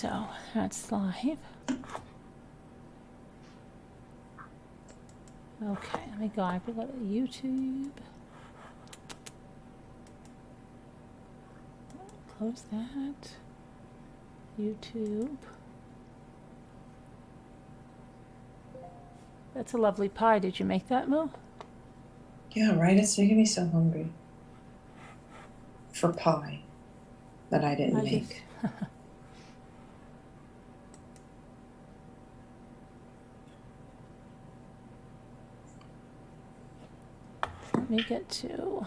so that's live. Okay, let me go. I have to go to YouTube. Close that. YouTube. That's a lovely pie. Did you make that, Mo? Yeah, right? It's making me so hungry. For pie that I didn't make. Let me get to...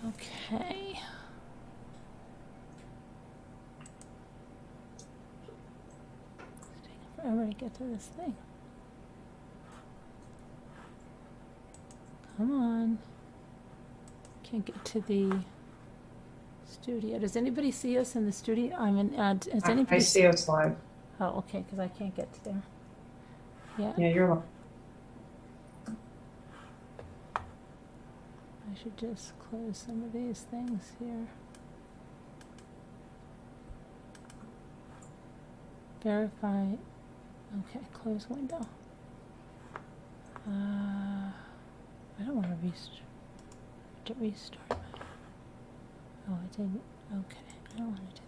Okay. It's taking forever to get to this thing. Come on. Can't get to the studio. Does anybody see us in the studio? I'm in. Does anybody? I see us live. Oh, okay, because I can't get to there. Yeah. Yeah, you're live. I should just close some of these things here. Verify. Okay, close window. I don't want to restart. Oh, I didn't. Okay, I don't want to do that.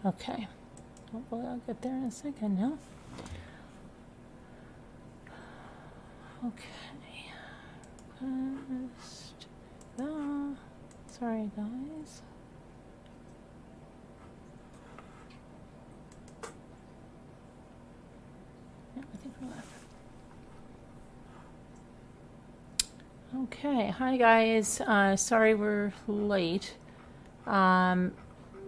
Okay. Hopefully I'll get there in a second now. Okay. Sorry, guys. Yeah, I think we're live. Okay. Hi, guys. Sorry we're late.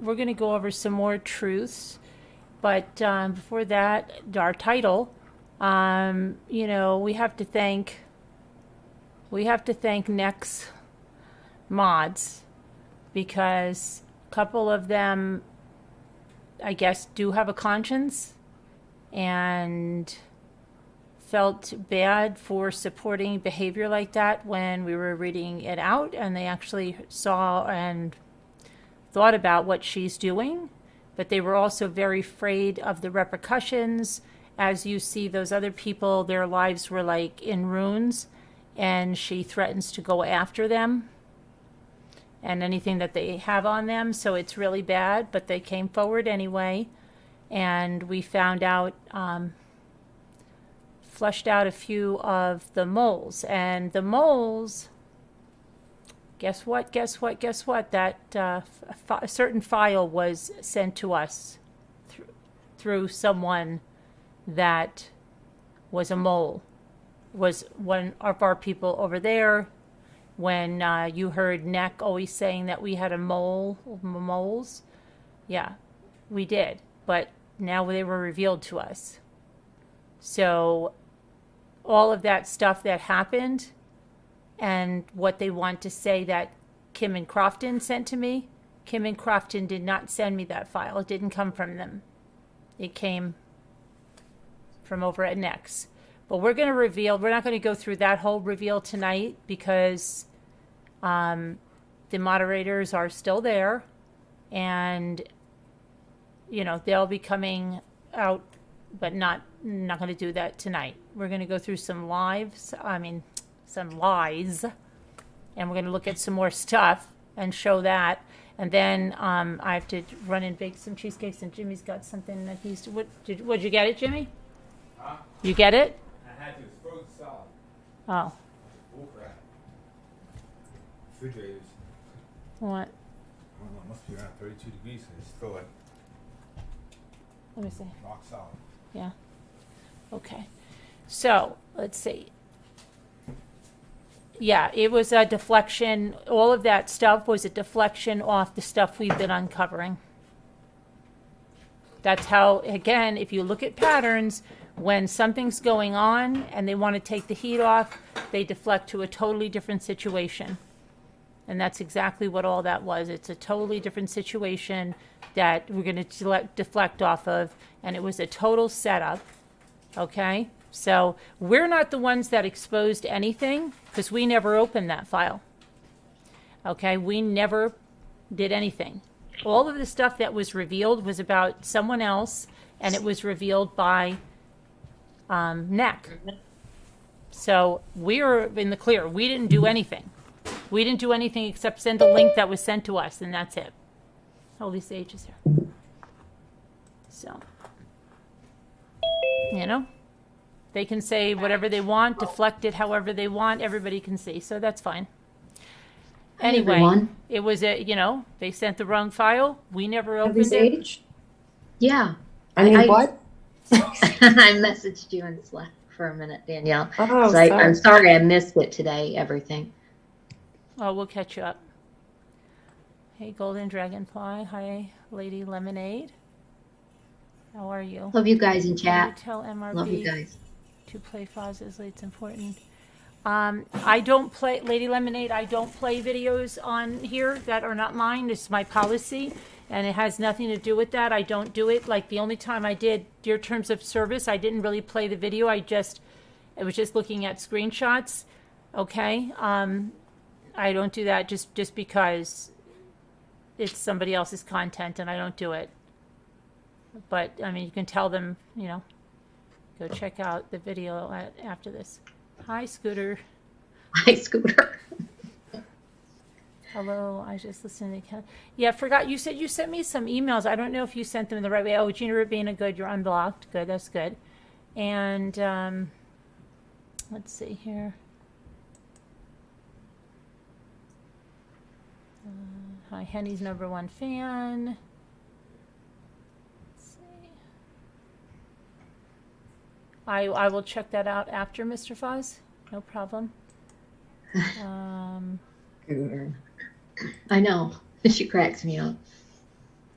We're going to go over some more truths, but before that, our title, you know, we have to thank NEC's mods, because a couple of them, I guess, do have a conscience and felt bad for supporting behavior like that when we were reading it out, and they actually saw and thought about what she's doing, but they were also very afraid of the repercussions. As you see, those other people, their lives were like in ruins, and she threatens to go after them and anything that they have on them. So it's really bad, but they came forward anyway, and we found out, flushed out a few of the moles. And the moles, guess what? That a certain file was sent to us through someone that was a mole. Was one of our people over there. When you heard NEC always saying that we had moles, yeah, we did. But now they were revealed to us. So all of that stuff that happened, and what they want to say that Kim and Crofton sent to me, Kim and Crofton did not send me that file. It didn't come from them. It came from over at NEC. But we're going to reveal, we're not going to go through that whole reveal tonight, because the moderators are still there, and, you know, they'll be coming out, but not going to do that tonight. We're going to go through some lies, and we're going to look at some more stuff and show that. And then I have to run and bake some cheesecakes, and Jimmy's got something that he's... Would you get it, Jimmy? Huh? You get it? I had to. It's frozen solid. Oh. Bull crap. Refrigerators. What? I don't know. It must be around 32 degrees, and it's still like Let me see. rock solid. Yeah. Okay. So, let's see. Yeah, it was a deflection. All of that stuff was a deflection off the stuff we've been uncovering. That's how, again, if you look at patterns, when something's going on and they want to take the heat off, they deflect to a totally different situation. And that's exactly what all that was. It's a totally different situation that we're going to deflect off of, and it was a total setup, okay? So we're not the ones that exposed anything because we never opened that file, okay? We never did anything. All of the stuff that was revealed was about someone else, and it was revealed by NEC. So we're in the clear. We didn't do anything. We didn't do anything except send a link that was sent to us, and that's it. Holy Sage is here. So, you know, they can say whatever they want, deflect it however they want. Everybody can see, so that's fine. Anyway, everyone. It was a, you know, they sent the wrong file. We never Every opened it. Sage? Yeah. I mean, I- what? I messaged you and slept for a minute, Danielle. Oh, So I'm sorry. sorry I missed it today, everything. Oh, we'll catch you up. Hey, Golden Dragonfly. Hi, Lady Lemonade. How are you? Love you guys in Can you chat. tell MRB Love you guys. to play Foz's It's important. I don't play, Lady Lemonade, I don't play videos on here that are not mine. It's my policy, and it has nothing to do with that. I don't do it. Like, the only time I did your terms of service, I didn't really play the video. I was just looking at screenshots. Okay? I don't do that just because it's somebody else's content, and I don't do it. But, I mean, you can tell them, you know, go check out the video after this. Hi, Scooter. Hi, Scooter. Hello, I just listened to. Yeah, I forgot. You said you sent me some emails. I don't know if you sent them in the right way. Oh, Gina Rabina, good. You're unblocked. Good, that's good. And let's see here. Hi, Henny's #1 fan. Let's see. I will check that out after Mr. Foz. No problem. I know. She cracks me up.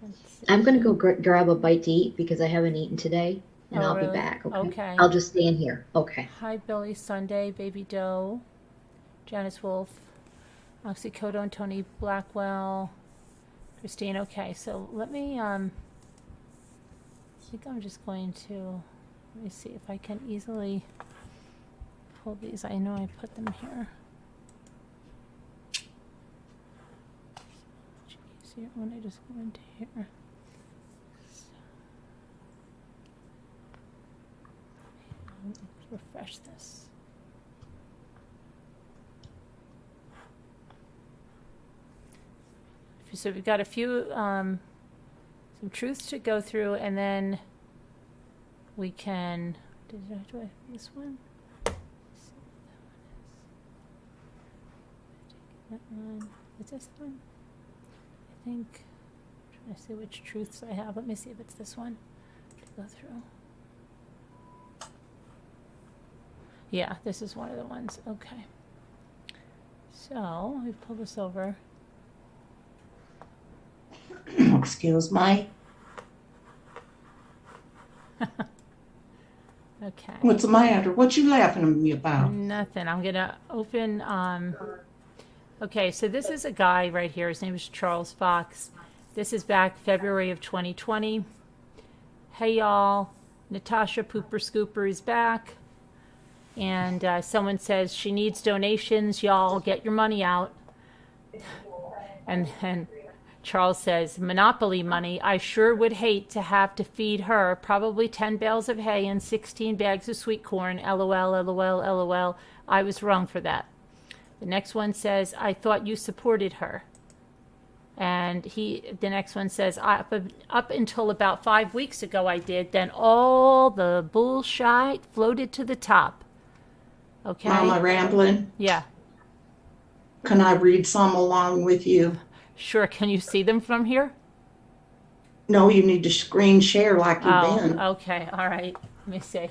Let's see. I'm going to go grab a bite to eat because I haven't eaten today, and Oh, I'll really? be back. Okay? Okay. I'll just stay in here. Okay. Hi, Billy Sunday, Baby Doe, Janice Wolf, Oxycodone, Tony Blackwell, Christine. Okay, so let me, I think I'm just going to, let me see if I can easily pull these. I know I put them here. Much easier when I just go into here. Let's refresh this. So we've got a few, some truths to go through, and then we can, do I have this one? That one. Is this one? I think, I'm trying to see which truths I have. Let me see if it's this one to go through. Yeah, this is one of the ones. Okay. So we pull this over. Excuse me. Okay. What's the matter? What you laughing at me about? Nothing. I'm gonna open. Okay, so this is a guy right here. His name is Charles Fox. This is back February of 2020. Hey y'all, Natasha Pooper Scooper is back, and someone says she needs donations. Y'all get your money out. And Charles says, Monopoly money. I sure would hate to have to feed her probably 10 bales of hay and 16 bags of sweet corn. LOL, LOL, LOL. I was wrong for that. The next one says, I thought you supported her. And the next one says, up until about 5 weeks ago I did. Then all the bullshit floated to the top. Okay? Mama rambling. Yeah. Can I read some along with you? Sure. Can you see them from here? No, you need to screen share like you've been. Okay. All right. Let me see.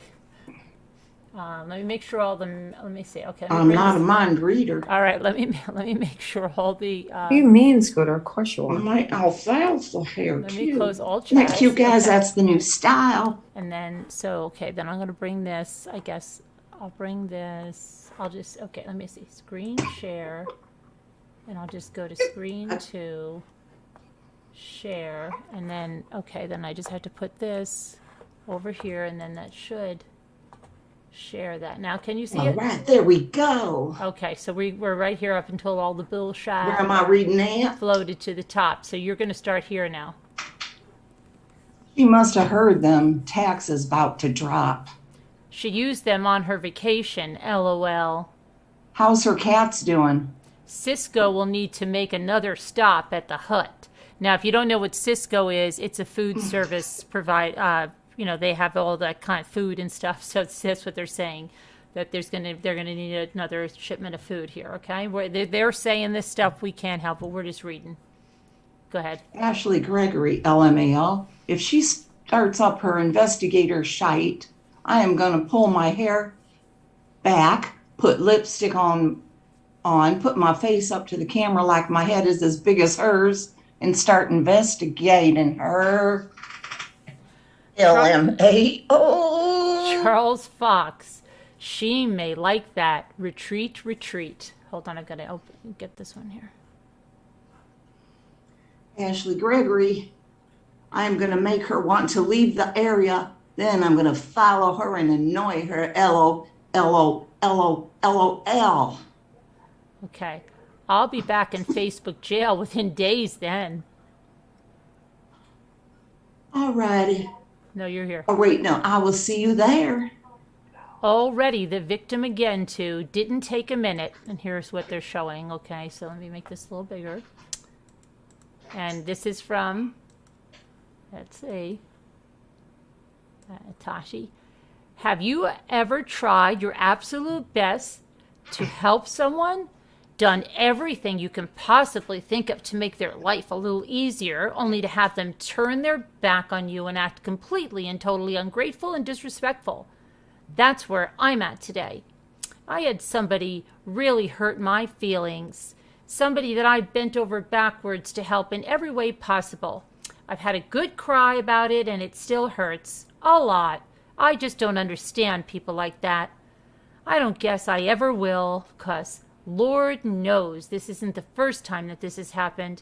Let me make sure all the. Let me see. Okay. I'm not a mind reader. All right. Let me make sure all the. What do you mean, Scooter? Of course you are. My alfalfa hair, Let too. me close all Isn't that chats. cute, guys? Okay. That's the new style. And then, so, okay, then I'm going to bring this, I guess, I'll bring this, I'll just, okay, let me see, screen share, and I'll just go to screen to share, and then, okay, then I just have to put this over here, and then that should share that. Now, can you see All it? right, there we go. Okay, so we're right here up until all the bill Where shot am I reading at? floated to the top. So you're going to start here now. She must have heard them taxes about to drop. She used them on her vacation, LOL. How's her cats doing? Cisco will need to make another stop at the hut. Now, if you don't know what Cisco is, it's a food service they have all that kind of food and stuff. So that's what they're saying, that they're gonna need another shipment of food here. Okay, they're saying this stuff we can't help, but we're just reading. Go ahead. Ashley Gregory, LMAO. If she starts up her investigator shite, I am gonna pull my hair back, put lipstick on, put my face up to the camera like my head is as big as hers, and start investigating her. LMAO. Charles Fox. She may like that. Retreat, retreat. Hold on, I've got to get this one here. Ashley Gregory, I am going to make her want to leave the area. Then I'm going to follow her and annoy her. LOL. Okay. I'll be back in Facebook jail within days then. All righty. No, you're here. Oh, wait, no, I will see you there. Already the victim again too. Didn't take a minute. And here's what they're showing. Okay, so let me make this a little bigger. And this is from, let's see, Natasha. Have you ever tried your absolute best to help someone? Done everything you can possibly think of to make their life a little easier, only to have them turn their back on you and act completely and totally ungrateful and disrespectful. That's where I'm at today. I had somebody really hurt my feelings, somebody that I bent over backwards to help in every way possible. I've had a good cry about it and it still hurts. A lot. I just don't understand people like that. I don't guess I ever will, 'cause Lord knows this isn't the first time that this has happened.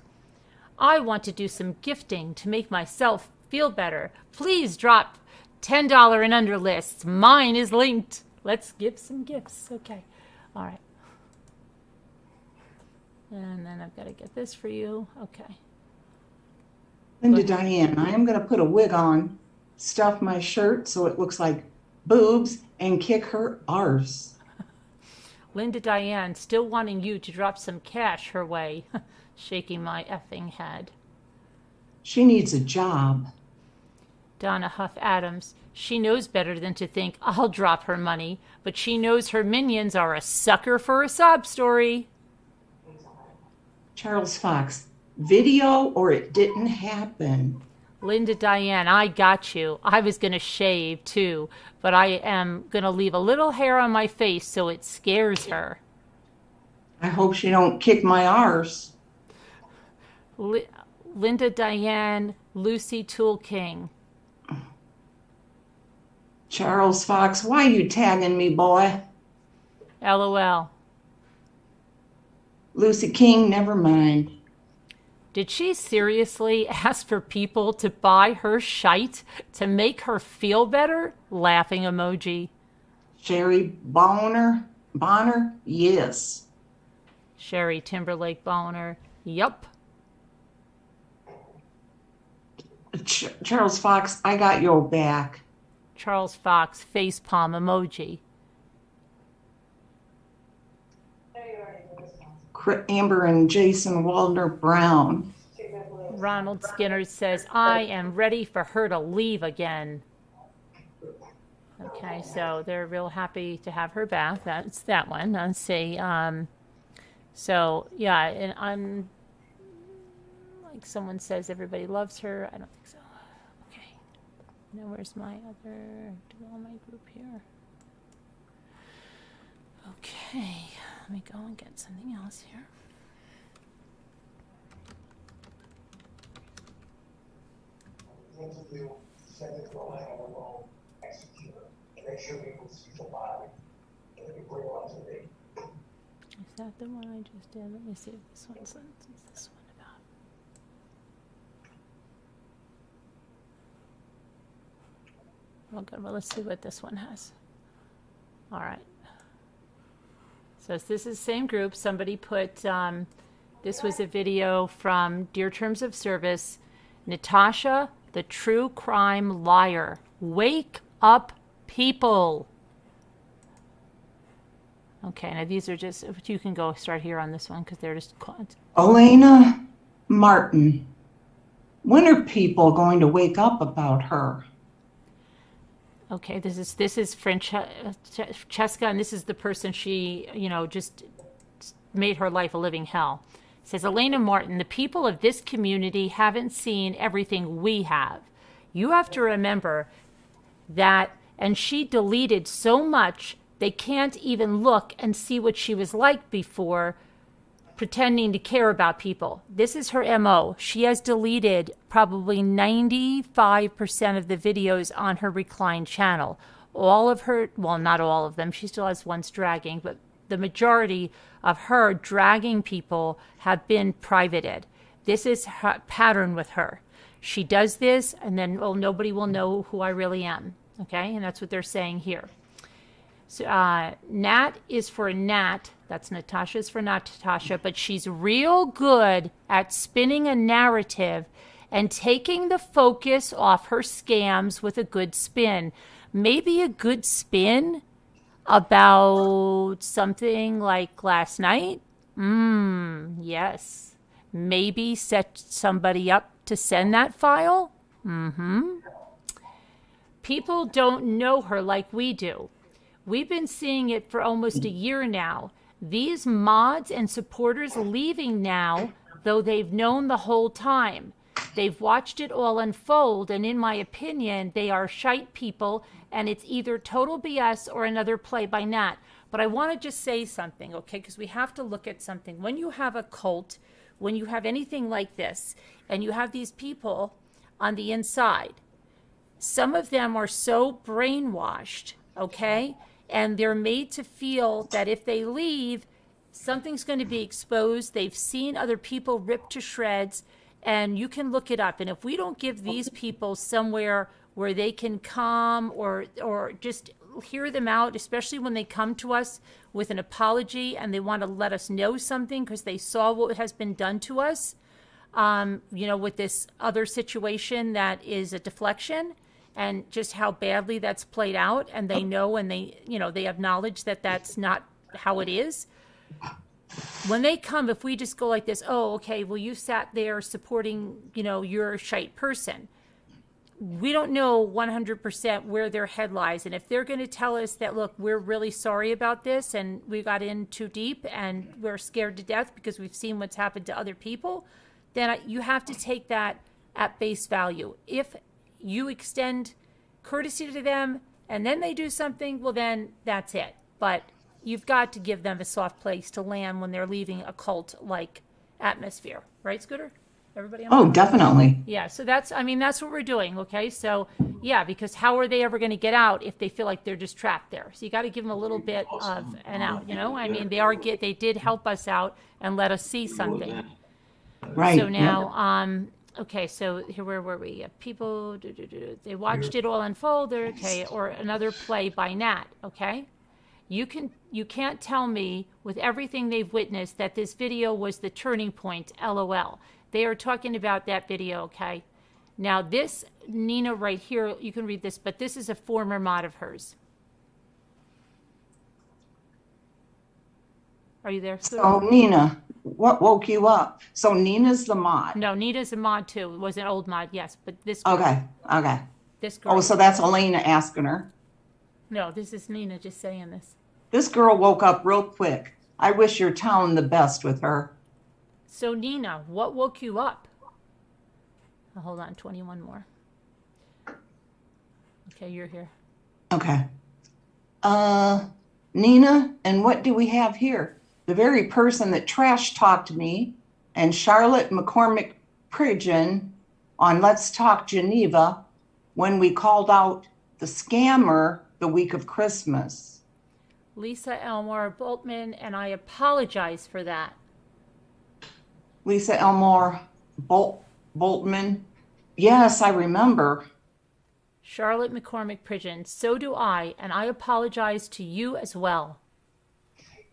I want to do some gifting to make myself feel better. Please drop $10 and under lists. Mine is linked. Let's give some gifts. Okay. All right. And then I've got to get this for you. Okay. Linda Diane, I am going to put a wig on, stuff my shirt so it looks like boobs, and kick her arse. Linda Diane, still wanting you to drop some cash her way. Shaking my effing head. She needs a job. Donna Huff Adams, she knows better than to think I'll drop her money, but she knows her minions are a sucker for a sob story. Charles Fox, video or it didn't happen. Linda Diane, I got you. I was going to shave too, but I am going to leave a little hair on my face so it scares her. I hope she don't kick my arse. Linda Diane, Lucy Tool King. Charles Fox, why you tagging me, boy? LOL. Lucy King, never mind. Did she seriously ask for people to buy her shite to make her feel better? Laughing emoji. Sherry Bonner, yes. Sherry Timberlake Bonner, yup. Charles Fox, I got your back. Charles Fox, facepalm emoji. Amber and Jason Waldner Brown. Ronald Skinner says, I am ready for her to leave again. Okay, so they're real happy to have her back. That's that one. Let's see. So, yeah, and I'm, like someone says everybody loves her. I don't think so. Okay. Now where's my other, do all my group here? Okay, let me go and get something else here. Is that the one I just did? Let me see if this one's this one about. Oh, good. Well, let's see what this one has. All right. So this is the same group. Somebody put, this was a video from Dear Terms of Service. Natasha, the true crime liar. Wake up, people. Okay, now these are just, you can go start here on this one because they're just. Elena Martin. When are people going to wake up about her? Okay, this is Francesca, and this is the person she, just made her life a living hell. It says, Elena Martin, the people of this community haven't seen everything we have. You have to remember that, and she deleted so much, they can't even look and see what she was like before, pretending to care about people. This is her MO. She has deleted probably 95% of the videos on her Recline channel. All of her, well, not all of them, she still has ones dragging, but the majority of her dragging people have been privated. This is her pattern with her. She does this, and then, well, nobody will know who I really am. Okay, and that's what they're saying here. So, Nat is for Nat. That's Natasha's for Natasha, but she's real good at spinning a narrative and taking the focus off her scams with a good spin. Maybe a good spin about something like last night. Yes. Maybe set somebody up to send that file. People don't know her like we do. We've been seeing it for almost a year now. These mods and supporters leaving now, though they've known the whole time. They've watched it all unfold, and in my opinion, they are shite people, and it's either total BS or another play by Nat. But I want to just say something, okay, because we have to look at something. When you have a cult, when you have anything like this, and you have these people on the inside, some of them are so brainwashed, okay? And they're made to feel that if they leave, something's going to be exposed. They've seen other people ripped to shreds, and you can look it up. And if we don't give these people somewhere where they can come or just hear them out, especially when they come to us with an apology and they want to let us know something because they saw what has been done to us, with this other situation that is a deflection, and just how badly that's played out, and they know, and they acknowledge that that's not how it is. When they come, if we just go like this, oh, okay, well, you sat there supporting, you're a shite person. We don't know 100% where their head lies. And if they're going to tell us that, look, we're really sorry about this, and we got in too deep, and we're scared to death because we've seen what's happened to other people, then you have to take that at base value. If you extend courtesy to them and then they do something, well, then that's it. But you've got to give them a soft place to land when they're leaving a cult-like atmosphere. Right, Scooter? Everybody on board? Definitely. Yeah, so that's what we're doing, okay? So, yeah, because how are they ever going to get out if they feel like they're just trapped there? So you got to give them a little bit of an out, they did help us out and let us see something. Right. So now, okay, so here, where were we? People, they watched it all unfold, okay, or another play by Nat, okay? You can't tell me with everything they've witnessed that this video was the turning point, LOL. They are talking about that video, okay? Now this, Nina right here, you can read this, but this is a former mod of hers. Are you there? So Nina, what woke you up? So Nina's the mod. No, Nina's a mod too. It was an old mod, yes, but this girl, Okay. this girl. Oh, so that's Elena asking her. No, this is Nina just saying this. This girl woke up real quick. I wish your town the best with her. So Nina, what woke you up? Oh, hold on, 21 more. Okay, you're here. Okay. Nina, and what do we have here? The very person that trash talked me and Charlotte McCormick Pridgeon on Let's Talk Geneva when we called out the scammer the week of Christmas. Lisa Elmore Boltman, and I apologize for that. Lisa Elmore Boltman. Yes, I remember. Charlotte McCormick Pridgeon, so do I, and I apologize to you as well.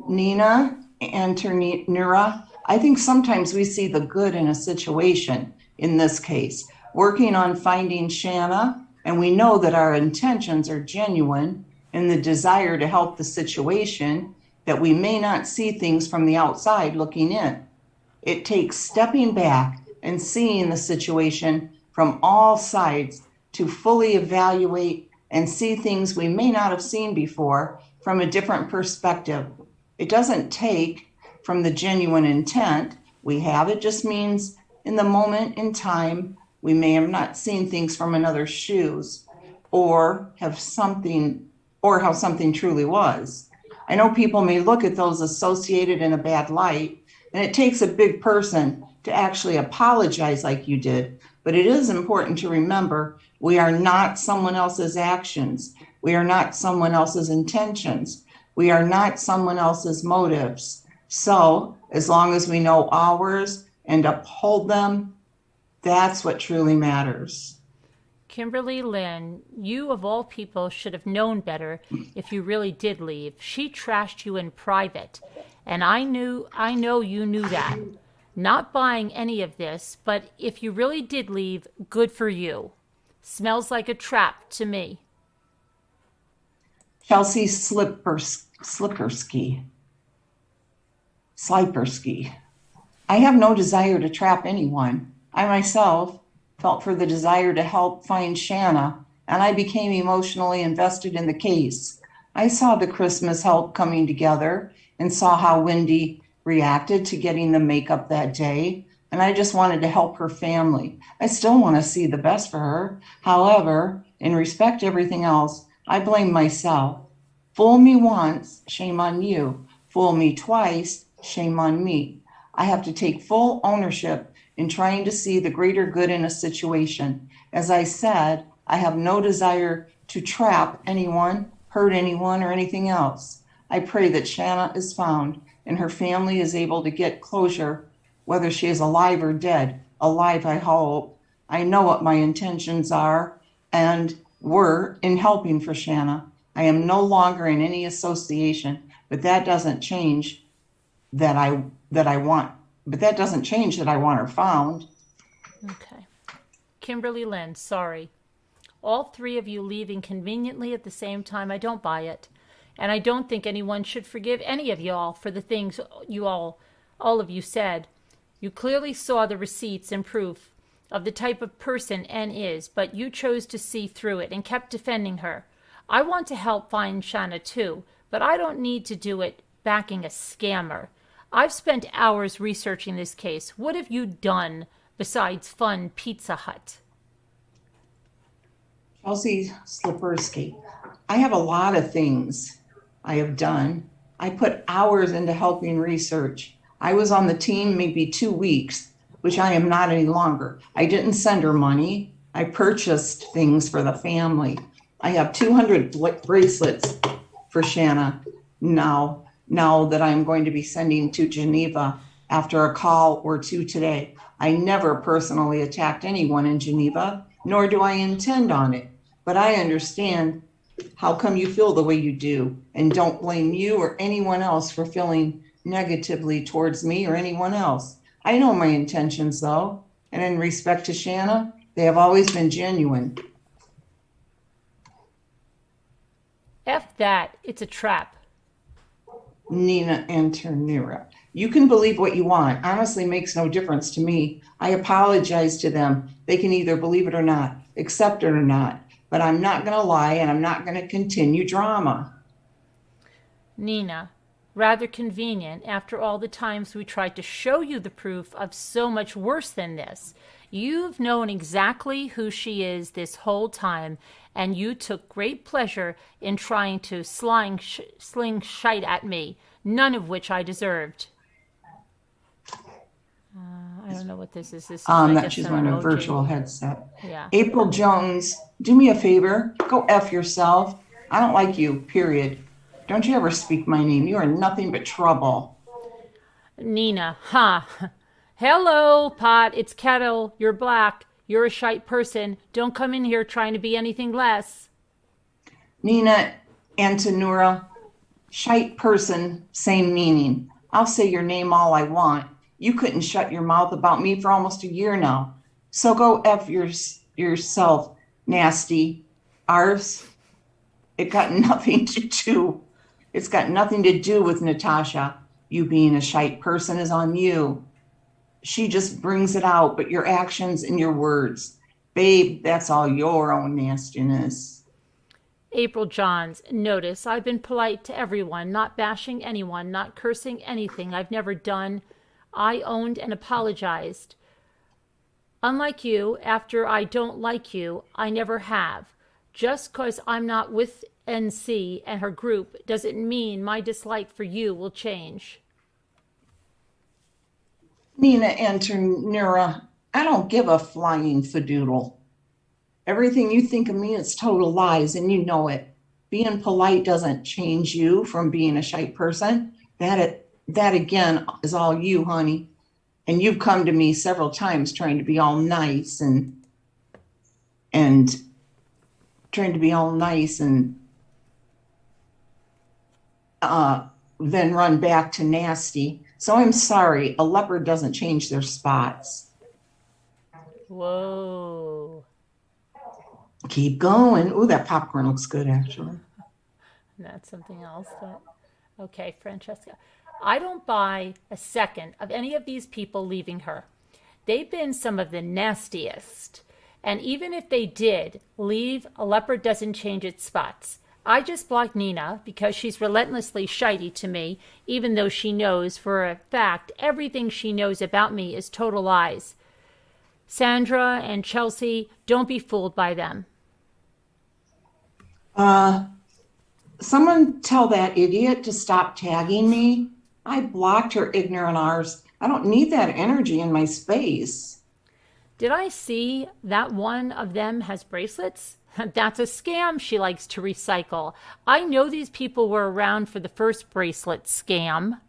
Nina Anternura, I think sometimes we see the good in a situation, in this case, working on finding Shanna, and we know that our intentions are genuine in the desire to help the situation, that we may not see things from the outside looking in. It takes stepping back and seeing the situation from all sides to fully evaluate and see things we may not have seen before from a different perspective. It doesn't take from the genuine intent we have. It just means in the moment in time, we may have not seen things from another's shoes or how something truly was. I know people may look at those associated in a bad light, and it takes a big person to actually apologize like you did. But it is important to remember we are not someone else's actions. We are not someone else's intentions. We are not someone else's motives. So as long as we know ours and uphold them, that's what truly matters. Kimberly Lynn, you of all people should have known better if you really did leave. She trashed you in private, and I know you knew that. Not buying any of this, but if you really did leave, good for you. Smells like a trap to me. Chelsea Slipersky. I have no desire to trap anyone. I myself felt for the desire to help find Shanna, and I became emotionally invested in the case. I saw the Christmas help coming together and saw how Wendy reacted to getting the makeup that day, and I just wanted to help her family. I still want to see the best for her. However, in respect to everything else, I blame myself. Fool me once, shame on you. Fool me twice, shame on me. I have to take full ownership in trying to see the greater good in a situation. As I said, I have no desire to trap anyone, hurt anyone, or anything else. I pray that Shanna is found and her family is able to get closure, whether she is alive or dead. Alive, I hope. I know what my intentions are and were in helping for Shanna. I am no longer in any association, but that doesn't change that I want her found. Okay. Kimberly Lynn, sorry. All three of you leaving conveniently at the same time, I don't buy it. And I don't think anyone should forgive any of y'all for the things all of you said. You clearly saw the receipts and proof of the type of person N is, but you chose to see through it and kept defending her. I want to help find Shanna too, but I don't need to do it backing a scammer. I've spent hours researching this case. What have you done besides fund Pizza Hut? Chelsea Slipersky. I have a lot of things I have done. I put hours into helping research. I was on the team maybe 2 weeks, which I am not any longer. I didn't send her money. I purchased things for the family. I have 200 bracelets for Shanna now that I'm going to be sending to Geneva after a call or two today. I never personally attacked anyone in Geneva, nor do I intend on it. But I understand how come you feel the way you do, and don't blame you or anyone else for feeling negatively towards me or anyone else. I know my intentions though, and in respect to Shanna, they have always been genuine. F that, it's a trap. Nina Anternera. You can believe what you want. Honestly, makes no difference to me. I apologize to them. They can either believe it or not, accept it or not. But I'm not going to lie, and I'm not going to continue drama. Nina, Rather convenient after all the times we tried to show you the proof of so much worse than this. You've known exactly who she is this whole time, and you took great pleasure in trying to sling shite at me, none of which I deserved. I don't know what this is. This is, I That guess, she's an wearing a emoji. virtual headset. Yeah. April Jones, do me a favor. Go F yourself. I don't like you, period. Don't you ever speak my name. You are nothing but trouble. Nina, Hello, Pot. It's Kettle. You're black. You're a shite person. Don't come in here trying to be anything less. Nina Antonura, shite person, same meaning. I'll say your name all I want. You couldn't shut your mouth about me for almost a year now. So go F yourself, nasty arse. It's got nothing to do with Natasha. You being a shite person is on you. She just brings it out, but your actions and your words, babe, that's all your own nastiness. April Johns, notice I've been polite to everyone, not bashing anyone, not cursing anything I've never done. I owned and apologized. Unlike you, after I don't like you, I never have. Just because I'm not with NC and her group doesn't mean my dislike for you will change. Nina Antonura, I don't give a flying fadoodle. Everything you think of me is total lies, and you know it. Being polite doesn't change you from being a shite person. That again is all you, honey. And you've come to me several times trying to be all nice and trying to be all nice and then run back to nasty. So I'm sorry, a leopard doesn't change their spots. Whoa. Keep going. Ooh, that popcorn looks good, actually. That's something else. Okay, Francesca. I don't buy a second of any of these people leaving her. They've been some of the nastiest. And even if they did leave, a leopard doesn't change its spots. I just blocked Nina because she's relentlessly shitey to me, even though she knows for a fact everything she knows about me is total lies. Sandra and Chelsea, don't be fooled by them. Someone tell that idiot to stop tagging me. I blocked her ignorant arse. I don't need that energy in my space. Did I see that one of them has bracelets? That's a scam she likes to recycle. I know these people were around for the first bracelet scam.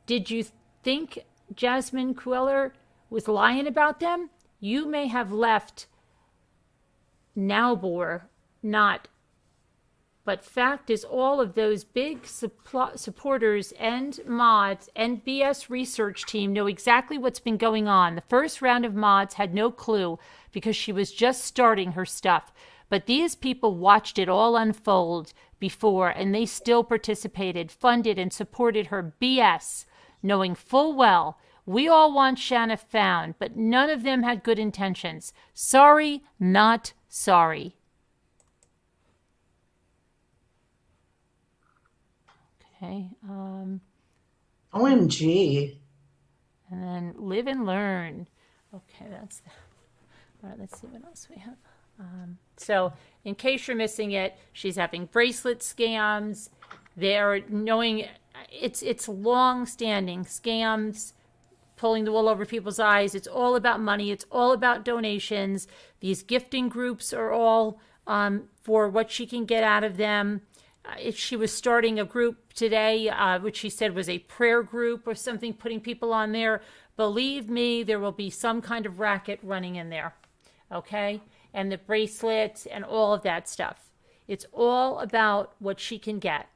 Did you think Jasmine Queller was lying about them? You may have left Naubor, not. But fact is, all of those big supporters and mods and BS research team know exactly what's been going on. The first round of mods had no clue because she was just starting her stuff. But these people watched it all unfold before, and they still participated, funded, and supported her BS, knowing full well we all want Shanna found, but none of them had good intentions. Sorry, not sorry. Okay. OMG. And then live and learn. Okay, that's the. All right, let's see what else we have. So, in case you're missing it, she's having bracelet scams. They're knowing it's long-standing scams, pulling the wool over people's eyes. It's all about money. It's all about donations. These gifting groups are all for what she can get out of them. She was starting a group today, which she said was a prayer group or something, putting people on there. Believe me, there will be some kind of racket running in there. Okay? And the bracelets and all of that stuff. It's all about what she can get.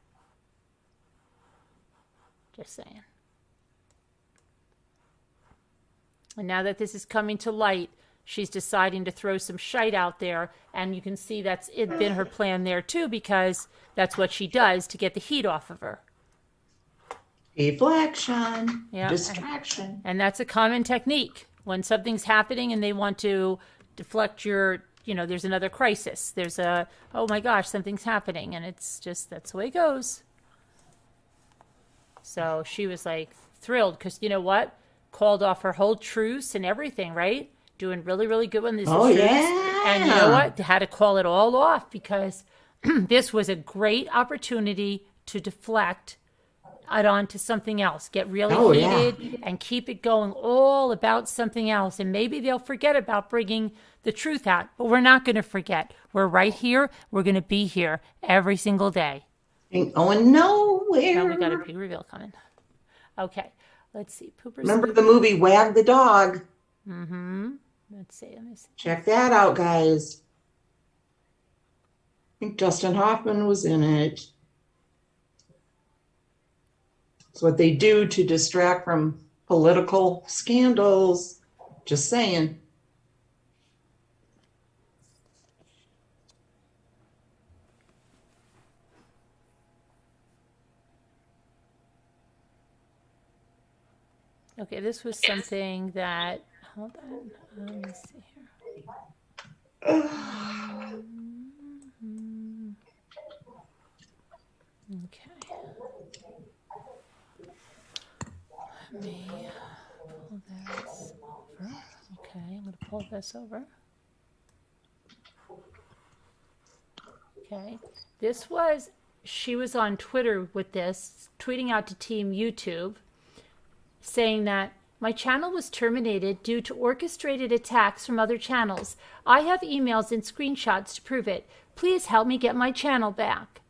Just saying. And now that this is coming to light, she's deciding to throw some shite out there. And you can see that's been her plan there too, because that's what she does to get the heat off of her. Deflection. Yeah. Distraction. And that's a common technique. When something's happening and they want to deflect your, there's another crisis. There's oh my gosh, something's happening. And it's just, that's the way it goes. So she was like thrilled because you know what? Called off her whole truce and everything, right? Doing really, really good on this Oh, truce. yeah. And you know what? They had to call it all off because this was a great opportunity to deflect it onto something else. Get really heated and keep it going all about something else. And maybe they'll forget about bringing the truth out, but we're not going to forget. We're right here. We're going to be here every single day. Ain't going nowhere. Now we got a big reveal coming. Okay, let's see. Poopers. Remember the movie Wag the Dog? Mm-hmm. Let's see. Let me see. Check that out, guys. I think Dustin Hoffman was in it. It's what they do to distract from political scandals. Just saying. Okay, this was something that. Hold on. Let me see here. Okay. Let me pull this over. Okay, I'm going to pull this over. Okay. This was, she was on Twitter with this, tweeting out to Team YouTube, saying that my channel was terminated due to orchestrated attacks from other channels. I have emails and screenshots to prove it. Please help me get my channel back.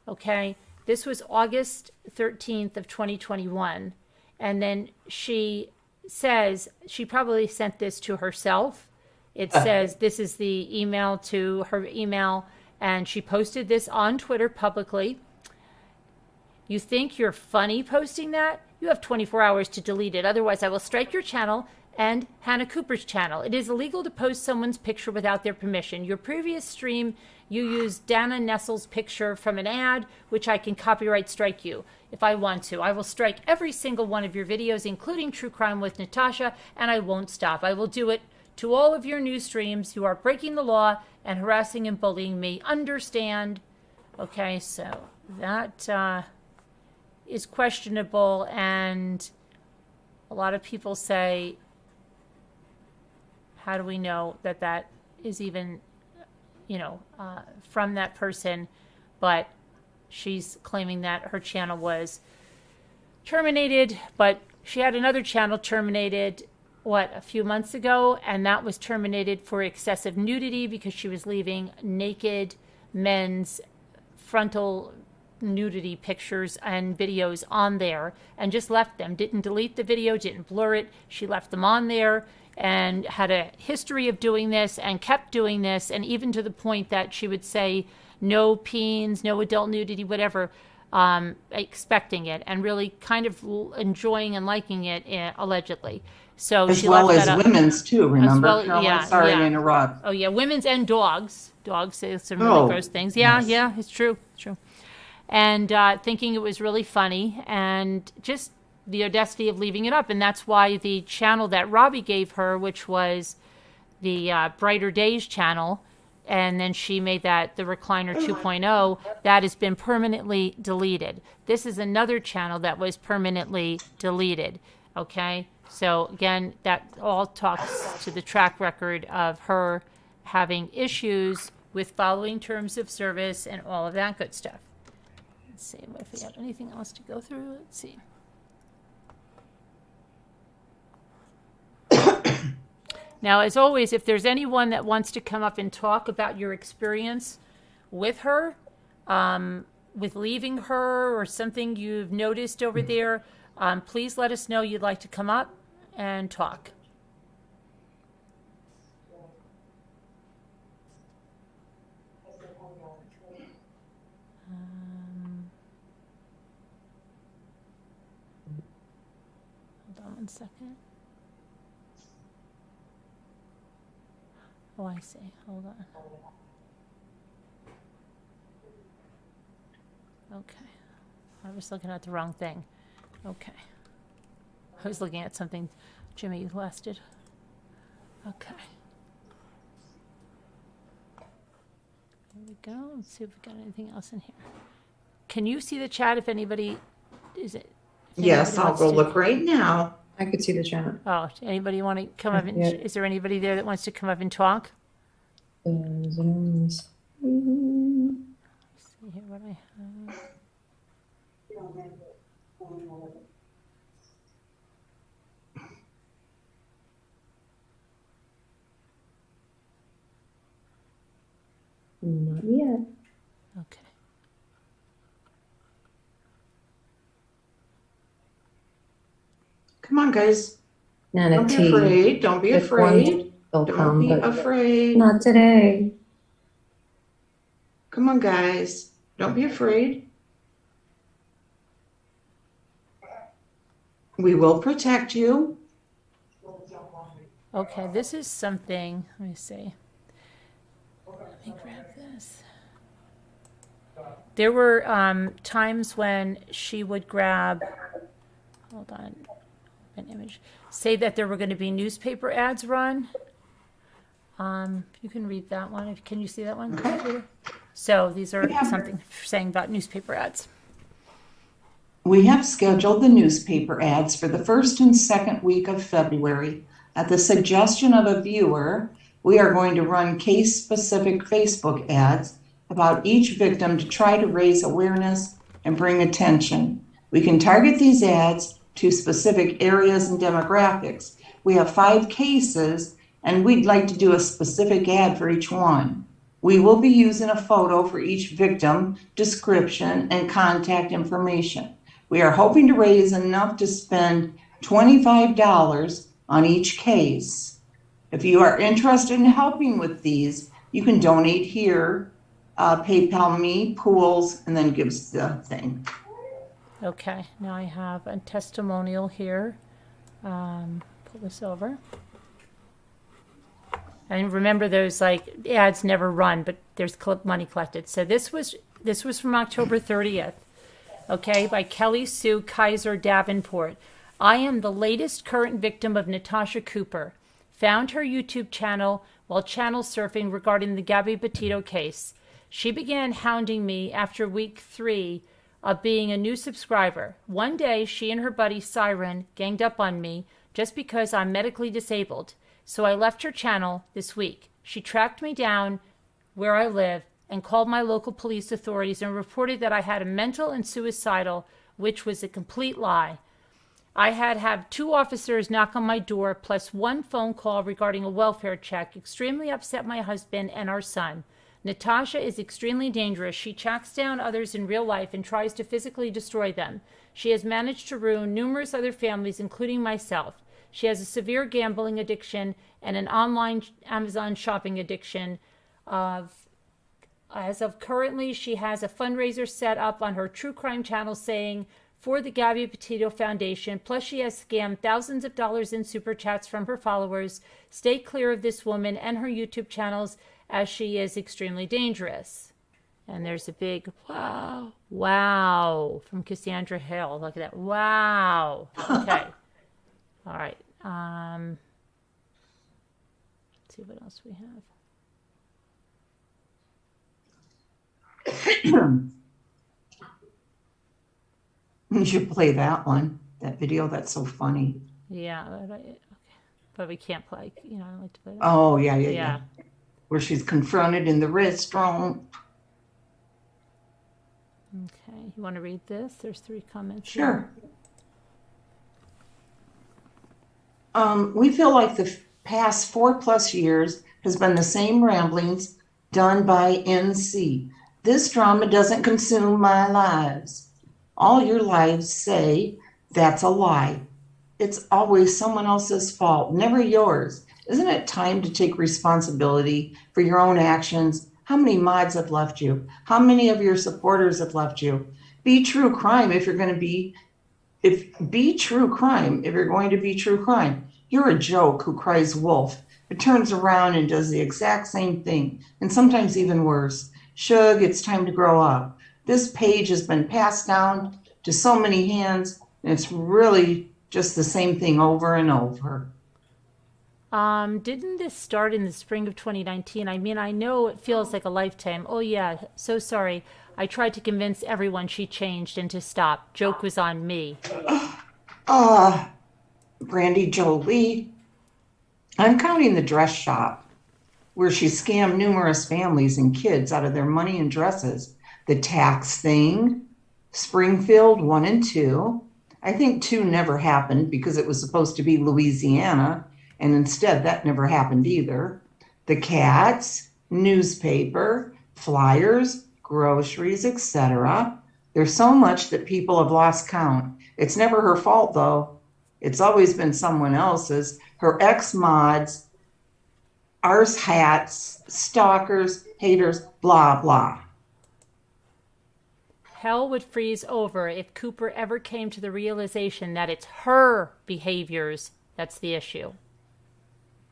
Okay, this was August 13th of 2021. And then she says, she probably sent this to herself. It says this is the email to her email, and she posted this on Twitter publicly. You think you're funny posting that? You have 24 hours to delete it. Otherwise, I will strike your channel and Hannah Cooper's channel. It is illegal to post someone's picture without their permission. Your previous stream, you used Dana Nestle's picture from an ad, which I can copyright strike you if I want to. I will strike every single one of your videos, including True Crime with Natasha, and I won't stop. I will do it to all of your new streams. You are breaking the law and harassing and bullying me. Understand? Okay, so that is questionable, and a lot of people say, how do we know that that is even, from that person? But she's claiming that her channel was terminated, but she had another channel terminated, a few months ago, and that was terminated for excessive nudity because she was leaving naked men's frontal nudity pictures and videos on there and just left them. Didn't delete the video, didn't blur it. She left them on there and had a history of doing this and kept doing this, and even to the point that she would say no peens, no adult nudity, whatever, expecting it and really kind of enjoying and liking it, allegedly. So as she well left as that up. women's too, remember? Well, Carolyn? yeah, Sorry yeah. to interrupt. Oh yeah, women's and dogs. Dogs say some really gross things. Yeah, yes. yeah, it's true. It's true. And thinking it was really funny, and just the audacity of leaving it up. And that's why the channel that Robbie gave her, which was the Brighter Days channel, and then she made that the Recliner 2.0, that has been permanently deleted. This is another channel that was permanently deleted. Okay, so again, that all talks to the track record of her having issues with following terms of service and all of that good stuff. Let's see if we have anything else to go through. Let's see. Now, as always, if there's anyone that wants to come up and talk about your experience with her, with leaving her, or something you've noticed over there, please let us know you'd like to come up and talk. Hold on one second. Oh, I see. Hold on. Okay. I was looking at the wrong thing. Okay. I was looking at something Jimmy listed. Okay. Here we go. Let's see if we got anything else in here. Can you see the chat if anybody is it? Yes, I'll wants go to- look right now. I could see the chat. Oh, anybody want to come up and, Yeah. is there anybody there that wants to come up and talk? Is it on this? Mm, See here what I have. Not yet. Okay. Come on, guys. Nana Don't be T. afraid. Don't be If afraid. They'll Don't come, be but afraid. not today. Come on, guys. Don't be afraid. We will protect you. Okay, this is something, let me see. Let me grab this. There were times when she would grab, hold on, an image, say that there were going to be newspaper ads run. You can read that one. Can you see that one? Okay. So these are something saying about newspaper ads. We have scheduled the newspaper ads for the first and second week of February. At the suggestion of a viewer, we are going to run case-specific Facebook ads about each victim to try to raise awareness and bring attention. We can target these ads to specific areas and demographics. We have 5 cases, and we'd like to do a specific ad for each one. We will be using a photo for each victim, description, and contact information. We are hoping to raise enough to spend $25 on each case. If you are interested in helping with these, you can donate here, PayPal me, pools, and then gives the thing. Okay, now I have a testimonial here. Pull this over. And remember, those like ads never run, but there's money collected. So this was from October 30th. Okay, by Kelly Sue Kaiser Davenport. I am the latest current victim of Natasha Cooper. Found her YouTube channel while channel surfing regarding the Gabby Petito case. She began hounding me after week 3 of being a new subscriber. One day, she and her buddy Siren ganged up on me just because I'm medically disabled. So I left her channel this week. She tracked me down where I live and called my local police authorities and reported that I had a mental and suicidal, which was a complete lie. I had 2 officers knock on my door, plus 1 phone call regarding a welfare check. Extremely upset my husband and our son. Natasha is extremely dangerous. She tracks down others in real life and tries to physically destroy them. She has managed to ruin numerous other families, including myself. She has a severe gambling addiction and an online Amazon shopping addiction. As of currently, she has a fundraiser set up on her true crime channel saying, for the Gabby Petito Foundation. Plus, she has scammed thousands of dollars in super chats from her followers. Stay clear of this woman and her YouTube channels, as she is extremely dangerous. And there's a big wow from Cassandra Hill. Look at that. Wow. Okay. All right. Let's see what else we have. You should play that one, that video. That's so funny. Yeah, okay. But we can't play. I don't like to play that. Oh, yeah. Where she's confronted in the restaurant. Okay, you want to read this? There's 3 comments. Sure. We feel like the past 4+ years has been the same ramblings done by NC. This drama doesn't consume my lives. All your lives say that's a lie. It's always someone else's fault, never yours. Isn't it time to take responsibility for your own actions? How many mods have left you? How many of your supporters have left you? Be true crime if you're going to be, be true crime if you're going to be true crime. You're a joke who cries wolf. It turns around and does the exact same thing, and sometimes even worse. Shug, it's time to grow up. This page has been passed down to so many hands, and it's really just the same thing over and over. Didn't this start in the spring of 2019? I mean, I know it feels like a lifetime. Oh yeah, so sorry. I tried to convince everyone she changed and to stop. Joke was on me. Brandy Jolie, I'm counting the dress shop where she scammed numerous families and kids out of their money and dresses. The tax thing, Springfield 1 and 2. I think 2 never happened because it was supposed to be Louisiana, and instead that never happened either. The cats, newspaper, flyers, groceries, etc. There's so much that people have lost count. It's never her fault though. It's always been someone else's. Her ex-mods, arse hats, stalkers, haters, blah, blah. Hell would freeze over if Cooper ever came to the realization that it's her behaviors that's the issue.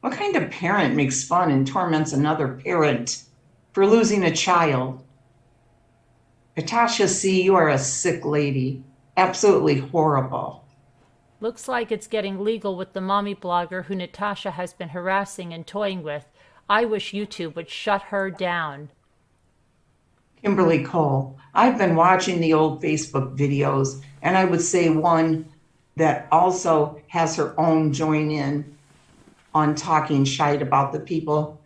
What kind of parent makes fun and torments another parent for losing a child? Natasha C., you are a sick lady. Absolutely horrible. Looks like it's getting legal with the mommy blogger who Natasha has been harassing and toying with. I wish YouTube would shut her down. Kimberly Cole, I've been watching the old Facebook videos, and I would say one that also has her own join in on talking shite about the people.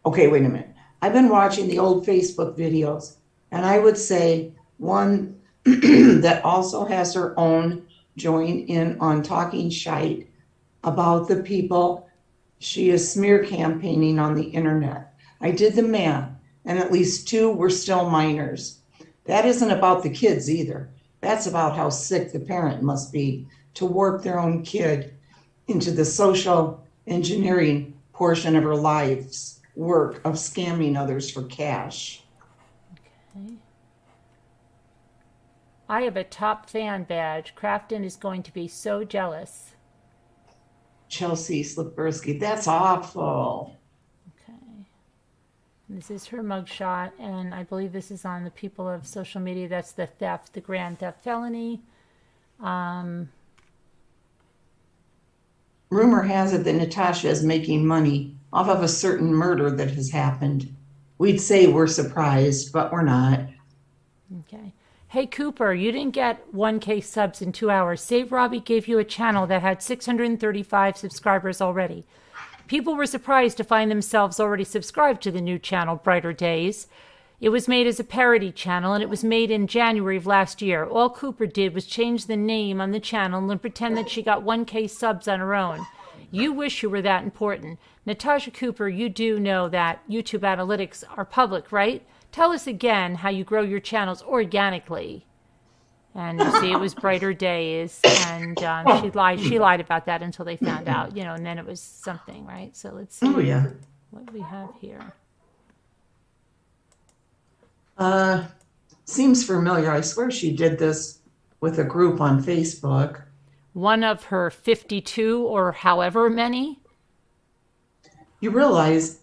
Okay, wait a minute. I've been watching the old Facebook videos, and I would say one that also has her own join in on talking shite about the people she is smear campaigning on the internet. I did the math, and at least 2 were still minors. That isn't about the kids either. That's about how sick the parent must be to warp their own kid into the social engineering portion of her life's work of scamming others for cash. Okay. I have a top fan badge. Crafton is going to be so jealous. Chelsea Slippersky, that's awful. Okay. This is her mugshot, and I believe this is on the people of social media. That's the theft, the grand theft felony. Rumor has it that Natasha is making money off of a certain murder that has happened. We'd say we're surprised, but we're not. Okay. Hey, Cooper, you didn't get 1K subs in 2 hours. Save Robbie gave you a channel that had 635 subscribers already. People were surprised to find themselves already subscribed to the new channel, Brighter Days. It was made as a parody channel, and it was made in January of last year. All Cooper did was change the name on the channel and pretend that she got 1K subs on her own. You wish you were that important. Natasha Cooper, you do know that YouTube analytics are public, right? Tell us again how you grow your channels organically. And you see, it was Brighter Days, and she lied about that until they found out, and then it was something, right? So let's see what we have here. Seems familiar. I swear she did this with a group on Facebook. One of her 52 or however many. You realize,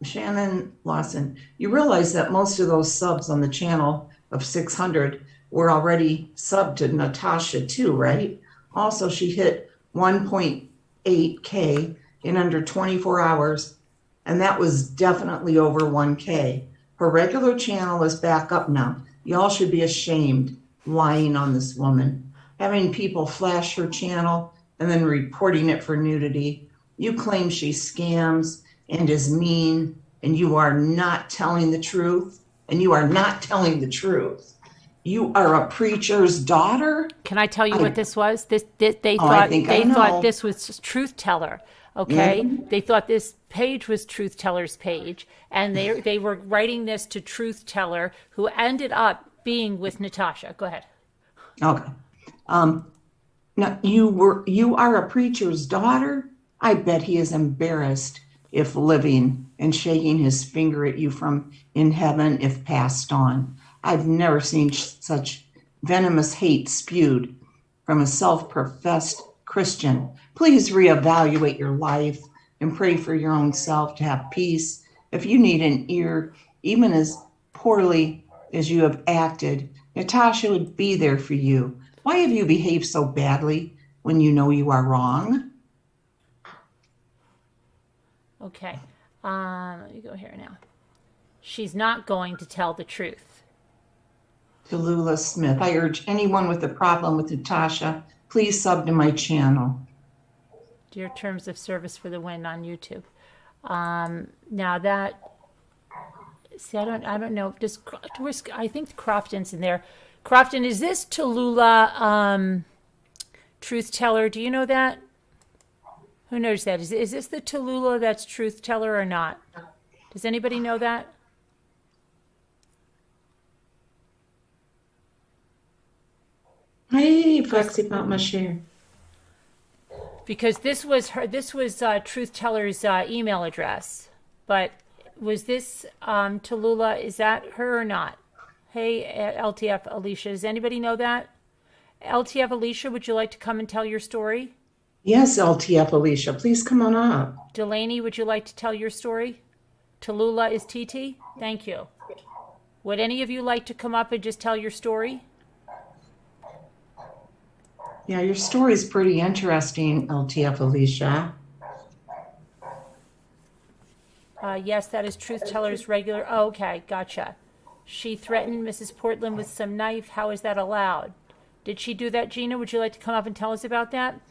Shannon Lawson, you realize that most of those subs on the channel of 600 were already subbed to Natasha too, right? Also, she hit 1.8K in under 24 hours, and that was definitely over 1K. Her regular channel is back up now. Y'all should be ashamed lying on this woman, having people flash her channel and then reporting it for nudity. You claim she scams and is mean, and you are not telling the truth. And you are not telling the truth. You are a preacher's daughter. Can I tell you what this was? They thought this was Truth Teller. Okay, They thought this page was Truth Teller's page, and they were writing this to Truth Teller, who ended up being with Natasha. Go ahead. Okay. Now you are a preacher's daughter. I bet he is embarrassed if living and shaking his finger at you from in heaven if passed on. I've never seen such venomous hate spewed from a self-professed Christian. Please reevaluate your life and pray for your own self to have peace. If you need an ear, even as poorly as you have acted, Natasha would be there for you. Why have you behaved so badly when you know you are wrong? Okay. Let me go here now. She's not going to tell the truth. Tallulah Smith. I urge anyone with a problem with Natasha, please sub to my channel. Dear terms of service for the win on YouTube. Now that, see, I don't know. I think Crofton's in there. Crofton, is this Tallulah truth teller? Do you know that? Who knows that? Is this the Tallulah that's truth teller or not? Does anybody know that? Hey, Foxy Pop, my share. Because this was truth teller's email address, but was this Tallulah? Is that her or not? Hey, LTF Alicia, does anybody know that? LTF Alicia, would you like to come and tell your story? Yes, LTF Alicia, please come on up. Delaney, would you like to tell your story? Tallulah is TT? Thank you. Would any of you like to come up and just tell your story? Yeah, your story's pretty interesting, LTF Alicia. Yes, that is truth teller's regular. Oh, okay, gotcha. She threatened Mrs. Portland with some knife. How is that allowed? Did she do that, Gina? Would you like to come up and tell us about that?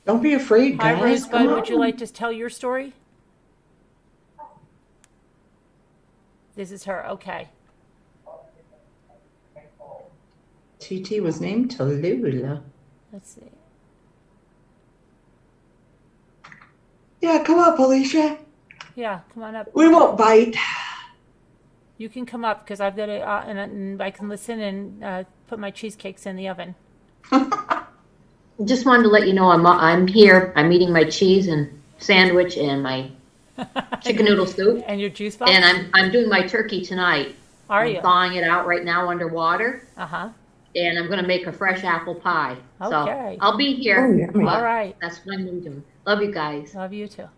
Don't be afraid, guys. Hi, Rosebud. Would you like to tell your story? This is her. Okay. TT was named Tallulah. Let's see. Yeah, come up, Alicia. Yeah, come on up. We won't bite. You can come up because I've got to, and I can listen and put my cheesecakes in the oven. Just wanted to let you know I'm here. I'm eating my cheese and sandwich and my chicken noodle soup. And your juice box? And I'm doing my turkey tonight. Are I'm you? thawing it out right now under water. Uh-huh. And I'm going to make a fresh apple pie. Okay. So I'll be here. Oh, yummy. All right. That's what I'm doing. Love you guys. Love you too.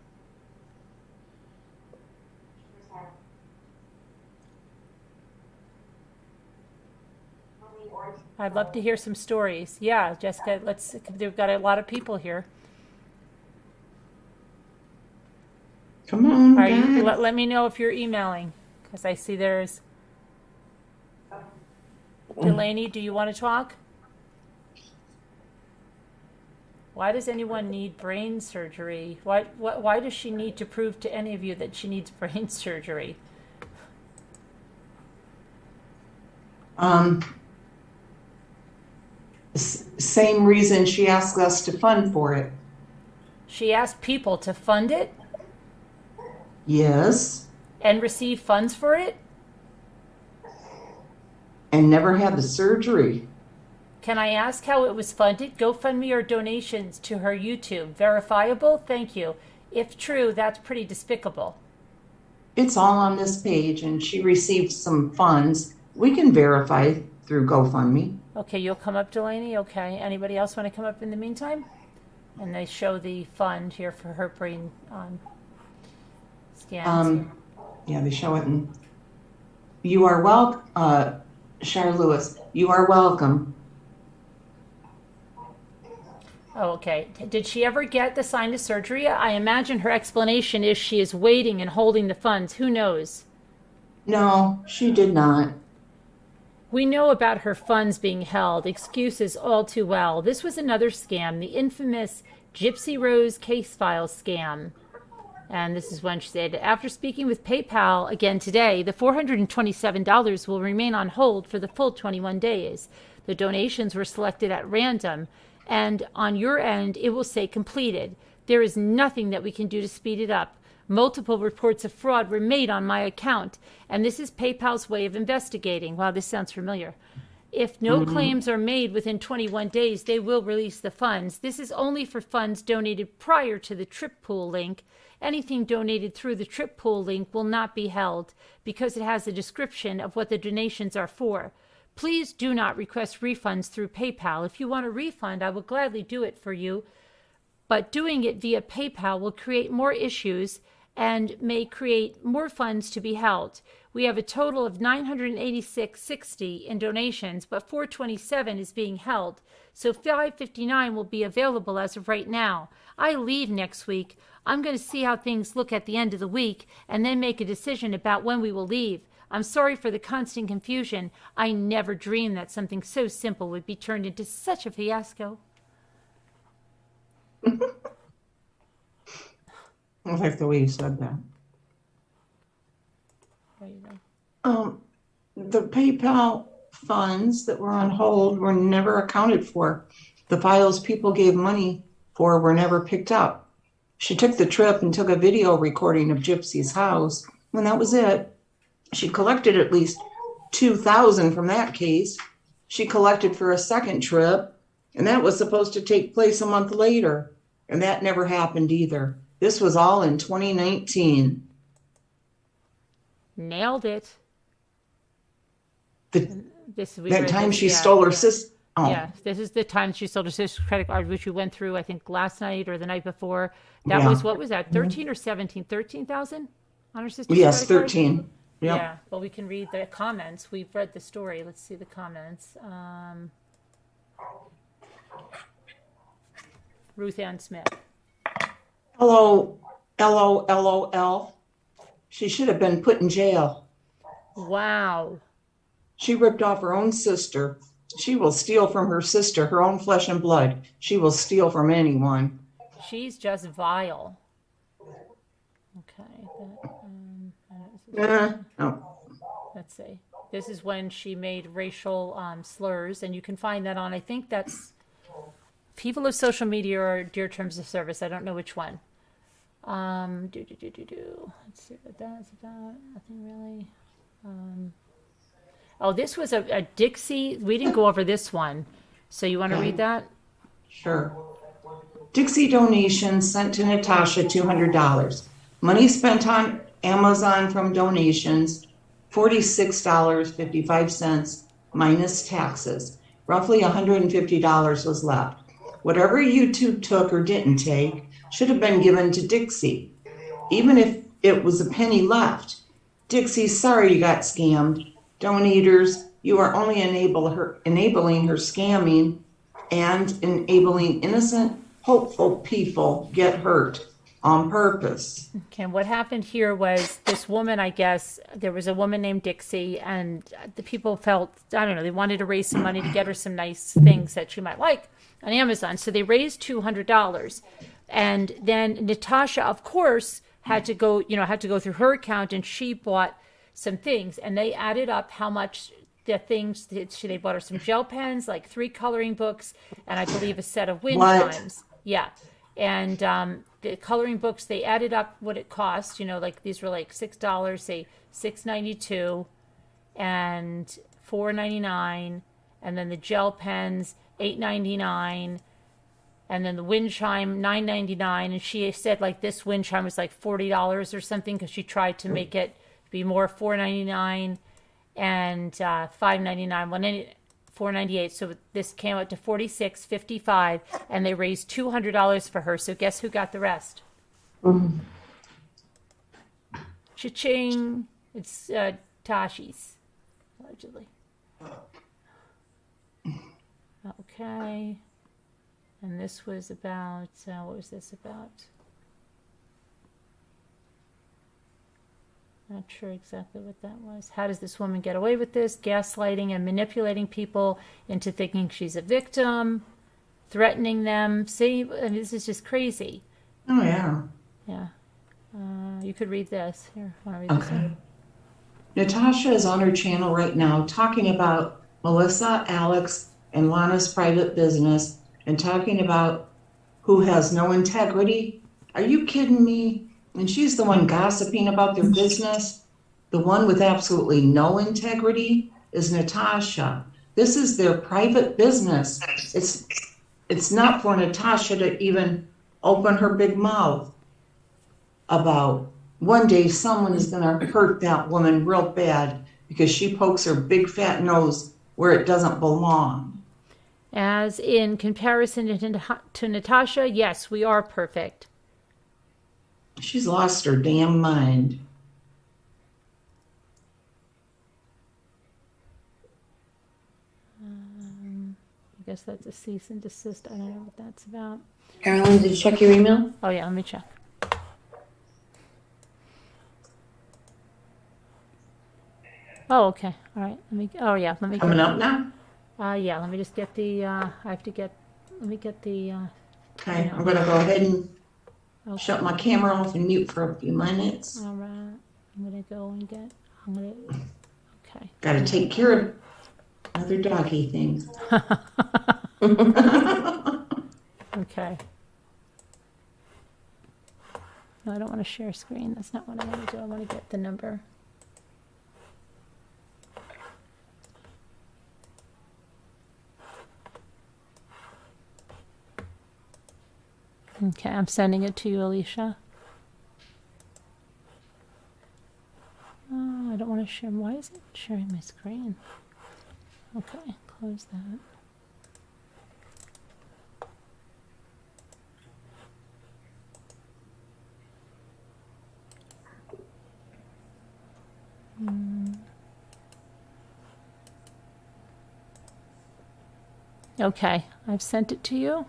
I'd love to hear some stories. Yeah, Jessica, we've got a lot of people here. Come on, Are you, guys. let me know if you're emailing, because I see there's... Delaney, do you want to talk? Why does anyone need brain surgery? Why does she need to prove to any of you that she needs brain surgery? Same reason she asked us to fund for it. She asked people to fund it Yes, and receive funds for it? and never had the surgery. Can I ask how it was funded? GoFundMe or donations to her YouTube? Verifiable? Thank you. If true, that's pretty despicable. It's all on this page, and she received some funds. We can verify through GoFundMe. Okay, you'll come up, Delaney? Okay. Anybody else want to come up in the meantime? And they show the fund here for her brain scans. Yeah, they show it. And you are welcome, Shar Lewis. You are welcome. Oh, okay. Did she ever get the sinus surgery? I imagine her explanation is she is waiting and holding the funds. Who knows? No, she did not. We know about her funds being held. Excuses all too well. This was another scam, the infamous Gypsy Rose case file scam. And this is when she said, after speaking with PayPal again today, the $427 will remain on hold for the full 21 days. The donations were selected at random, and on your end, it will say completed. There is nothing that we can do to speed it up. Multiple reports of fraud were made on my account, and this is PayPal's way of investigating. Wow, this sounds familiar. If no claims are made within 21 days, they will release the funds. This is only for funds donated prior to the trip pool link. Anything donated through the trip pool link will not be held because it has a description of what the donations are for. Please do not request refunds through PayPal. If you want a refund, I will gladly do it for you. But doing it via PayPal will create more issues and may create more funds to be held. We have a total of $986.60 in donations, but $427 is being held. So $559 will be available as of right now. I leave next week. I'm going to see how things look at the end of the week and then make a decision about when we will leave. I'm sorry for the constant confusion. I never dreamed that something so simple would be turned into such a fiasco. I like the way you said that. There you go. The PayPal funds that were on hold were never accounted for. The files people gave money for were never picked up. She took the trip and took a video recording of Gypsy's house, and that was it. She collected at least $2,000 from that case. She collected for a second trip, and that was supposed to take place a month later, and that never happened either. This was all in 2019. Nailed it. That time she stole her sister. Oh. Yeah, this is the time she sold her sister's credit card, which we went through, I think, last night or the night before. That was, what was that, 13 or 17? 13,000 on her sister's Yes, credit card? 13. Yep. Yeah, well, we can read the comments. We've read the story. Let's see the comments. Ruth Ann Smith. Hello, LOLOL. She should have been put in jail. Wow. She ripped off her own sister. She will steal from her sister, her own flesh and blood. She will steal from anyone. She's just vile. Okay. Let's see. This is when she made racial slurs, and you can find that on, I think that's People of Social Media or Dear Terms of Service. I don't know which one. Let's see what that's about. Nothing really. Oh, this was a Dixie. We didn't go over this one. So you want to read that? Sure. Dixie donations sent to Natasha $200. Money spent on Amazon from donations, $46.55 minus taxes. Roughly $150 was left. Whatever you two took or didn't take should have been given to Dixie, even if it was a penny left. Dixie, sorry you got scammed. Donators, you are only enabling her scamming and enabling innocent, hopeful people get hurt on purpose. Okay, what happened here was this woman, I guess, there was a woman named Dixie, and the people felt, I don't know, they wanted to raise some money to get her some nice things that she might like on Amazon. So they raised $200. And then Natasha, of course, had to go through her account, and she bought some things, and they added up how much the things they bought her some gel pens, like 3 coloring books, and I believe a set of wind chimes. Yeah. And the coloring books, they added up what it cost, like these were like $6, say $6.92 and $4.99, and then the gel pens $8.99, and then the wind chime $9.99. And she said like this wind chime was like $40 or something, because she tried to make it be more, $4.99 and $5.99, $4.98. So this came out to $46.55, and they raised $200 for her. So guess who got the rest? Mm-hmm. Cha-ching! It's Tashi's, allegedly. Okay. And this was about, what was this about? Not sure exactly what that was. How does this woman get away with this? Gaslighting and manipulating people into thinking she's a victim, threatening them. See, I mean, this is just crazy. Oh, yeah. Yeah. You could read this. Here, want to read this Okay. one? Natasha is on her channel right now talking about Melissa, Alex, and Lana's private business, and talking about who has no integrity. Are you kidding me? And she's the one gossiping about their business. The one with absolutely no integrity is Natasha. This is their private business. It's not for Natasha to even open her big mouth about. One day someone is going to hurt that woman real bad because she pokes her big fat nose where it doesn't belong. As in comparison to Natasha, yes, we are perfect. She's lost her damn mind. I guess that's a cease and desist. I don't know what that's about. Carolyn, did you check your email? Oh yeah, let me check. Oh, okay. All right. Let me Coming get, up now? yeah, let me just get the, let me get the, Okay, I'm gonna go ahead and okay. shut my camera off and mute for a few minutes. All right. I'm gonna go and get, okay. Gotta take care of other doggy things. Okay. No, I don't want to share screen. That's not what I want to do. I want to get the number. Okay, I'm sending it to you, Alicia. Oh, I don't want to share. Why is it sharing my screen? Okay, close that. Okay, I've sent it to you.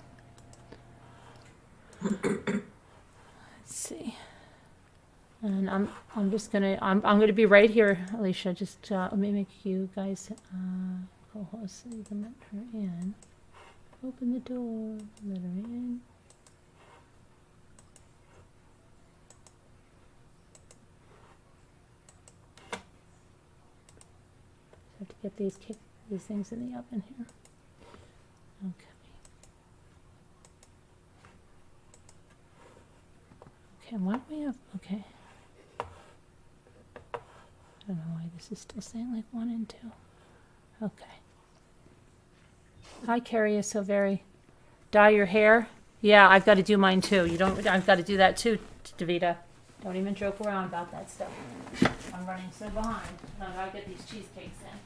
Let's see. And I'm just gonna I'm gonna be right here, Alicia. Just let me make you guys co-host so you can let her in. Open the door, let her in. Have to get these things in the oven here. Okay. Okay, why do we have, okay. I don't know why this is still saying like 1 and 2. Okay. Hi, Carrie, you're so very. Dye your hair? Yeah, I've got to do mine too. I've got to do that too, Davita. Don't even joke around about that stuff. I'm running so behind. I gotta get these cheesecakes in.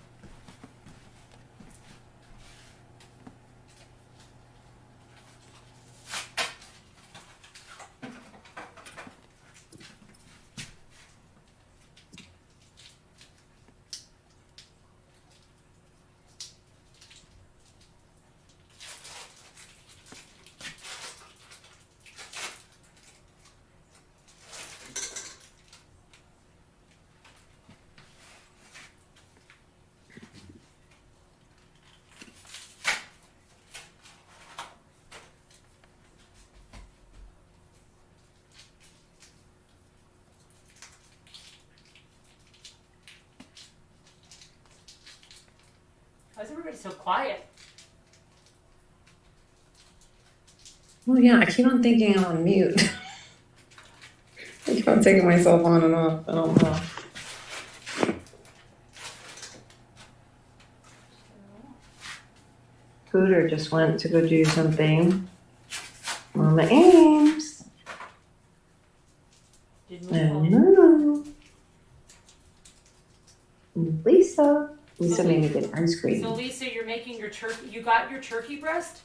Why is everybody so quiet? Well, yeah, I keep on thinking I'm on mute. I keep on taking myself on and off. I don't know. Cooter just went to go do something. Mama Ames. Hello. Lisa. Lisa made me get ice cream. So Lisa, you're making your turkey. You got your turkey breast?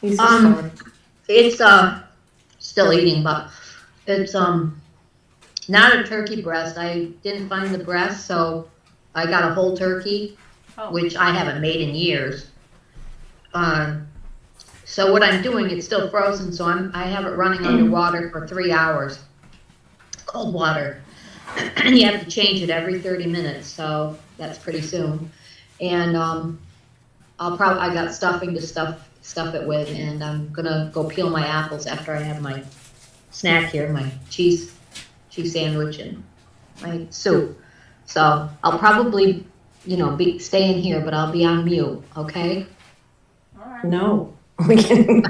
It's still eating, but it's not a turkey breast. I didn't find the breast, so I got a whole turkey, which I haven't made in years. So what I'm doing, it's still frozen, so I have it running underwater for 3 hours, cold water. And you have to change it every 30 minutes, so that's pretty soon. And I got stuffing to stuff it with, and I'm gonna go peel my apples after I have my snack here, my cheese sandwich and my soup. So I'll probably, be staying here, but I'll be on mute, okay? All right. No. We can.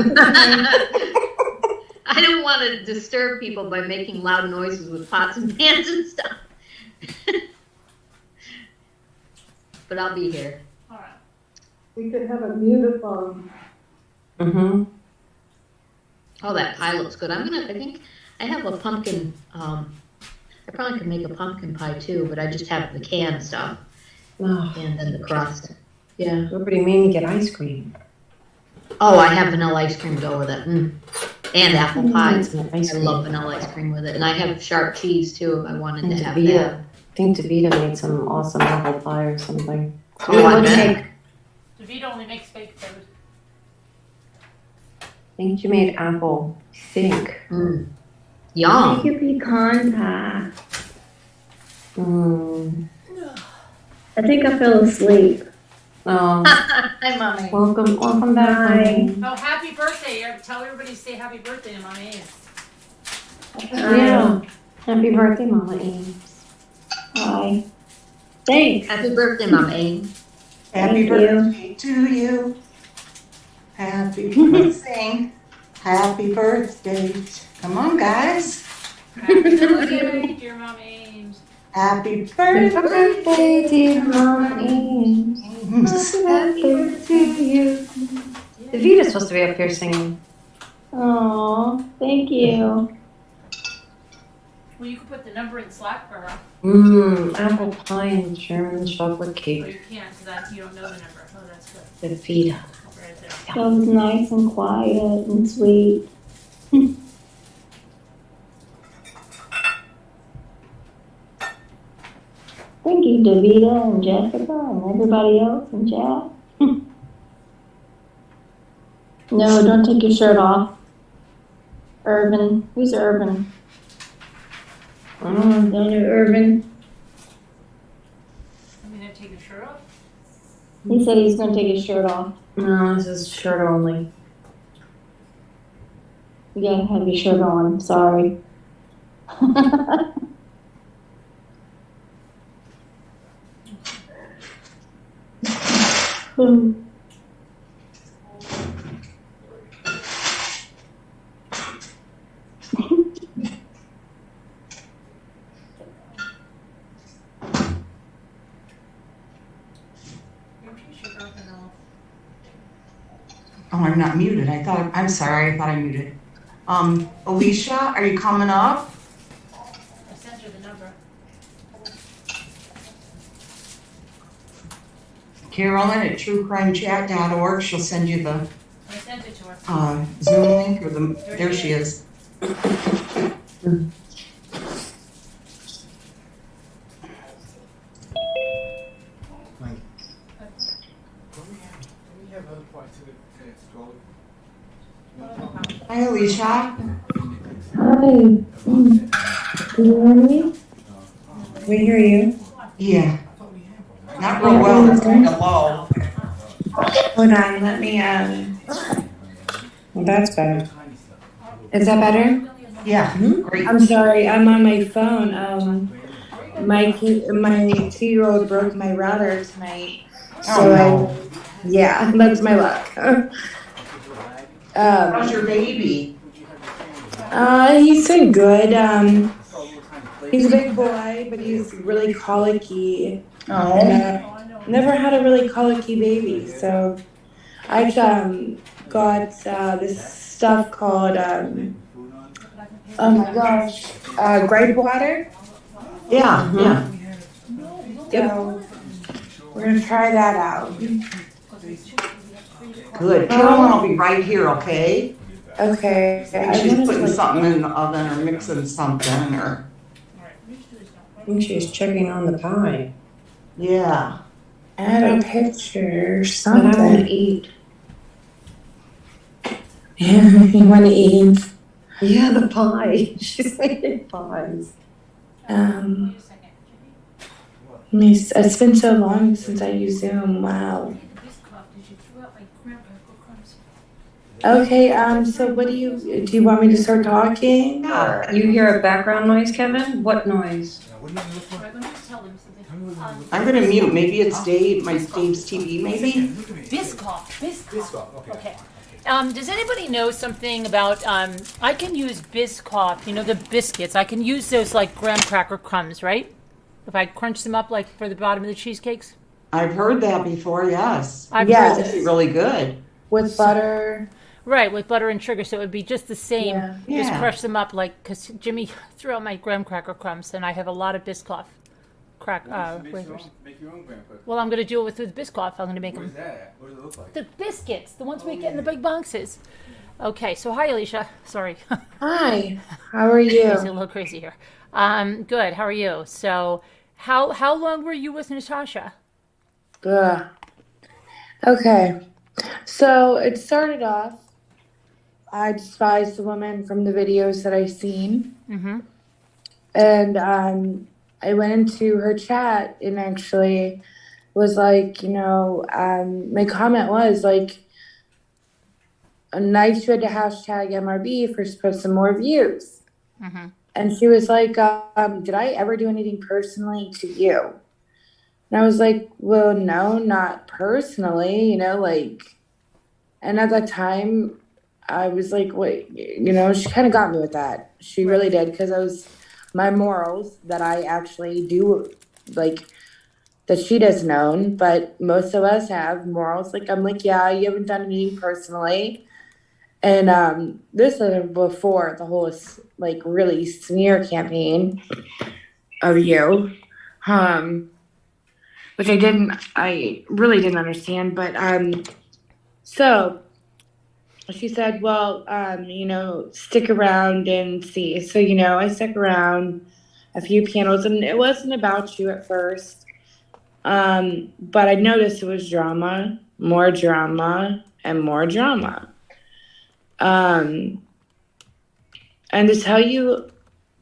I don't want to disturb people by making loud noises with pots and pans and stuff. But I'll be here. All right. We could have a mutaphone. Mm-hmm. Oh, that pie looks good. I think I have a pumpkin, I probably could make a pumpkin pie too, but I just have the canned stuff Oh, and then the crust. Yeah. everybody made me get ice cream. Oh, I have vanilla ice cream to go with it. And apple pie. Ice I cream. love vanilla ice cream with it. And I have sharp cheese too if I wanted And to have Davita. that. I think Davita made some awesome apple pie or something. Oh, I bet. DeVito only makes baked food. I think you made apple. I think. Yum. Make a pecan pie. I think I fell asleep. Oh, Hi, Mommy. welcome back. Hi. Mommy. Oh, happy birthday. Tell everybody to say happy birthday to Mommy Ames. Yeah. Happy birthday, Mama Ames. Hi. Thanks. Happy birthday, Mommy. Happy Thank birthday to you. Happy birthday. Happy birthday. Come on, guys. Happy birthday, dear Mom Ames. Happy Happy birthday. birthday, dear Mama Ames. Happy birthday to you. Davita's supposed to be up here singing. Aw, thank you. Well, you can put the number in Slack for her. Apple pie and German chocolate Or cake. you can't, because you don't know the number. Oh, that's good. Davita. Right there. That was nice and quiet and sweet. Thank you, Davita and Jessica and everybody else in chat. No, don't take your shirt off. Urban. Who's Urban? Don't know Urban. I'm going to take your shirt off. He said he's gonna take his shirt off. No, this is shirt only. You gotta have your shirt on, sorry. Oh, I'm not muted. I'm sorry. I thought I muted. Alicia, are you coming up? I sent her the number. Carolyn at truecrimechat.org. She'll send you the I sent it to her. Zoom link or there she is. Don't we have other parts to the scroll? Hi, Alicia. Hi. Can you hear me? We hear you. Yeah. Not real well. It's kind of low. Hold on, let me, well, that's better. Is that better? Yeah. Great. I'm sorry, I'm on my phone. My 2-year-old broke my router tonight. Oh, no. Yeah, that's my luck. How's your baby? He's doing good. He's a big boy, but he's really colicky. Oh. Never had a really colicky baby, so I got this stuff called oh my gosh, gripe water. Yeah. Yeah. So we're gonna try that out. Good. Carolyn will be right here, okay? Okay. I think she's putting something in the oven or mixing something or. I think she's checking on the pie. Yeah. Add a picture or something. But I wanna eat. Yeah, you want to eat? Yeah, the pie. She's making pies. It's been so long since I used Zoom. Wow. Okay. So what do you want me to start talking? Or? You hear a background noise, Kevin? What noise? What do you look for? I'm gonna mute. Maybe it's Dave, Dave's TV, maybe? Look at me. Biscoff. Biscoff, Okay. Does anybody know something about, I can use Biscoff, the biscuits. I can use those like graham cracker crumbs, right? If I crunch them up like for the bottom of the cheesecakes? I've heard that before, yes. I've Yes. heard It's really good. With butter. Right, with butter and sugar, so it would be just the same. Yeah. Just Yeah. crush them up like, because Jimmy threw out my graham cracker crumbs, and I have a lot of Biscoff crack Make your wafers. own- Make your own graham cookies. Well, I'm gonna do it with Biscoff. I'm gonna make Where's them. that at? What does it look like? The biscuits, the ones we get in the big boxes. Okay, so hi, Alicia. Sorry. Hi, how are It's a you? little crazy here. Good. How are you? So, how long were you with Natasha? Ugh. Okay, so it started off, I despised the woman from the videos that I seen, Mm-hmm. and I went into her chat and actually was like, my comment was like, nice you had to hashtag MRB for put some more views. Mm-hmm. And she was like, did I ever do anything personally to you? And I was like, well, no, not personally, and at that time I was like, wait, she kind of got me with that. She really did, because my morals that I actually do, like, that she doesn't own, but most of us have morals. Like, I'm like, yeah, you haven't done anything personally. And this is before the whole, like, really smear campaign of you. Which I really didn't understand, but so she said, well, stick around and see. So, I stuck around a few panels, and it wasn't about you at first, but I noticed it was drama, and more drama. And to tell you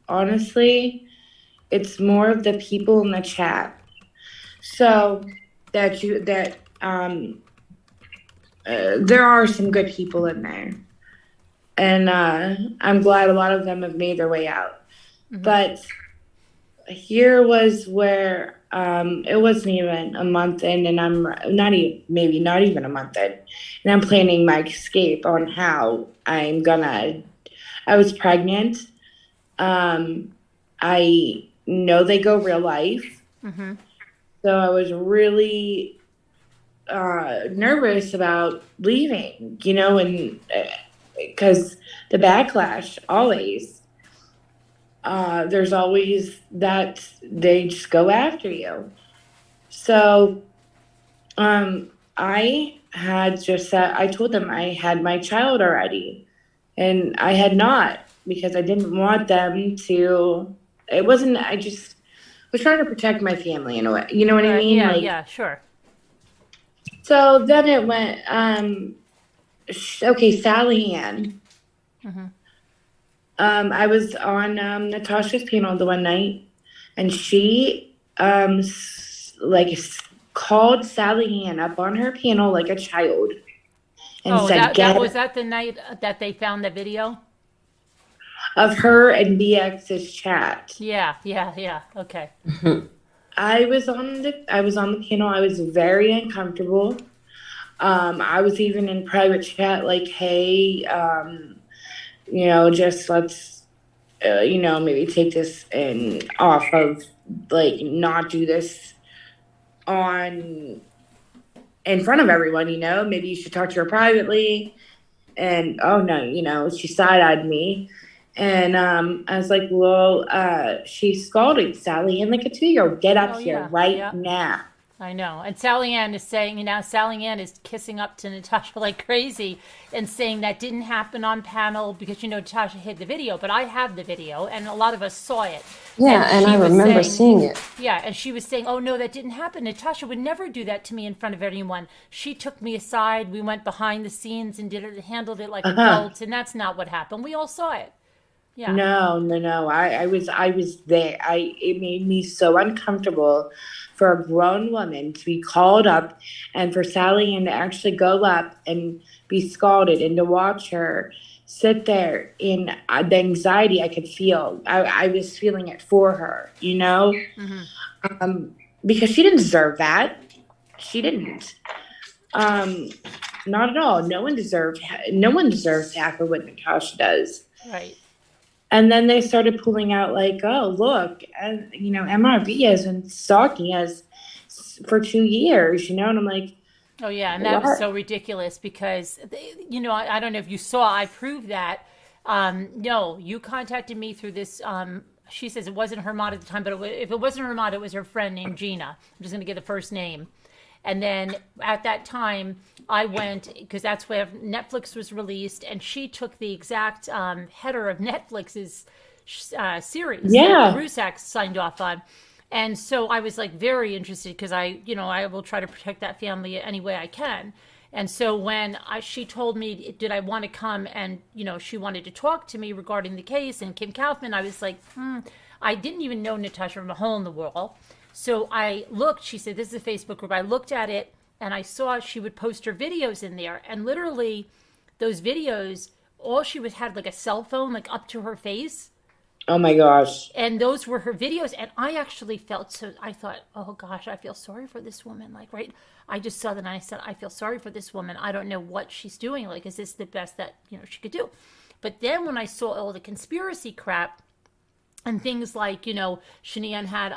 honestly, it's more of the people in the chat. So there are some good people in there, and I'm glad a lot of them have made their way out. Mm-hmm. But here was where it wasn't even a month in, and I'm not even a month in, and I'm planning my escape on how I was pregnant. I know they go real life. Mm-hmm. So I was really nervous about leaving, and because the backlash always, there's always that they just go after you. So I told them I had my child already, and I had not, because I didn't want them to, I just was trying to protect my family in a way. You know what I mean? Yeah, yeah, sure. So then it went, okay, Sally Ann. Mm-hmm. I was on Natasha's panel the one night, and she called Sally Ann up on her panel like a child and said, was that the night that they found the video? Of her and BX's chat. Yeah. Okay. I was on the panel. I was very uncomfortable. I was even in private chat like, hey, just let's, maybe take this and off of, like, not do this in front of everyone, maybe you should talk to her privately. And, oh no, she side-eyed me. And I was like, well, she's scalding Sally Ann like a 2-year-old. Get up here now. I know. And Sally Ann is saying, Sally Ann is kissing up to Natasha like crazy and saying that didn't happen on panel because, Natasha hid the video. But I have the video, and a lot of us saw it. Yeah, and I remember seeing it. Yeah, and she was saying, oh, no, that didn't happen. Natasha would never do that to me in front of anyone. She took me aside. We went behind the scenes and handled it like adults, and that's not what happened. We all saw it. Yeah. No. I was there. It made me so uncomfortable for a grown woman to be called up, and for Sally Ann to actually go up and be scalded, and to watch her sit there in the anxiety I could feel. I was feeling it for her, Mm-hmm. Because she didn't deserve that. She didn't. Not at all. No one deserves half of what Natasha does. Right. And then they started pulling out like, oh, look, MRB has been stalking us for 2 years, and I'm like, oh, yeah, and that was so ridiculous because, I don't know if you saw, I proved that. No, you contacted me through this she says it wasn't her mod at the time, but if it wasn't her mod, it was her friend named Gina. I'm just going to get the first name. And then at that time, I went, because that's where Netflix was released, and she took the exact header of Netflix's series that Rusak signed off on. And so I was like very interested because I will try to protect that family any way I can. And so when she told me, did I want to come and, she wanted to talk to me regarding the case and Kim Kaufman, I was like, I didn't even know Natasha from a hole in the wall. So I looked, she said, this is a Facebook group. I looked at it and I saw she would post her videos in there. And literally those videos, all she had like a cell phone, like up to her face. Oh my gosh. And those were her videos. And I actually I thought, oh gosh, I feel sorry for this woman. Like, right. I just saw that and I said, I feel sorry for this woman. I don't know what she's doing. Like, is this the best that, she could do? But then when I saw all the conspiracy crap and things like, Shanian had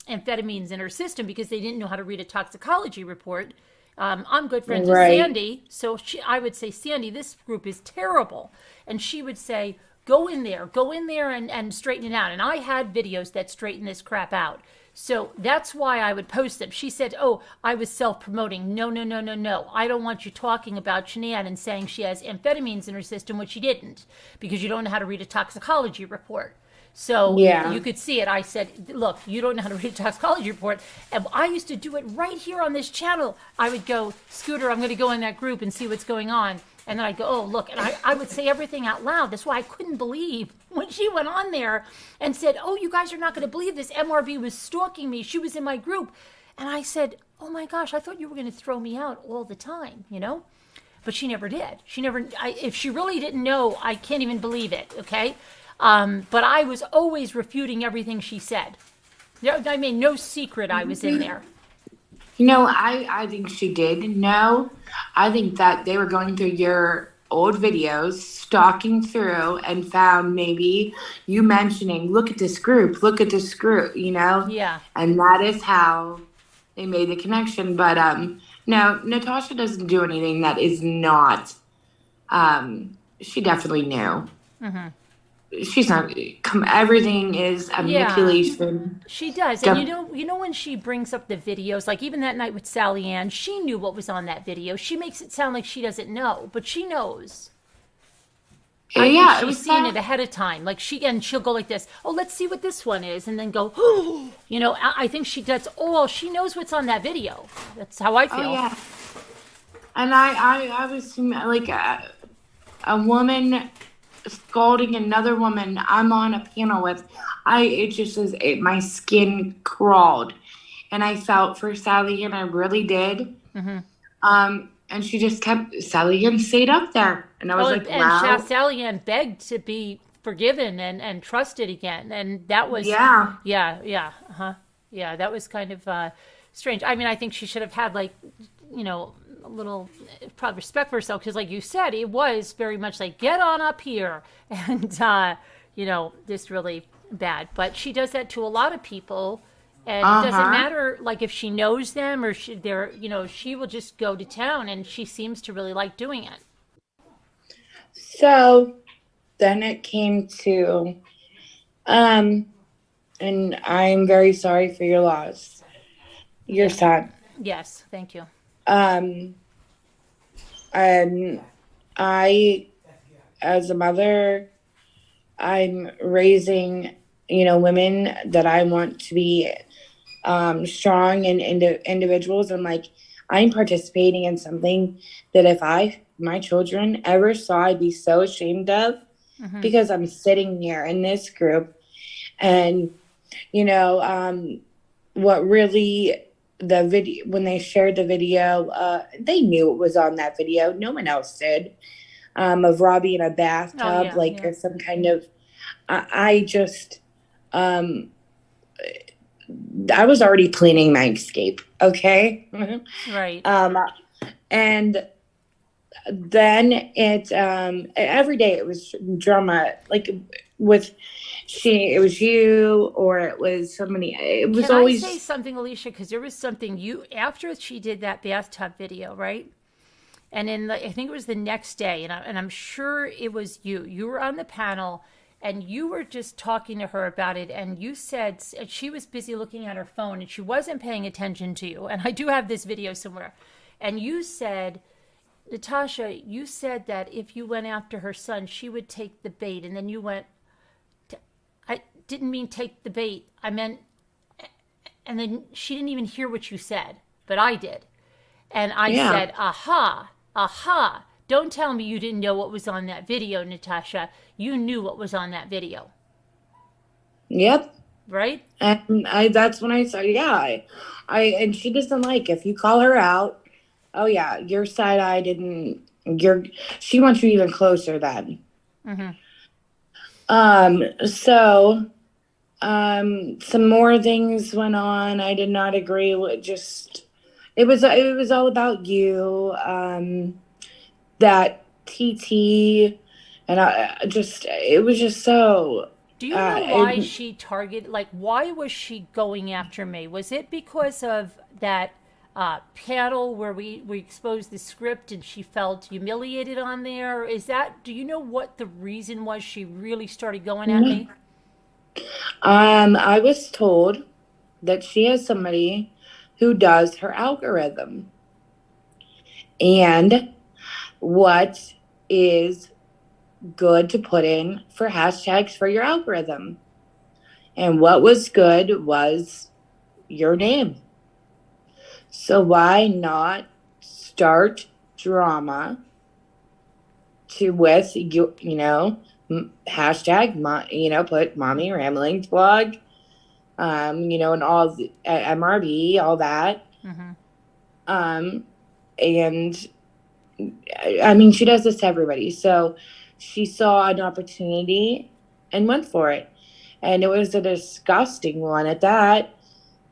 amphetamines in her system because they didn't know how to read a toxicology report. I'm good friends with Sandy. So I would say, Sandy, this group is terrible. And she would say, go in there and straighten it out. And I had videos that straighten this crap out. So that's why I would post them. She said, oh, I was self-promoting. No. I don't want you talking about Shanann and saying she has amphetamines in her system, which she didn't, because you don't know how to read a toxicology report. So you could see it. I said, look, you don't know how to read a toxicology report. And I used to do it right here on this channel. I would go, Scooter, I'm going to go in that group and see what's going on. And then I'd go, oh, look. And I would say everything out loud. That's why I couldn't believe when she went on there and said, oh, you guys are not going to believe this. MRB was stalking me. She was in my group. And I said, oh, my gosh, I thought you were going to throw me out all the time, But she never did. If she really didn't know, I can't even believe it, okay? But I was always refuting everything she said. I made no secret I was in there. I think she did know. I think that they were going through your old videos, stalking through, and found maybe you mentioning, look at this group, Yeah. And that is how they made the connection. But no, Natasha doesn't do anything that is not. She definitely knew. Mm-hmm. She's not. Everything is a manipulation. She does, and when she brings up the videos, like even that night with Sally Ann, she knew what was on that video. She makes it sound like she doesn't know, but she knows. She's seen it ahead of time. Like she'll go like this. Oh, let's see what this one is, and then go. Oh, I think she does. Oh, she knows what's on that video. That's how I feel. Oh, yeah. And I was like a woman scalding another woman I'm on a panel with. My skin crawled, and I felt for Sally, and I really did. Mm-hmm. And she just kept, Sally Ann stayed up there, and I was wow. And Sally Ann begged to be forgiven and trusted again, and that was that was kind of strange. I mean, I think she should have had a little probably respect for herself, because like you said, it was very much like, get on up here, and just really bad. But she does that to a lot of people, and it doesn't matter like if she knows them or she will just go to town, and she seems to really like doing it. So then it came to and I'm very sorry for your loss, your son. Yes, thank you. And I, as a mother, I'm raising, women that I want to be strong and individuals. I'm like, I'm participating in something that if my children ever saw, I'd be so ashamed of, because I'm sitting here in this group, and what really. The video, when they shared the video, they knew it was on that video. No one else did. Of Robbie in a bathtub, or some kind of. I was already planning my escape. Okay. Right. And then it every day it was drama, like with. It was you, or it was somebody. It was always. Can I say something, Alicia? Because there was something after she did that bathtub video, right? And I think it was the next day, and I'm sure it was you. You were on the panel, and you were just talking to her about it, and you said she was busy looking at her phone and she wasn't paying attention to you. And I do have this video somewhere. And you said, Natasha, you said that if you went after her son, she would take the bait. And then you went, I didn't mean take the bait. I meant, and then she didn't even hear what you said, but I did. And I said, aha, aha. Don't tell me you didn't know what was on that video, Natasha. You knew what was on that video. Yep. Right? And that's when I said, and she doesn't like, if you call her out, oh yeah, your side eye she wants you even closer then. So, some more things went on. I did not agree with it was all about you. That TT, and it was just so. Do you know why she targeted, why was she going after me? Was it because of that panel where we exposed the script and she felt humiliated on there? Do you know what the reason was she really started going at me? I was told that she has somebody who does her algorithm. And what is good to put in for hashtags for your algorithm. And what was good was your name. So why not start drama with hashtag, put mommy ramblings blog, and all the MRB, all that. And I mean, she does this to everybody. So she saw an opportunity and went for it. And it was a disgusting one at that.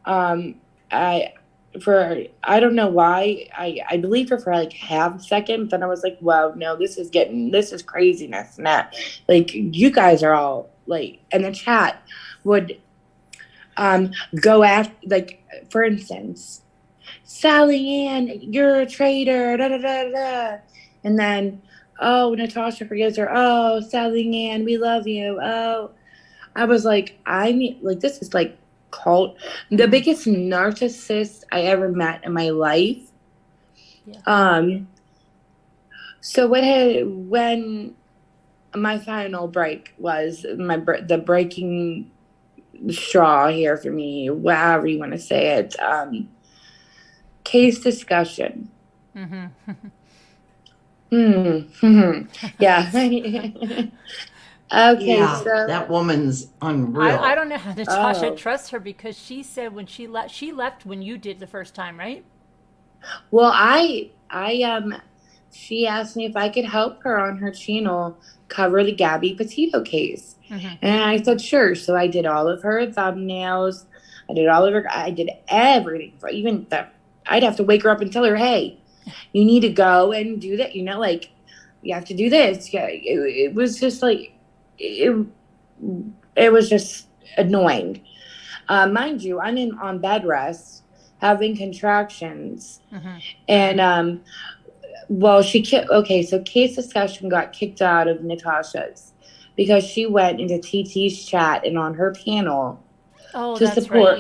I don't know why. I believed her for like half a second. Then I was like, wow, no, this is craziness. And that, you guys are all and the chat would go after, for instance, Sally Ann, you're a traitor, da da da da. And then, oh, Natasha forgives her. Oh, Sally Ann, we love you. Oh, I was like, this is cult. The biggest narcissist I ever met in my life. Yeah. So when my final break was the breaking straw here for me, however you want to say it. Case discussion. Yeah. Okay, yeah, so that woman's unreal. I don't know how Natasha trusts her, because she said when she left when you did the first time, right? Well, she asked me if I could help her on her channel cover the Gabby Petito case. And I said, sure. So I did all of her thumbnails. I did everything for even that. I'd have to wake her up and tell her, hey, you need to go and do that. You have to do this. Yeah, it was just it was just annoying. Mind you, I'm on bed rest, having contractions. And, so Case Discussion got kicked out of Natasha's because she went into TT's chat and on her panel to support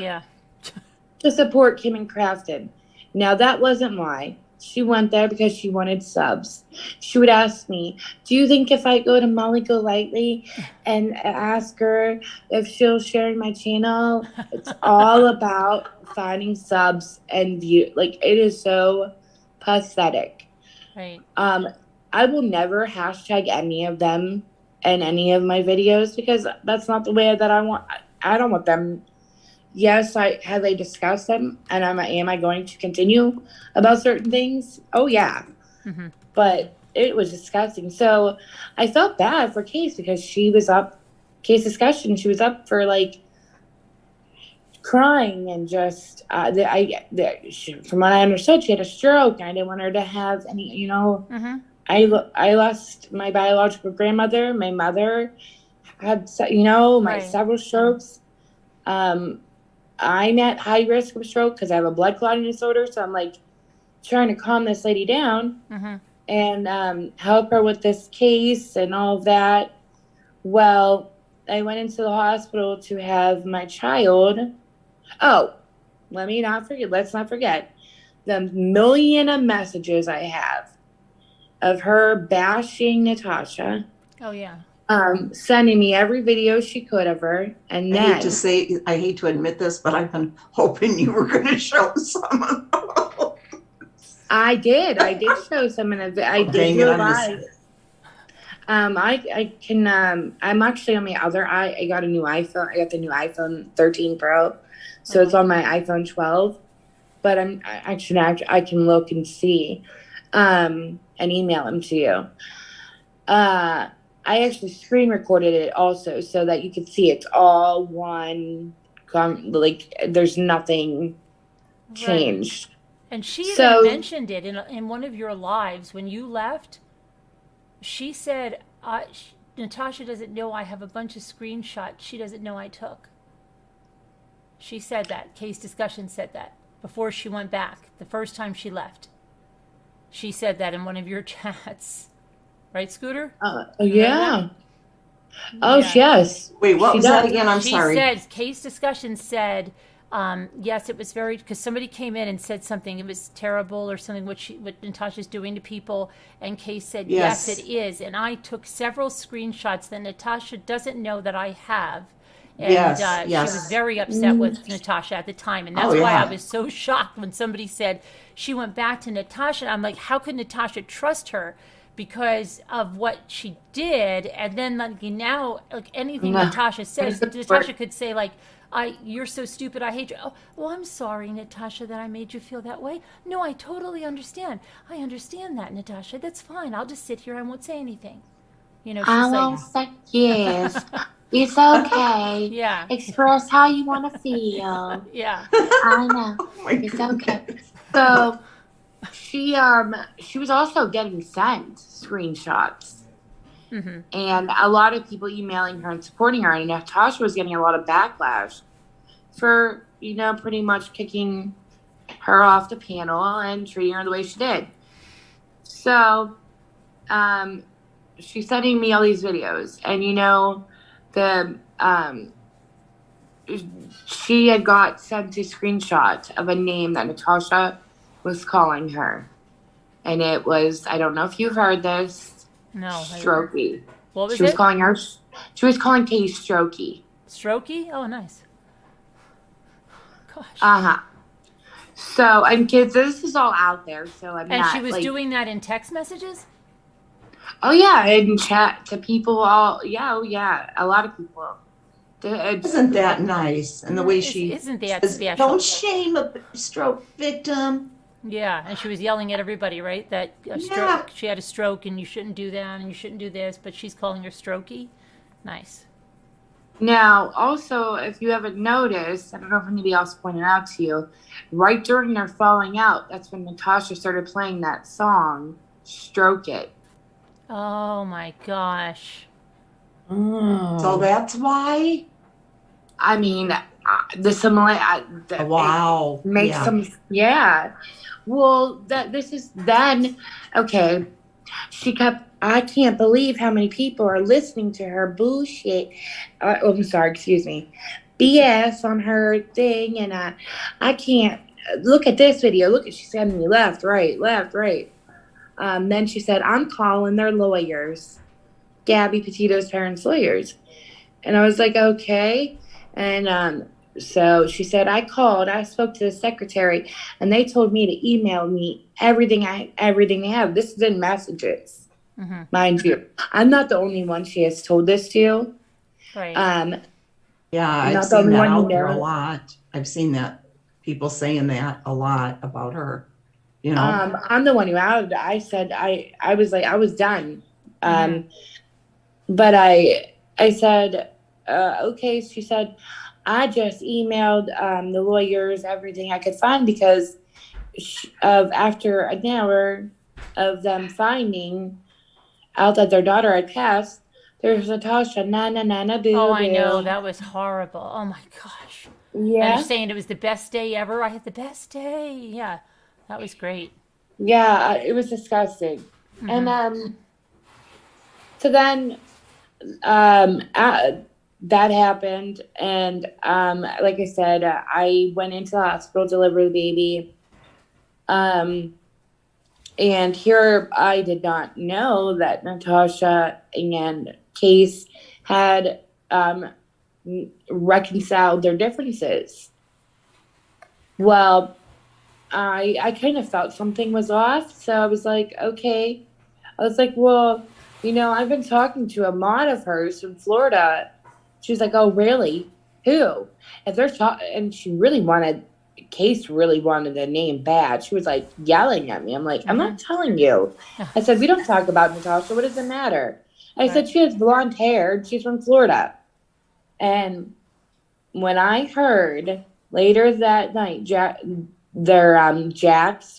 Kim and Crafton. Now, that wasn't why. She went there because she wanted subs. She would ask me, do you think if I go to Molly Golightly and ask her if she'll share my channel? It's all about finding subs and view. It is so pathetic. Right. I will never hashtag any of them in any of my videos because that's not the way that I want. I don't want them. Yes, have I discussed them, and am I going to continue about certain things? Oh yeah, but it was disgusting. So I felt bad for Case because she was up. Case Discussion. She was up for crying and just. From what I understood, she had a stroke, and I didn't want her to have any. I lost my biological grandmother. My mother had several strokes. I'm at high risk of stroke because I have a blood clotting disorder. So I'm trying to calm this lady down and help her with this case and all of that. Well, I went into the hospital to have my child. Oh, let's not forget the million of messages I have of her bashing Natasha. Oh, yeah. Sending me every video she could of her. And I then hate to admit this, but I've been hoping you were going to show some of those. I did show some of it. I did Dang do it, a live. I can, I'm actually on my other I got a new iPhone. I got the new iPhone 13 Pro. So it's on my iPhone 12. But I can look and see, and email them to you. I actually screen recorded it also so that you could see it's all one, there's nothing changed. Right. And she even mentioned it in one of your lives when you left. She said, Natasha doesn't know I have a bunch of screenshots she doesn't know I took. She said that. Case Discussion said that before she went back, the first time she left. She said that in one of your chats. Right, Scooter? Yeah. Oh, yeah. Yes. Wait, what was that again? I'm sorry. She said, Case Discussion said, yes, it was because somebody came in and said something, it was terrible or something, what Natasha's doing to people, and Case said, yes, it is. And I took several screenshots that Natasha doesn't know that I have. And she was very upset with Natasha at the time. And that's why I was so shocked when somebody said she went back to Natasha. I'm like, how could Natasha trust her? Because of what she did, and then now, anything Natasha says, Natasha could say you're so stupid, I hate you. Oh, well, I'm sorry, Natasha, that I made you feel that way. No, I totally understand. I understand that, Natasha. That's fine. I'll just sit here. I won't say anything. She's yes. It's okay. Yeah. Express how you want to feel. Yeah. I know. It's okay. So she was also getting sent screenshots. Mm-hmm. And a lot of people emailing her and supporting her, and Natasha was getting a lot of backlash for pretty much kicking her off the panel and treating her the way she did. So she's sending me all these videos, and she had got sent a screenshot of a name that Natasha was calling her, and it was, I don't know if you've heard this. No. Strokey. What was she was it? calling her. She was calling Katie Strokey. Strokey? Oh, nice. Gosh. So, and kids, this is all out there. So I'm not. And she was doing that in text messages? Oh yeah, in chat to people. Yeah, a lot of people. Isn't that nice? And the way she isn't that says, special? don't shame a stroke victim. Yeah, and she was yelling at everybody, right? That she had a stroke, and you shouldn't do that, and you shouldn't do this. But she's calling her Strokey. Nice. Now, also, if you haven't noticed, I don't know if anybody else pointed out to you, right during their falling out, that's when Natasha started playing that song, "Stroke It." Oh my gosh. Oh. So that's why? I mean, the similar. Wow. Makes some. Yeah. Well, this is then. Okay. She kept. I can't believe how many people are listening to her bullshit. I'm sorry. Excuse me. BS on her thing, and I can't look at this video. Look at she's sending me left, right. Then she said, I'm calling their lawyers, Gabby Petito's parents' lawyers. And I was like, okay. And so she said, I spoke to the secretary, and they told me to email me everything they have. This is in messages, mind you. I'm not the only one she has told this to. Right. Yeah, I've seen that out there a lot. I've seen that, people saying that a lot about her. I'm the one who outed it. I said I was like I was done. But I said okay. She said I just emailed the lawyers everything I could find because after an hour of them finding out that their daughter had passed. There's Natasha, boo. Oh, I know, that was horrible. Oh my gosh. Yeah. And you're saying it was the best day ever. I had the best day. Yeah. That was great. Yeah, it was disgusting. And so then that happened. And like I said, I went into the hospital, delivered the baby. And here I did not know that Natasha and Case had reconciled their differences. Well, I kind of felt something was off, so I was like, okay. I was like, well, I've been talking to a mod of hers from Florida. She was like, oh, really? Who? And she really wanted, Case really wanted the name bad. She was like yelling at me. I'm like, I'm not telling you. I said, we don't talk about Natasha. What does it matter? I said, she has blonde hair. She's from Florida. And when I heard later that night, Jax,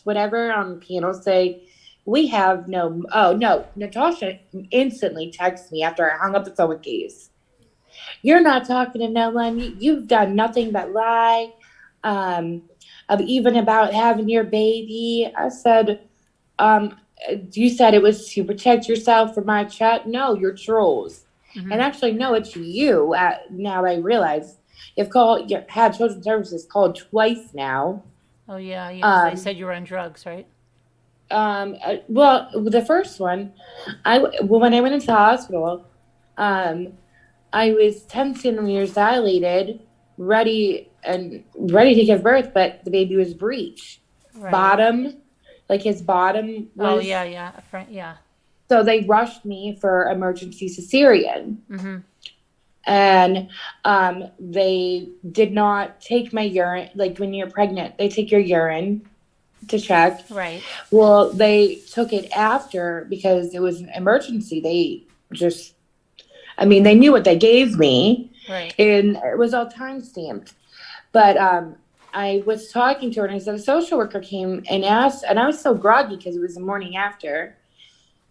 whatever, on the panel say, Natasha instantly texted me after I hung up the phone with Case. You're not talking to no one. You've done nothing but lie. Even about having your baby. I said, you said it was to protect yourself from my chat. No, you're trolls. And actually, no, it's you. Now I realize you've had Children's Services called twice now. Oh, yeah. They said you were on drugs, right? Well, the first one, when I went into the hospital, I was 10 centimeters dilated, ready to give birth, but the baby was breech. Right. His bottom was... Oh, yeah. So they rushed me for emergency cesarean. And they did not take my urine. Like, when you're pregnant, they take your urine to check. Right. Well, they took it after because it was an emergency. They they knew what they gave me. Right. And it was all time-stamped. But I was talking to her, and I said, a social worker came and asked, and I was so groggy because it was the morning after.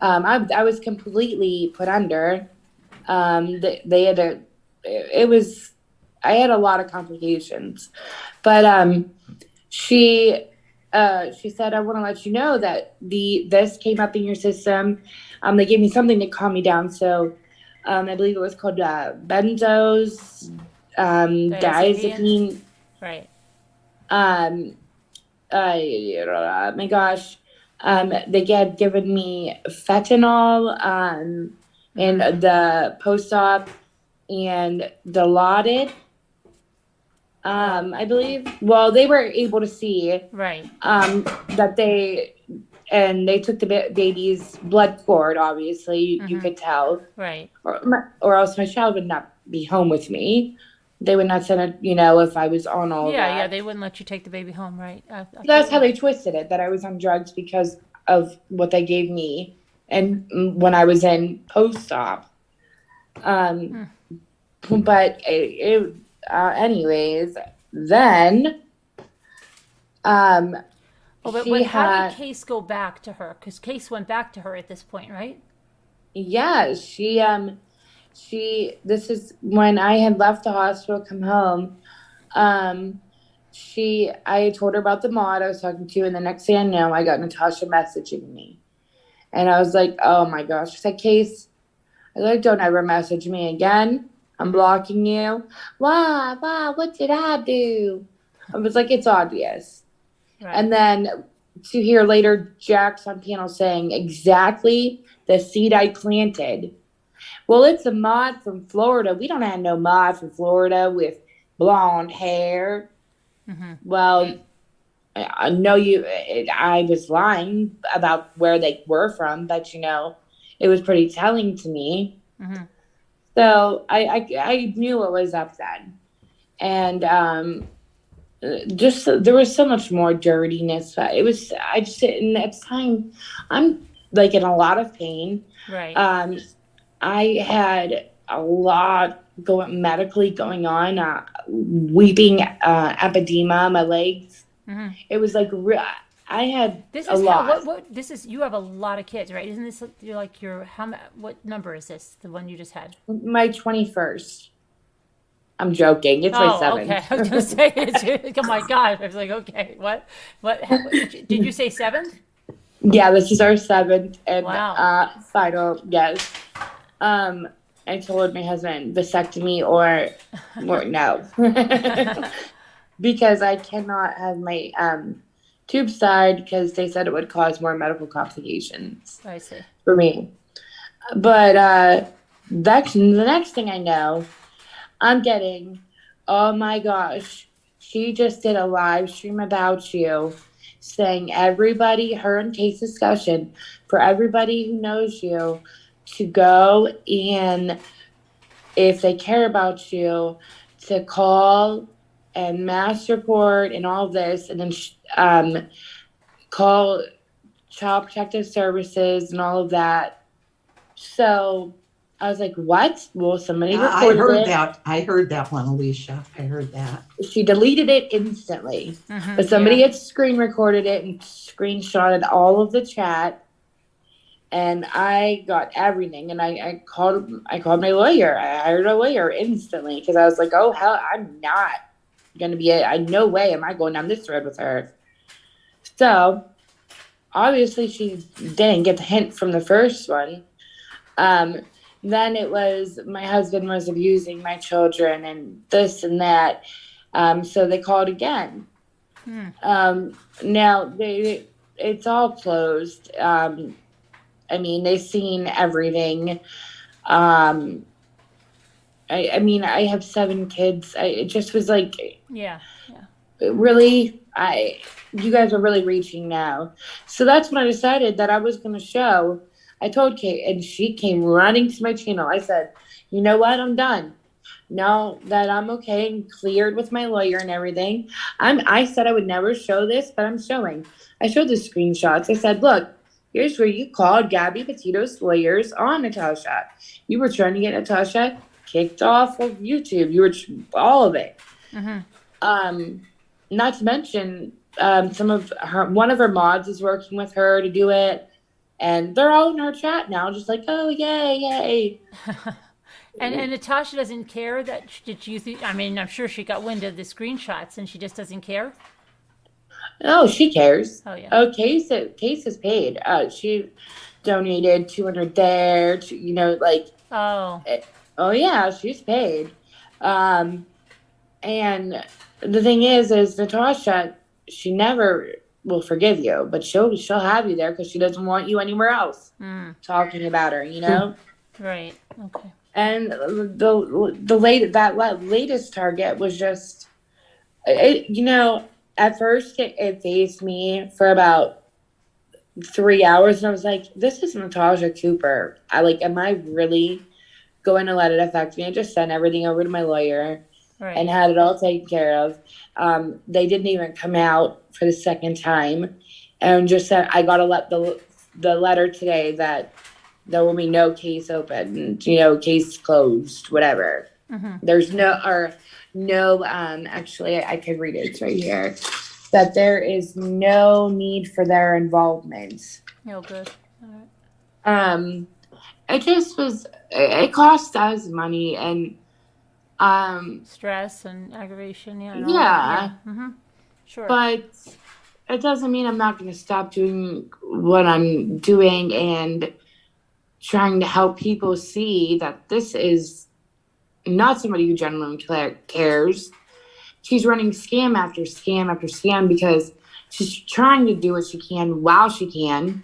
I was completely put under. I had a lot of complications, but she said, I want to let you know that this came up in your system. They gave me something to calm me down. So I believe it was called benzos, diazepine. Right. My gosh. They had given me fentanyl and the post-op and Dilaudid, I believe. Well, they were able to see that they took the baby's blood cord, obviously. You could tell. Right. Or else my child would not be home with me. They would not send it, if I was on all that. Yeah, they wouldn't let you take the baby home, right? That's how they twisted it, that I was on drugs because of what they gave me and when I was in post-op. But anyways, then but how did Case go back to her? Because Case went back to her at this point, right? Yeah, this is when I had left the hospital, come home. I told her about the mod I was talking to, and the next thing I know, I got Natasha messaging me. And I was like, oh my gosh. She said, Case, don't ever message me again. I'm blocking you. Why, what did I do? I was like, it's obvious. Right. And then to hear later Jax on panel saying exactly the seed I planted. Well, it's a mod from Florida. We don't have no mod from Florida with blonde hair. Well, I know I was lying about where they were from, but it was pretty telling to me. So I knew what was up then. And there was so much more dirtiness. In that time, I'm like in a lot of pain. Right. I had a lot medically going on, weeping, empedema on my legs. It was like I had a lot. You have a lot of kids, right? Isn't this what number is this? The one you just had? My 21st. I'm joking. It's my 7th. Okay. I was gonna say, oh my God! I was like, okay, what? Did you say 7th? Yeah, this is our 7th and wow. final. Yes. I told my husband vasectomy or no. Because I cannot have my tubes tied because they said it would cause more medical complications I see. for me. But the next thing I know, I'm getting, oh my gosh, she just did a live stream about you, saying everybody, her and Kate's discussion, for everybody who knows you to go and, if they care about you, to call and mass report and all this, and then call Child Protective Services and all of that. So I was like, what? Well, somebody I recorded heard it. that. I heard that one, Alicia. I heard that. She deleted it instantly. But somebody had screen recorded it and screenshotted all of the chat. And I got everything. And I called my lawyer. I hired a lawyer instantly because I was like, oh, hell, I'm not going to be no way am I going down this road with her. So obviously she didn't get the hint from the first one. Then it was my husband was abusing my children and this and that. So they called again. Now it's all closed. I mean, they've seen everything. I mean, I have 7 kids. It just was like, really, you guys are really reaching now. So that's when I decided that I was going to show. I told Kate, and she came running to my channel. I said, you know what? I'm done. Now that I'm okay and cleared with my lawyer and everything, I said I would never show this, but I'm showing. I showed the screenshots. I said, look, here's where you called Gabby Petito's lawyers on Natasha. You were trying to get Natasha kicked off of YouTube. You were all of it. Not to mention, one of her mods is working with her to do it, and they're all in her chat now, just like, oh yay. And Natasha doesn't care that, did you think, I mean, I'm sure she got wind of the screenshots and she just doesn't care? Oh, she cares. Oh, yeah. Oh, Case is paid. She donated $200 there, like. Oh, yeah, she's paid. And the thing is Natasha, she never will forgive you, but she'll have you there because she doesn't want you anywhere else talking about her, Right. Okay. And the latest target was just, at first it fazed me for about 3 hours, and I was like, this is Natasha Cooper. Am I really going to let it affect me? I just sent everything over to my lawyer and had it all taken care of. They didn't even come out for the second time, and just said, I got to let the letter today that there will be no case open, case closed, whatever. There's actually, I could read it. It's right here. That there is no need for their involvement. Oh, good. All right. It just was, it cost us money and, stress and aggravation. Yeah. Sure. But it doesn't mean I'm not going to stop doing what I'm doing and trying to help people see that this is not somebody who genuinely cares. She's running scam after scam after scam because she's trying to do what she can while she can.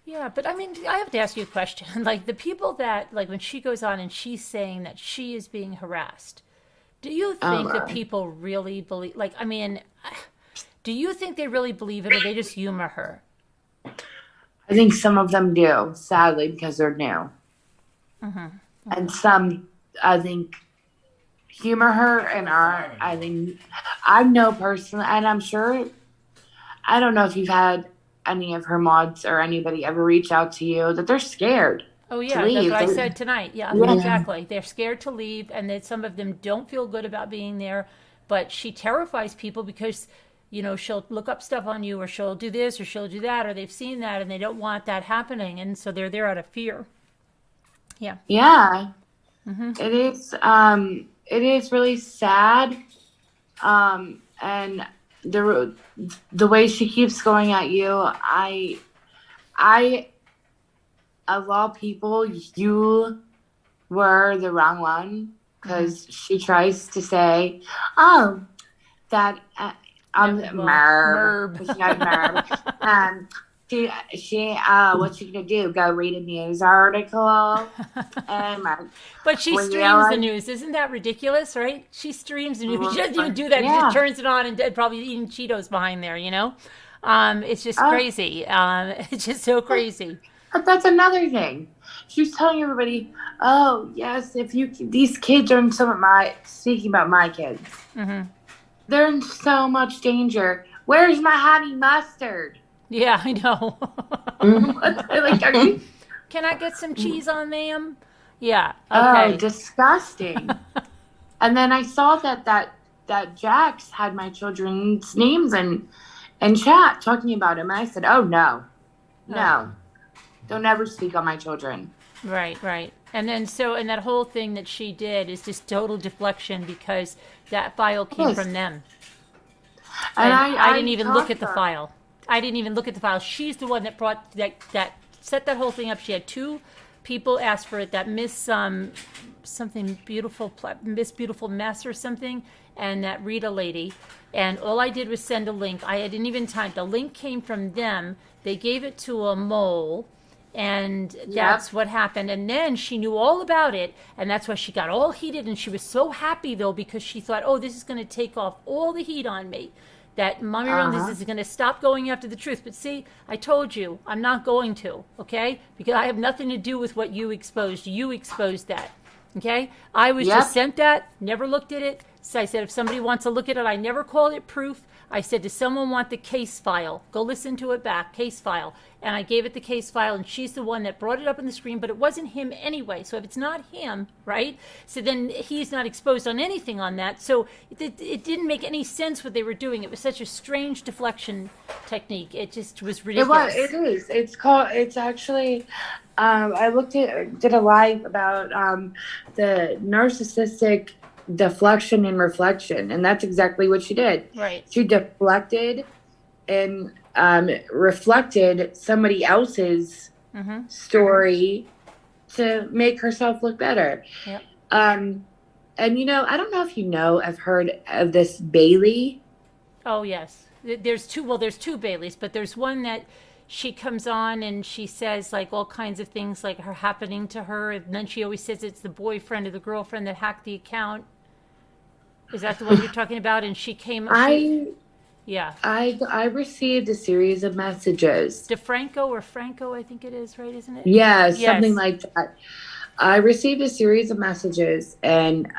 Yeah, but I mean, I have to ask you a question. Like the people that, when she goes on and she's saying that she is being harassed, do you think that people really believe, do you think they really believe it or they just humor her? I think some of them do, sadly, because they're new. And some, I think, humor her and I know personally, and I'm sure, I don't know if you've had any of her mods or anybody ever reach out to you, that they're scared. Oh, yeah, that's what I said tonight. Yeah, exactly. They're scared to leave, and that some of them don't feel good about being there, but she terrifies people because, she'll look up stuff on you, or she'll do this, or she'll do that, or they've seen that, and they don't want that happening, and so they're there out of fear. Yeah. Yeah. It is really sad, and the way she keeps going at you, of all people, you were the wrong one because she tries to say, "Oh, that Merb." She had Merb. She what's she gonna do? Go read a news article? But she streams the news. Isn't that ridiculous, right? She streams the news. She doesn't even do that. She just turns it on and probably eating Cheetos behind there, you know? It's just crazy. It's just so crazy. But that's another thing. She was telling everybody, "Oh yes, these kids are in speaking about my kids, they're in so much danger. Where's my honey mustard?" Yeah, I know. Like, can I get some cheese on them? Yeah. Okay. Oh, disgusting. And then I saw that Jax had my children's names in chat talking about him. And I said, "Oh, no. Don't ever speak on my children." Right. And then and that whole thing that she did is just total deflection because that file came from them. And I didn't even look at the file. She's the one that brought that set that whole thing up. She had 2 people ask for it. That Miss Beautiful Mess or something, and that Rita lady. And all I did was send a link. I didn't even type. The link came from them. They gave it to a mole, and that's what happened. And then she knew all about it, and that's why she got all heated. And she was so happy though because she thought, "Oh, this is going to take off all the heat on me. That Mommy this is going to stop going after the truth." But see, I told you, I'm not going to, okay? Because I have nothing to do with what you exposed. You exposed that, okay? I was just sent that, never looked at it. So I said, if somebody wants to look at it, I never called it proof. I said, does someone want the case file? Go listen to it back, case file. And I gave it the case file, and she's the one that brought it up on the screen, but it wasn't him anyway. So if it's not him, right, so then he's not exposed on anything on that. So it didn't make any sense what they were doing. It was such a strange deflection technique. It just was ridiculous. It is. It's actually, I did a live about the narcissistic deflection and reflection, and that's exactly what she did. Right. She deflected and reflected somebody else's story to make herself look better. Yep. And I don't know if I've heard of this Bailey. Oh yes, there's 2. Well, there's 2 Baileys, but there's one that she comes on and she says like all kinds of things like are happening to her, and then she always says it's the boyfriend or the girlfriend that hacked the account. Is that the one you're talking about? And she came. I received a series of messages. DeFranco, I think it is, right? Isn't it? Yeah, something like that. I received a series of messages, and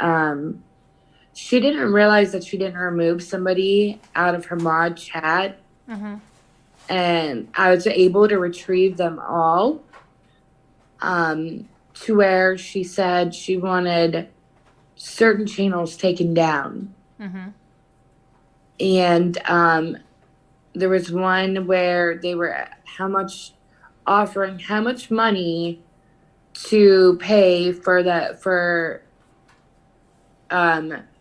she didn't realize that she didn't remove somebody out of her mod chat. And I was able to retrieve them all. To where she said she wanted certain channels taken down. And there was one where they were offering how much money to pay for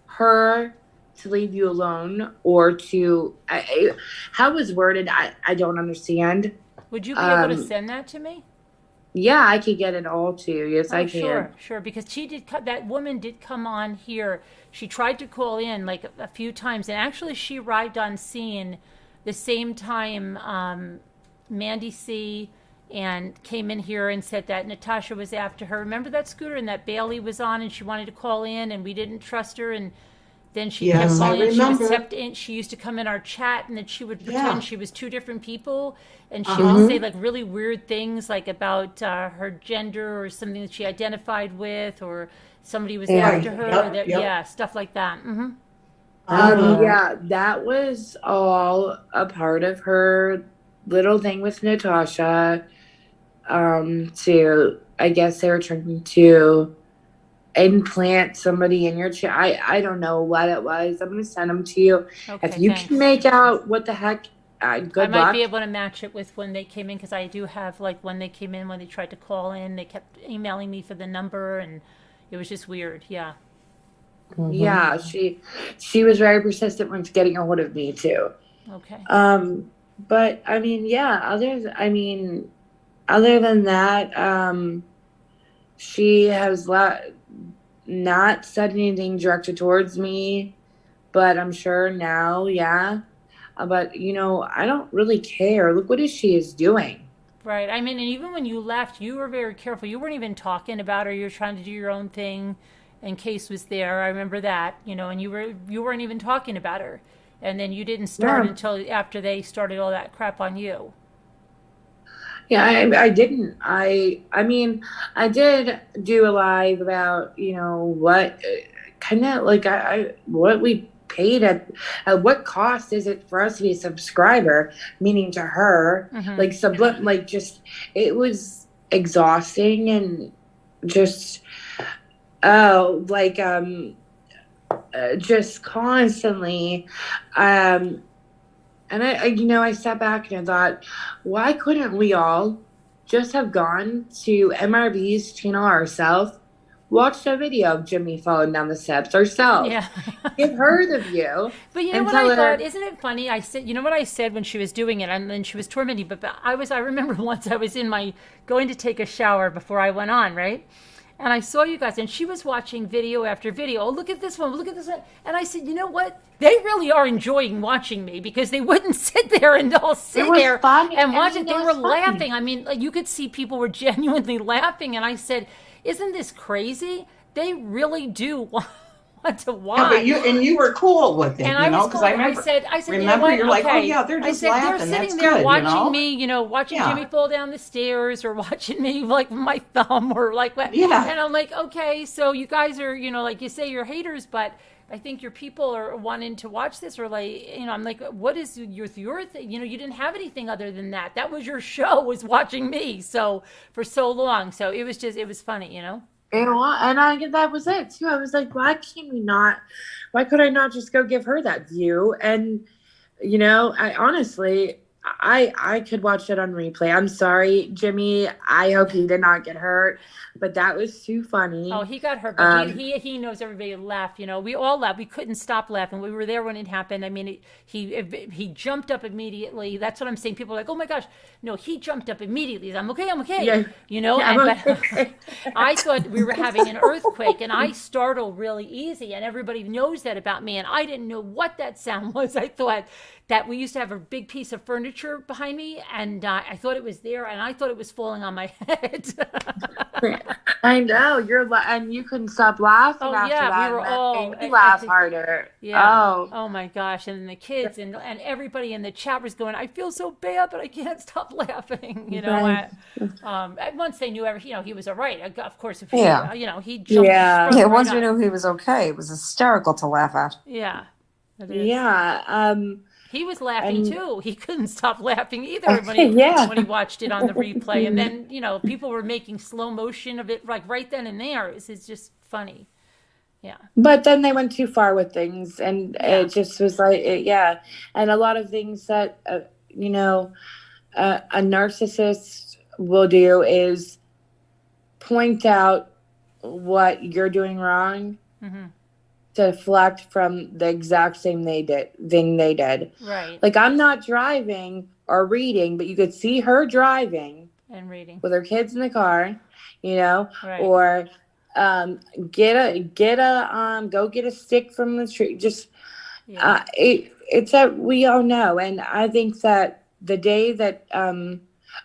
her to leave you alone, or to how it was worded. I don't understand. Would you be able to send that to me? Yeah, I could get it all to you. Yes, I can. Sure. Because that woman did come on here. She tried to call in like a few times, and actually she arrived on scene the same time Mandy C. and came in here and said that Natasha was after her. Remember that scooter and that Bailey was on, and she wanted to call in, and we didn't trust her, and then she kept calling in. She used to come in our chat, and then she would pretend she was 2 different people, and she would say like really weird things like about her gender or something that she identified with, or somebody was after her. Stuff like that. Yeah, that was all a part of her little thing with Natasha. I guess they were trying to implant somebody in your chat. I don't know what it was. I'm going to send them to you. Okay, if you can make out what the heck, good luck. I might be able to match it with when they came in, because I do have like when they came in, when they tried to call in, they kept emailing me for the number, and it was just weird. Yeah. Yeah, she was very persistent when getting a hold of me too. Okay. But I mean, other than that, she has not said anything directed towards me, but I'm sure now, yeah. But, you know, I don't really care. Look what she is doing. Right. I mean, and even when you left, you were very careful. You weren't even talking about her. You were trying to do your own thing. And Case was there. I remember that, you know, and you weren't even talking about her. And then you didn't start until after they started all that crap on you. Yeah, I didn't. I mean, I did do a live about, you know, what kind of like what we paid at what cost is it for us to be a subscriber, meaning to her, like just it was exhausting and just just constantly and I you know, I sat back and I thought, why couldn't we all just have gone to MRB's channel ourselves, watched a video of Jimmy falling down the steps ourselves, Yeah. give her the view. But you know what I thought? Isn't it funny? I said, you know what I said when she was doing it, and then she was tormenting. But I remember once I was going to take a shower before I went on, right? And I saw you guys, and she was watching video after video. Oh, look at this one, look at this one. And I said, you know what? They really are enjoying watching me, because they wouldn't sit there and all sit there and watch it. They were laughing. I mean, like, you could see people were genuinely laughing. And I said, isn't this crazy? They really do want to watch. Yeah, but you were cool with it, and you know, because I remember. I said, remember, you know what? You're like, okay. oh yeah, they're just laughing. They're sitting there watching me, you know, watching Jimmy fall down the stairs, or watching me like with my thumb, or like what. Yeah. And I'm like, okay, so you guys are, you know, like you say, you're haters, but I think your people are wanting to watch this, or like, you know, I'm like, what is your thing? You know, you didn't have anything other than that. That was your show, was watching me. So for so long, so it was funny, you know. And that was it too. I was like, why could I not just go give her that view? And, you know, I could watch it on replay. I'm sorry, Jimmy. I hope he did not get hurt, but that was too funny. Oh, he got hurt, but he knows everybody laughed. You know, we all laughed. We couldn't stop laughing. We were there when it happened. I mean, he jumped up immediately. That's what I'm saying. People are like, oh my gosh, no, he jumped up immediately. I'm okay. Yeah. You know, Yeah, but I thought we were having an earthquake, and I startle really easy, and everybody knows that about me. And I didn't know what that sound was. I thought that we used to have a big piece of furniture behind me, and I thought it was there, and I thought it was falling on my head. I know, and you couldn't stop laughing after that. We were all you laugh harder. Yeah. Oh my gosh! And the kids and everybody in the chat was going, "I feel so bad, but I can't stop laughing." You know. Right. Once they knew he was all right. Of course, if you know, he jumped. Yeah. Once we knew he was okay, it was hysterical to laugh at. Yeah. Yeah. He was laughing too. He couldn't stop laughing either when he watched it on the replay. And then, you know, people were making slow motion of it, like right then and there. It's just funny. Yeah. But then they went too far with things, and it just was like, And a lot of things that, you know, a narcissist will do is point out what you're doing wrong. Mm-hmm. To deflect from the exact same thing they did. Right. Like, I'm not driving or reading, but you could see her driving and reading with her kids in the car, you know, right. Or go get a stick from the tree. Just it's that we all know, and I think that the day that and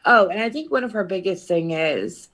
I think one of her biggest thing is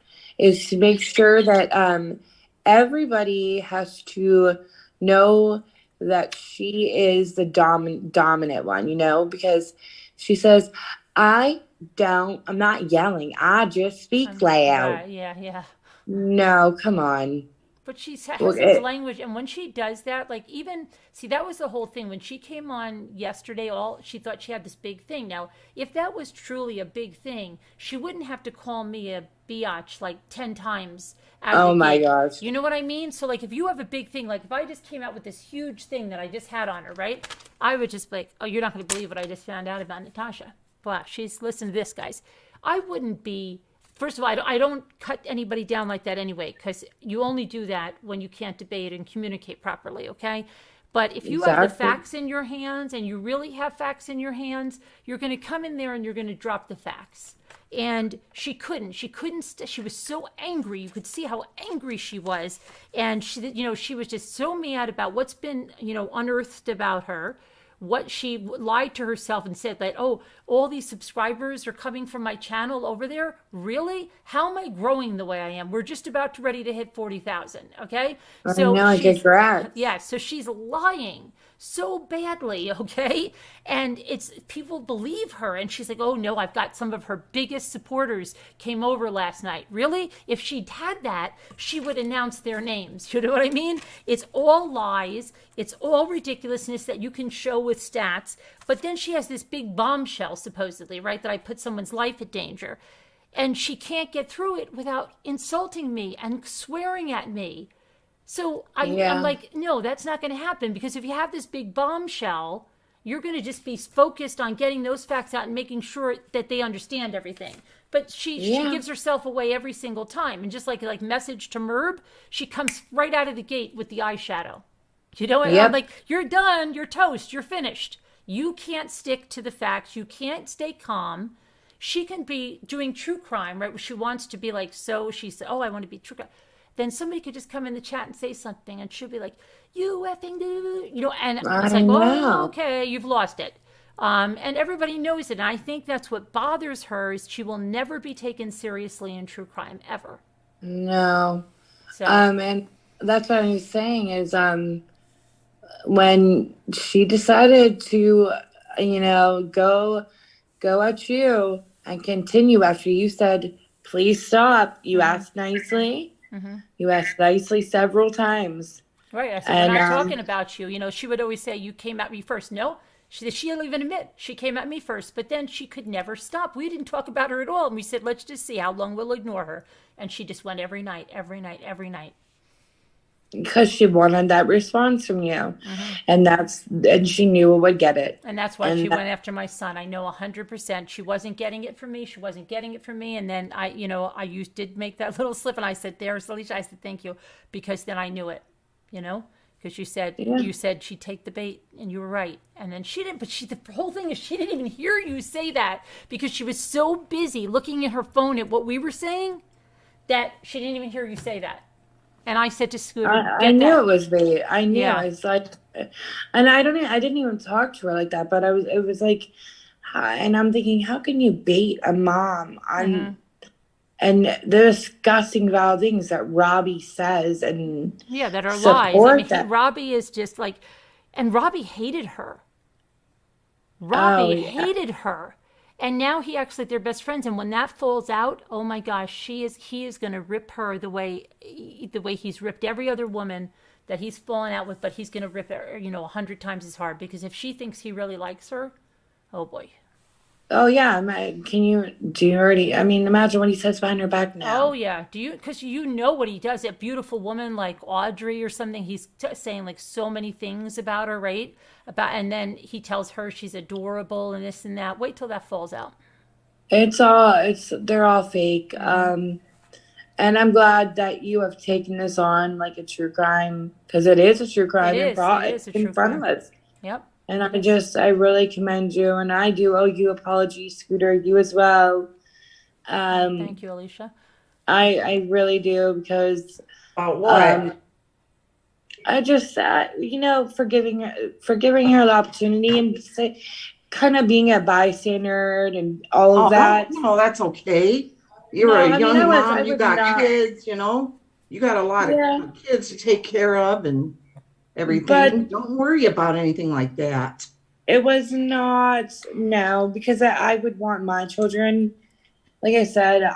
to make sure that everybody has to know that she is the dominant one, you know, because she says, I'm not yelling. I just speak loud. Yeah. No, come on. But she has this language, and when she does that, like, even, see, that was the whole thing. When she came on yesterday, she thought she had this big thing. Now, if that was truly a big thing, she wouldn't have to call me a biatch like 10 times. Oh my gosh. You know what I mean? So, like, if you have a big thing, like if I just came out with this huge thing that I just had on her, right? I would just be like, oh, you're not going to believe what I just found out about Natasha. Wow, listen to this, guys. I wouldn't be... First of all, I don't cut anybody down like that anyway, because you only do that when you can't debate and communicate properly, okay? But if you have the Exactly. facts in your hands and you really have facts in your hands, you're going to come in there and you're going to drop the facts. And she couldn't. She was so angry. You could see how angry she was. And she was just so mad about what's been, unearthed about her. What she lied to herself and said that, oh, all these subscribers are coming from my channel over there. Really? How am I growing the way I am? We're just about ready to hit 40,000. Okay. So I get congrats. Yeah. So she's lying so badly. Okay. And people believe her. And she's like, oh no, I've got some of her biggest supporters came over last night. Really? If she'd had that, she would announce their names. You know what I mean? It's all lies. It's all ridiculousness that you can show with stats. But then she has this big bombshell, supposedly, right? That I put someone's life at danger. And she can't get through it without insulting me and swearing at me. So I'm like, no, that's not going to happen, because if you have this big bombshell, you're going to just be focused on getting those facts out and making sure that they understand everything. But she gives herself away every single time. And just like message to Merb, she comes right out of the gate with the eyeshadow. You know what? Yep. I'm like, you're done. You're toast. You're finished. You can't stick to the facts. You can't stay calm. She can be doing true crime, right? She wants to be like, so she said, oh, I want to be true crime. Then somebody could just come in the chat and say something, and she'll be like, you effing do, and it's like, oh, okay, you've lost it. And everybody knows it. And I think that's what bothers her, is she will never be taken seriously in true crime, ever. No. So, And that's what I was saying is, when she decided to, go at you and continue after you said, please stop, you asked nicely. Mm-hmm. You asked nicely several times. Right. I said, we're not talking about you. She would always say, you came at me first. No, she'll even admit she came at me first. But then she could never stop. We didn't talk about her at all. And we said, let's just see how long we'll ignore her. And she just went every night. Because she wanted that response from you. Mm-hmm. And she knew it would get it. And that's why she went after my son. I know 100%. She wasn't getting it from me. And then I did make that little slip, and I said, there's Alicia. I said, thank you. Because then I knew it, because you said she'd take the bait, and you were right. And then she didn't, but the whole thing is she didn't even hear you say that, because she was so busy looking at her phone at what we were saying that she didn't even hear you say that. And I said to Scooter, I knew it was bait. I knew. Yeah. It's like, and I didn't even talk to her like that. But it was like, and I'm thinking, how can you bait a mom on, and the disgusting vile things that Robbie says, and that are lies. I mean, Robbie is just like, and Robbie hated her. Hated her. And now they're best friends. And when that falls out, oh my gosh, he is going to rip her the way he's ripped every other woman that he's fallen out with, but he's going to rip her, 100 times as hard, because if she thinks he really likes her, oh boy. Oh yeah. Do you already, imagine what he says behind her back now. Oh yeah. Because what he does, a beautiful woman like Audrey or something, he's saying like so many things about her, right? And then he tells her she's adorable and this and that. Wait till that falls out. They're all fake. And I'm glad that you have taken this on like a true crime, because it is a true crime. It is a true crime. Of us. Yep. And I really commend you, and I do owe you apologies, Scooter, you as well. Thank you, Alicia. I really do, because I just for giving her the opportunity and kind of being a bystander and all of that. No, that's okay. You're a young mom. You got kids. You got a lot of kids to take care of and everything. But don't worry about anything like that. It was not, because I would want my children, like I said,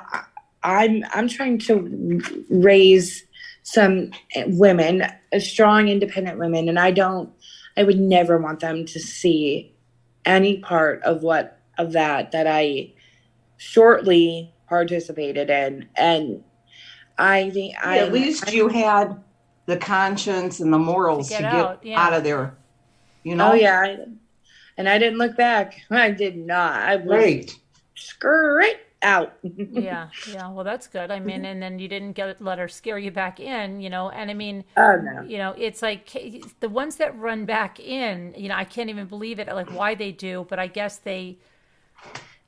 I'm trying to raise some women, strong, independent women, and I would never want them to see any part of that I shortly participated in. And I think at least you had the conscience and the morals to get out of there, Oh yeah, and I didn't look back. I did not. I was great. Screw it. out. Yeah, yeah. Well, that's good. I mean, and then you didn't let her scare you back in, and I mean, Oh no. it's like the ones that run back in, I can't even believe it, like why they do, but I guess they,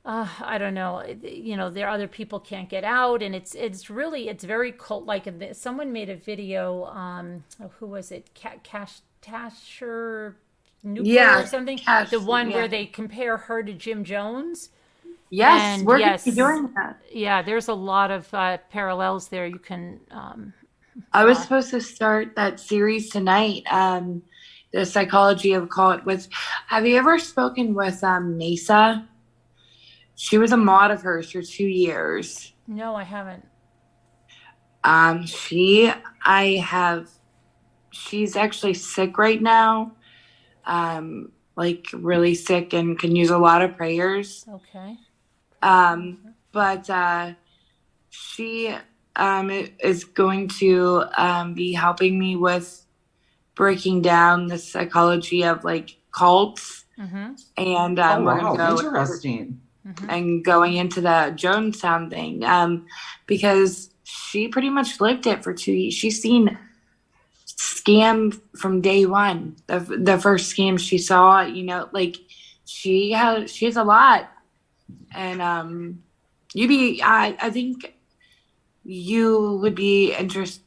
I don't know, there other people can't get out, and it's very cult like. Someone made a video, who was it? Tasher Nuclear or something. The one where they compare her to Jim Jones. Yes, And we're yes, gonna be doing that. Yeah, there's a lot of parallels there. You can. I was supposed to start that series tonight. The psychology of cult with. Have you ever spoken with Nasa? She was a mod of hers for 2 years. No, I haven't. She's actually sick right now. Like really sick and can use a lot of prayers. Okay. But she is going to be helping me with breaking down the psychology of like cults. Mm-hmm. And we're going to go interesting. and going into the Jonestown thing because she pretty much lived it for 2 years. She's seen scam from day one. The first scam she saw, like she has a lot. And I think you would be interested.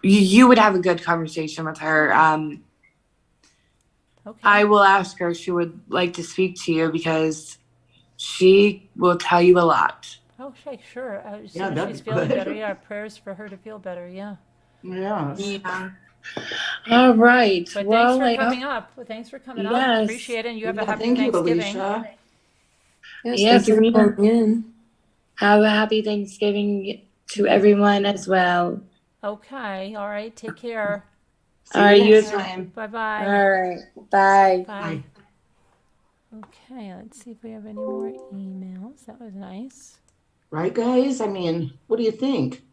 You would have a good conversation with her. Okay. I will ask her if she would like to speak to you because she will tell you a lot. Oh, sure. As Yeah, soon as that'd she's be feeling good. better. Yeah, prayers for her to feel better. Yeah. Yeah. Yeah. All right. But well, thanks for coming up. Well, thanks for coming up. Yes. Appreciate it. And you have a Yeah, happy thank you, Thanksgiving. Alicia. Yes, Thank you for and calling in. have a happy Thanksgiving to everyone as well. Okay. All right. Take care. See All right, you you next time. Bye-bye. All right. Bye. Bye. Okay. Let's see if we have any more emails. That was nice. Right, guys? I mean, what do you think?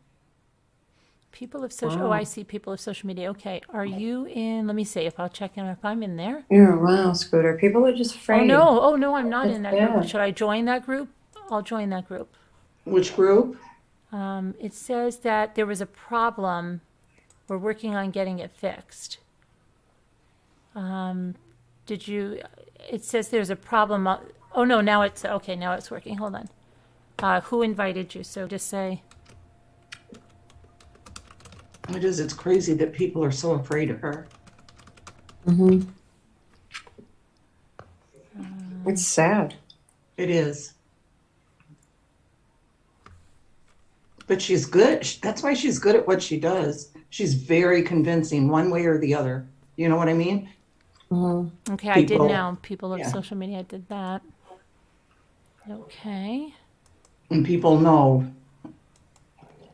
People of social. Wow. Oh, I see. People of social media. Okay. Are you in? Let me see if I'll check in if I'm in there. Oh, wow, Scooter. People are just afraid. Oh no, I'm not in that Yeah. group. Should I join that group? I'll join that group. Which group? It says that there was a problem. We're working on getting it fixed. Did you? It says there's a problem. Oh no, now it's okay. Now it's working. Hold on. Who invited you? So just say. It is. It's crazy that people are so afraid of her. Mm-hmm. It's sad. It is. But she's good. That's why she's good at what she does. She's very convincing one way or the other. You know what I mean? Mm-hmm. Okay, I did People- now. People of yeah. social media, I did that. Okay. And people know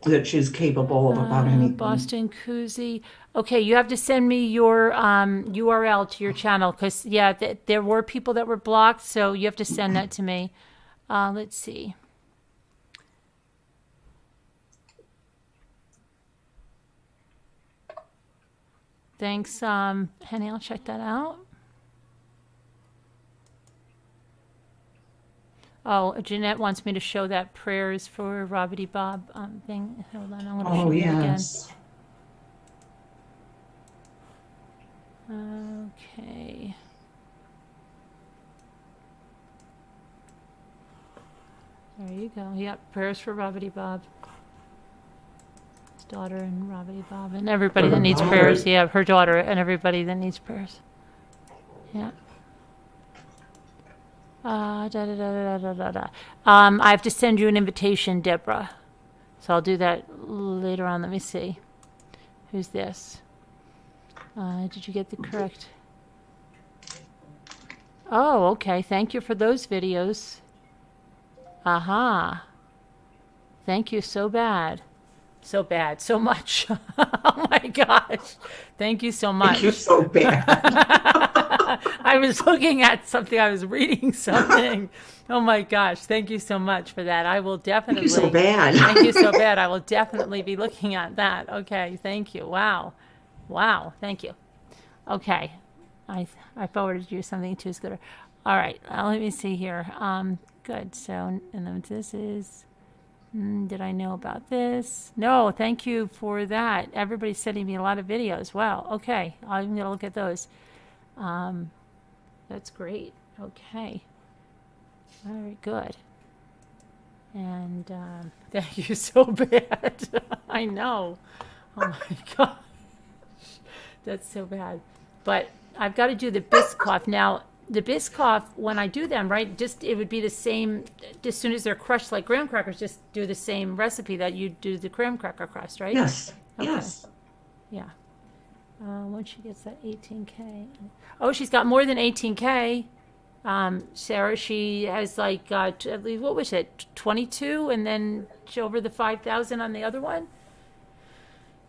that she's capable of about anything. Boston Koozie. Okay, you have to send me your URL to your channel because, yeah, there were people that were blocked, so you have to send that to me. Let's see. Thanks, Henny. I'll check that out. Oh, Jeanette wants me to show that prayers for Robbity Bob thing. Hold on, I'm going to show Oh, it again. yes. Okay. There you go. Yep, prayers for Robbity Bob. His daughter and Robbity Bob and everybody that needs prayers. Yeah, her daughter and everybody that needs prayers. Yeah. I have to send you an invitation, Deborah. So I'll do that later on. Let me see. Who's this? Did you get the correct? Oh, okay. Thank you for those videos. Aha. Thank you so bad. So bad. So much. Oh my gosh. Thank you so much. Thank you so bad. I was looking at something. I was reading something. Oh my gosh. Thank you so much for that. I will definitely. Thank you so bad. Thank you so bad. I will definitely be looking at that. Okay. Thank you. Wow. Wow. Thank you. Okay. I forwarded you something too, Scooter. All right. Let me see here. Good. So, and then this is, did I know about this? No, thank you for that. Everybody's sending me a lot of videos. Wow. Okay. I'm going to look at those. That's great. Okay. Very good. And thank you so bad. I know. Oh my gosh. That's so bad. But I've got to do the Biscoff. Now, the Biscoff, when I do them, right, just it would be the same, as soon as they're crushed like graham crackers, just do the same recipe that you do the graham cracker crust, right? Yes. Okay. Yes. Yeah. When she gets that 18K. Oh, she's got more than 18K. Sarah, she has like, what was it, 22, and then over the 5,000 on the other one?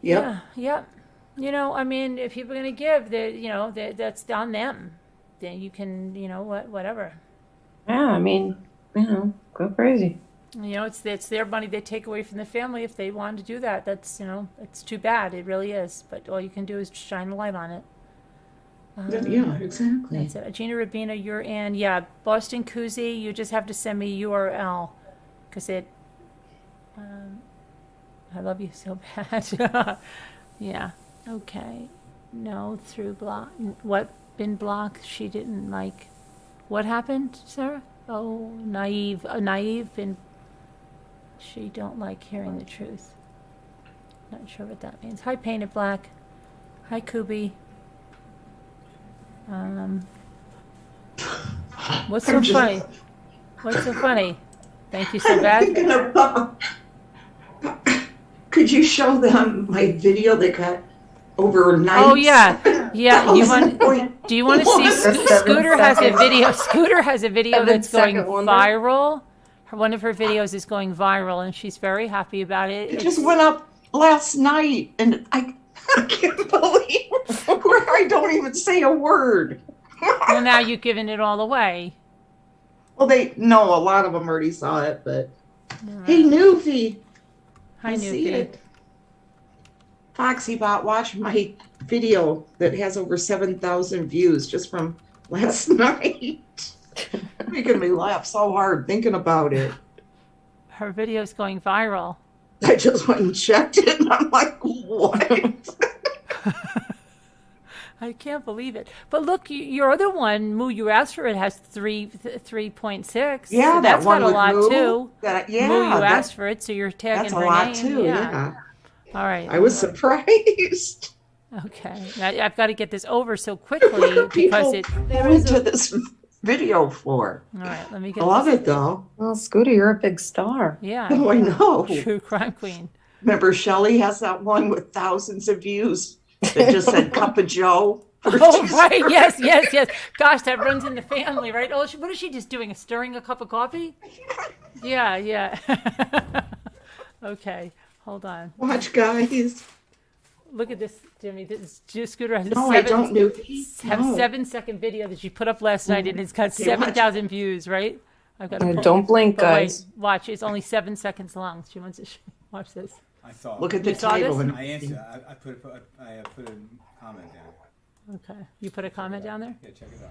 Yep. Yeah. You know, I mean, if people are going to give, that's on them. Then you can, whatever. Yeah, I mean, go crazy. It's their money they take away from the family. If they want to do that, that's, it's too bad. It really is. But all you can do is shine a light on it. Yeah, exactly. That's it. Gina Rabina, you're in. Yeah, Boston Koozie, you just have to send me URL because I love you so bad. Yeah. Okay. No, through block. What? Been blocked? She didn't like. What happened, Sarah? Oh, naive. Been. She don't like hearing the truth. Not sure what that means. Hi, Painted Black. Hi, Kubi. What's so funny? What's so funny? Thank you so bad. Could you show them my video that got overnight? Oh yeah. Do you want to see? Scooter has a video. Scooter has a video that's going viral. One of her videos is going viral, and she's very happy about it. It just went up last night, and I can't believe where I don't even say a word. Well, now you've given it all away. Well, a lot of them already saw it, but hey, Newfie. Hi, see Newfie. it. Foxybot, watch my video that has over 7,000 views just from last night. Making me laugh so hard thinking about it. Her video's going viral. I just went and checked it, and I'm like, what? I can't believe it. But look, your other one, Moo, you asked for it, has 3.6. Yeah, so that's got a lot Moo. too. Moo, you asked for it, so you're tagging that's her a lot name. too. Yeah. All right. I was surprised. Okay, I've got to get this over so quickly because into this video for. All right, let me get. I love it though. Well, Scooter, you're a big star. Yeah. Oh, I know. True crime queen. Remember, Shelley has that one with thousands of views that just said "Cup of Joe." Oh, right. Yes. Gosh, that runs in the family, right? Oh, what is she just doing? Stirring a cup of coffee? Yeah. Okay, hold on. Watch, guys. Look at this, Jimmy. This Scooter has I don't know. 7-second video that she put up last night, and it's got 7,000 views, right? I've got to don't blink, guys. Wait, watch. It's only 7 seconds long. She wants to watch this. I saw. Look at the You saw title. this? And I answered. I put a comment down. Okay, you put a comment down there. Yeah, check it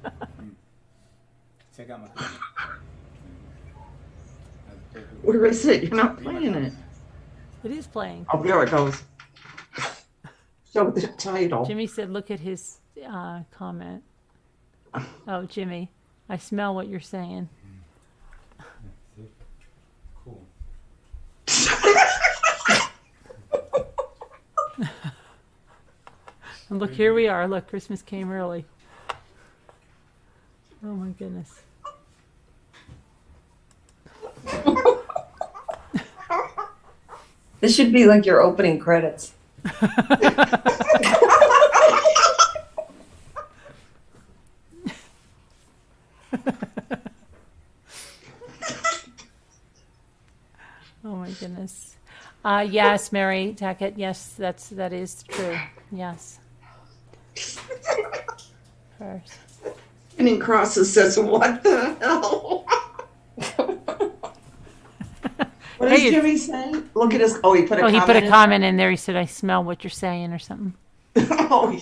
out. Check out my comment. where is it? You're not playing it. It is playing. Oh, there it goes. Show the title. Jimmy said, "Look at his comment." Oh, Jimmy, I smell what you're saying. Cool. And look, here we are. Look, Christmas came early. Oh my goodness. This should be like your opening credits. Oh my goodness. Yes, Mary Tackett. Yes, that is true. Yes. First. And in crosses says, "What the hell?" What does Jimmy say? Look at his. Oh, he put a. He put a comment in there. He said, "I smell what you're saying," or something. Oh.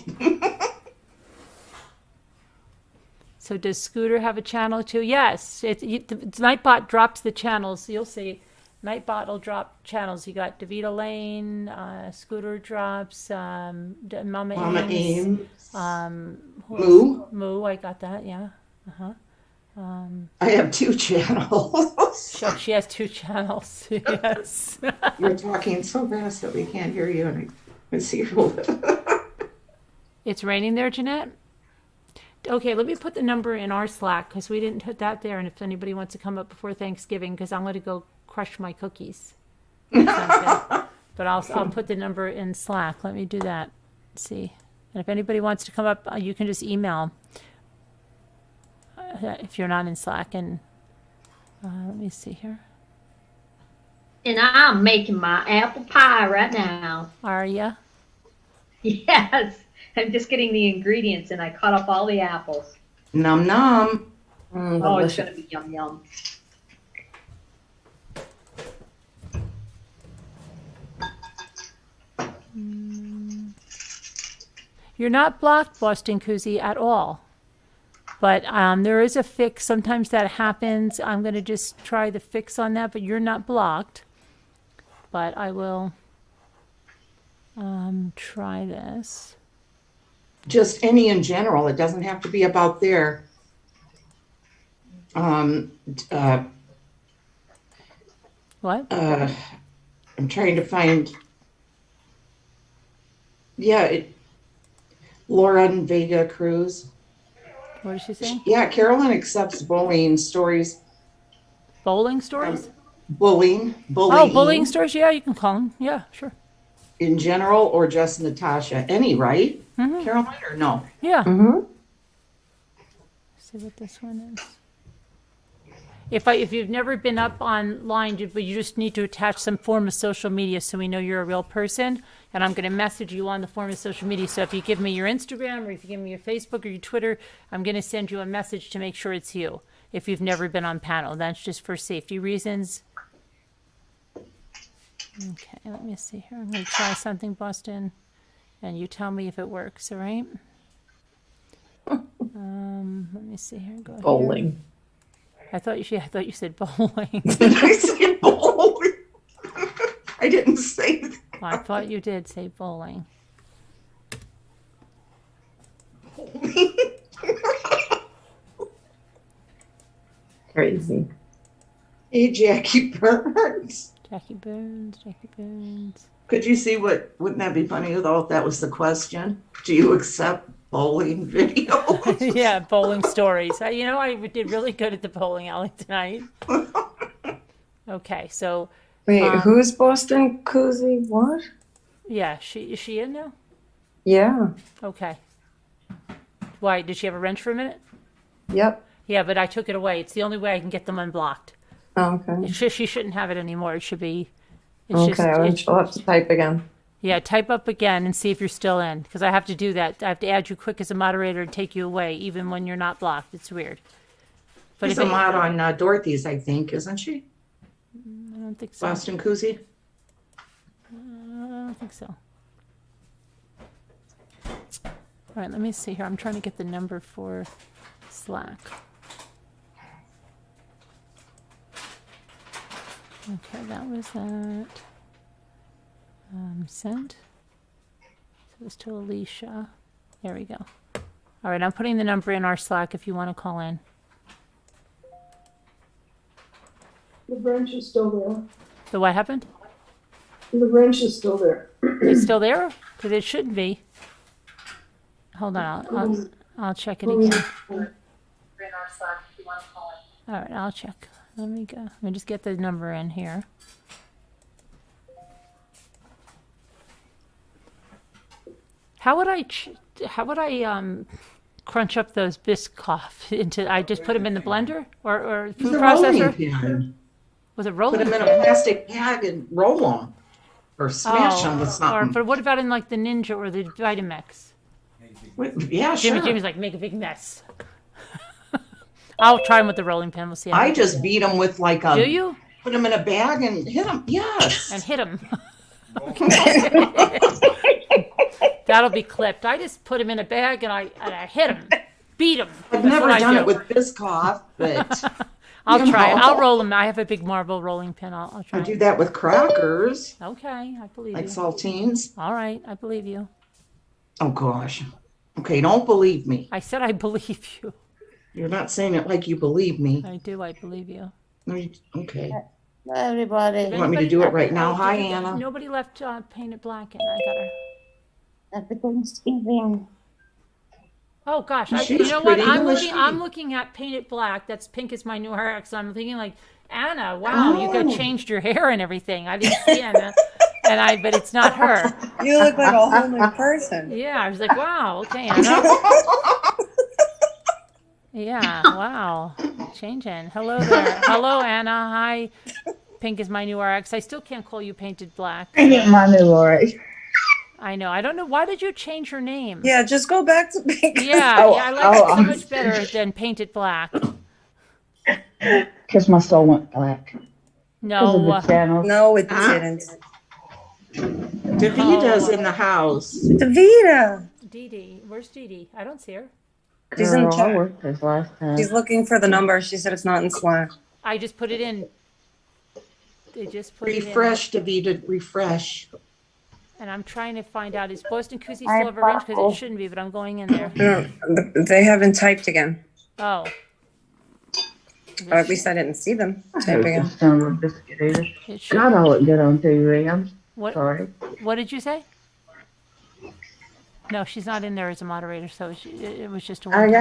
So does Scooter have a channel too? Yes. Nightbot drops the channels. You'll see. Nightbot will drop channels. You got DeVita Lane, Scooter drops, Mama Ames. Moo, I got that, yeah. I have 2 channels. She has 2 channels, yes. You're talking so fast that we can't hear you. And I see. It's raining there, Jeanette? Okay, let me put the number in our Slack because we didn't put that there. And if anybody wants to come up before Thanksgiving, because I'm going to go crush my cookies. But I'll put the number in Slack. Let me do that. Let's see. And if anybody wants to come up, you can just email if you're not in Slack. And let me see here. And I'm making my apple pie right now. Are ya? Yes. I'm just getting the ingredients and I cut up all the apples. Nom nom. Oh, it's going to be yum yum. You're not blocked, Boston Koozie, at all. But there is a fix. Sometimes that happens. I'm going to just try the fix on that, but you're not blocked. But I will try this. Just any in general. It doesn't have to be about there. What? I'm trying to find. Yeah, Lauren Vega Cruz. What did she say? Yeah, Carolyn accepts bullying stories. Bowling stories? Bullying. Oh, bullying stories? Yeah, you can call them. Yeah, sure. In general or just Natasha? Any, right? Mm-hmm. Carolyn or no? Yeah. Mm-hmm. See what this one is. If you've never been up online, but you just need to attach some form of social media so we know you're a real person, and I'm going to message you on the form of social media. So if you give me your Instagram or if you give me your Facebook or your Twitter, I'm going to send you a message to make sure it's you. If you've never been on panel, that's just for safety reasons. Okay, let me see here. I'm going to try something, Boston, and you tell me if it works. All right. Let me see here. Go Bowling. Here. I thought you said bowling. Did I say bowling? I didn't say that. Well, I thought you did say bowling. Crazy. Hey, Jackie Burns. Jackie Burns. Could you see wouldn't that be funny though if that was the question? Do you accept bowling videos? Yeah, bowling stories. I did really good at the bowling alley tonight. Okay, so. Wait, who's Boston Koozie? What? Yeah, is she in now? Yeah. Okay. Why, did she have a wrench for a minute? Yep. Yeah, but I took it away. It's the only way I can get them unblocked. Oh, okay. She shouldn't have it anymore. It should be. I'll have to type again. Yeah, type up again and see if you're still in, because I have to do that. I have to add you quick as a moderator and take you away, even when you're not blocked. It's weird. But she's a mod on Dorothy's, I think, isn't she? I don't think so. Boston Koozie? I don't think so. All right, let me see here. I'm trying to get the number for Slack. Okay, that was that. Send. So it was to Alicia. There we go. All right, I'm putting the number in our Slack if you want to call in. The wrench is still there. So what happened? The wrench is still there. It's still there? Because it shouldn't be. Hold on, I'll check it again. All right, I'll check. Let me go. Let me just get the number in here. How would I crunch up those Biscoff into? I just put them in the blender or food processor. Was it rolling? Put them in a plastic bag and roll them, or smash them with something. But what about in like the Ninja or the Vitamix? Yeah, sure. Jimmy's like, make a big mess. I'll try them with the rolling pin. We'll see. I just beat them with like a. Do you? Put them in a bag and hit them. Yes. And hit them. That'll be clipped. I just put them in a bag and I hit them. beat them. I've never done it with Biscoff, but I'll you try it. know. I'll roll them. I have a big marble rolling pin. I'll try I do it. that with crackers, Okay, I believe like you. saltines. All right, I believe you. Oh gosh. Okay, don't believe me. I said I believe you. You're not saying it like you believe me. I do. I believe you. Okay. Everybody. You want me to do it right now? Hi, Anna. Nobody left Painted Black in. I got her. Happy Thanksgiving. Oh gosh, She's you know what? pretty. Who is she? I'm looking at Painted Black. That's Pink is my new hair. So I'm thinking like, Anna, wow, you got changed your hair and everything. I didn't see Anna, but it's not her. You look like a whole new person. Yeah, I was like, wow, okay, Anna. Yeah, wow, changing. Hello there. Hello, Anna. Hi. Pink is my new RX. I still can't call you Painted Black. My new RX. I know. I don't know. Why did you change your name? Yeah, just go back to pink. Yeah, I like it so much better than Painted Black. Because my soul went black. No. No, it didn't. Davita's in the house. Davita. Dee Dee. Where's Dee Dee? I don't see her. She's in I chat. worked this last time. She's looking for the number. She said it's not in Slack. I just put it in. They just put Refresh, Davita, refresh. it in. And I'm trying to find out, is Boston Koozie still arranged? Because it shouldn't be, but I'm going in there. No, they haven't typed again. Oh. Or at least I didn't see them typing again. It should. God, I look good on TV. I'm What, sorry. what did you say? No, she's not in there as a moderator, so it was just a one.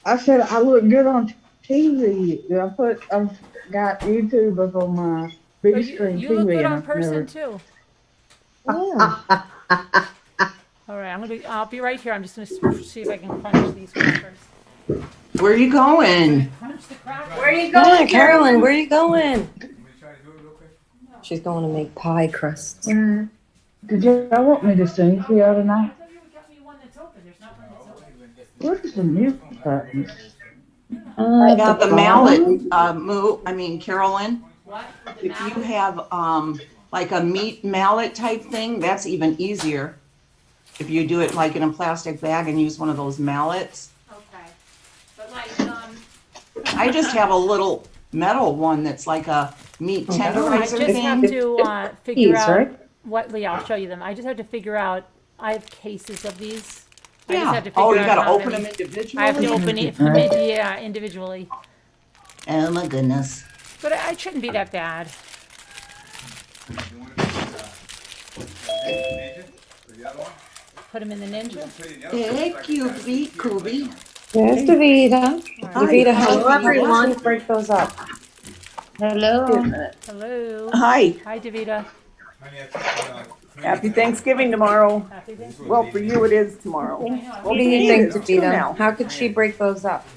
I said I look good on TV. I've got YouTube up on my big screen You TV. look good and on I've person never- too. Yeah. All right, I'll be right here. I'm just gonna see if I can crunch these crackers. Where are you going? Crunch the crackers. Where are you Come going, on, Carolyn, where are you going? Want me to try to do it real quick? She's going to make pie crusts. Did y'all want me to sing for y'all tonight? I thought you would get me one that's open. There's not one that's open. What is the mute button? I got the mallet, Carolyn. What? With the If you mallet? have like a meat mallet type thing, that's even easier. If you do it like in a plastic bag and use one of those mallets. Okay. But like, I just have a little metal one that's like a meat I tenderizer just have thing. to figure These, out right? what. Yeah, I'll show you them. I just have to figure out. I have cases of these. I just Yeah. have to figure Oh, you out gotta how open many- them individually? I have to open it, Right. yeah, individually. Oh my goodness. But it shouldn't be that bad. You want to put Ninja for the other one? Put them in the Ninja. Put it in the other one. Hey, Cubie, Cubie. There's Davita. Davita, Hello, everyone. How break those up? Hello. Hello. Hi, Hi, Davita. Honey, I took, happy Thanksgiving tomorrow. Happy Thanksgiving. Well, for you it is tomorrow. What do you think, Davita? How could she break those up?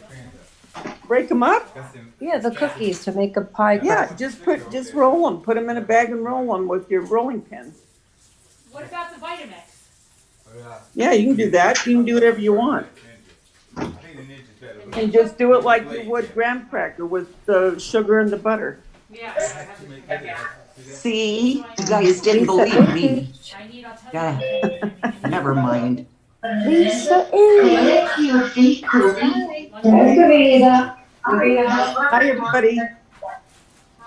Break them up? Yeah, the cookies to make a pie Yeah, crust. just roll them. Put them in a bag and roll them with your rolling pin. What about the Vitamix? Yeah, you can do that. You can do whatever you want. I think the Ninja's better. And just do it like you would graham cracker with the sugar and the butter. Yeah. See, you guys didn't believe me. I need, I'll tell Yeah, you. never mind. Lisa Hi, everybody.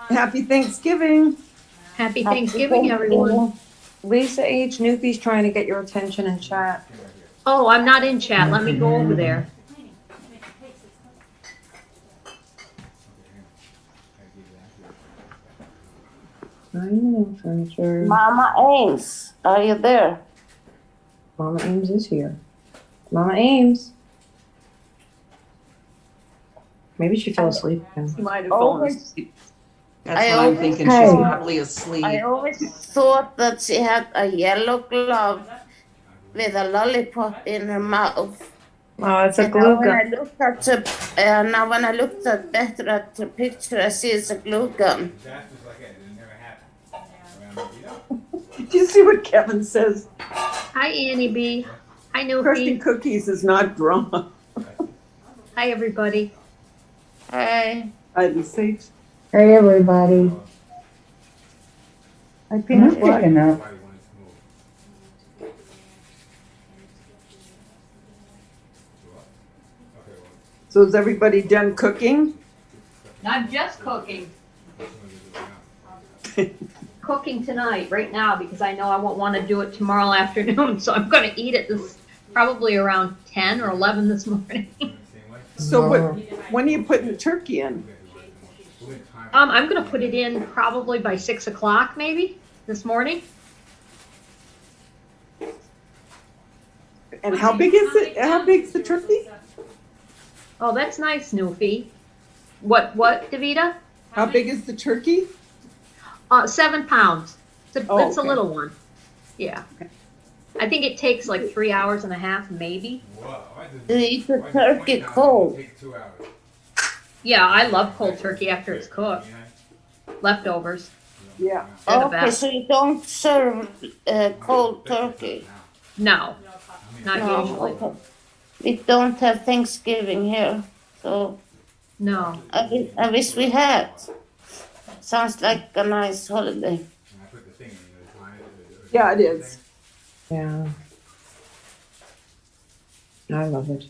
Happy Thanksgiving. Happy Thanksgiving, everyone. Lisa H. Newfie's trying to get your attention in chat. Oh, I'm not in chat. Let me go over there. I know, furniture. Mama Ames, are you there? Mama Ames is here. Mama Ames. Maybe she fell asleep again. You might have fallen Always, asleep. That's I what I'm always- thinking. Hey. She's probably asleep. I always thought that she had a yellow glove with a lollipop in her mouth. Oh, it's a And glue now when gun. I looked at now when I looked at better at the picture, I see it's a glue gun. That's just like it. It never happened. Around Davita. Did you see what Kevin says? Hi, Annie B. Hi, Crusty Nuki. Cookies is not drama. Hi, everybody. Hey, I'd be safe. Hey, everybody. I I'm peanut butter. picking up. Why you want it smooth? So is everybody done cooking? I'm just cooking. Cooking tonight, right now, because I know I won't want to do it tomorrow afternoon. So I'm going to eat it probably around 10 or 11 this morning. So when are you putting the turkey in? I'm going to put it in probably by 6 o'clock, maybe this morning. And how big is it? How big's the turkey? Oh, that's nice, Newfie. What, Davida? How big is the turkey? 7 pounds. It's a okay. little one. Yeah. I think it takes like 3 hours and a half, maybe. Eat the turkey cold. Yeah, I love cold turkey after it's cooked. Leftovers. Yeah. They're the Okay, best. so you don't serve cold turkey? No, not No, usually. okay. We don't have Thanksgiving here, so No. I wish we had. Sounds like a nice holiday. Yeah, it is. Yeah. I love it.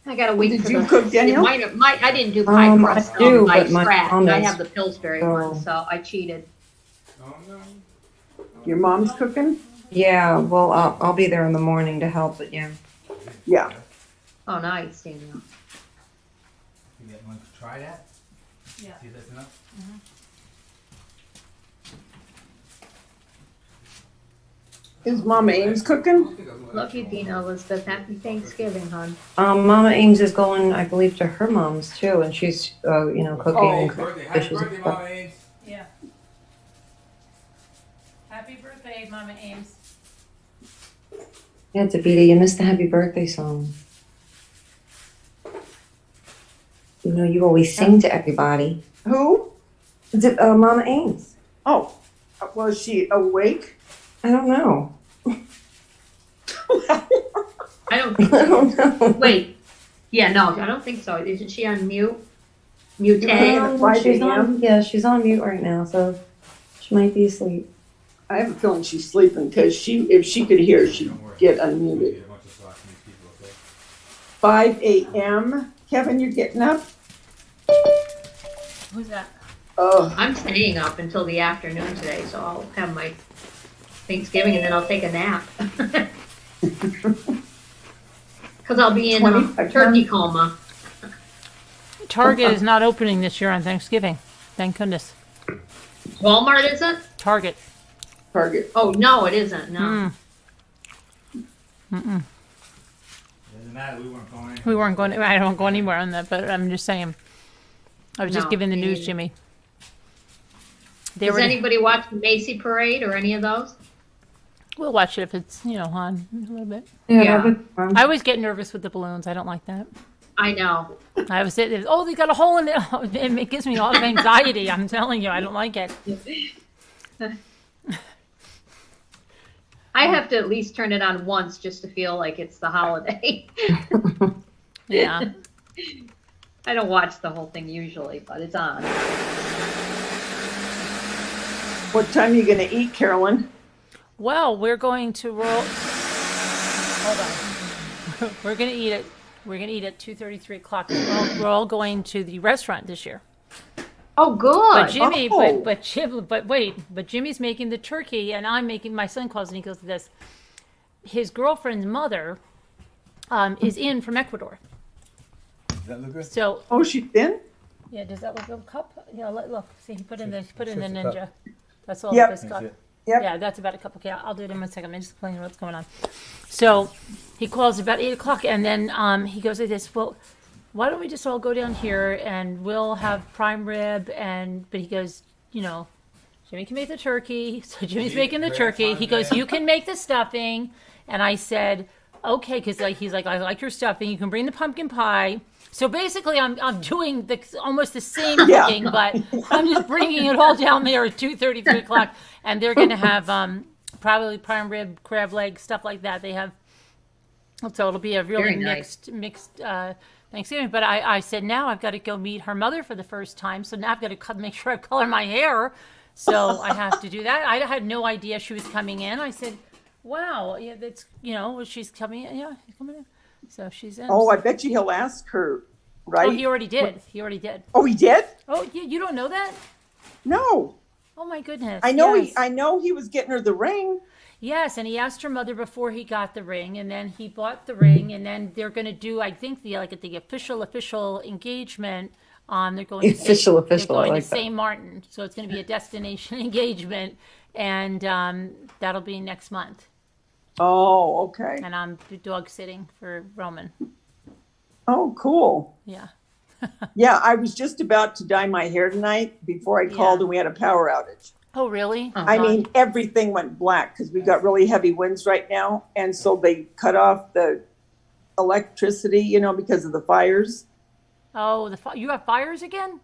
I gotta wait Did for you the. cook, Danielle? I didn't do pie crust. I do, by but my scratch. mom I is- have the Pillsbury one, so I cheated. Your mom's cooking? Yeah, well, I'll be there in the morning to help, but yeah. Yeah. Oh, nice, Daniel. You get one to try that? Yeah. See if that's enough? Is Mama Ames cooking? Love you, Dina Elizabeth. Happy Thanksgiving, hon. Mama Ames is going, I believe, to her mom's too, and she's, cooking Oh, Birthday, happy dishes. birthday, Mama Ames. Yeah. Happy birthday, Mama Ames. Yeah, Davida, you missed the happy birthday song. You know, you always sing to everybody. Who? Mama Ames. Oh, was she awake? I don't know. I don't think I so. don't know. Wait. Yeah, no, I don't think so. Isn't she on mute? Mute. She's on, yeah, she's on mute right now, so she might be asleep. I have a feeling she's sleeping because if she could hear, she'd get unmuted. Get a bunch of sauce from these people, okay? 5 a.m. Kevin, you're getting up? Who's that? Oh, I'm staying up until the afternoon today, so I'll have my Thanksgiving and then I'll take a nap. Because I'll be in a 25 turkey coma. Target is not opening this year on Thanksgiving. Thank goodness. Walmart isn't? Target. Target. Oh, no, it isn't. No. Doesn't matter, we weren't going in. We weren't going. I don't go anywhere on that, but I'm just saying. I was just No, giving the me news, neither. Jimmy. They Does were. anybody watch the Macy Parade or any of those? We'll watch it if it's on a little bit. Yeah. that'd be fun. I always get nervous with the balloons. I don't like that. I know. I was sitting. Oh, they got a hole in it. It gives me a lot of anxiety. I'm telling you, I don't like it. I have to at least turn it on once just to feel like it's the holiday. Yeah. I don't watch the whole thing usually, but it's on. What time are you going to eat, Carolyn? Well, we're going to roll. Hold on. We're going to eat it. We're going to eat at 2:30, 3 o'clock. We're all going to the restaurant this year. Oh, good. But Jimmy, Oh. but Jimmy's making the turkey, and I'm making. My son calls and he goes to this. His girlfriend's mother is in from Ecuador. Does that look good? So Oh, she's in? yeah, does that look like a cup? Yeah, look. See, he put in the Just a ninja. cup. That's all Yep. this got. That's it. Yep. Yeah, that's about a cup. Okay, I'll do it in 1 second. I'm just explaining what's going on. So he calls about 8 o'clock, and then he goes like this. Well, why don't we just all go down here and we'll have prime rib? But he goes, Jimmy can make the turkey. So Jimmy's making the turkey. He goes, you can make the stuffing. And I said, okay, because he's like, I like your stuffing. You can bring the pumpkin pie. So basically, I'm doing almost the same Yeah. cooking, but I'm just bringing it all down there at 2:30, 3 o'clock, and they're gonna have probably prime rib, crab leg, stuff like that. They have, so it'll be a really Very nice. mixed Thanksgiving. But I said now I've got to go meet her mother for the first time, so now I've got to make sure I color my hair. So I have to do that. I had no idea she was coming in. I said, "Wow, yeah, that's she's coming in. Yeah, she's coming in." So she's in. Oh, I bet you he'll ask her right? Oh, he already did. He already did. Oh, he did? Oh, you don't know that? No. Oh my goodness. I know yes. I know he was getting her the ring. Yes, and he asked her mother before he got the ring, and then he bought the ring, and then they're going to do, I think, the official engagement. They're going to Official, they're I going like to that. St. Martin, so it's going to be a destination engagement, and that'll be next month. Oh, okay. And I'm dog sitting for Roman. Oh, cool. Yeah. Yeah, I was just about to dye my hair tonight before I called Yeah. and we had a power outage. Oh, really? Oh, I mean, everything went black because we got really heavy winds right now. And so they cut off the electricity, you know, because of the fires. Oh, you have fires again?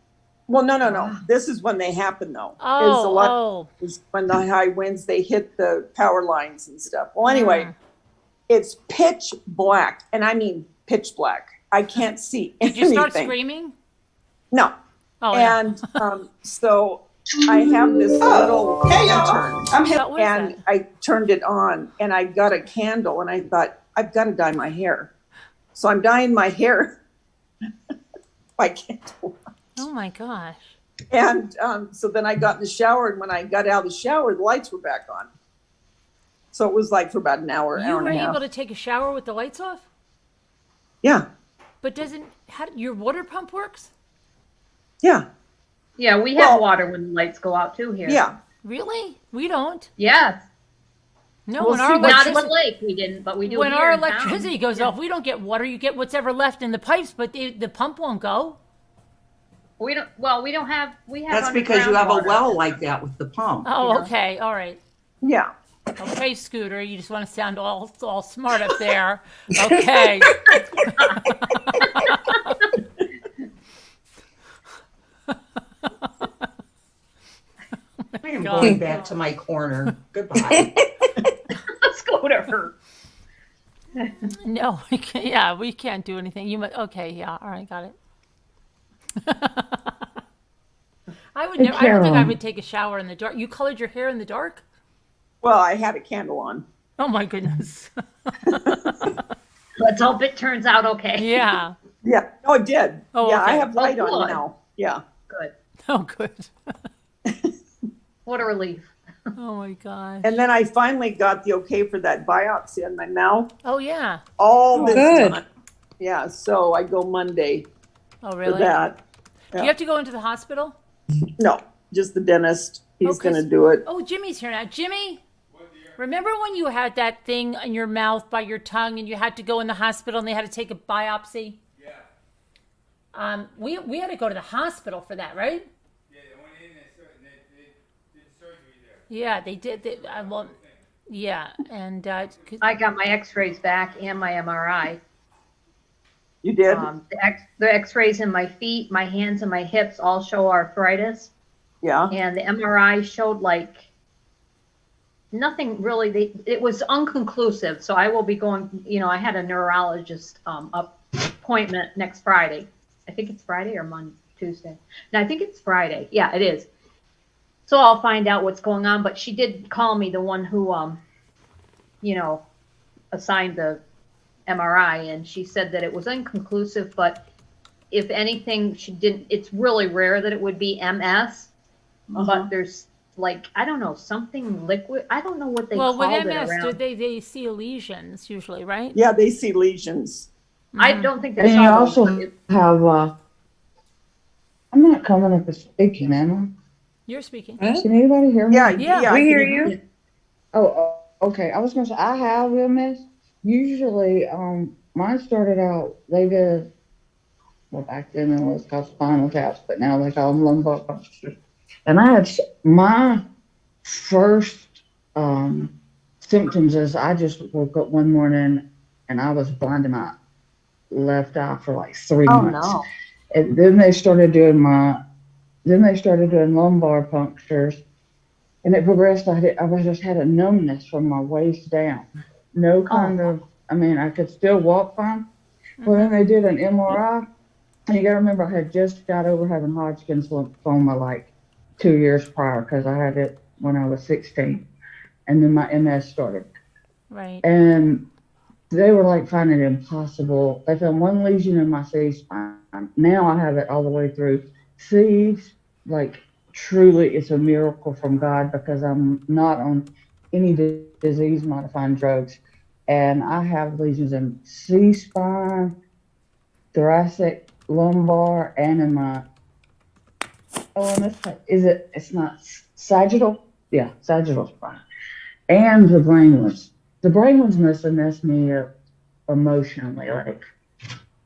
Well, no. This is when they happen, though. Oh. Is when the high winds, they hit the power lines and stuff. Well, anyway, it's pitch black. And I mean pitch black. I can't see anything. Did you start screaming? No. Oh, and so I have this little lantern, What is and that? I turned it on, and I got a candle, and I thought, I've got to dye my hair. So I'm dyeing my hair by candle. Oh my gosh. And so then I got in the shower, and when I got out of the shower, the lights were back on. So it was like for about an hour, You hour were and a half. able to take a shower with the lights off? Yeah, But your water pump works? yeah, Yeah, we have water when the lights go out too here. yeah. Really? We don't. Yes. No, Well, when our see, Not electricity, in the lake, we didn't, but we do when here our in town. electricity goes off, we don't get water. You get what's ever left in the pipes, but the pump won't go. We don't. Well, we don't have. We have. That's because you have a underground well water. like that with the pump. Oh, Yeah. okay. All right. Yeah. Okay, Scooter, you just want to sound all smart up there. Okay. I am God. going back to my corner. Goodbye. Let's go to her. No, we can't, yeah, we can't do anything. Okay, yeah, all right, got it. I would never. I don't think I would take a shower in the dark. You colored your hair in the dark? Well, I had a candle on. Oh my goodness. Let's hope it turns out okay. Yeah. Yeah. No, it did. Oh, yeah, okay. I have light Oh, on good. now. Yeah. Good. Oh, good. What a relief. Oh my gosh. And then I finally got the okay for that biopsy in my mouth. Oh yeah. All this good. time. Yeah, so I go Monday Oh for really? that. Do you have to go into the hospital? No, just the dentist. He's Oh, 'cause- going to do it. Oh, Jimmy's here now. Jimmy, remember when you had that thing in your mouth by your tongue and you had to go in the hospital and they had to take a biopsy? Yeah. We had to go to the hospital for that, right? Yeah, they went in and they did surgery there. Yeah, they did. Yeah, and I got my X-rays back and my MRI. You did? The X-rays in my feet, my hands, and my hips all show arthritis, Yeah. and the MRI showed like nothing really. It was unconclusive, so I will be going. You know, I had a neurologist appointment next Friday. I think it's Friday or Tuesday. No, I think it's Friday. Yeah, it is. So I'll find out what's going on. But she did call me, the one who, assigned the MRI, and she said that it was inconclusive, but if anything, she didn't. It's really rare that it would be MS, but there's like, I don't know, something liquid. I don't know what they well, called with it MS, around. they see lesions usually, right? Yeah, they see lesions. I don't think And they you saw those, also but it- have, I'm not coming up with speaking, am You're speaking. I? Can anybody hear me? Yeah, Yeah, yeah. We I hear can- you. Oh, okay. I was gonna say, I have MS. Usually, mine started out, they did, well, back then it was called spinal taps, but now they call them lumbar punctures. And I had, my first, symptoms is I just woke up one morning and I was blind in my left eye for like 3 months. no. And then they started doing lumbar punctures, and it progressed. I just had a numbness from my waist down. No kind of, I mean, I could still walk fine. Well, then they did an MRI, and you gotta remember I had just got over having Hodgkin's lymphoma like 2 years prior, because I had it when I was 16, and then my MS started. Right. And they were like finding it impossible. They found one lesion in my C-spine, Now I have it all the way through. C, like truly, it's a miracle from God because I'm not on any disease modifying drugs. And I have lesions in C spine, thoracic, lumbar, and in my, oh, and it's not sagittal? Yeah, sagittal spine. And the brain ones. The brain ones must have messed me up emotionally. Like,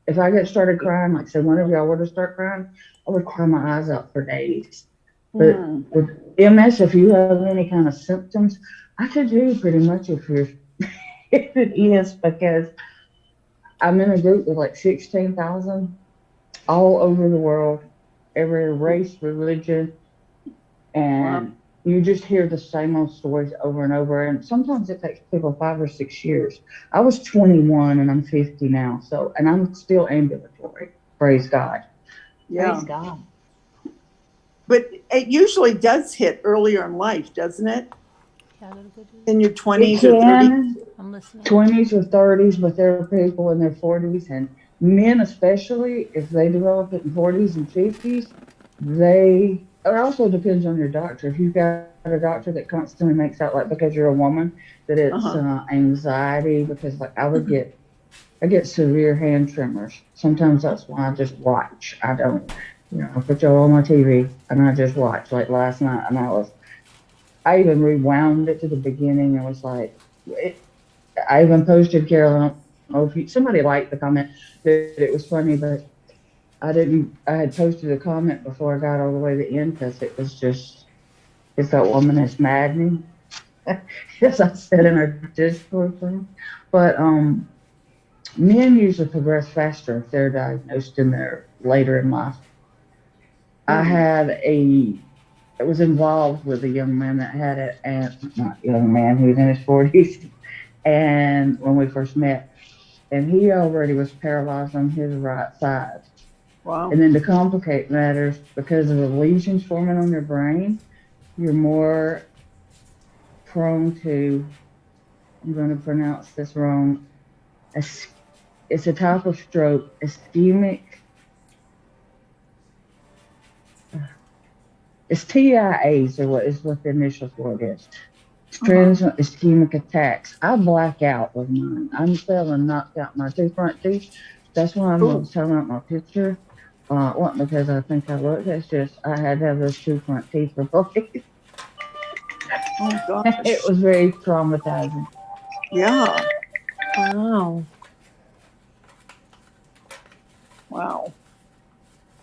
if I get started crying, like, say, whenever y'all were to start crying, I would cry my eyes out for days. But with MS, if you have any kind of symptoms, I could tell you pretty much if it is, because I'm in a group with like 16,000 all over the world, every race, religion, and you just hear the same old stories over and over. And sometimes it takes people 5 or 6 years. I was 21 and I'm 50 now. So, and I'm still ambulatory. Praise God. Yeah. Praise God. But it usually does hit earlier in life, doesn't it? Yeah, little good. In your It 20s or 30s? can, I'm listening. 20s or 30s, but there are people in their 40s, and men especially, if they develop it in 40s and 50s, it also depends on your doctor. If you've got a doctor that constantly makes out, like, because you're a woman, that it's anxiety, because like I get severe hand tremors. Sometimes that's why I just watch. I don't, I put y'all on my TV and I just watch. Like last night, and I even rewound it to the beginning and was like, I even posted, Carol, I don't know if somebody liked the comment that it was funny, but I had posted a comment before I got all the way to the end because it was just, if that woman is maddening, as I said in our Discord thing. But men usually progress faster if they're diagnosed later in life. I was involved with a young man that had it, and not young man, he was in his 40s, and when we first met, and he already was paralyzed on his right side. Wow. And then to complicate matters, because of the lesions forming on your brain, you're more prone to, I'm going to pronounce this wrong, it's a type of stroke, ischemic, it's TIAs or what the initials for it is. Transient ischemic attacks. I black out with mine. I'm feeling knocked out my 2 front teeth. That's why I'm telling out my picture. Not because I think I look. It's just I had to have those 2 front teeth replaced. Oh gosh. It was very traumatizing. Yeah. Wow. Wow.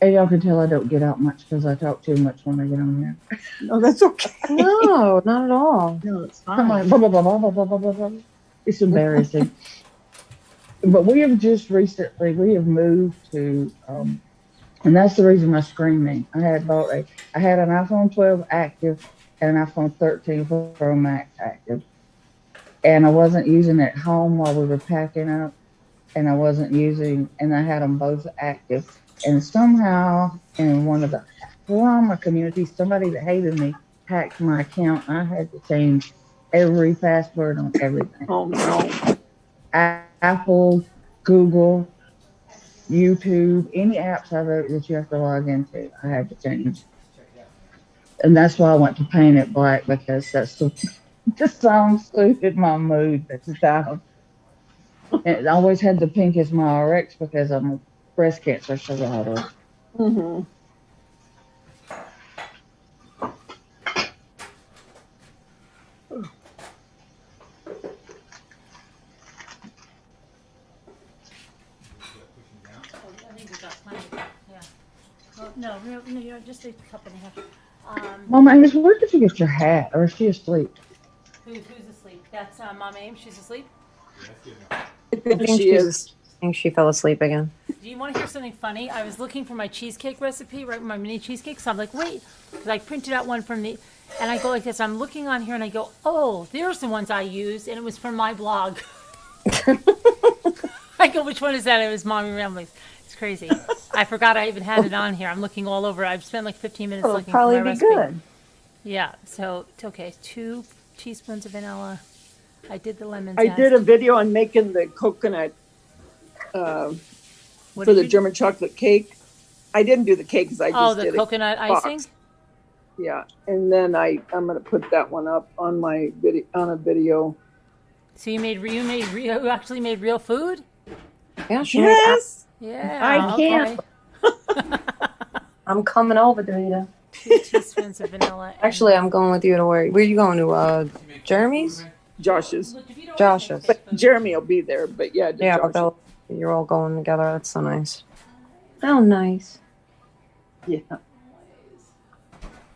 And y'all can tell I don't get out much because I talk too much when I get on here. No, that's okay. No, not at all. No, it's I'm fine. like, blah, blah, blah, blah, blah, blah, blah, blah. It's embarrassing. But we have just recently, moved to, and that's the reason my screen name. I had an iPhone 12 active and an iPhone 13 Pro Max active. And I wasn't using it at home while we were packing up. And I had them both active. And somehow in one of the former communities, somebody that hated me hacked my account. I had to change every password on everything. Oh no. Apple, Google, YouTube, any apps that you have to log into, I had to change. And that's why I went to paint it black, because the song suited my mood at the time. And I always had the pink as my RX because I'm a breast cancer survivor. Mm-hmm. No, you're just a cup and a half. Mama Amos, where did you get your hat? Or is she asleep? Who's asleep? That's Mama Ames. She's asleep. I think she fell asleep again. Do you want to hear something funny? I was looking for my cheesecake recipe, right? My mini cheesecake. So I'm like, wait, because I printed out one from and I go like this. I'm looking on here and I go, oh, there's the ones I used, and it was from my blog. I go, which one is that? It was Mommy Ramblings. It's crazy. I forgot I even had it on here. I'm looking all over. I've spent like 15 minutes looking for my recipe. Good. Yeah, so it's okay. 2 teaspoons of vanilla. I did the lemon I zest. did a video on making the coconut for the German chocolate cake. I didn't do the cake because I just the did coconut a box. icing? Yeah, and then I'm gonna put that one up on my video. So you actually made real food? Yeah, she Yes, Yeah. I can. Okay. I'm coming over, Davida. 2 teaspoons of vanilla. Actually, I'm going with you to where are you going to? Jeremy's? Josh's. Josh's. But Jeremy will be there, but yeah, Yeah, Josh's. but you're all going together. That's so nice. Oh, nice. Yeah.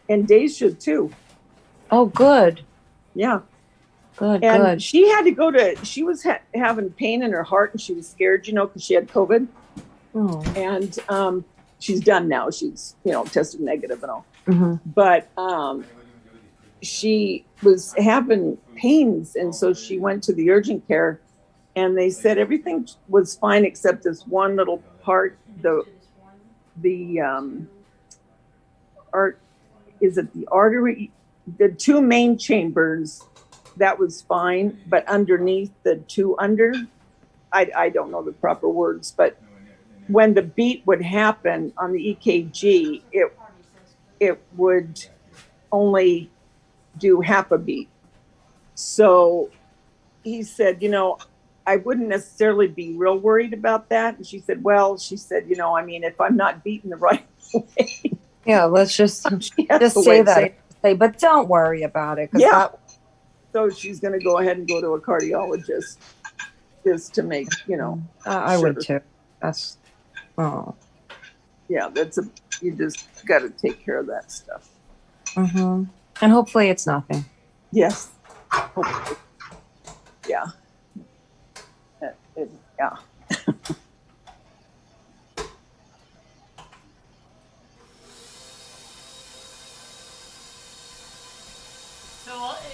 And Daisha too. Oh, good. Yeah. Good, And good. she had to go she was having pain in her heart and she was scared, because she had COVID. Oh. And she's done now. She's, tested negative and all. Mm-hmm. But she was having pains. And so she went to the urgent care and they said everything was fine except this one little part, the artery, the 2 main chambers, that was fine, but underneath the 2 under, I don't know the proper words, but when the beat would happen on the EKG, it would only do half a beat. So he said, I wouldn't necessarily be real worried about that. And she said, if I'm not beating the right way. Yeah, let's just That's say that. But don't worry about it. Yeah. So she's going to go ahead and go to a cardiologist just to make, I sure. would too. That's, Yeah, you just got to take care of that stuff. Mm-hmm. And hopefully it's nothing. Yes. Hopefully. Yeah. Yeah.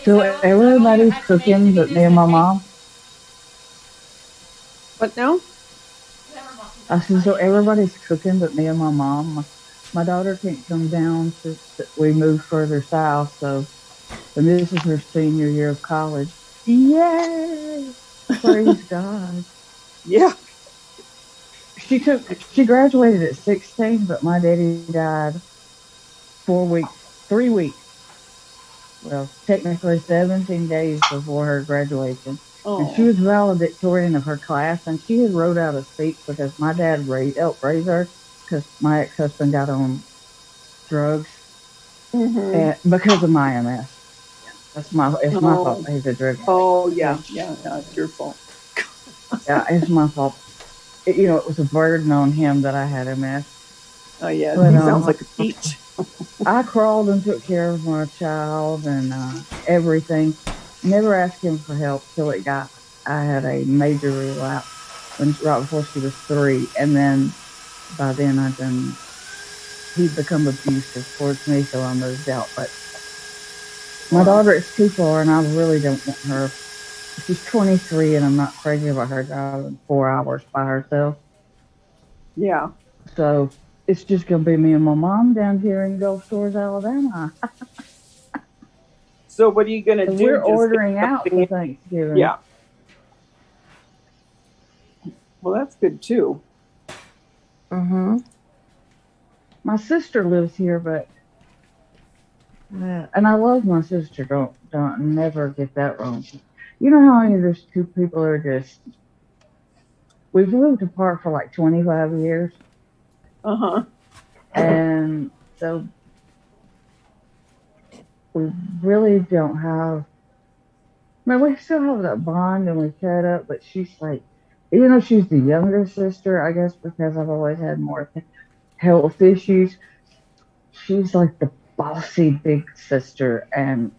So everybody's cooking but me and my mom. What now? I said, so everybody's cooking but me and my mom. My daughter can't come down since we moved further south, and this is her senior year of college. Yay! Praise God. Yeah. She graduated at 16, but my daddy died 3 weeks. Well, technically 17 days before her graduation. Oh. And she was valedictorian of her class, and she had wrote out a speech because my dad helped raise her because my ex-husband got on drugs and because of my MS. It's my fault. He's a drug addict. Oh, yeah, it's your fault. Yeah, it's my fault. It was a burden on him that I had MS. Oh, yeah, But, he sounds like a peach. I crawled and took care of my child and everything. Never asked him for help till I had a major relapse right before she was 3. And then by then he'd become abusive towards me, so I moved out. But my daughter is too far and I really don't want her. She's 23 and I'm not crazy about her driving 4 hours by herself. Yeah. So it's just going to be me and my mom down here in Gulf Shores, Alabama. So what are you going to do? We're ordering out for Thanksgiving. Yeah. Well, that's good too. Mm-hmm. My sister lives here, but and I love my sister. Don't never get that wrong. You know how there's 2 people are just. We've lived apart for like 25 years. And so we really don't have. We still have that bond and we cut up, but she's like, even though she's the younger sister, I guess because I've always had more health issues, she's like the bossy big sister, and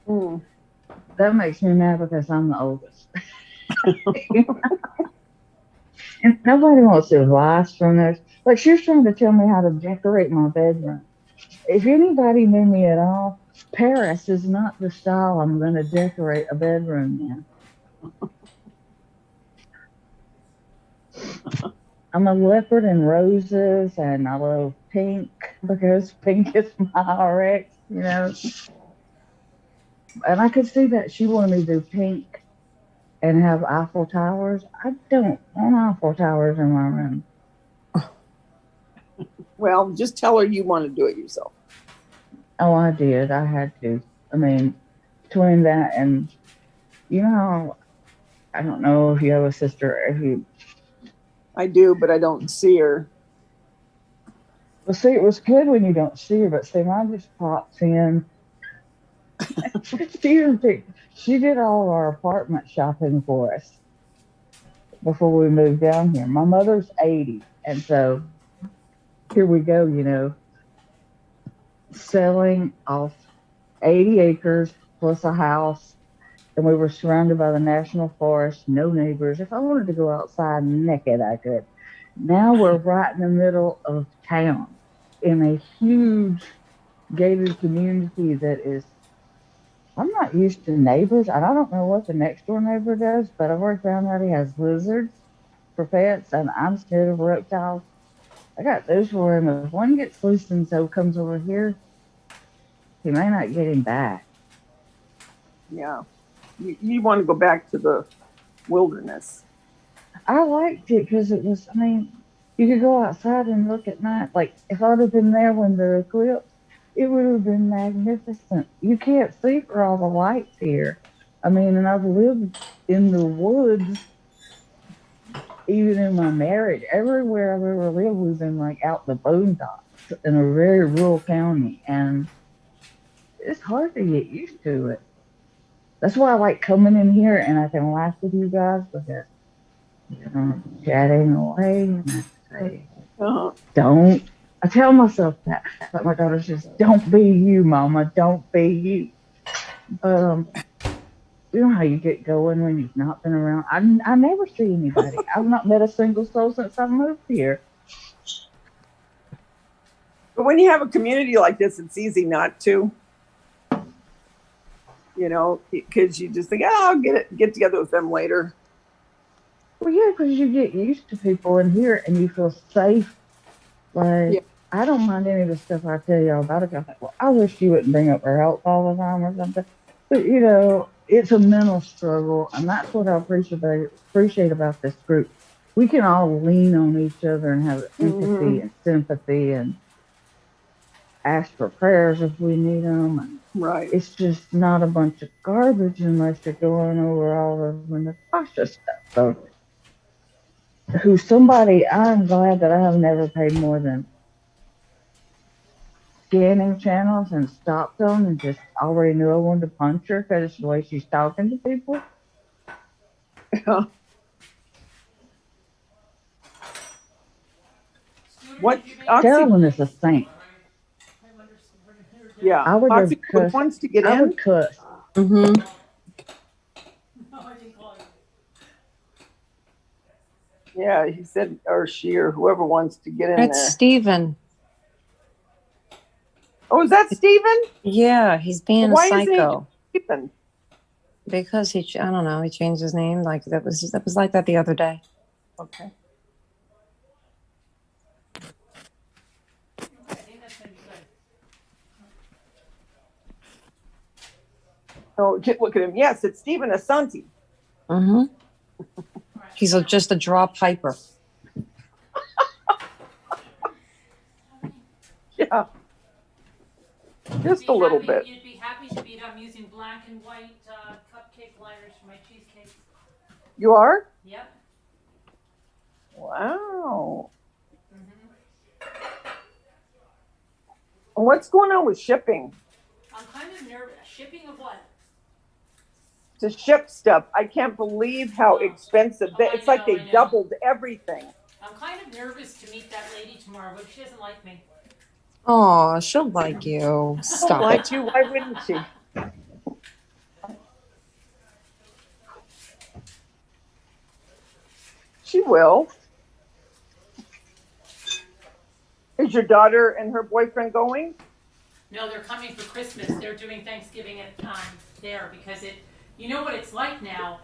that makes me mad because I'm the oldest. And nobody wants advice from this. Like, she was trying to tell me how to decorate my bedroom. If anybody knew me at all, Paris is not the style I'm going to decorate a bedroom in. I'm a leopard and roses, and I love pink because pink is my RX, And I could see that she wanted me to do pink and have Eiffel Towers. I don't want Eiffel Towers in my room. Well, just tell her you want to do it yourself. Oh, I did. I had to. I mean, between that and, you know, I don't know if you have a sister who. I do, but I don't see her. Well, see, it was good when you don't see her, but see, mine just pops in. She did all of our apartment shopping for us before we moved down here. My mother's 80, and so here we go, you know, selling off 80 acres plus a house, and we were surrounded by the national forest, no neighbors. If I wanted to go outside naked, I could. Now we're right in the middle of town in a huge gated community that is, I'm not used to neighbors, and I don't know what the next door neighbor does, but I've already found out he has lizards for pets, and I'm scared of reptiles. I got news for him. If one gets loose and so comes over here, he may not get him back. Yeah. You want to go back to the wilderness. I liked it because it was, I mean, you could go outside and look at night. Like, if I'd have been there when the eclipse, it would have been magnificent. You can't see for all the lights here. I mean, and I've lived in the woods, even in my marriage. Everywhere I've ever lived, we've been like out in the boondocks in a very rural county, and it's hard to get used to it. That's why I like coming in here and I can laugh with you guys because chatting away and I say, don't. I tell myself that. But my daughter says, don't be you, Mama. Don't be you. You know how you get going when you've not been around? I never see anybody. I've not met a single soul since I moved here. But when you have a community like this, it's easy not to. You know, because you just think, oh, I'll get together with them later. Well, yeah, because you get used to people in here and you feel safe. Like, yeah. I don't mind any of the stuff I tell y'all about it. I think, well, I wish you wouldn't bring up her health all the time or something. But, you know, it's a mental struggle, and that's what I appreciate about this group. We can all lean on each other and have empathy and sympathy and ask for prayers if we need them. And right. It's just not a bunch of garbage unless you're going over all of the Natasha stuff. So, who's somebody, I'm glad that I have never paid more than scanning channels and stopped them and just already knew I wanted to punch her because it's the way she's talking to people. What? Carolyn is a saint. Yeah. I would have cussed. Wants to get in? I would cuss. Yeah, he said, or she, or whoever wants to get in there. It's Steven. Oh, is that Steven? Yeah, he's being a psycho. He Steven? Because I don't know, he changed his name. Like that was like that the other day. Okay. Oh, look at him. Yes, it's Steven Asante. He's just a draw piper. Yeah. Just a little bit. You'd be happy to beat up using black and white cupcake liners for my cheesecakes. You are? Yep. Wow. What's going on with shipping? I'm kind of nervous. Shipping of what? To ship stuff. I can't believe how expensive. It's like they doubled everything. I'm kind of nervous to meet that lady tomorrow, but she doesn't like me. Oh, she'll like you. Stop like it. you. Why wouldn't she? She will. Is your daughter and her boyfriend going? No, they're coming for Christmas. They're doing Thanksgiving at there because you know what it's like now.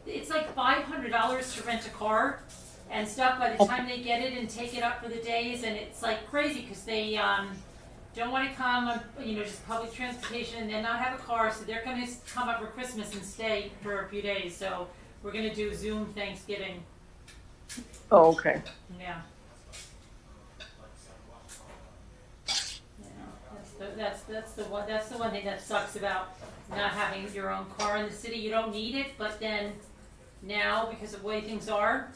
It's like $500 to rent a car and stuff by the time they get it and take it up for the days, and it's like crazy because they don't want to come on, just public transportation and then not have a car, so they're going to come up for Christmas and stay for a few days. So we're going to do Zoom Thanksgiving. Oh, okay. Yeah. that's the one thing that sucks about not having your own car in the city. You don't need it, but then now because of the way things are,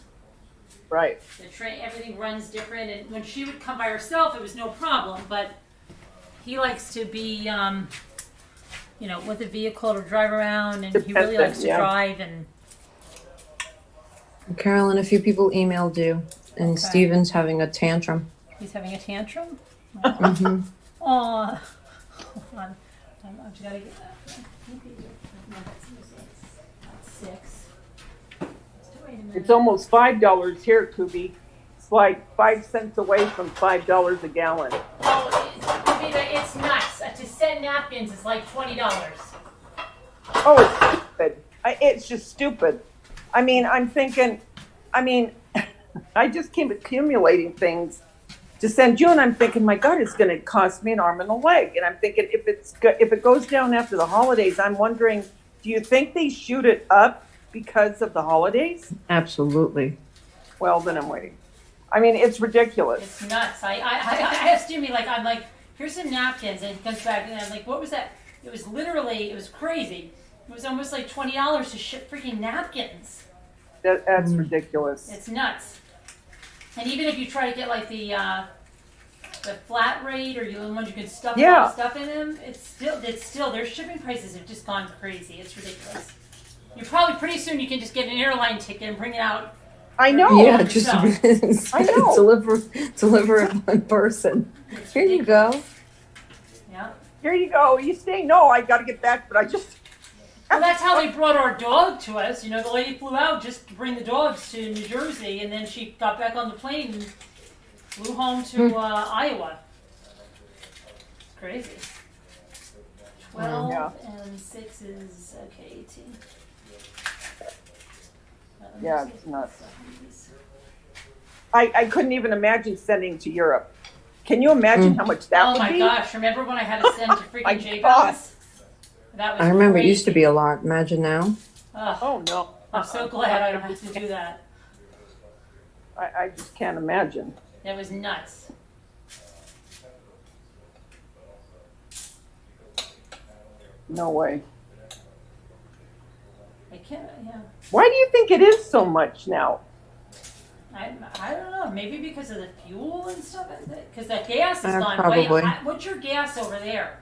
Right. the train, everything runs different. And when she would come by herself, it was no problem. But he likes to be, with a vehicle to drive around, and he really likes to drive. And Carolyn, a few people emailed you, and Okay. Steven's having a tantrum. he's having a tantrum. Mm-hmm. Oh, hold on. I've just got to get that. That's 6. Wait a minute. It's almost $5 here, Kubi. It's like 5 cents away from $5 a gallon. It's nuts. To send napkins is like $20. Oh, it's stupid. It's just stupid. I mean, I'm thinking, I just keep accumulating things to send you, and I'm thinking, my God, it's going to cost me an arm and a leg. And I'm thinking, if it goes down after the holidays, I'm wondering, do you think they shoot it up because of the holidays? Absolutely. Well, then I'm waiting. I mean, it's ridiculous. It's nuts. I asked Jimmy, I'm like, here's some napkins, and he comes back, and I'm like, what was that? It was crazy. It was almost like $20 to ship freaking napkins. That's ridiculous. It's nuts. And even if you try to get like the flat rate, or the ones you can stuff a lot of stuff in them, it's still their shipping prices have just gone crazy. It's ridiculous. You probably pretty soon you can just get an airline ticket and bring it out. I know. Yeah, just I know. deliver it in person. Here you go. Yeah. Here you go. You say no, I got to get back, but I just. Well, that's how they brought our dog to us. The lady flew out just to bring the dogs to New Jersey, and then she got back on the plane and flew home to Iowa. It's crazy. 12 and 6 is, 18. Yeah, it's nuts. I couldn't even imagine sending to Europe. Can you imagine how much that would be? Oh my gosh, remember when I had to send to freaking Jacobs? God. That was I remember crazy. it used to be a lot. Imagine now. Oh, no. I'm so glad I don't have to do that. I just can't imagine. That was nuts. No way. I can't, yeah. Why do you think it is so much now? I don't know. Maybe because of the fuel and stuff. Because that gas has gone Probably. way up. What's your gas over there?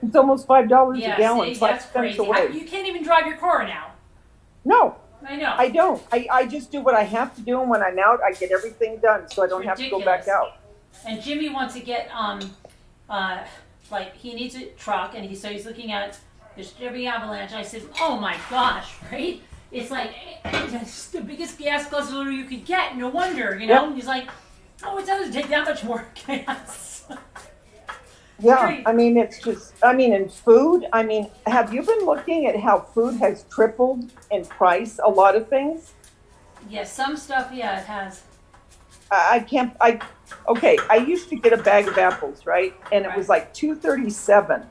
It's almost $5 Yeah, a gallon. see, 5 that's cents crazy. away. You can't even drive your car now. No, I know. I don't. I just do what I have to do, and when I'm out, I get everything done, so I don't have to go back out. And Jimmy wants to get he needs a truck, and he's looking at this Chevy Avalanche. I said, oh my gosh, right? It's like it's the biggest gas guzzler you could get. No wonder, Yep. And he's like, oh, it doesn't take that much more gas. Yeah, I mean, it's just, in food, have you been looking at how food has tripled in price, a lot of things? Yeah, some stuff, yeah, it has. Okay, I used to get a bag of apples, right? And it was like $2.37.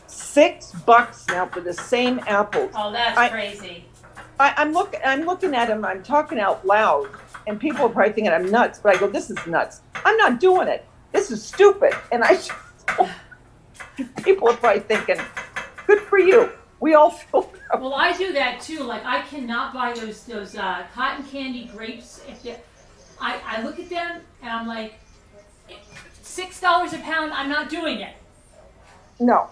$6 now for the same apples. Oh, that's crazy. I'm looking at them, I'm talking out loud, and people are probably thinking I'm nuts, but I go, this is nuts. I'm not doing it. This is stupid. And people are probably thinking, good for you. We all feel that. Well, I do that too. Like, I cannot buy those cotton candy grapes. I look at them and I'm like, $6 a pound. I'm not doing it. No,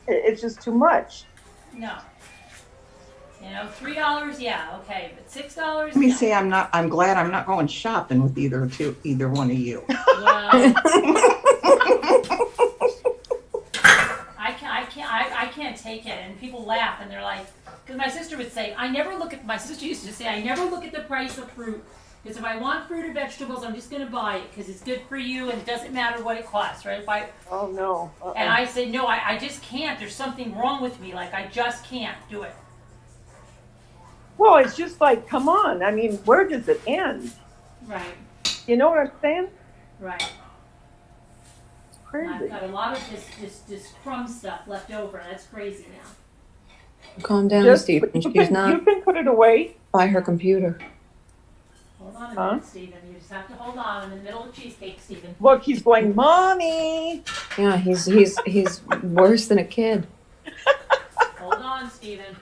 it's just too much. No. $3, yeah, okay, but $6. Let me say I'm glad I'm not going shopping with either one of you. Well, I can't take it, and people laugh, and they're like, because my sister would say, my sister used to say, I never look at the price of fruit, because if I want fruit or vegetables, I'm just going to buy it, because it's good for you, and it doesn't matter what it costs, right? Oh, no. And I said, no, I just can't. There's something wrong with me. Like, I just can't do it. Well, it's just like, come on. Where does it end? Right. You know what I'm saying? Right. It's crazy. I've got a lot of this crumb stuff left over. That's crazy now. Calm down, Steve. You can put it away. By her computer. Hold on a Huh? minute, Stephen. You just have to hold on. I'm in the middle of cheesecake, Stephen. Look, he's going, Mommy. Yeah, he's worse than a kid. Hold on, Stephen.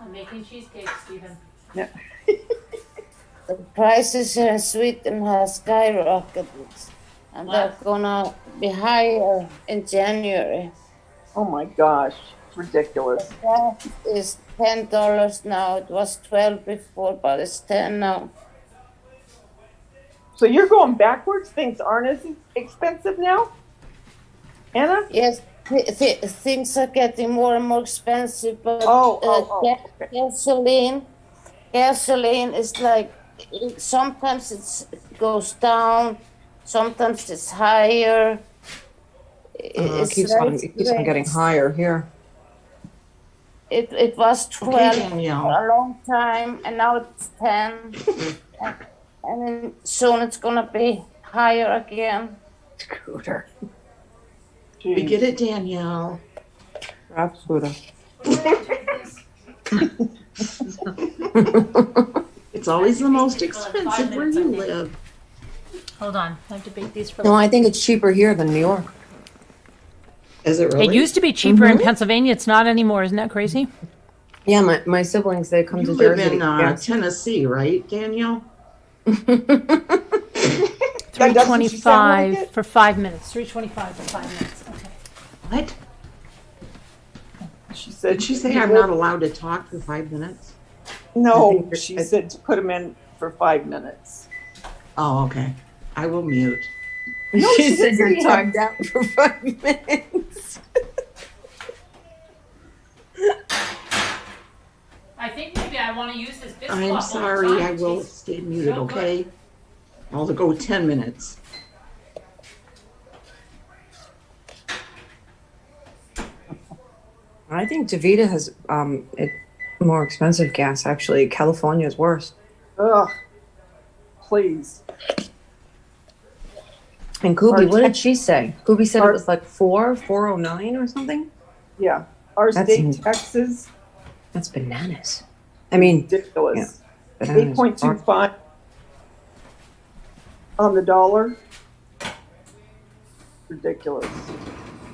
I'm making cheesecake, Stephen. Yeah. The prices here in Sweden have skyrocketed, and they're gonna be higher in January. Oh my gosh, it's ridiculous. Gas is $10 now. It was 12 before, but it's 10 now. So you're going backwards? Things aren't as expensive now? Anna? Yes, things are getting more and more expensive, but okay. gasoline is like, sometimes it goes down, sometimes it's higher. It keeps on getting higher here. It was 12 Danielle. for a long time, and now it's 10. And then soon it's gonna be higher again. Scooter. We get it, Danielle. Grab Scooter. It's always the most expensive where you live. Hold on. I have to bake these for No, I think it's cheaper here than New York. Is it really? It used to be cheaper in Pennsylvania. It's not anymore. Isn't that crazy? Yeah, my siblings, they come You to live Jersey. in Tennessee, right, Danielle? $3.25 for 5 minutes. $3.25 for 5 minutes. Okay. What? She said, Did she say I'm not allowed to talk for 5 minutes? No, she said to put him in for 5 minutes. Oh, okay. I will mute. No, she said you're didn't. tugged out for 5 minutes. I think maybe I want to use this biscuit. I'm sorry. I will stay muted, okay? I'll go 10 minutes. I think DeVita has more expensive gas, actually. California is worse. Ugh. Please. And Kubi, what did she say? Kubi said it was like 409 or something? Yeah. Our That's state taxes. That's bananas. I mean, ridiculous. Yeah, bananas. 8.25 on the dollar. Ridiculous.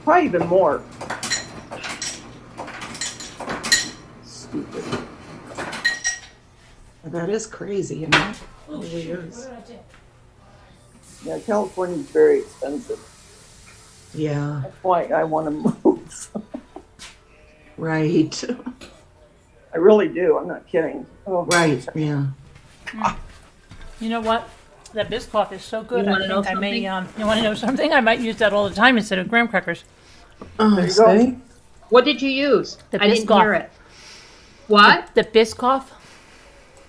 Probably even more. Stupid. That is crazy, you know? It really is. Yeah, California's very expensive. Yeah. That's why I want to move. Right. I really do. I'm not kidding. Oh, right. Yeah. You know what? That Biscoff is so good. You wanna know I may. something? You want to know something? I might use that all the time instead of graham crackers. There you go. What did you use? The I didn't Biscoff. hear it. What? The Biscoff.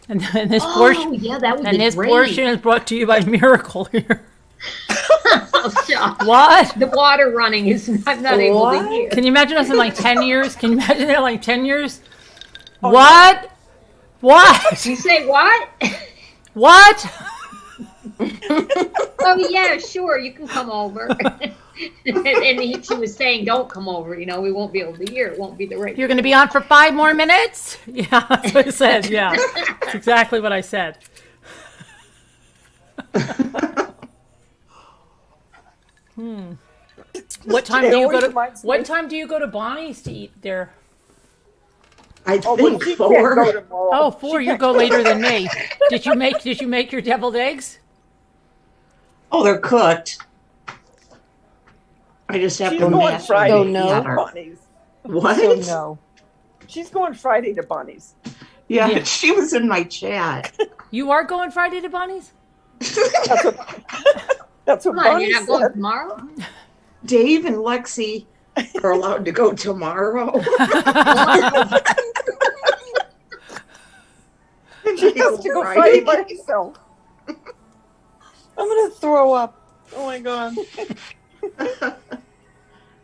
And this Oh, portion. yeah, that would And be this great. portion is brought to you by Miracle here. Stop. What? The water running is. I'm not able to hear. Can you imagine us in like 10 years? Can you imagine that in like 10 years? What? What? You say what? What? Oh yeah, sure. You can come over. and she was saying, "Don't come over. You know, we won't be able to hear. It won't be the right." You're going to be on for 5 more minutes? Yeah, that's what it said. Yeah, that's exactly what I said. What time do you go to? What time do you go to Bonnie's to eat there? I think she 4. can't go tomorrow. Oh, 4. You go later than me. Did you make your deviled eggs? Oh, they're cooked. I just have She's to going mash Friday them to together. Bonnie's. What? So no. She's going Friday to Bonnie's. Yeah, she was in my chat. You are going Friday to Bonnie's? That's what Come on, Bonnie you're not going said. tomorrow? Dave and Lexi are allowed to go tomorrow. She has to go Friday by herself. I'm gonna throw up. Oh my god.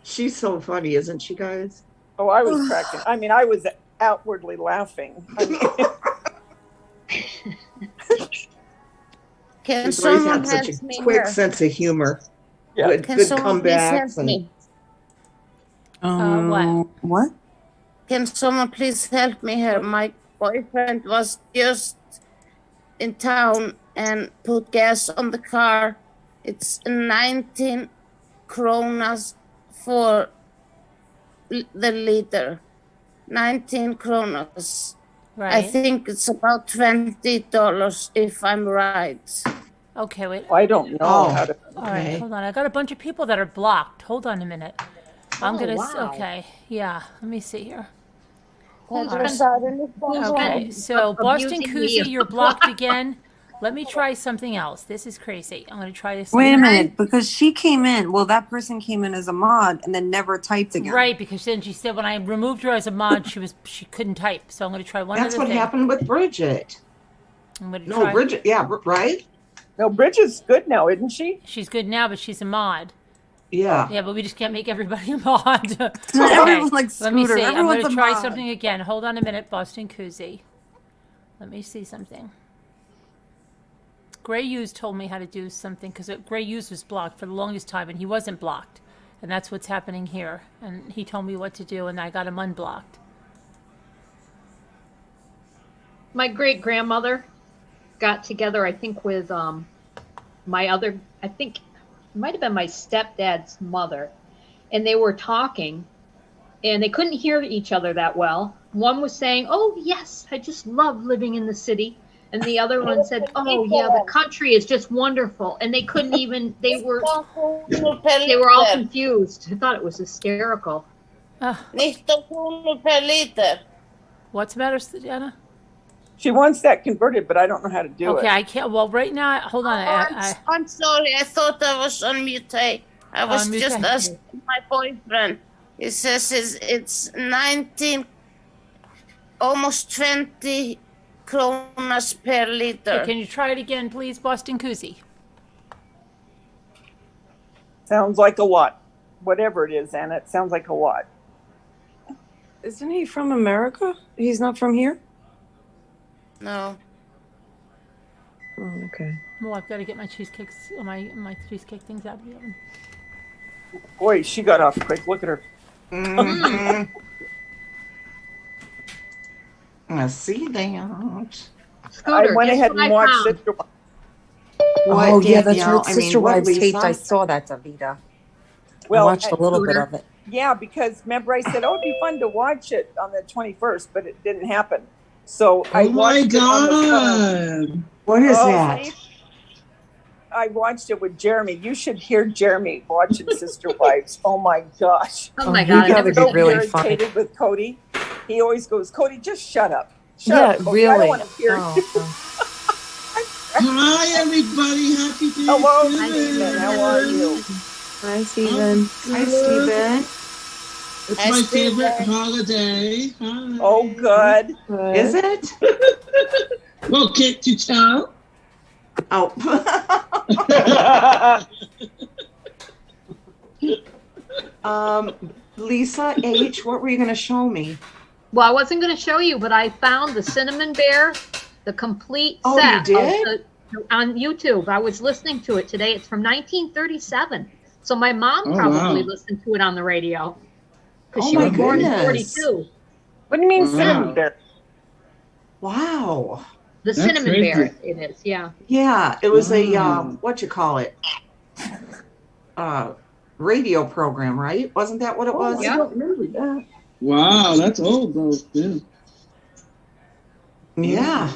She's so funny, isn't she, guys? Oh, I was cracking. I mean, I was outwardly laughing. I mean, Can She's always someone had such help a me quick here? sense of humor. Yeah. Good, Can good someone please comebacks. help me? What? What? Can someone please help me here? My boyfriend was just in town and put gas on the car. It's 19 kronas for the liter. 19 kronas. Right. I think it's about $20 if I'm right. Okay, wait. I don't know how to. All right, hold on. I got a bunch of people that are blocked. Hold on a minute. I'm gonna. Wow. Okay, yeah. Let me see here. Okay, Okay, so Boston abusing Koozie, me. you're blocked again. Let me try something else. This is crazy. I'm gonna try this. Wait a again. minute, because she came in. Well, that person came in as a mod and then never typed again. Right, because then she said when I removed her as a mod, she couldn't type. So I'm gonna try one That's other what thing. happened with Bridget. I'm gonna No, try. Bridget, yeah, right? No, Bridget's good now, isn't she? She's good now, but she's a mod. Yeah. Yeah, but we just can't make everybody a mod. Everyone's like Let me Scooter. see. I'm Everyone's going to a try mod. something again. Hold on a minute, Boston Koozie. Let me see something. Gray Hughes told me how to do something because Gray Hughes was blocked for the longest time and he wasn't blocked. And that's what's happening here. And he told me what to do and I got him unblocked. My great grandmother got together, I think, with my other, I think it might have been my stepdad's mother, and they were talking, and they couldn't hear each other that well. One was saying, "Oh yes, I just love living in the city," and the other one said, "Oh yeah, the country is just wonderful," and they couldn't even. They were all confused. I thought it was hysterical. What's the matter, Anna? She wants that converted, but I don't know how to do it. Okay, I can't. Well, right now, hold on. I'm sorry. I thought I was on mute. I was On mute. just asking my boyfriend. He says it's 19, almost 20 kronas per liter. Okay, can you try it again, please, Boston Koozie? Sounds like a lot. Whatever it is, Anna, it sounds like a lot. Isn't he from America? He's not from here? No. Oh, okay. Well, I've got to get my cheesecakes, my cheesecake things out of the oven. Boy, she got off quick. Look at her. Mm-hmm. I see that. I went ahead and watched Sister. Oh, yeah, that's right. I mean, Sister what, Wives taped. Lisa? I saw that, Davida. Well, I watched a little bit of it. Yeah, because remember I said, oh, it'd be fun to watch it on the 21st, but it didn't happen. So I watched it on the phone. What is that? See? I watched it with Jeremy. You should hear Jeremy watching Sister Wives. Oh my gosh. Oh my God. That would be really fun. Irritated with Cody. He always goes, Cody, just shut up. Shut up, Cody. Really. I don't want to hear you. Hi, everybody. Happy Thanksgiving. Hello, Stephen. How are you? Hi, Stephen. Hi, Stephen. It's my favorite holiday. Hi. Oh, good. Is it? Well, can't you tell? Oh. Lisa H., what were you going to show me? Well, I wasn't going to show you, but I found the Cinnamon Bear, the complete Oh, set you did? on YouTube. I was listening to it today. It's from 1937. So my mom probably listened to it on the radio because Oh she my was born in goodness. 42. What do you mean, Cinnamon Bear? Wow. The That's Cinnamon crazy. Bear, it is, yeah. Yeah, it was a, Wow. what you call it? Radio program, right? Wasn't that what it was? I don't remember that. Wow, that's old though. Yeah. Yeah.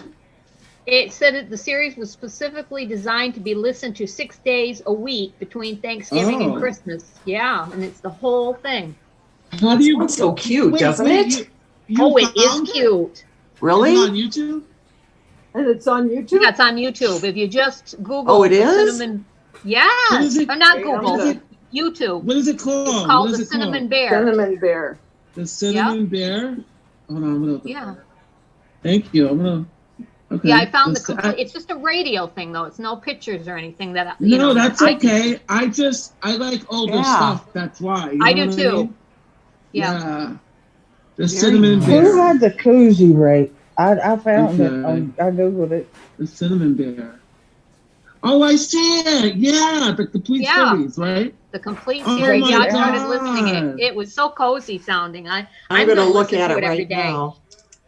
It said that the series was specifically designed to be listened to 6 days a week between Thanksgiving and Oh. Christmas. Yeah, and it's the whole thing. How do you? Sounds so cute, doesn't it? Oh, it found is cute. Really? Is it on YouTube? And it's on YouTube? Yeah, it's on YouTube. If you just Google Oh, it the is? Cinnamon, yes, What is it? or not Yeah, Google, what is it? YouTube. What is it called? It's called What is the it Cinnamon called? Bear. Cinnamon Bear. The Cinnamon Bear. Hold on, I'm gonna. Yeah, Thank you. I'm gonna. Okay. yeah. I found the Let's- complete. It's just a radio thing, though. It's no pictures or anything that. You No, know, that's I- okay. I like older Yeah. stuff. That's why. You I know do what too. mean? Yeah. The Very Cinnamon nice. Who Bear. had the koozie rate? I found it. Okay. I googled it. The Cinnamon Bear. Oh, I see it. Yeah, the complete Yeah. series, right? The complete Oh series. my Yeah, I started God. listening. It was so cozy sounding. I'm I'm going to gonna look listen at to it every right day. now.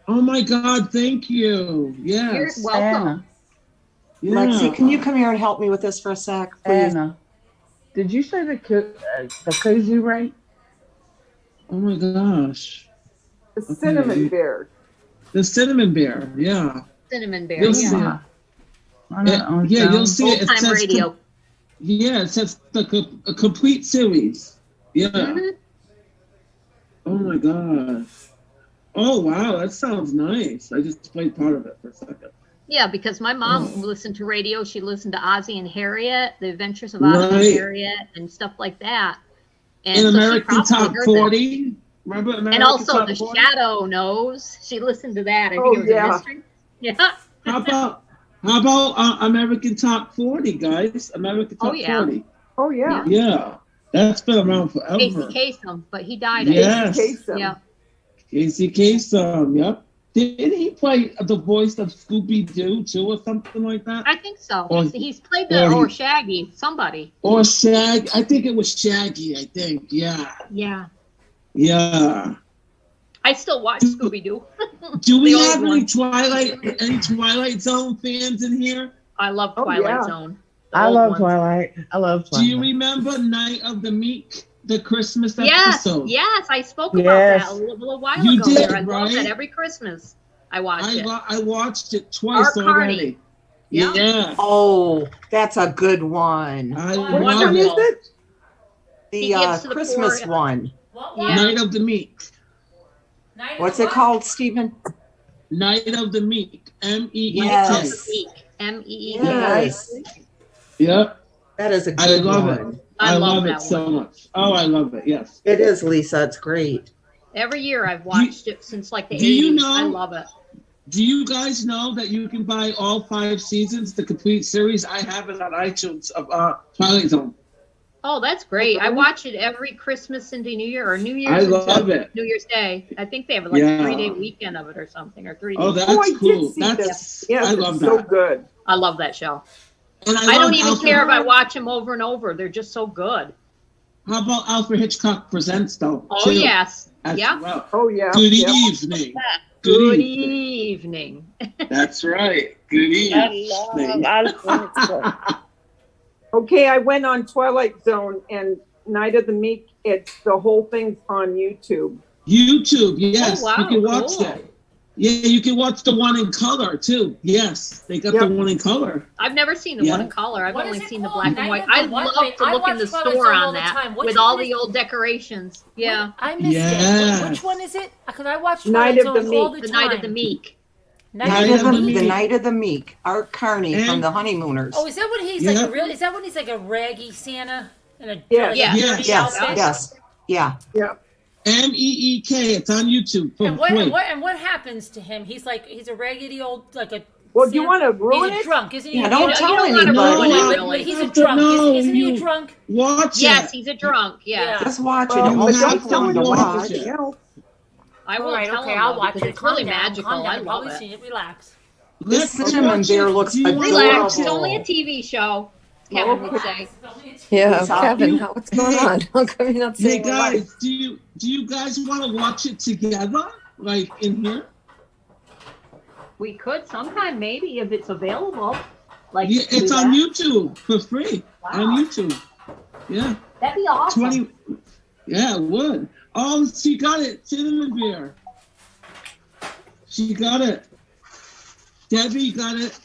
Oh my God, thank you. Yes. You're welcome. Anna, Yeah. Lexi, can you come here and help me with this for a sec, please? Anna, did you say the koozie rate? Oh my gosh. The cinnamon bear. The cinnamon bear, yeah. Cinnamon bear. You'll see Yeah. it. Yeah, you'll see it. It Old-time says radio. yeah, it says a complete series. Yeah. Mhm. Oh my gosh. Oh wow, that sounds nice. I just played part of it for a second. Yeah, because my mom listened to radio. She listened to Ozzie and Harriet, The Adventures of Ozzie and Harriet, and stuff like that. And In so she American probably Top heard 40. that. Remember American And also Top The 40? Shadow Knows. She listened to that. I Oh, think it was yeah. a mystery. Yeah. How about American Top 40, guys? American Top Oh, yeah. 40. Oh, yeah. Yeah. That's been around forever. Casey Kasem, but he died. Yes. Kasem. Yeah. Casey Kasem, yep. Didn't he play the voice of Scooby-Doo too or something like that? I think so. Or- He's played or or Shaggy, somebody. Or Shaggy. I think it was Shaggy, I think. Yeah. Yeah. Yeah. I still watch Scooby-Doo. Do we The old have one. any Twilight Zone fans in here? I love Oh, Twilight yeah. Zone. The I old love ones. Twilight. I love Do Twilight. you remember Night of the Meek, the Christmas Yes, episode? yes, I spoke about Yes. that a little while You ago. did, There, I love that right? every Christmas. I watch it. I watched it twice Art Carney. already. Yeah. Yeah. Oh, that's a good one. I What love one it. is it? He The gives to the Christmas poor. one. Yeah. Night of the Meek. What's it called, Stephen? Night of the Meek. M-E-E-K. Yes. M-E-E-K. Yes. Yep. That is a I good love one. it. I love that it so one. much. Oh, I love it. Yes. It is, Lisa. It's great. Every year I've watched it since like the do 80s. you know- I love it. Do you guys know that you can buy all 5 seasons, the complete series? I have it on iTunes of Twilight Zone. Oh, that's great. I watch it every Christmas into New Year or New Year's I love into it. New Year's Day. I think they have like Yeah. a 3-day weekend of it or something, or 3 days. Oh, that's Oh, I did cool. see That's that. Yes, I love it's that. so good. I love that show. And I love don't even Alfred- care if I watch them over and over. They're just so good. How about Alfred Hitchcock Presents though? Oh, too, yes. as Yeah. well. Oh, yeah. Good yeah. evening. Good evening. evening. That's right. Good evening. Okay, I went on Twilight Zone and Night of the Meek. It's the whole thing's on YouTube. YouTube, yes. Oh, wow, you can watch cool. that. Yeah, you can watch the one in color too. Yes, they got the Yep. one in color. I've never seen the Yeah. one in color. I've What only is it seen the called? black and Night white. of the I what? love Wait, to I look in watch the Twilight store Zone all on the that time. Which with all one the is- old decorations. Yeah. I missed it. Yes. Which one is it? Because I watch Night Twilight of the Zone all the Meek. The time. Night of the Meek. Night of the Meek. Night of the Meek. Art Carney from And- the Honeymooners. Oh, is that what he's Yeah. like? Really? Is that when he's like a raggy Santa in a Yeah. like a Yeah. dirty Yes. Yes, outfit? yes, yeah. MEEK. It's on YouTube for And what, free. and what happens to him? He's like he's a raggedy old like a. Well, do you Santa- want to ruin He's a it? drunk, isn't he? Yeah, don't you tell don't wanna anybody. ruin it, But really. he's a drunk. No, Isn't he a you- drunk? Watch Yes, it. he's a drunk. Yeah. Yeah. Just watch it. Well, It you won't have take to long to watch watch. it. I All won't right, tell okay, him I'll though, watch because it. it's really Calm down, magical. calm down. I I've love probably it. seen it. Relax. This cinnamon watch bear it. looks Do you wanna Relax. adorable. It's only a TV show. Kevin would say. Yeah, It's all Kevin, you. what's going on? How come you're not Hey saying guys, do you guys want to watch it together, like in here? We could sometime, maybe, if it's available. Like, Yeah, do it's on that. YouTube for free on YouTube. Yeah, That'd be awesome. 20. Yeah, it would. Oh, she got it, cinnamon beer. She got it. Debbie got it.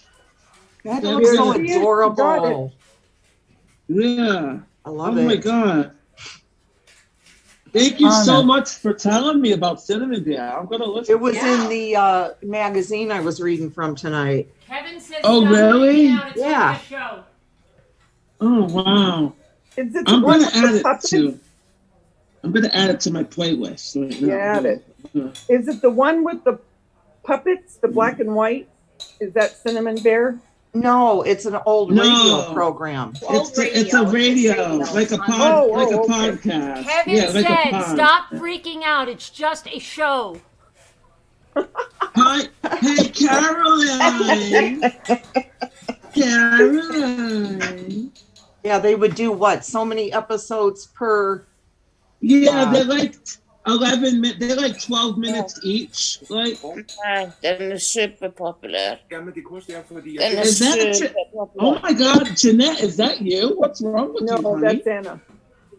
That Yeah, looks so got it. adorable. Yeah. I love Oh it. my god. Thank you Anna. so much for telling me about cinnamon beer. I'm gonna listen. It was in the magazine I was reading from tonight. Kevin says. Oh, stop really? freaking out, it's Yeah. not a show. Oh wow. Is it the I'm one gonna with add the it puppets? to. I'm gonna add it to my playlist right now. Yeah, add it. Yeah. Is it the one with the puppets, the black and white? Is that Cinnamon Bear? No, it's an old No. radio program. It's a radio, like a pod, Oh, like a okay. podcast. Kevin yeah, like a said, pod. "Stop freaking out. It's just a show." Hi, hey Caroline. Caroline. Yeah, they would do what? So many episodes per. Yeah, they're like 11 minutes. They're like 12 minutes each. Like, Den är superpopulär. Den är is that? superpopulär. Oh my God, Jeanette, is that you? What's wrong with you, No, honey? that's Anna.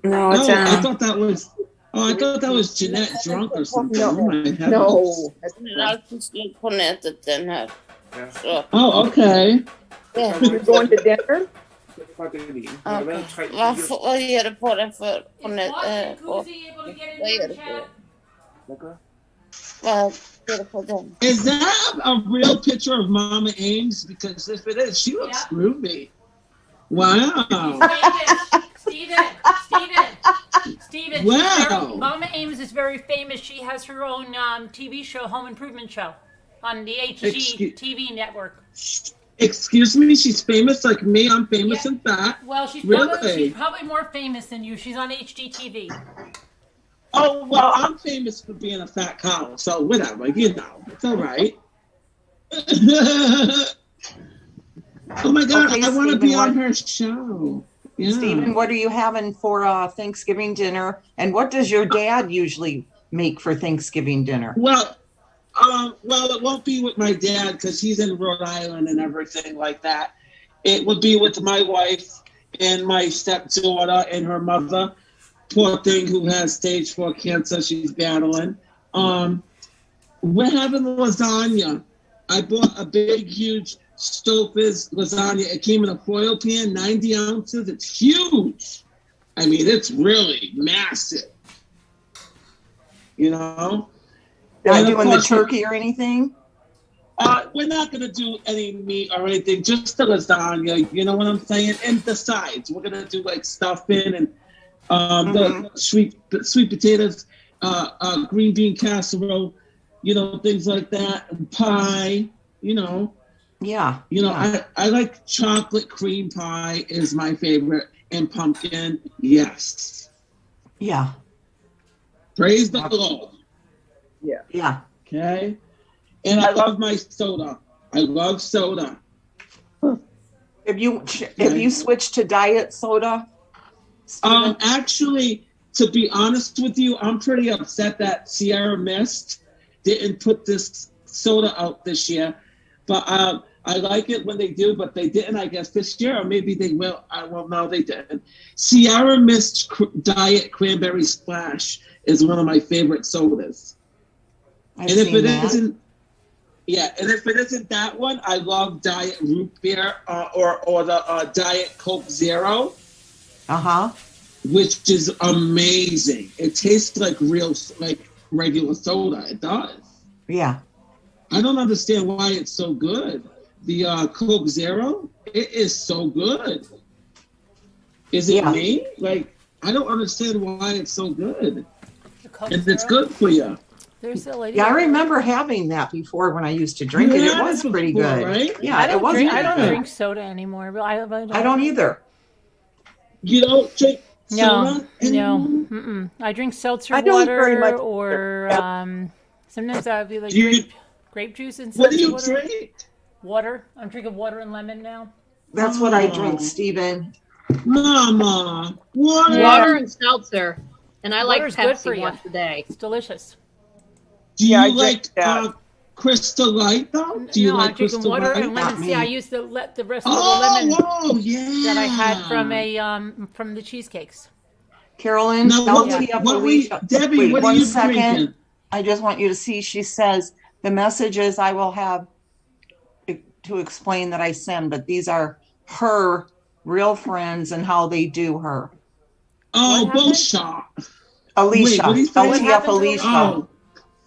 No, it's I Anna. thought that was. Oh, I thought that was Jeanette drunk or something. No. Oh my heavens. No. Den är alltid slut på nätet den här. Så. Oh, okay. Ja. You're going to dinner? Okej. Vad ger du på den för på nät? Vad ger du på? Vad ger du på den? Is that a real picture of Mama Ames? Because if it is, she looks groovy. Wow. Steven. Wow. Mama Ames is very famous. She has her own TV show, Home Improvement Show, on the HGTV network. Excuse me, she's famous like me. I'm famous and fat. Well, she's Really? probably more famous than you. She's on HGTV. Oh, well, I'm famous for being a fat cow, so whatever, you know, it's all right. Oh my God, Okay, I want to be Stephen, on her show. Yeah. Stephen, what are you having for Thanksgiving dinner? And what does your dad usually make for Thanksgiving dinner? Well, it won't be with my dad because he's in Rhode Island and everything like that. It would be with my wife and my stepdaughter and her mother. Poor thing who has stage 4 cancer. She's battling. We're having lasagna. I bought a big, huge Stouffer's lasagna. It came in a foil pan, 90 ounces. It's huge. I mean, it's really massive. You know? Not doing the turkey or anything? We're not going to do any meat or anything, just the lasagna, you know what I'm saying? And the sides. We're going to do like stuffing and the sweet potatoes, green bean casserole, you know, things like that, and pie, you know. Yeah. You know, I like chocolate cream pie is my favorite, and pumpkin, yes. Yeah. Praise the Lord. Yeah. Yeah. Okay. And I love my soda. I love soda. Have you switched to diet soda? Steven? Actually, to be honest with you, I'm pretty upset that Sierra Mist didn't put this soda out this year. But I like it when they do, but they didn't, I guess, this year, or maybe they will. No, they didn't. Sierra Mist Diet Cranberry Splash is one of my favorite sodas. And if it isn't that one, I love Diet Root Beer or the Diet Coke Zero. Which is amazing. It tastes like regular soda. It does. Yeah. I don't understand why it's so good. The Coke Zero, it is so good. Is it me? Like, I don't understand why it's so good. And it's good for you. There's a lady. Yeah, I remember having that before when I used to drink it. It was pretty good. Right? Yeah, it was. I don't drink soda anymore. But I don't either. You don't drink soda No. anymore? I drink seltzer I don't very water much or sometimes I'll be like grape juice and What do seltzer you water. drink? Water. I'm drinking water and lemon now. That's what I drink, Stephen. Mama, water. Water and seltzer. And I like Water's good for Pepsi you. once a day. It's delicious. Do you I like drink that. Crystal Light though? Do you No, like I'm drinking Crystal water Light? and lemon. See, I used the rest of the lemon Yeah. that I had from the cheesecakes. Carolyn, Now, Debbie, wait, what are 1 you second. drinking? I just want you to see, she says, the messages I will have to explain that I send, but these are her real friends and how they do her. Oh, bullshit. Alicia, Wait, what do you say? What LTF happened to Alicia. Alicia?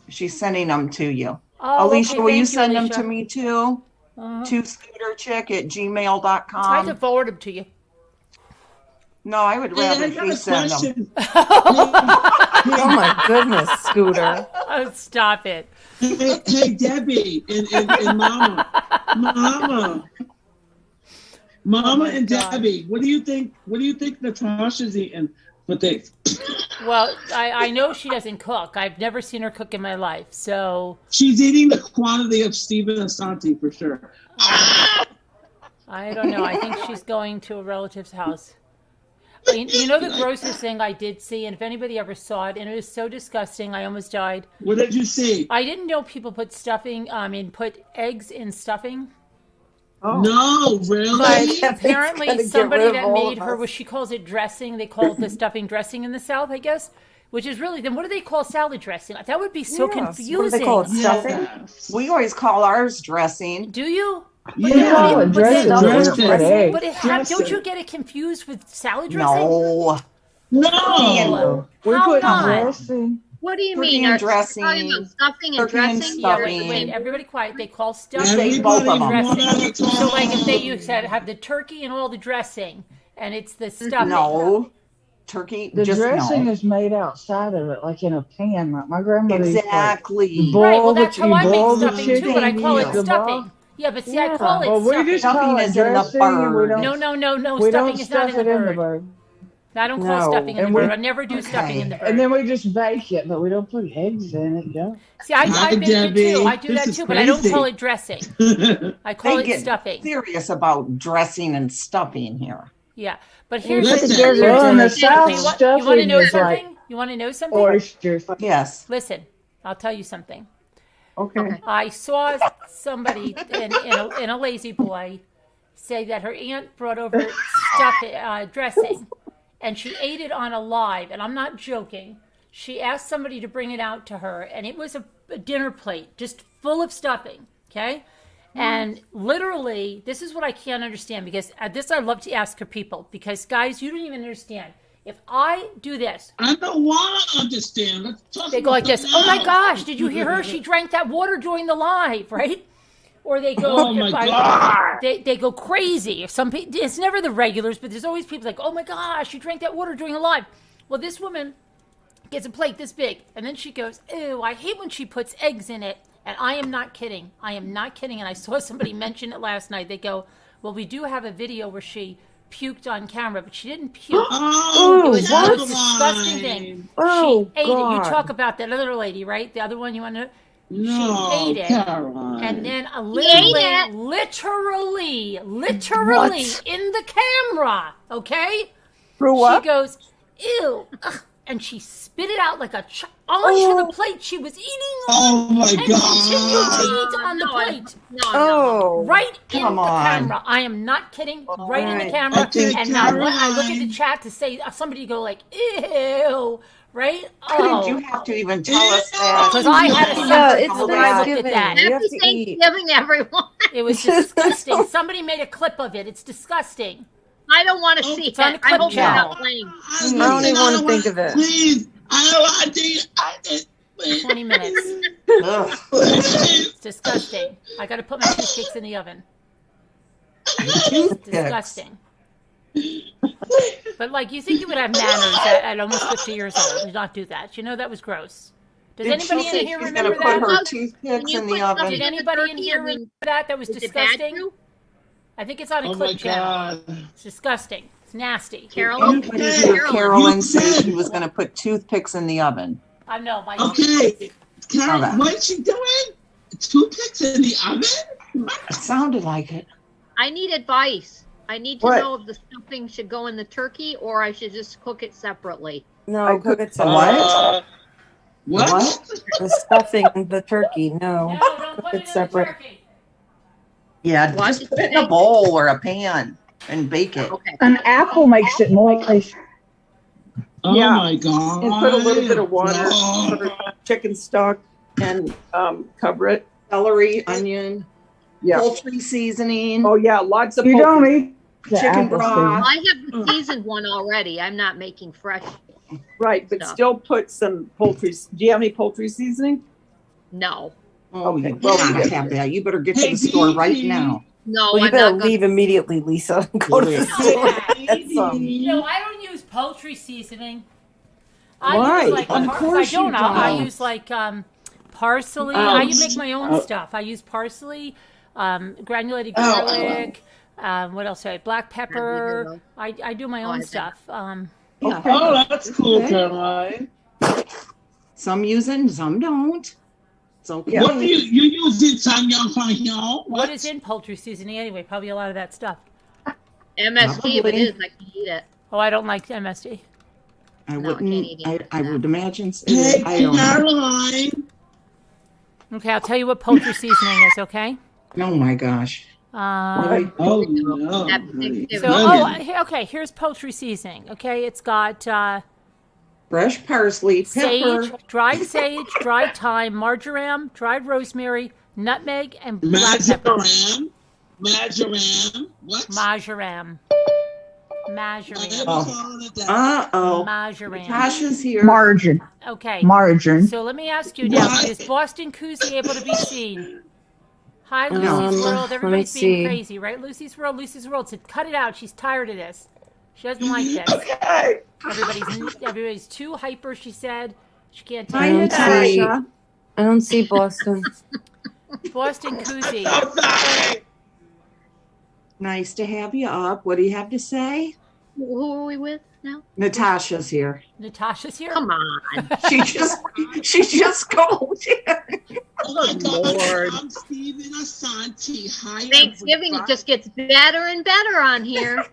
She's sending them to you. Oh, Alicia, okay, will you thank you, send them Alicia. to me too? To scooterchick@gmail.com. I have to forward them to you. No, I would rather I got she a send them. question. Oh my goodness, Scooter. Oh, stop it. Hey, Debbie and Mama and Debbie, what do you think? What do you think Natasha's eating? Well, I know she doesn't cook. I've never seen her cook in my life, so she's eating the quantity of Stephen Asante for sure. I don't know. I think she's going to a relative's house. You know the grossest thing I did see, and if anybody ever saw it, and it was so disgusting, I almost died. What did you see? I didn't know people put put eggs in stuffing. Oh. No, really? But apparently somebody that made her, she calls it dressing. They call the stuffing dressing in the South, I guess. Which is really, then what do they call salad dressing? That would be so confusing. What do they call it? Stuffing? We always call ours dressing. Do you? Yeah, dressing. Don't you get it confused with salad dressing? No. No. We How put not? dressing. What do you Turkey mean? and Are you dressing. talking about stuffing and Turkey and dressing? Yeah, stuffing. wait, everybody quiet. They call stuffing Everybody both one dressing. So like if you said have the turkey and all the dressing, and it's the stuffing. No. Turkey, The just dressing no. is made outside of it, like in a pan. Like my grandmother Exactly. used to Right, well boil that's the, how I boil make the stuffing too, but I chicken, call it the stuffing. Yeah, but see, I call it well, stuffing. we just call it Stuffing is in the dressing. And we bird. don't, No, we stuffing don't is not stuff in the it in the bird. bird. I don't call No. stuffing in the And we- bird. I never do stuffing in the bird. And then we just bake it, but we don't put eggs in it. Yeah. See, I bake it too. I do This that is too, but I don't crazy. call it dressing. I call They it get stuffing. serious about dressing and stuffing here. Yeah, but here's Listen, the here's well, in the you South, want to stuffing know is something? like You want to know something? oysters. Yes. Listen, I'll tell you something. Okay. I saw somebody in a lazy boy say that her aunt brought over dressing, and she ate it on a live, and I'm not joking. She asked somebody to bring it out to her, and it was a dinner plate just full of stuffing, okay? And literally, this is what I can't understand, because this I love to ask her people, because guys, you don't even understand. If I do this, I don't want to understand. Let's talk they go about like this. something Oh my else. gosh, did you hear her? She drank that water during the live, right? Or they go, Oh my God. They go crazy. Some people, it's never the regulars, but there's always people like, oh my gosh, you drank that water during a live. Well, this woman gets a plate this big, and then she goes, ew, I hate when she puts eggs in it. And I am not kidding. I am not kidding. And I saw somebody mention it last night. They go, well, we do have a video where she puked on camera, but she didn't puke. Oh, It was the what? most disgusting thing. Oh, she ate it. You God. talk about that other lady, right? The other one you want to know? No, She ate it. Caroline. And then a ate literally What? in the camera, okay? Threw up? She goes, ew. Ugh, and she spit it out like onto the plate she was eating on. Oh my and continued to God. eat on the plate. Oh. Right in Come the on. camera. I am not kidding. Right in the Right. camera. Okay, And now when I look at the Caroline. chat to say somebody go like, ew, right? Couldn't you have to even tell us that? Because I had a Yeah, separate it's when I looked at Thanksgiving. that. You have Happy to eat. Thanksgiving, everyone. It was disgusting. Somebody made a clip of it. It's disgusting. I don't want to see It's on it. the I clip hope you're channel. not playing. I don't even want to think of it. Please, I don't want to. I did. 20 minutes. Ugh. It's disgusting. I got to put my toothpicks in the oven. It's Toothpicks. disgusting. But like, you think you would have manners at almost 50 years old? Did not do that. You know that was gross. Does Did she anybody say in here she's gonna remember put that? her toothpicks you in put the oven? Did anybody in here remember that? That was Is it bad disgusting. for you? I think it's on a Oh my clip channel. God. It's disgusting. It's nasty. Carolyn, Anybody hear You Carolyn say said- she was going to put toothpicks in the oven? I know my. Okay, Carol, Okay. what's she doing? Toothpicks in the oven? It sounded like it. I need advice. I need to What? know if the stuffing should go in the turkey or I should just cook it separately. No, cook it separate. What? What? The stuffing, the turkey. No, No, don't cook put it it in the separate. turkey. Yeah, What? just put it in a bowl or a pan and bake it. Okay. An apple makes it moist. Oh Yeah. my God. And put a little bit of water No. for chicken stock and cover it. Celery, onion, Yeah. poultry seasoning. Oh, yeah, lots of You don't poultry. eat the Chicken apple broth. I have the seasoned one already. I'm not making fresh. Right, but stuff. still put some poultry. Do you have any poultry seasoning? No. Oh, Okay, you well, gotta yeah. have that. You better get to the store right now. No, Well, you I'm better not gonna. leave immediately, Lisa. Go to the Yeah. store. Get some. No, I don't use poultry seasoning. I Why? use like Of course I don't. you I don't. use like parsley. Ouch. I make my own stuff. I use parsley, granulated garlic. What else? Do I have? Black pepper. I do my Oh, own I bet. stuff. Yeah. Oh, that's cool, Okay. Caroline. Some use it and some don't. It's okay. What do you use it, Tanya? What is in poultry seasoning anyway? Probably a lot of that stuff. MSG, if it Probably. is, I can eat it. Oh, I don't like MSG. I No, I can't wouldn't. eat either. I would imagine. Hey, I don't know. Caroline. Okay, I'll tell you what poultry seasoning is, okay? Oh my gosh. Oh no. Okay, here's poultry seasoning, okay? It's got Fresh parsley, pepper, sage, dried thyme, marjoram, dried rosemary, nutmeg, and black pepper. Marjoram. What? Marjoram. Uh-oh. Marjoram. Natasha's here. Margin. Okay. Margin. So let me ask you now, is Boston Koozie able to be seen? Hi, Lucy's World. Everybody's being crazy, right? Lucy's World said, cut it out. She's tired of this. She doesn't like this. Okay. Everybody's too hyper, she said. She can't Hi, take it. Natasha. I don't see Boston. Boston Koozie. Nice to have you up. What do you have to say? Who are we with now? Natasha's here. Natasha's here? Come on. She just called in. Oh my God. Lord. I'm Stephen Asante. Hi, Thanksgiving just gets better and better on here.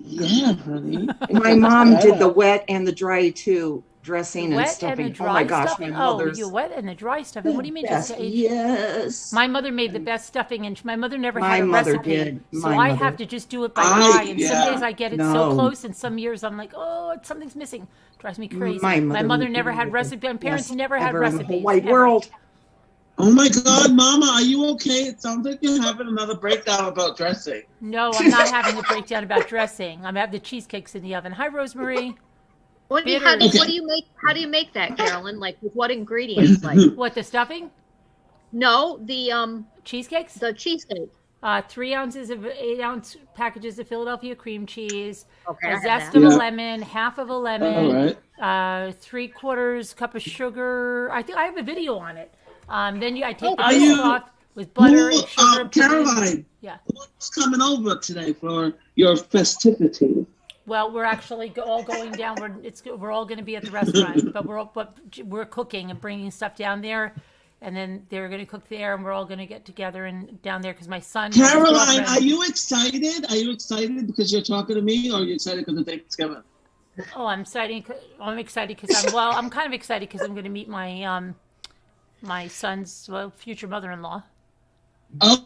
Yeah, honey. My mom did the wet and the dry too, dressing and Wet stuffing. and the dry Oh my gosh, stuffing. my mother's. you wet and the dry stuffing. What do you mean? Yes, yes. My mother made the best stuffing, and my mother never My had a mother recipe. did. So My I mother. have to just do it by eye. And some yeah. days I get it so No. close, and some years I'm like, oh, something's missing. Drives me crazy. My My mother mother would never do had it. recipe. My parents Yes, never had ever in the recipes. whole wide ever. world. Oh my God, Mama, are you okay? It sounds like you're having another breakdown about dressing. No, I'm not having a breakdown about dressing. I'm having the cheesecakes in the oven. Hi, Rosemary. How do you make that, Carolyn? Like with what ingredients? Like What, the stuffing? no, the Cheesecakes? the cheesecake. 3 ounces of 8-ounce packages of Philadelphia cream cheese, Okay, I a have zest that. of a Yeah. lemon, half of a lemon, All right. 3/4 cup of sugar. I think I have a video on it. Then I take the Are biscuit you- off with butter and sugar. and put it in- Caroline, Yeah. who's coming over today for your festivity? Well, we're actually all going down. We're all going to be at the restaurant, but we're cooking and bringing stuff down there, and then they're going to cook there, and we're all going to get together and down there because my son. and his Caroline, girlfriend- are you excited? Are you excited because you're talking to me, or are you excited because of Thanksgiving? Oh, I'm excited. I'm excited because I'm kind of excited because I'm going to meet my my son's future mother-in-law.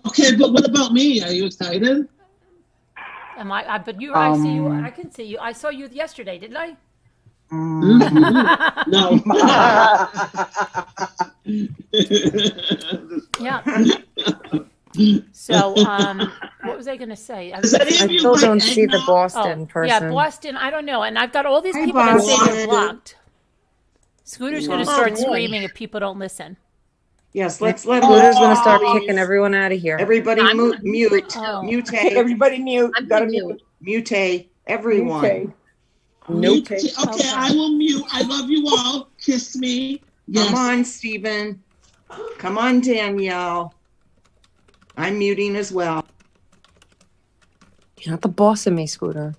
Okay, but what about me? Are you excited? Am I? But you, I see you. I can see you. I saw you yesterday, didn't I? No. Yeah. So, what was I going to say? Does any I of you still like don't see the eggnog? Boston person. Yeah, Boston. I don't know, and I've got all these Hi, people that say Boston. they're blocked. Scooter's going to start screaming if people don't listen. Yes, let's let Scooter's gonna start kicking everyone out of here. Everybody I'm mute, gonna mute, Oh. mutate, Everybody mute. I'm Gotta gonna mute. mutate, everyone. Okay. Nope. Okay. Okay, I will mute. I love you all. Kiss me. Yes. Come on, Stephen. Come on, Danielle. I'm muting as well. You're not the boss of me, Scooter.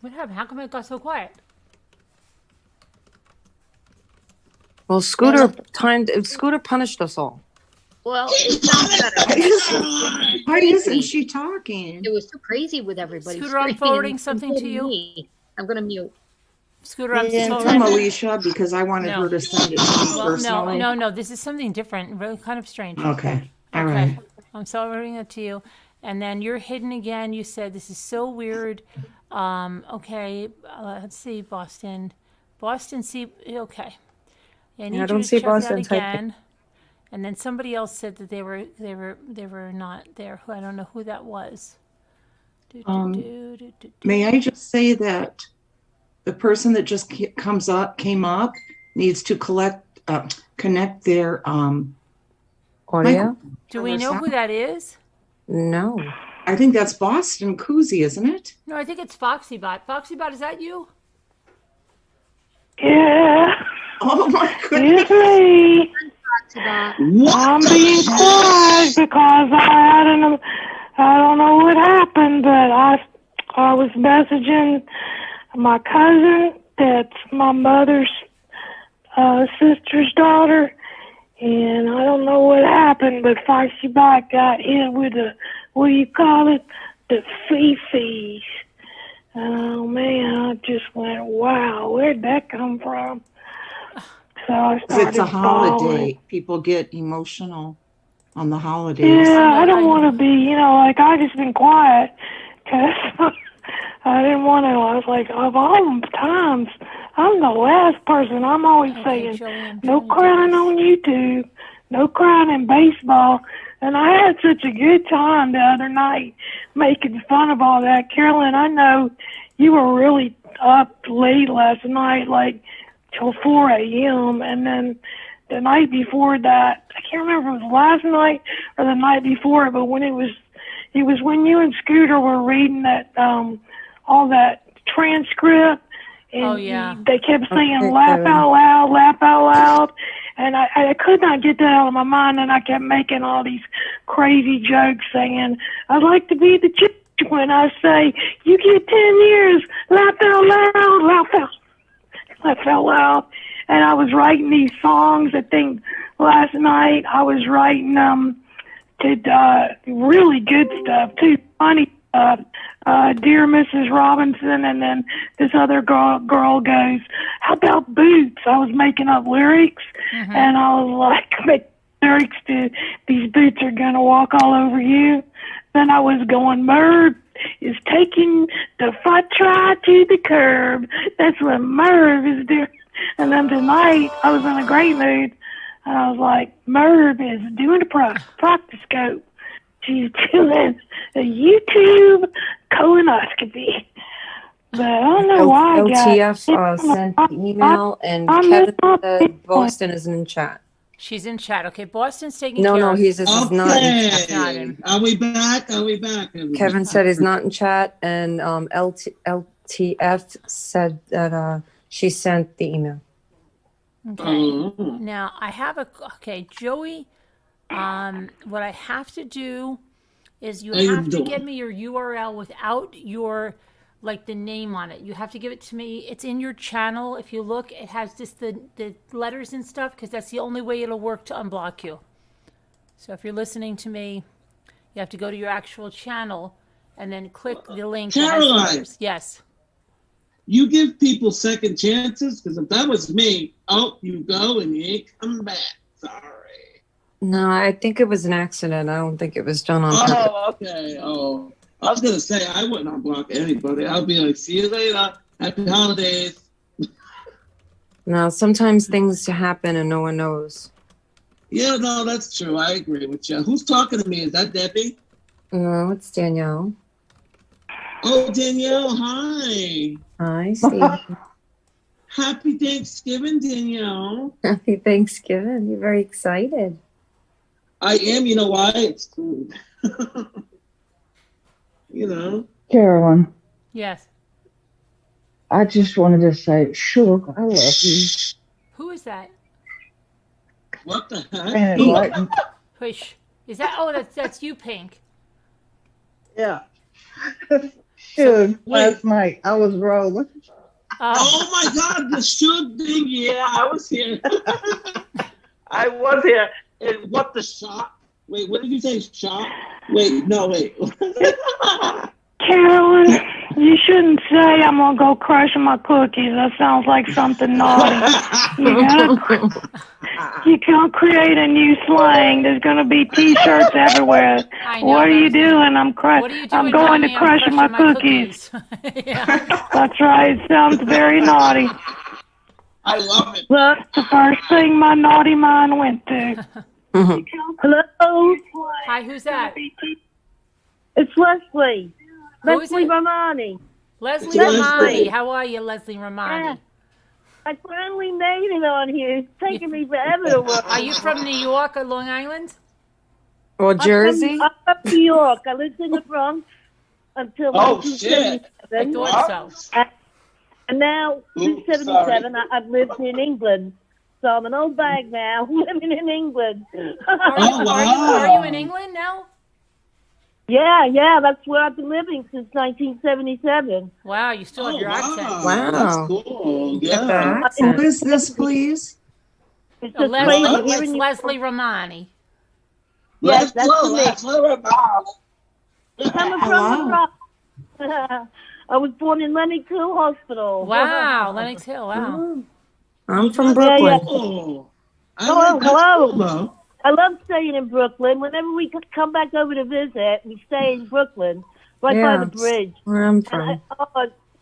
What happened? How come it got so quiet? Well, Scooter punished us all. Well, it sounds better. Why isn't she talking? It was too crazy with everybody. Scooter, I'm screaming, forwarding something to you. including me. I'm gonna mute. Scooter, I'm From forwarding. Alicia because I wanted her to send it to me Well, personally. no. This is something different, really kind of strange. Okay. All Okay. right. I'm forwarding it to you. And then you're hidden again. You said this is so weird. Okay. Let's see, Boston. Boston, see. Okay. I need I you don't to see check that Boston typing. again. And then somebody else said that they were not there. I don't know who that was. May I just say that the person that just came up needs to connect their audio. Do we know who that is? No. I think that's Boston Koozie, isn't it? No, I think it's Foxybot. Foxybot, is that you? Yeah, Oh my goodness. it's me. I'm being quiet because I don't know what happened, but I was messaging my cousin, that's my mother's sister's daughter, and I don't know what happened, but Foxy Bot got hit with what do you call it? The fee-fees. Oh man, I just went, wow, where'd that come from? So I started It's a holiday. bawling. People get emotional on the holidays. Yeah, I don't want to be, like I just been quiet because I didn't want to. I was like, of all times, I'm the last person. I'm always saying, no crying on YouTube, no crying in baseball. And I had such a good time the other night making fun of all that. Carolyn, I know you were really up late last night, like till 4 a.m. And then the night before that, I can't remember if it was last night or the night before, but when it was when you and Scooter were reading that, all that transcript. And they kept saying, laugh out loud, laugh out loud. And I could not get that out of my mind, and I kept making all these crazy jokes saying, I'd like to be the judge when I say, you get 10 years, laugh out loud, laugh out loud. And I was writing these songs. I think last night I was writing to really good stuff, too, funny stuff. Dear Mrs. Robinson, and then this other girl goes, how about boots? I was making up lyrics, and I was like, make lyrics to these boots are gonna walk all over you. Then I was going, Merv is taking the try to the curb. That's what Merv is doing. And then tonight I was in a great mood, and I was like, Merv is doing a proctoscope. She's doing a YouTube colonoscopy. But I don't know why I LTF sent the email, and Kevin said Boston isn't in chat. She's in chat. Okay, Boston's taking No, care no, of he's not in chat. Not in. Are we back? Are we back? Kevin said he's not in chat, and LTF said that she sent the email. Okay. Now I have Joey. What I have to do is you have to give me your URL without your the name on it. You have to give it to me. It's in your channel. If you look, it has just the letters and stuff, because that's the only way it'll work to unblock you. So if you're listening to me, you have to go to your actual channel and then click the link. Caroline. Yes. You give people second chances, because if that was me, you go and you ain't coming back. Sorry. No, I think it was an accident. I don't think it was done on purpose. Oh, okay. Oh, I was gonna say I wouldn't unblock anybody. I'll be like, see you later. Happy holidays. No, sometimes things happen and no one knows. Yeah, no, that's true. I agree with you. Who's talking to me? Is that Debbie? No, it's Danielle. Oh, Danielle, hi. Hi, Steve. Happy Thanksgiving, Danielle. Happy Thanksgiving. You're very excited. I am. You know why? It's food. Carolyn, Yes. I just wanted to say, sure, I love you. Who is that? What the And heck? Push. Is that? That's you, Pink. Yeah. Sure, last night I was rolling. Oh my God, the should thing. Yeah, I was here. I was here. And what the shot? Wait, what did you say? Shot? Wait, no, wait. Carolyn, you shouldn't say I'm gonna go crush my cookies. That sounds like something naughty. You can't create a new slang. There's gonna be T-shirts everywhere. What are you doing? I'm going to crush my cookies. That's right. It sounds very naughty. I love it. That's the first thing my naughty mind went to. Hello. Hi, who's that? It's Leslie. Who is Leslie it? Romani. Leslie Romani. How are you, Leslie Romani? Yeah. I finally made it on here. It's taken me forever to work. Are you from New York or Long Island? Or Jersey? I'm from New York. I lived in the Bronx until Oh, shit. 1977. I thought so. And now, since 77, I've lived in England. So I'm an old bag now, living in England. Are you in England now? Yeah, that's where I've been living since 1977. Wow, you still have your accent. Wow. That's cool. Get the Yeah. accent. Who is this, please? It's just Leslie, crazy. it's Leslie Romani. Yes, Let's go. that's me. Coming from the Bronx. I was born in Lenox Hill Hospital. Wow, Lenox Hill. Wow. I'm from Brooklyn. Hello. I love staying in Brooklyn. Whenever we come back over to visit, we stay in Brooklyn, right by the bridge. Where I'm from. It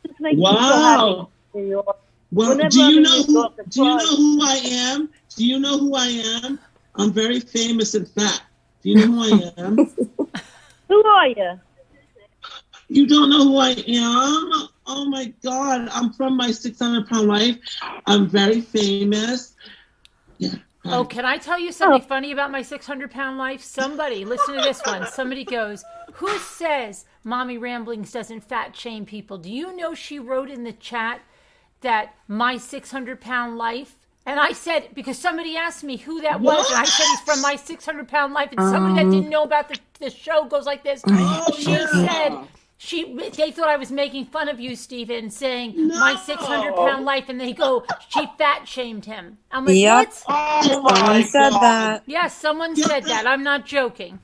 just makes me so happy. New York. Well, Whenever do you I'm in know New York, who? it's Do you fun. know who I am? Do you know who I am? I'm very famous and fat. Do you know who I am? Who are you? You don't know who I am? Oh my God! I'm from my 600-pound life. I'm very famous. Yeah. Oh, can I tell you something funny about my 600-pound life? Somebody, listen to this one. Somebody goes, who says Mommy Ramblings doesn't fat shame people? Do you know she wrote in the chat that my 600-pound life? And I said, because somebody asked me who that was, and I said he's from my 600-pound life. And somebody that didn't know about the show goes like this. She said... They thought I was making fun of you, Stephen, saying my 600-pound life, and they go, she fat shamed him. I'm like, what? Someone said that. Yes, someone said that. I'm not joking.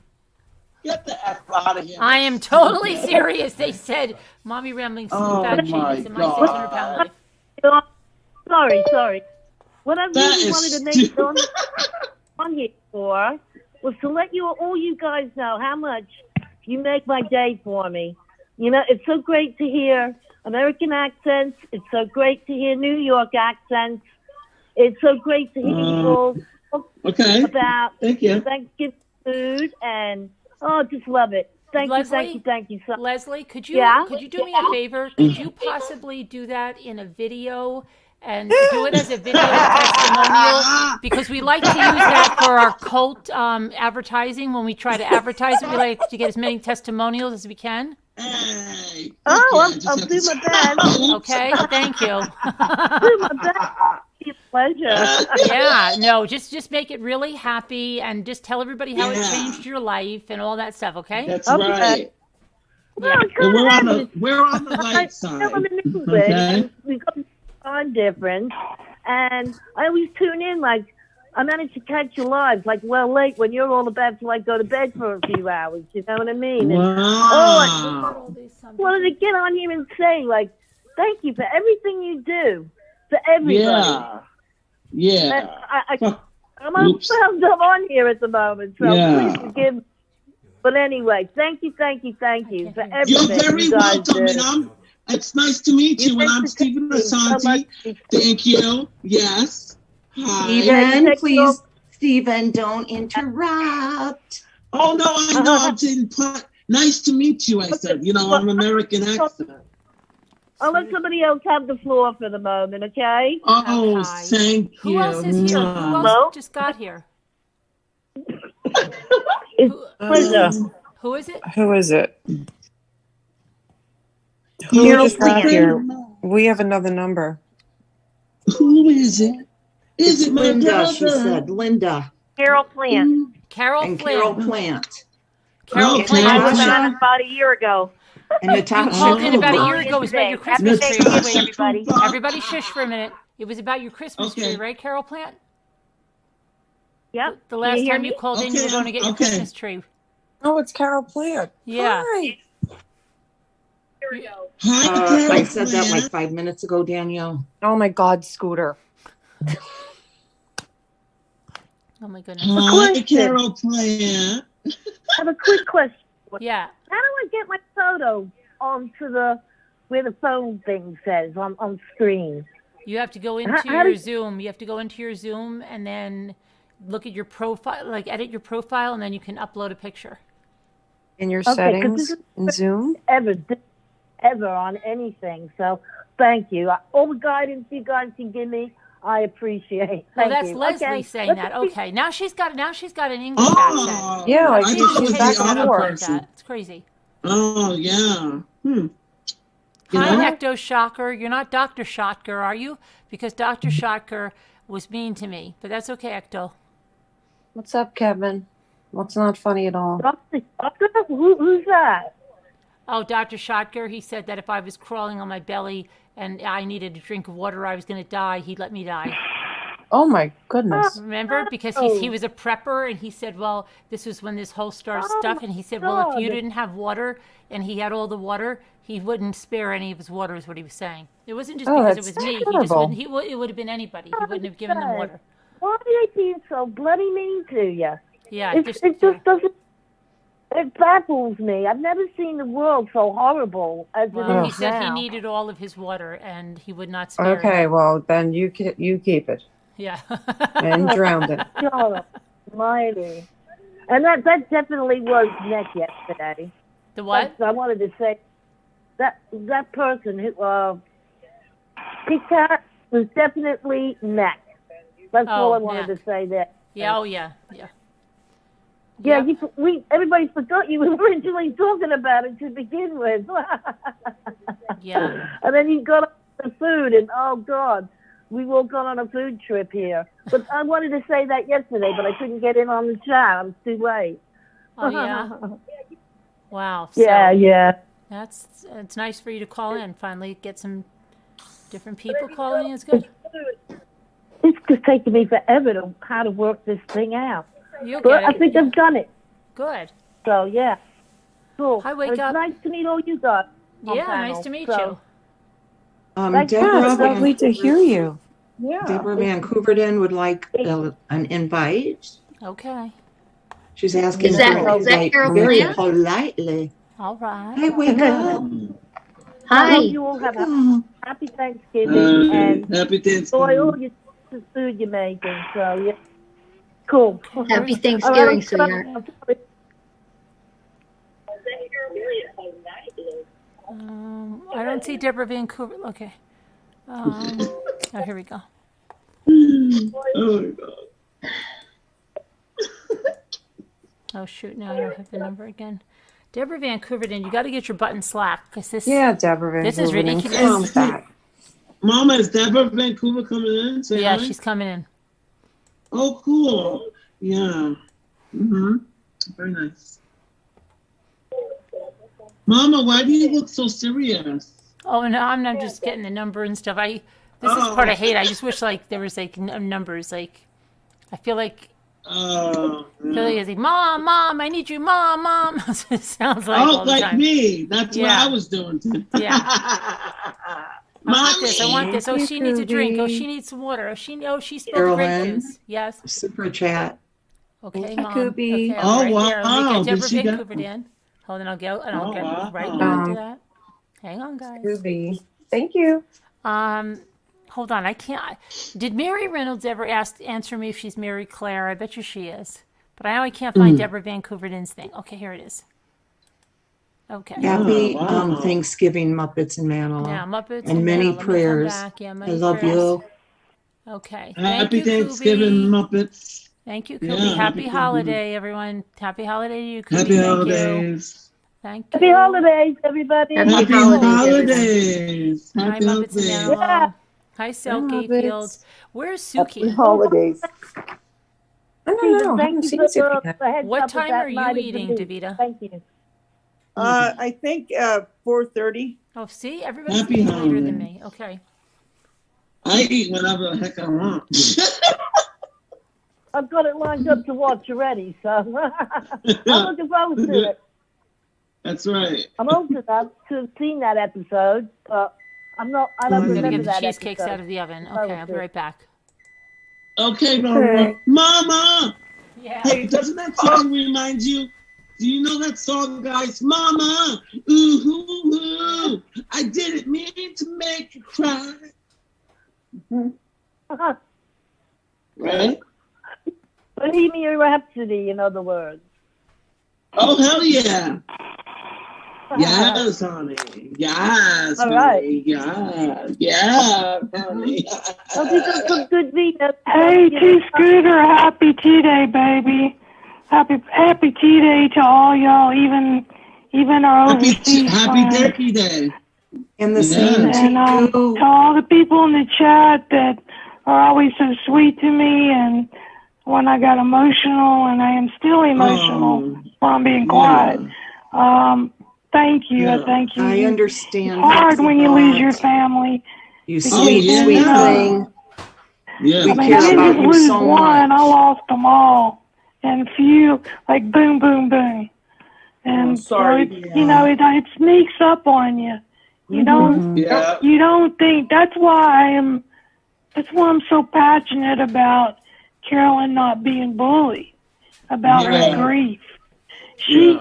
Get the F out of here. I am totally serious. They said, Mommy Ramblings fat shamed us in my 600-pound life. Sorry. What I really wanted to make on here for was to let all you guys know how much you make my day for me. You know, it's so great to hear American accents. It's so great to hear New York accents. It's so great to hear people talk about Thanksgiving food, and just love it. Thank you so much. Leslie, could you do me a favor? Could you possibly do that in a video and do it as a video testimonial? Because we like to use that for our cult advertising. When we try to advertise it, we like to get as many testimonials as we can. Hey. I'll do my best. Okay, thank you. Do my best. It's a pleasure. Yeah, no, just make it really happy and just tell everybody how it changed your life and all that stuff, okay? That's right. Well, And we're on the light side. I'm in English, and we've got time difference, and I always tune in, like, I managed to catch you live, like, late when you're all about to, like, go to bed for a few hours, you know what I mean? And, I wanted to get on here and say, like, thank you for everything you do for everybody. Yeah. I'm on here at the moment, so please forgive me. But anyway, thank you for everything. You're very welcome, and it's nice to meet you, and I'm Stephen Asante. Thank you. Yes. Stephen, please, Stephen, don't interrupt. Oh, no, I know. I didn't put. Nice to meet you, I said. You know, I'm American accent. I'll let somebody else have the floor for the moment, okay? Oh, thank you. Who else is here? Who else just got here? Who is it? Who is it? Who just got here? We have another number. Who is it? Is it Linda? She said Linda. Carol Plant. Carol Plant. Carol Plant. I was on about a year ago. And Natasha. You called in about a year ago. It was about your Christmas tree. Everybody. Everybody shush for a minute. It was about your Christmas tree, right, Carol Plant? Yep. The last time you called in, you were going to get your Christmas tree. Oh, it's Carol Plant. Yeah. Hi. I said that like 5 minutes ago, Danielle. Oh my God, Scooter. Oh my goodness. Hi, Carol Plant. I have a quick question. Yeah. How do I get my photo onto where the phone thing says on screen? You have to go into your Zoom. You have to go into your Zoom and then look at your profile, like edit your profile, and then you can upload a picture. In your settings in Zoom? Ever on anything. So thank you. All the guidance you guys can give me, I appreciate. Well, Thank that's you. Leslie Okay, saying let's that. see. Okay, now she's got an English Oh, accent. Yeah, I like thought it she's was back the and other forth. Like person. that. It's crazy. Oh, yeah. You Hi, know? Ecto Shocker. You're not Dr. Shotker, are you? Because Dr. Shotker was mean to me, but that's okay, Ecto. What's up, Kevin? What's not funny at all? Who's that? Oh, Dr. Shotker, he said that if I was crawling on my belly and I needed a drink of water, I was going to die. He'd let me die. Oh my goodness. Remember? Because he was a prepper, and he said, well, this was when this whole stuff, and he said, well, if you didn't have water, and he had all the water, he wouldn't spare any of his water, is what he was saying. It wasn't just because it was me. He just wouldn't, it would have been anybody. He wouldn't have given them water. Why are they being so bloody mean to you? Yeah, it just doesn't. It baffles me. I've never seen the world so horrible as it Well, is he said he now. needed all of his water, and he would not spare Okay, it. well then you keep it Yeah. and drowned it. God almighty. And that definitely was NEC yesterday. The what? I wanted to say that person who Picard was definitely NEC. That's all I wanted to say there. Yeah. Oh yeah. Yeah. Yeah, everybody forgot you were originally talking about it to begin with. Yeah. And then you got on the food, and oh God, we've all gone on a food trip here. But I wanted to say that yesterday, but I couldn't get in on the chat. I was too late. Oh yeah. Wow. Yeah. It's nice for you to call in. Finally, get some different people calling in. It's good. It's just taking me forever how to work this thing out. You'll But get I it. think I've done it. Good. So yeah, cool. Hi, Wake It's Up. nice to meet all you guys. on Yeah, panel. nice to meet So, you. thank you. Deborah it's lovely to hear you. Yeah. Deborah Van Couverden would like an invite. Okay. She's asking Is for that- an is that invite Carolina? very politely. All right. Hey, wake up. I Hi. hope you all have a happy Thanksgiving and Happy enjoy all Thanksgiving. your food you're making. So yeah, cool. Happy All Thanksgiving, right, sweetheart. I don't see Deborah Vancouver. Okay. Oh, here we go. Oh my God. Oh, shoot. Now I don't have the number again. Deborah Vancouver, you got to get your button slack because this. Yeah, Deborah This is Vancouver, ridiculous. come on back. Mama, is Deborah Vancouver coming in? Say Yeah, hi. she's coming in. Oh, cool. Yeah. Mm-hmm. Very nice. Mama, why do you look so serious? Oh, no, I'm not just getting the number and stuff. This is part I hate. I just wish like there was like numbers. Like, I feel like. It's like, Mom, I need you, Mom. It sounds like all the like time. me. That's what I was doing. Yeah. I want this. Oh, she needs a drink. Oh, she needs some water. Oh, she spilled grape Carolyn. juice. Yes. Super chat. Okay, Thank you, Mom. Koopy. Okay, Oh, right there. Let me wow. get Deborah Did she get- Vancouver in. Hold on, I'll get wow. right into that. Hang on, guys. Ruby. Thank you. Hold on, I can't. Did Mary Reynolds ever answer me if she's Mary Claire? I bet you she is. But I know I can't find Deborah Vancouver's thing. Okay, here it is. Okay. Happy wow. Thanksgiving, Muppets and Manilow. Yeah, Muppets and many Manilow. Let me come prayers. back. Yeah, I many love prayers. you. Okay. Happy Thank you, Thanksgiving, Kubi. Muppets. Thank you, Yeah, Kubi. happy Happy Thanksgiving. holiday, everyone. Happy holiday to you, Kubi. Happy Thank holidays. You. Thank you. Happy holidays, everybody. Happy holidays. Hi, Happy Muppets and holidays. Manilow. Hi, Selkie Muppets. Fields. Where's Happy Suki? holidays. I don't know. I haven't seen Suki yet. What time are you eating, Davida? Thank you. I think 4:30. Oh, see? Everybody's Happy eating later than holidays. me. Okay. I eat whenever the heck I want. I've got it lined up to watch already, so I'm looking forward to it. That's right. I'm old enough to have seen that episode, but I don't I'm going to remember get the that cheesecakes episode. out of the oven. Okay, I'll be right back. Okay, Mama. Okay. Mama! Yeah. Hey, doesn't that song remind you? Do you know that song, guys? Mama! Ooh, ooh, ooh. I didn't mean to make you cry. Right? Bohemian Rhapsody, in other words. Oh, hell yeah. Yes, honey. Yes, All honey. right. Yeah, honey. Hope you got some good meat. Hey, T Scooter, happy Tea Day, baby. Happy Tea Day to all y'all, even our overseas Happy friends. Turkey Day. And the same to And you. to all the people in the chat that are always so sweet to me, and when I got emotional, and I am still emotional while I'm being quiet. Thank you. Thank you. I understand. It's hard when you lose your Foxy. family. You sweet thing. Yeah. We I mean, care I didn't about just you lose so one, much. I lost them all. And few, like boom, boom, boom. And sorry. so it sneaks up on you. You don't think. That's why I'm so passionate about Carolyn not being bullied, about her grief. She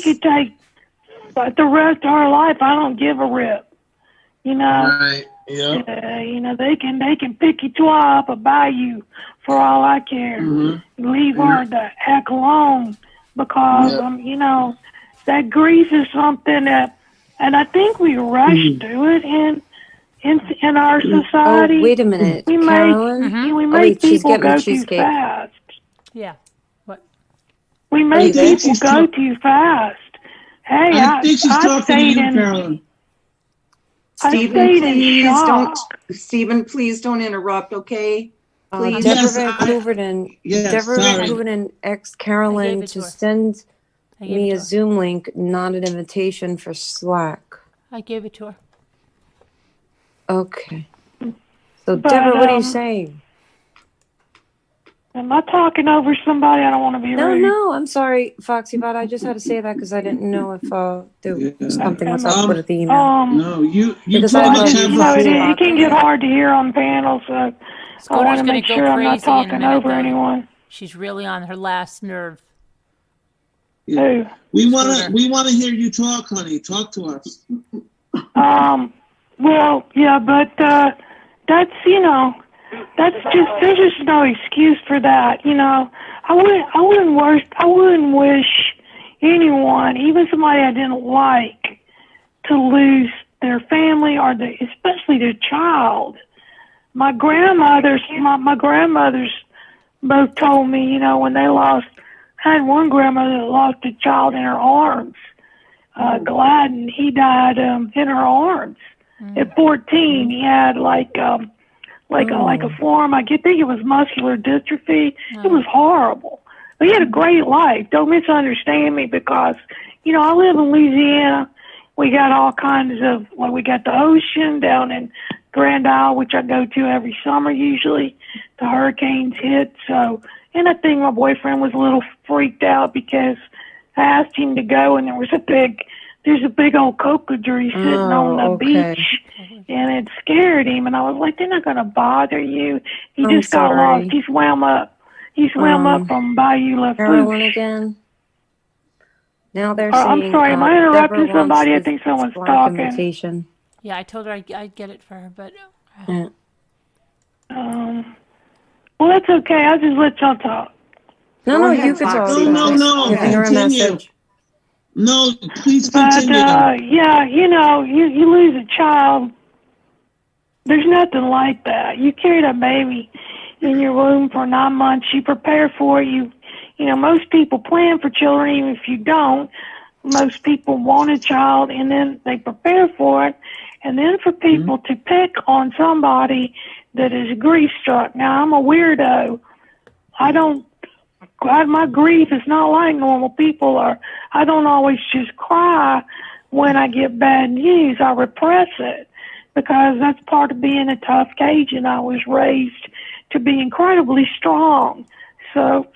could take the rest of her life. I don't give a rip. Right. Yeah. They can pick you two up or buy you for all I care. Leave her the heck alone, because that grief is something that, and I think we rush through it in our society. Oh, wait a minute, We Carolyn. we Oh, make wait, she's people getting go the too cheesecake. fast. Yeah. What? We make people go too fast. Hey, I think she's talking to stayed you, in. Carolyn. Stephen, please don't interrupt, okay? Please. Deborah Van Koeverden, Deborah Van sorry. Koeverden asked Carolyn to send me a Zoom link, not an invitation for Slack. I gave it to her. Okay. So, But, Deborah, what are you saying? Am I talking over somebody? I don't want to be rude. No, I'm sorry, Foxy, but I just had to say that because I didn't know if something was up with the email. No, you Because pretty I much love have it can get hard to hear on panels, so I want Scooter's to gonna make go sure I'm not crazy in a talking minute, over though. anyone. She's really on her last nerve. We wanna hear you talk, honey. Talk to us. Well, yeah, but that's there's just no excuse for that. I wouldn't wish anyone, even somebody I didn't like, to lose their family or especially their child. My grandmothers both told me, when they lost. I had one grandmother that lost a child in her arms. Gladden, he died in her arms. At 14, he had like a form. I think it was muscular dystrophy. It was horrible. But he had a great life. Don't misunderstand me, because I live in Louisiana. We got all kinds of we got the ocean down in Grand Isle, which I go to every summer usually. The hurricanes hit, so and I think my boyfriend was a little freaked out because I asked him to go, and there's a big old cocoa tree sitting on the beach, and it scared him. And I was like, they're not going to bother you. He just got lost. He swam up. From Bayou La Carolyn again. Now they're I'm saying. sorry, am I interrupting Deborah somebody? I wants think someone's Slack talking. Invitation. Yeah, I told her I'd get it for her, but. Well, that's okay. I'll just let y'all talk. No, you can talk. No. Giving her a message. No, please But continue. you lose a child. There's nothing like that. You carry that baby in your womb for 9 months. You prepare for it. Most people plan for children, even if you don't. Most people want a child, and then they prepare for it. And then for people to pick on somebody that is grief-struck. Now, I'm a weirdo. My grief is not like normal people are. I don't always just cry when I get bad news. I repress it, because that's part of being a tough Cajun. I was raised to be incredibly strong. So,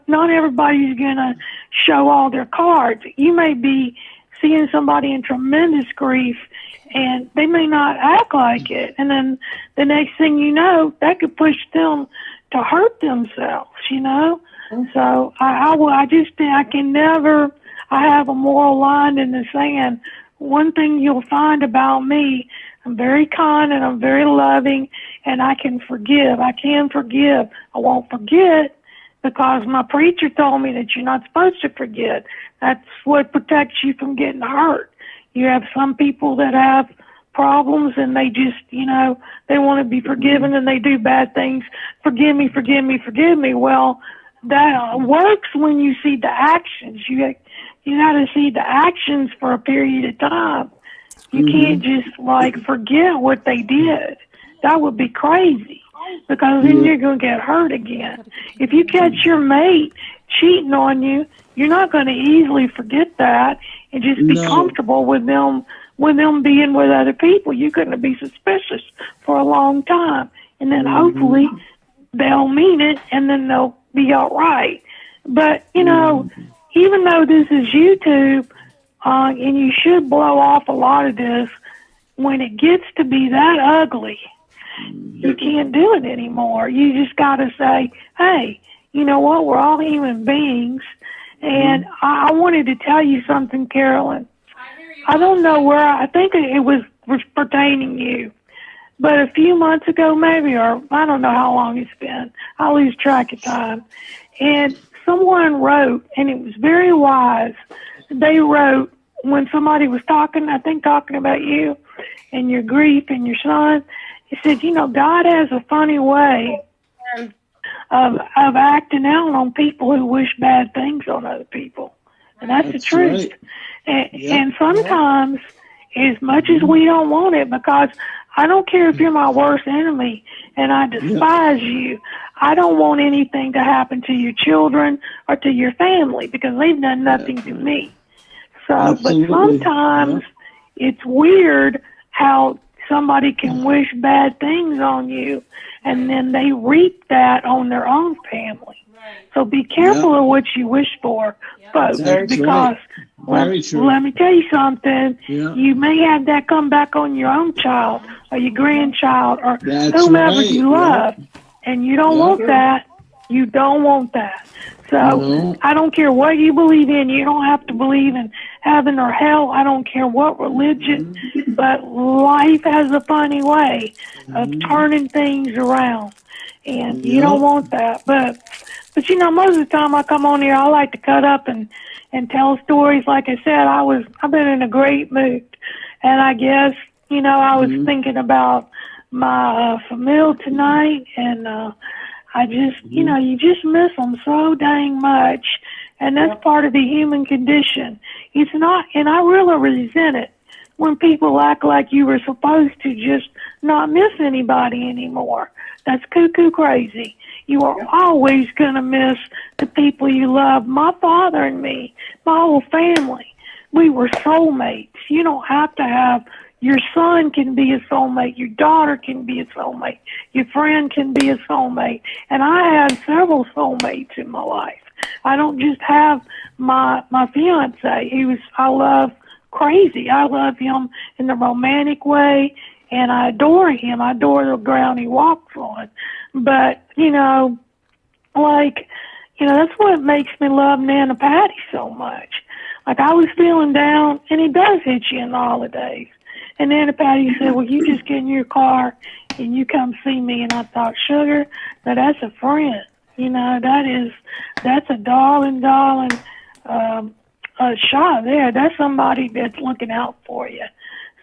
not everybody's going to show all their cards. You may be seeing somebody in tremendous grief, and they may not act like it. And then the next thing you know, that could push them to hurt themselves, So I can never, I have a moral line in the sand. One thing you'll find about me, I'm very kind and I'm very loving, and I can forgive. I won't forget, because my preacher told me that you're not supposed to forget. That's what protects you from getting hurt. You have some people that have problems and they just, they want to be forgiven and they do bad things. Forgive me, forgive me, forgive me. Well, that works when you see the actions. You got to see the actions for a period of time. You can't just forget what they did. That would be crazy, because then you're going to get hurt again. If you catch your mate cheating on you, you're not going to easily forget that and just be comfortable with them being with other people. You're going to be suspicious for a long time, and then hopefully they'll mean it, and then they'll be all right. But even though this is YouTube, and you should blow off a lot of this, when it gets to be that ugly, you can't do it anymore. You just got to say, hey, you know what? We're all human beings. And I wanted to tell you something, Carolyn. I don't know where, I think it was pertaining to you. But a few months ago, maybe, or I don't know how long it's been. I lose track of time. And someone wrote, and it was very wise. They wrote, when somebody was talking about you and your grief and your son, he said, God has a funny way of acting out on people who wish bad things on other people. And that's the truth. Right. And sometimes, as much as we don't want it, because I don't care if you're my worst enemy and I despise you, I don't want anything to happen to your children or to your family, because they've done nothing to me. So, absolutely. But sometimes it's weird how somebody can wish bad things on you and then they reap that on their own family. So be careful of what you wish for, folks, because let me tell you something. You may have that come back on your own child or your grandchild or whomever you love, and you don't want that. You don't want that. So I don't care what you believe in. You don't have to believe in heaven or hell. I don't care what religion, but life has a funny way of turning things around, and you don't want that. But most of the time I come on here, I like to cut up and tell stories. Like I said, I've been in a great mood, and I guess I was thinking about my family tonight, and I just you just miss them so dang much, and that's part of the human condition. It's not, and I really resent it when people act like you were supposed to just not miss anybody anymore. That's cuckoo crazy. You are always going to miss the people you love. My father and me, my whole family, we were soulmates. You don't have to have, your son can be a soulmate, your daughter can be a soulmate, your friend can be a soulmate. And I had several soulmates in my life. I don't just have my fiance. I love crazy. I love him in the romantic way, and I adore him. I adore the ground he walks on. But, that's what makes me love Nana Patty so much. Like, I was feeling down, and he does hit you in the holidays. And Nana Patty said, well, you just get in your car and you come see me. And I thought, sugar, now that's a friend. That's a darling shot there. That's somebody that's looking out for you.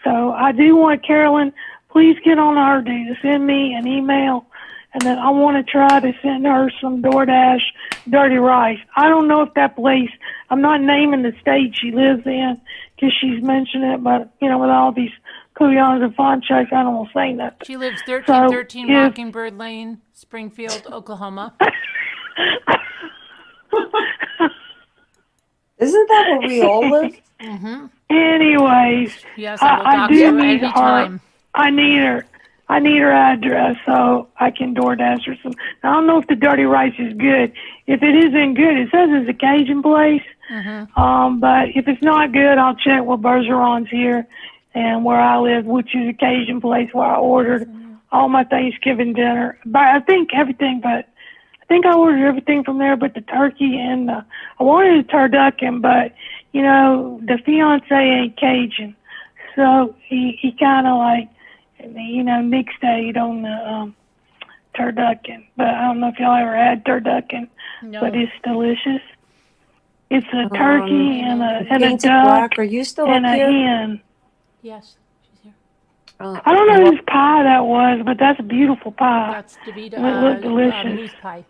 So I do want Carolyn, please get on her to send me an email, and then I want to try to send her some DoorDash dirty rice. I don't know if that place, I'm not naming the state she lives in because she's mentioned it, but, with all these couillons and fawn checks, I don't want to say nothing. She lives 1313 Mockingbird Lane, Springfield, Oklahoma. Isn't that where we all live? Mm-hmm. Anyways, yes, I do need her. I need her address so I can DoorDash her some. I don't know if the dirty rice is good. If it isn't good, it says it's a Cajun place. Mm-hmm. But if it's not good, I'll check with Bergeron's here and where I live, which is a Cajun place where I ordered all my Thanksgiving dinner. But I think I ordered everything from there but the turkey and I wanted a turducken, but the fiance ain't Cajun, so he kind of nixed on the turducken. But I don't know if y'all ever had turducken, but it's delicious. It's a turkey and a Painted duck Black, are you still and up a here? hen. Yes, she's here. I don't know whose pie that was, but that's a beautiful pie. That's Davida, It looked delicious. moose pie.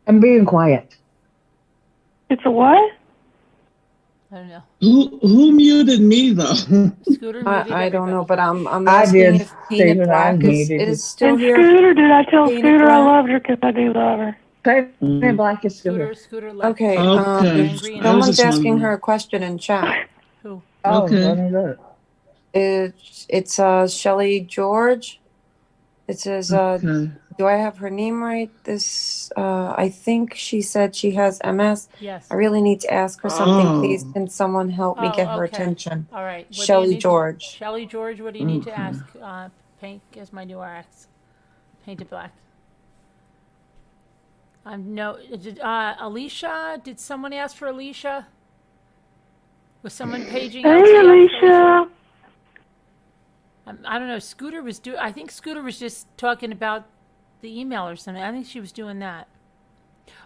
I'm being quiet. It's a what? I don't know. Who muted me though? Scooter muted I don't know, but I'm I asking did if Painted say that I Black is needed still And here. Scooter, did I tell Painted Scooter I Black? loved her? Because I do love her. Painted Black is still here. Scooter left. Okay, Okay. someone's asking her a question in chat. Who? Oh, Okay. let me look. It's Shelly George. It says, Okay. do I have her name right? I think she said she has MS. Yes. I really need to ask her something, Oh. please. Can someone help me get her okay. attention? All right. What do you Shelly need- George. Shelly George, what do you need to Okay. ask? Paint is my new RX. Painted Black. No, Alicia, did someone ask for Alicia? Was someone paging? Hey, LTF? Alicia. I don't know. I think Scooter was just talking about the email or something. I think she was doing that.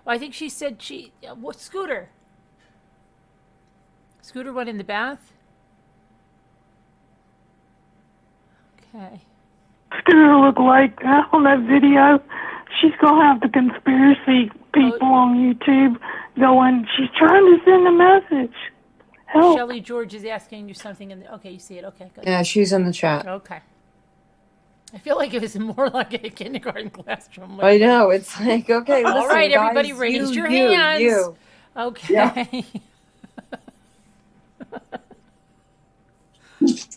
Well, I think she said what, Scooter? Scooter went in the bath? Okay. Scooter looked like on that video. She's gonna have the conspiracy people on YouTube going. She's trying to send a message. Help. Shelly George is asking you something okay, you see it. Okay, good. Yeah, she's in the chat. Okay. I feel like it was more like a kindergarten classroom. I know. It's like, okay, All listen, right, guys, everybody raise your you, hands. You. Okay. Yeah.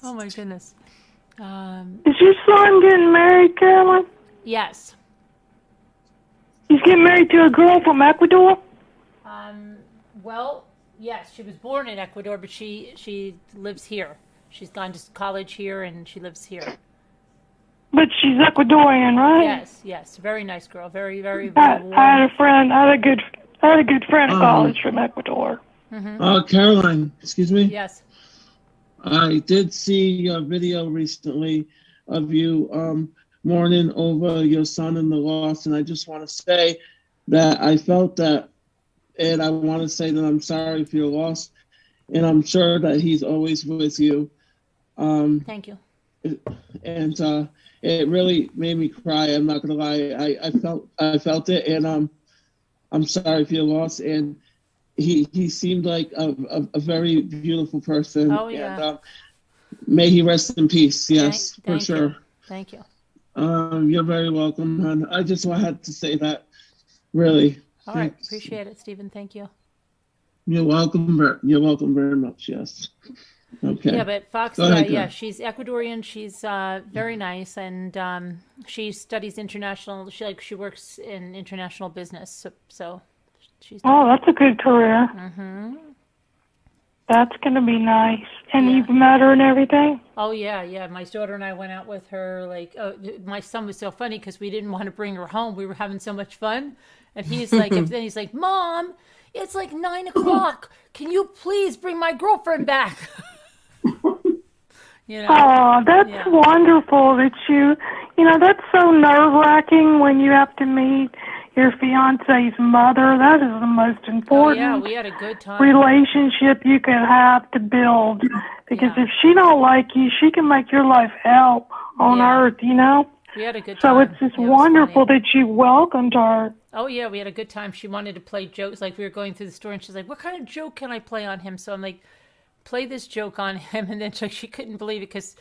Oh my goodness. Is your son getting married, Carolyn? Yes. He's getting married to a girl from Ecuador? Well, yes, she was born in Ecuador, but she lives here. She's gone to college here and she lives here. But she's Ecuadorian, right? Yes. Very nice girl. Very, very, I very had a warm. friend. I had a good friend in college from Ecuador. Caroline, excuse me? Yes. I did see a video recently of you mourning over your son and the loss, and I just want to say that I felt that, and I want to say that I'm sorry for your loss, and I'm sure that he's always with you. Thank you. And it really made me cry. I'm not gonna lie. I felt it, and I'm sorry for your loss. And he seemed like a very beautiful person. Oh yeah. And may he rest in peace. Yes, Thank for sure. you. Thank you. You're very welcome, hon. I just had to say that. Really. All right. Appreciate it, Stephen. Thank you. You're welcome. You're welcome very much. Yes. Okay. Yeah, but Fox, Go ahead, yeah, girl. she's Ecuadorian. She's very nice, and she studies international. She works in international business, so she's. Oh, that's a good career. Mm-hmm. That's going to be nice. And you've met her and everything? Oh yeah. My daughter and I went out with her. My son was so funny because we didn't want to bring her home. We were having so much fun, and he's like, then he's like, Mom, it's like 9 o'clock. Can you please bring my girlfriend back? Oh, that's wonderful that that's so nerve-wracking when you have to meet your fiance's mother. That is the most important we had a good time. relationship you could have to build. Because if she don't like you, she can make your life hell on earth, We had a good time. So it's just wonderful that you welcomed her. Oh yeah, we had a good time. She wanted to play jokes. Like we were going through the store and she's like, what kind of joke can I play on him? So I'm like, play this joke on him. And then she couldn't believe it because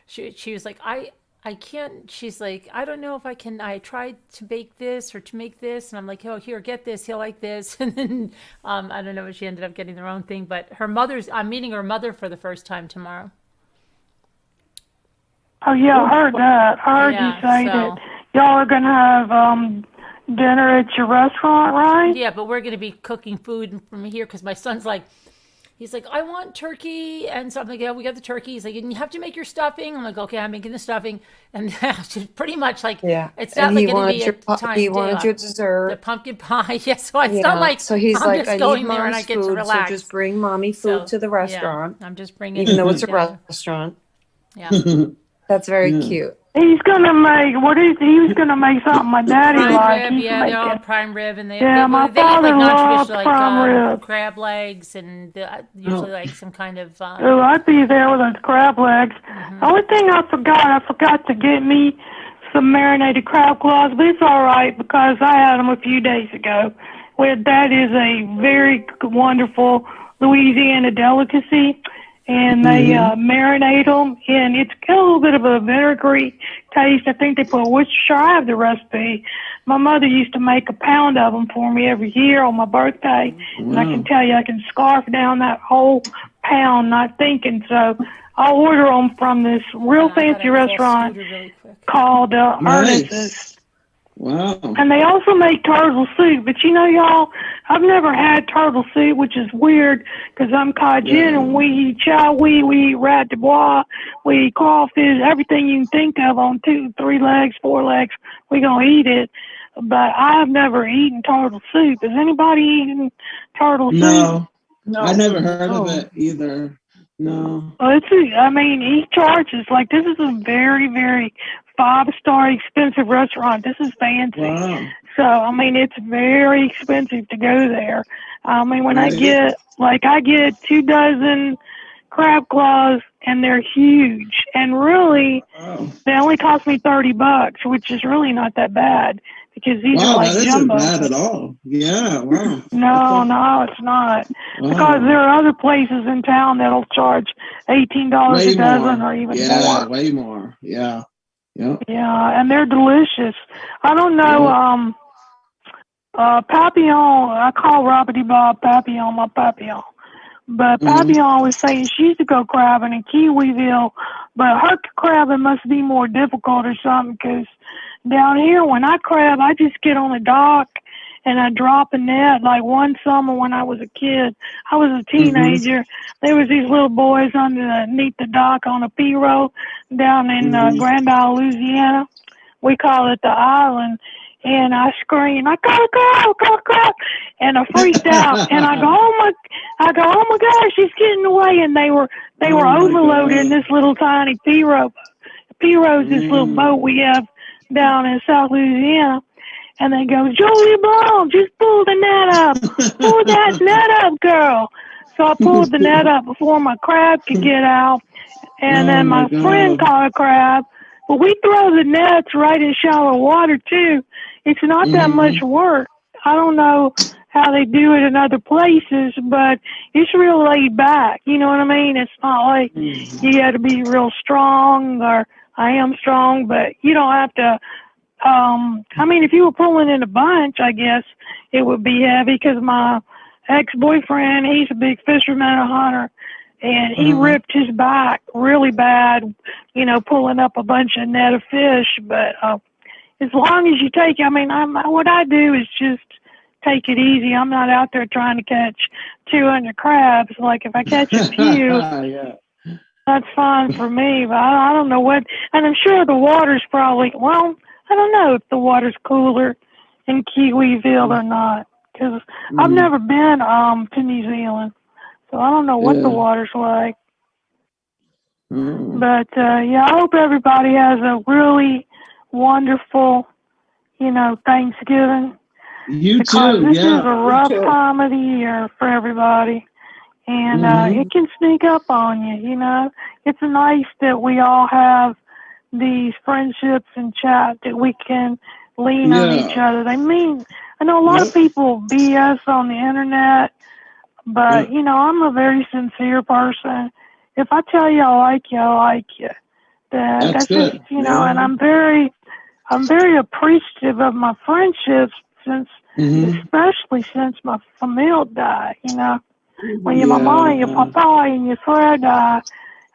she was like, I can't. She's like, I don't know if I can. I tried to bake this or to make this. And I'm like, oh, here, get this. He'll like this. And then I don't know if she ended up getting the wrong thing. But I'm meeting her mother for the first time tomorrow. Oh, yeah, I heard that. I heard you say that y'all are going to have dinner at your restaurant, right? Yeah, but we're going to be cooking food from here because my son's like, he's like, I want turkey. And so I'm like, yeah, we got the turkey. He's like, and you have to make your stuffing. I'm like, okay, I'm making the stuffing. And she's pretty much like, it's not like going to be a time. He wanted your dessert. The pumpkin pie. Yes, so it's not like, so he's I'm like, just I going need there and I mom's get to food, relax. so just bring mommy food to the restaurant. I'm just bringing even though it's a restaurant. Yeah. That's very cute. He's gonna make he was gonna make something my daddy Prime liked. rib, He's yeah, they're all making. prime rib, and they Yeah, my they eat like father loves non-traditional, prime like rib. crab legs, and usually like some kind of. Oh, I'd be there with those crab legs. Mm-hmm. The only thing I forgot to get me some marinated crab claws, but it's all right because I had them a few days ago. That is a very wonderful Louisiana delicacy, and they marinate them, and it's got a little bit of a vinegary taste. I think they put Worcestershire. I have the recipe. My mother used to make a pound of them for me every year on my birthday, and I can tell you I can scarf down that whole pound, not thinking. So I'll order them from this real fancy restaurant called Ernest's. Wow. And they also make turtle soup. But you know, y'all, I've never had turtle soup, which is weird because I'm Cajun and we eat chow, we eat rat de bois, we eat crawfish, everything you can think of on 2, 3 legs, 4 legs, we're going to eat it. But I've never eaten turtle soup. Has anybody eaten turtle soup? No, I never heard of it either. No. Well, each charges like this is a very, very 5-star expensive restaurant. This is fancy. Wow. So, it's very expensive to go there. When I get 2 dozen crab claws and they're huge and really they only cost me $30, which is really not that bad because these are like that jumbo. isn't bad at all. Yeah, wow. No, it's not. Wow. Because there are other places in town that'll charge $18 a dozen or even more. Yeah, way more. Yeah. Yep. Yeah, and they're delicious. I don't know, Papillon, I call Robbity Bob Papillon my Papillon. But Papillon was saying she used to go crabbing in Kiwiville, but her crabbing must be more difficult or something because down here when I crab, I just get on the dock and I drop a net. Like one summer when I was a kid, I was a teenager. There was these little boys underneath the dock on a pirogue down in Grand Isle, Louisiana. We call it the island. And I screamed, I gotta go, and I freaked out. And I go, oh my gosh, she's getting away. And they were overloaded in this little tiny pirogue. Pirogue's this little boat we have down in South Louisiana. And they go, Jolie Blum, just pull the net up. Pull that net up, girl. So I pulled the net up before my crab could get out. And then my friend caught a crab. But we throw the nets right in shallow water, too. It's not that much work. I don't know how they do it in other places, but it's real laid back. You know what I mean? It's not like you got to be real strong, or I am strong, but you don't have to. If you were pulling in a bunch, I guess it would be heavy because my ex-boyfriend, he's a big fisherman, a hunter, and he ripped his back really bad, pulling up a bunch of net of fish. But as long as you take, what I do is just take it easy. I'm not out there trying to catch 200 crabs. Like if I catch a few, that's fine for me. But I don't know what, and I'm sure the water's probably, I don't know if the water's cooler in Kiwiville or not, because I've never been to New Zealand, so I don't know what the water's like. But I hope everybody has a really wonderful, Thanksgiving. You because too. This is a rough time of the year for everybody, and it can sneak up on you. It's nice that we all have these friendships and chat that we can lean on each other. I know a lot of people BS on the internet, but I'm a very sincere person. If I tell you I like you. That's good. just and I'm very appreciative of my friendships especially since my family died. When your mama and your papa and your friend die,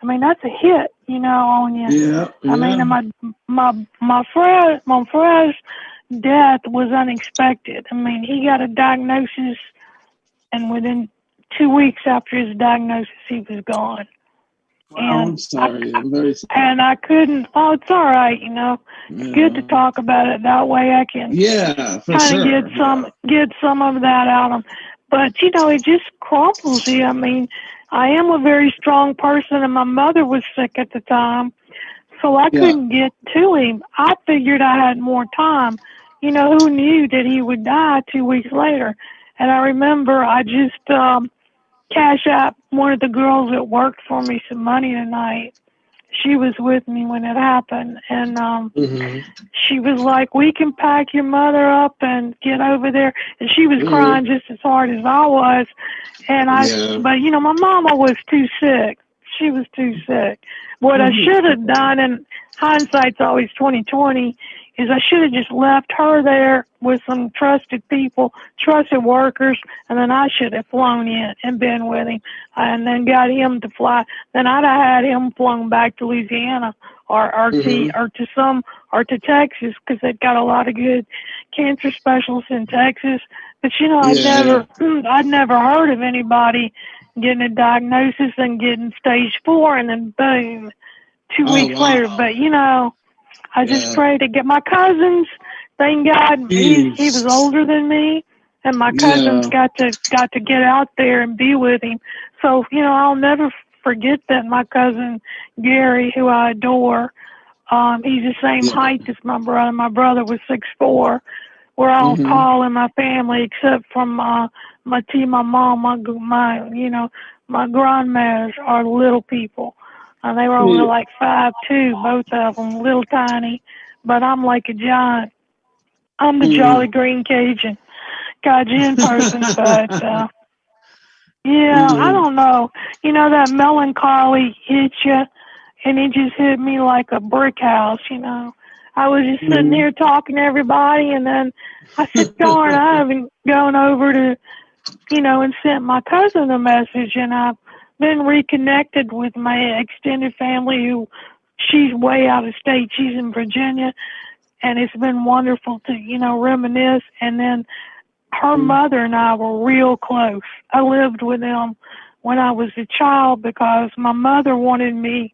that's a hit, on you. My friend's death was unexpected. He got a diagnosis, and within 2 weeks after his diagnosis, he was gone. I'm sorry. I'm very sorry. And I couldn't. Oh, it's all right. It's good to talk about it. That way, I can kind of get some of that out of him. But it just crumples you. I am a very strong person, and my mother was sick at the time. So I couldn't get to him. I figured I had more time. You know, who knew that he would die 2 weeks later? And I remember I just cash out one of the girls that worked for me some money tonight. She was with me when it happened, and she was like, "We can pack your mother up and get over there." And she was crying just as hard as I was. And but you know, my mama was too sick. She was too sick. What I should have done, and hindsight's always 20/20, is I should have just left her there with some trusted people, trusted workers, and then I should have flown in and been with him, and then got him to fly. Then I'd have had him flown back to Louisiana or to Texas, because they've got a lot of good cancer specialists in Texas. But you know, I'd never heard of anybody getting a diagnosis and getting stage 4, and then boom, 2 weeks later. But you know, I just pray to get my cousins. Thank God he was older than me, and my cousins got to get out there and be with him. So you know, I'll never forget that. My cousin Gary, who I adore, he's the same height as my brother. My brother was 6'4". We're all tall in my family, except from my mom, my grandmothers are little people. They were only like 5'2", both of them, little tiny. But I'm like a giant. I'm the Jolly Green Cajun person. But I don't know. You know, that melancholy hits you, and it just hit me like a brick house. You know, I was just sitting here talking to everybody, and then I said, "Darn, I haven't gone over to, and sent my cousin a message," and I've been reconnected with my extended family who she's way out of state. She's in Virginia, and it's been wonderful to, reminisce. And then her mother and I were real close. I lived with them when I was a child because my mother wanted me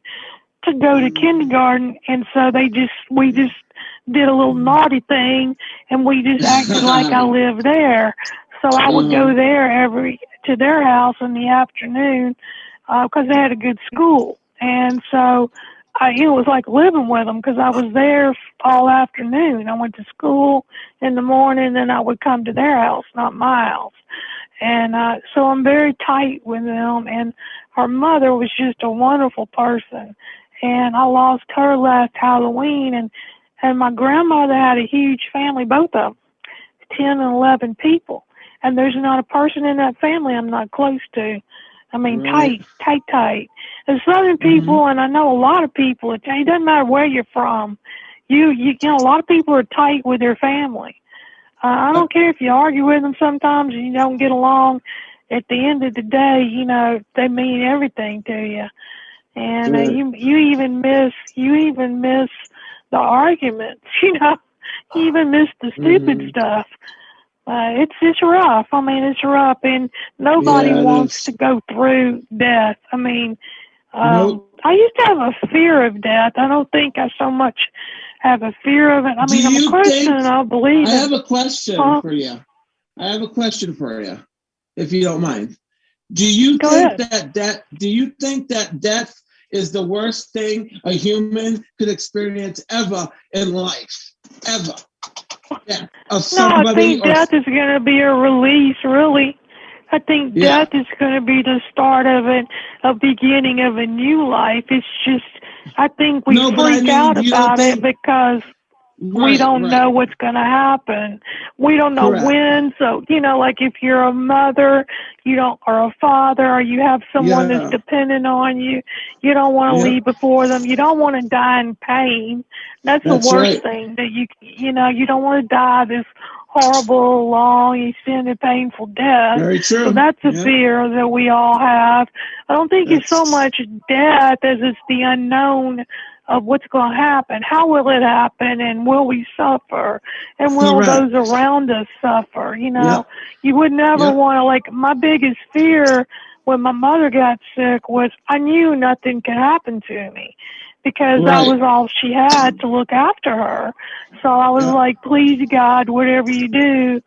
to go to kindergarten, and so we just did a little naughty thing, and we just acted like I lived there. So I would go there to their house in the afternoon because they had a good school. And so it was like living with them because I was there all afternoon. I went to school in the morning, and I would come to their house, not my house. And so I'm very tight with them. And her mother was just a wonderful person. And I lost her last Halloween. And my grandmother had a huge family, both of them, 10 and 11 people. And there's not a person in that family I'm not close to. I mean, tight. The Southern people, and I know a lot of people, it doesn't matter where you're from. You know, a lot of people are tight with their family. I don't care if you argue with them sometimes and you don't get along. At the end of the day, they mean everything to you. And you even miss the arguments, you even miss the stupid stuff. It's rough. I mean, it's rough, and nobody wants to go through death. I mean, I used to have a fear of death. I don't think I so much have a fear of it. I mean, I'm a Christian and I believe I have a question for you. If you don't mind. Do you think that death is the worst thing a human could experience ever in life? Ever? Yeah. No, I think death is going to be a release, really. I think death is going to be the start of a beginning of a new life. It's just, I think we freak out about it because we don't know what's going to happen. We don't know when. So, like if you're a mother, or a father, or you have someone that's dependent on you, you don't want to leave before them. You don't want to die in pain. That's the worst thing that you don't want to die this horrible, long, extended, painful death. Very true. So that's a fear that we all have. I don't think it's so much death as it's the unknown of what's going to happen. How will it happen? And will we suffer? And will those around us suffer? You would never want to, like, my biggest fear when my mother got sick was I knew nothing could happen to me because that was all she had to look after her. So I was like, please, God, whatever you do,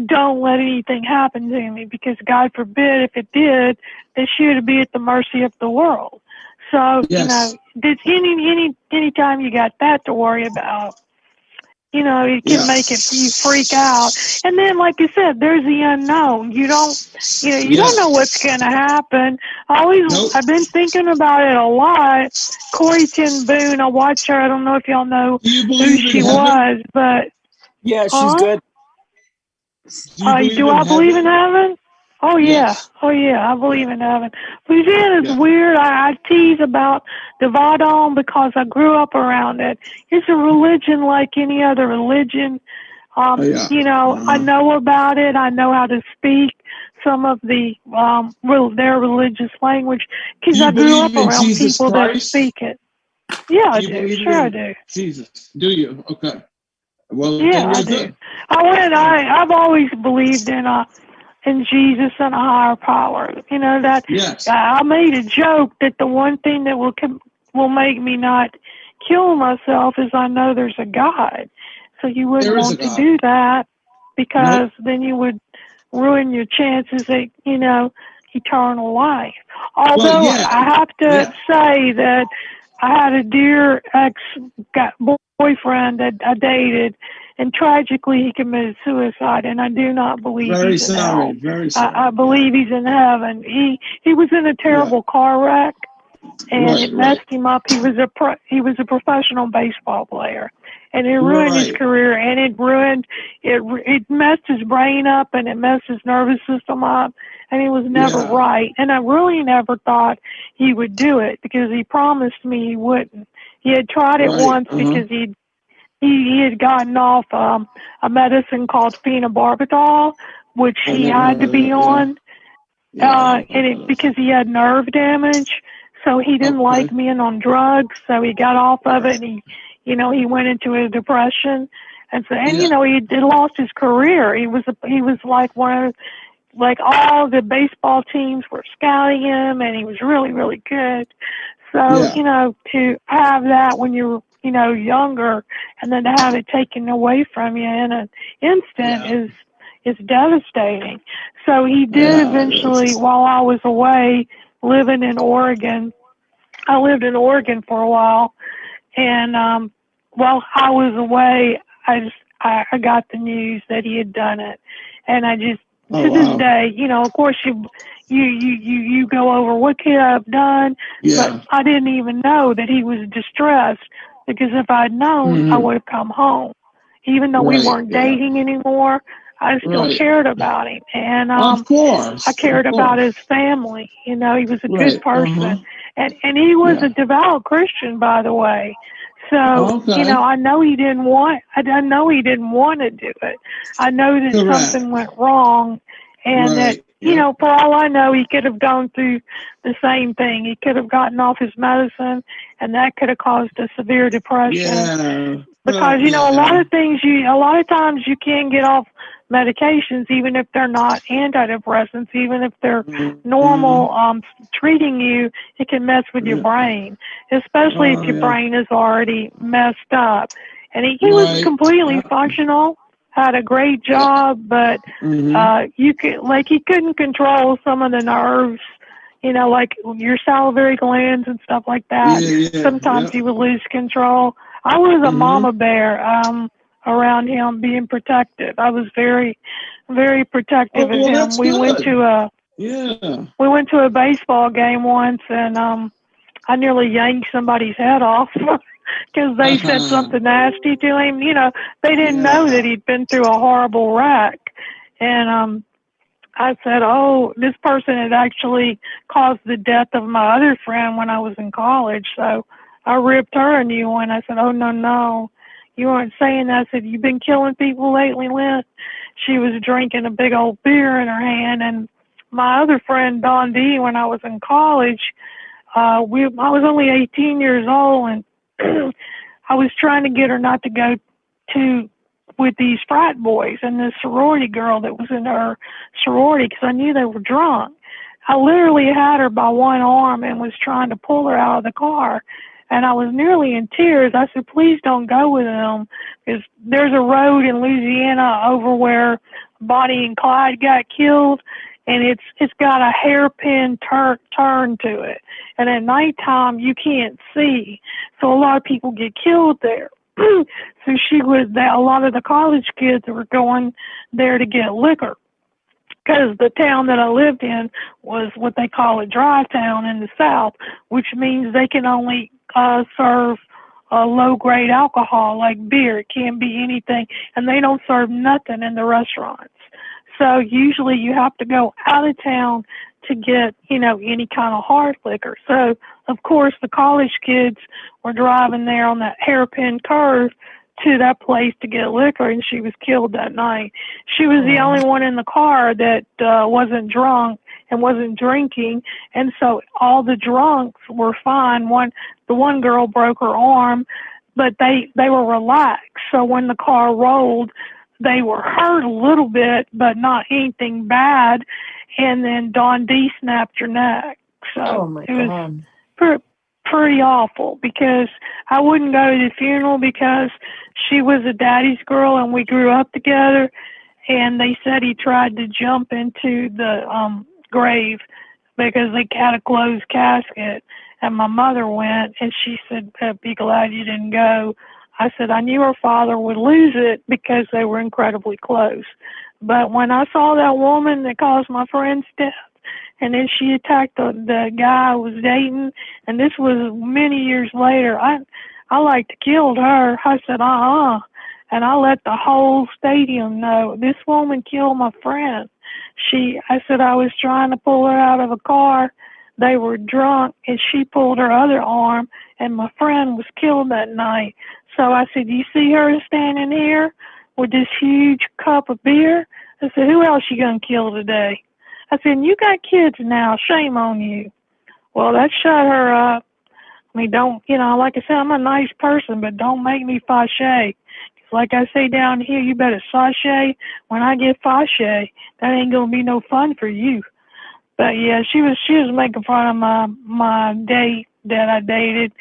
don't let anything happen to me because God forbid if it did, then she would be at the mercy of the world. So, Yes. there's anytime you got that to worry about, it can make you freak out. And then, like you said, there's the unknown. You don't, you don't know what's going to happen. I've been thinking about it a lot. Corey Ten Boom, I watch her. I don't know if y'all know who she was, but. Yeah, she's good. Do I believe in heaven? Oh yeah. Yes. Oh yeah, I believe in heaven. Louisiana is weird. I tease about the Vadon because I grew up around it. It's a religion like any other religion. I know about it. I know how to speak some of the their religious language because I grew up around Jesus people that Christ? speak it. Yeah, I Do you do. believe Sure, I in do. Jesus? Do you? Okay. Well, Yeah, then I you're do. good. I've always believed in Jesus and a higher power. That I made a joke that the one thing that will make me not kill myself is I know there's a God. So you wouldn't want to do that because then you would ruin your chances at, eternal life. Although I have to say that I had a dear boyfriend that I dated, and tragically he committed suicide, and I do not believe he's in hell. Very sorry. I believe he's in heaven. He was in a terrible car wreck, and it messed him up. He was a professional baseball player, and it ruined his career, and it messed his brain up, and it messed his nervous system up, and he was never right. And I really never thought he would do it because he promised me he wouldn't. He had tried it once because he had gotten off a medicine called phenobarbital, which he had to be on, because he had nerve damage. So he didn't like being on drugs, so he got off of it, and he went into a depression, and so he lost his career. He was like like all the baseball teams were scouting him, and he was really, really good. So to have that when you're younger, and then to have it taken away from you in an instant is devastating. So he did eventually, while I was away living in Oregon. I lived in Oregon for a while, and while I was away, I got the news that he had done it, and I just this day, of course you go over what could I have done, but I didn't even know that he was distressed because if I'd known, I would have come home, even though we weren't dating anymore. I still cared about him, and of course, I cared about his family. He was a good person, and he was a devout Christian, by the way. So I know he didn't want. I know he didn't want to do it. I know that something went wrong, and that for all I know, he could have gone through the same thing. He could have gotten off his medicine, and that could have caused a severe depression. Because a lot of times you can get off medications, even if they're not antidepressants, even if they're normal treating you, it can mess with your brain, especially if your brain is already messed up. And he was completely functional, had a great job, but he couldn't control some of the nerves, like your salivary glands and stuff like that. Sometimes he would lose control. I was a mama bear around him, being protective. I was very, very protective of him. We went to a baseball game once, and I nearly yanked somebody's head off because they said something nasty to him. They didn't know that he'd been through a horrible wreck, and I said, "Oh, this person had actually caused the death of my other friend when I was in college." So I ripped her a new one. I said, "Oh, no, you weren't saying that." I said, "You've been killing people lately, Lynn?" She was drinking a big old beer in her hand. And my other friend, Don D, when I was in college, I was only 18 years old, and I was trying to get her not to go with these frat boys and this sorority girl that was in her sorority because I knew they were drunk. I literally had her by one arm and was trying to pull her out of the car. And I was nearly in tears. I said, "Please don't go with them, because there's a road in Louisiana over where Bonnie and Clyde got killed." and it's got a hairpin turn to it. And at nighttime, you can't see. So a lot of people get killed there. So a lot of the college kids were going there to get liquor. Because the town that I lived in was what they call a dry town in the South, which means they can only serve low-grade alcohol like beer. It can't be anything, and they don't serve nothing in the restaurants. So usually you have to go out of town to get, any kind of hard liquor. So, of course, the college kids were driving there on that hairpin curve to that place to get liquor, and she was killed that night. She was the only one in the car that wasn't drunk and wasn't drinking, and so all the drunks were fine. The one girl broke her arm, but they were relaxed. So when the car rolled, they were hurt a little bit, but not anything bad. And then Dawn D snapped her neck. So it was pretty awful, because I wouldn't go to the funeral because she was a daddy's girl and we grew up together. And they said he tried to jump into the grave because they had a closed casket. And my mother went, and she said, "Be glad you didn't go." I said, I knew her father would lose it because they were incredibly close. But when I saw that woman that caused my friend's death, and then she attacked the guy I was dating, and this was many years later, I like to killed her. I said, and I let the whole stadium know, this woman killed my friend. I said I was trying to pull her out of a car. They were drunk, and she pulled her other arm, and my friend was killed that night. So I said, you see her standing here with this huge cup of beer? I said, who else you gonna kill today? I said, you got kids now, shame on you. Well, that shut her up. I mean, don't, like I said, I'm a nice person, but don't make me fâché. Like I say down here, you better sashay when I get fâché. That ain't gonna be no fun for you. But yeah, she was making fun of my date that I dated.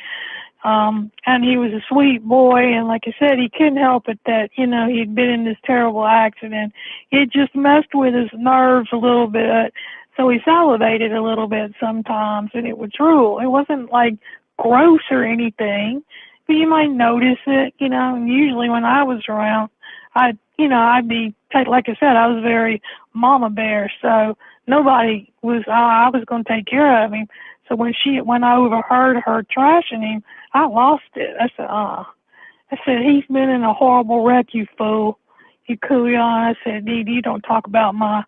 And he was a sweet boy, and like I said, he couldn't help it that, he'd been in this terrible accident. It just messed with his nerves a little bit, so he salivated a little bit sometimes, and it would drool. It wasn't like gross or anything, but you might notice it, and usually when I was around, I'd be, like I said, I was very mama bear, so nobody was, I was going to take care of him. So when I overheard her trashing him, I lost it. I said, he's been in a horrible wreck, you fool, you couillon. I said, Dee, you don't talk about my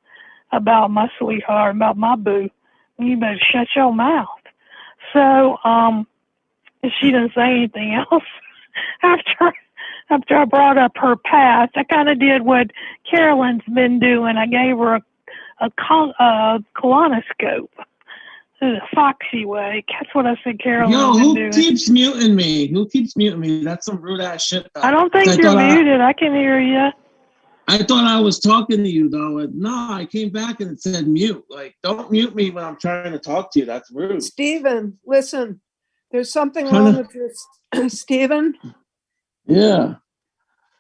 sweetheart, about my boo. You better shut your mouth. So, she didn't say anything else. After I brought up her past, I kind of did what Carolyn's been doing. I gave her a colonoscope. In a foxy way. That's what I said, Carolyn. Yo, who keeps muting me? That's some rude ass shit, though. I don't think you're muted. I can hear you. I thought I was talking to you, though. And no, I came back and it said mute. Like, don't mute me when I'm trying to talk to you. That's rude. Steven, listen. There's something wrong with your... Steven? Yeah.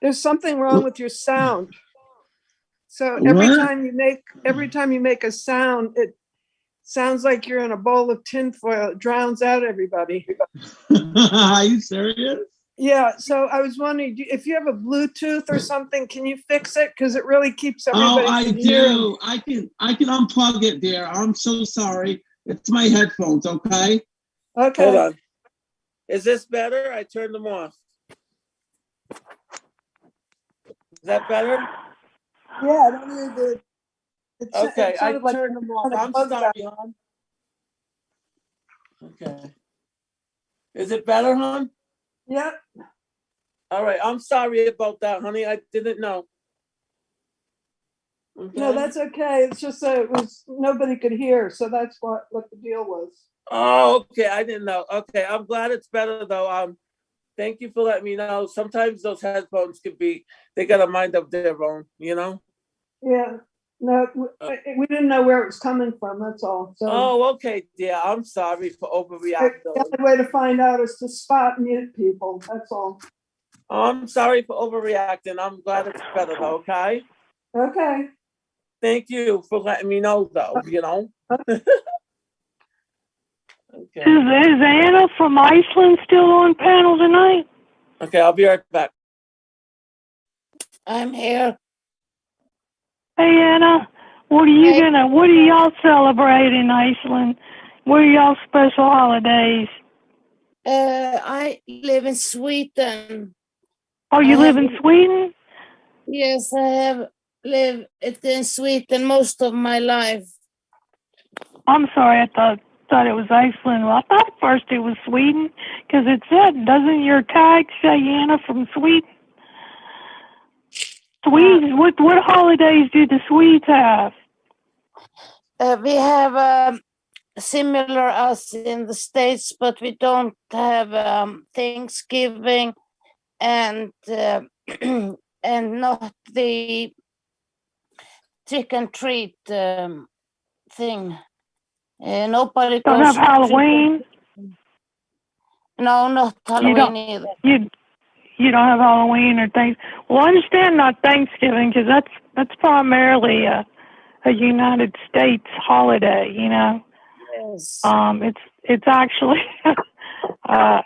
There's something wrong with your sound. So every time you make a sound, it sounds like you're in a bowl of tinfoil. It drowns out everybody. Are you serious? Yeah. So I was wondering if you have a Bluetooth or something, can you fix it? Because it really keeps everybody. Oh, I do. I can unplug it, dear. I'm so sorry. It's my headphones. Okay. Okay. Hold on. Is this better? I turned them off. Is that better? Yeah. I don't need the. Okay, I turned them off. I'm sorry, hon. Okay. Is it better, hon? Yep. All right. I'm sorry about that, honey. I didn't know. Okay. No, that's okay. It's just that it was nobody could hear, so that's what the deal was. Oh, okay. I didn't know. Okay, I'm glad it's better though. Thank you for letting me know. Sometimes those headphones they got a mind of their own, Yeah. No, we didn't know where it was coming from. That's all. So. Oh, okay, dear. I'm sorry for overreacting. The only way to find out is to spot mute people. That's all. I'm sorry for overreacting. I'm glad it's better though. Okay. Okay. Thank you for letting me know, though, you know? Okay. Is Anna from Iceland still on panel tonight? Okay, I'll be right back. I'm here. Hey Anna, what do y'all celebrate in Iceland? What are y'all special holidays? I live in Sweden. Oh, you live in Sweden? Yes, I have lived in Sweden most of my life. I'm sorry, I thought it was Iceland. Well, I thought first it was Sweden, because it said, doesn't your tag say Anna from Sweden? Swedes, what holidays do the Swedes have? We have similar as in the States, but we don't have Thanksgiving and and not the trick and treat thing. Nobody Don't goes have Halloween? No, not Halloween either. You don't have Halloween or things. Well, I understand not Thanksgiving, because that's primarily a United States holiday, you know. Yes. It's actually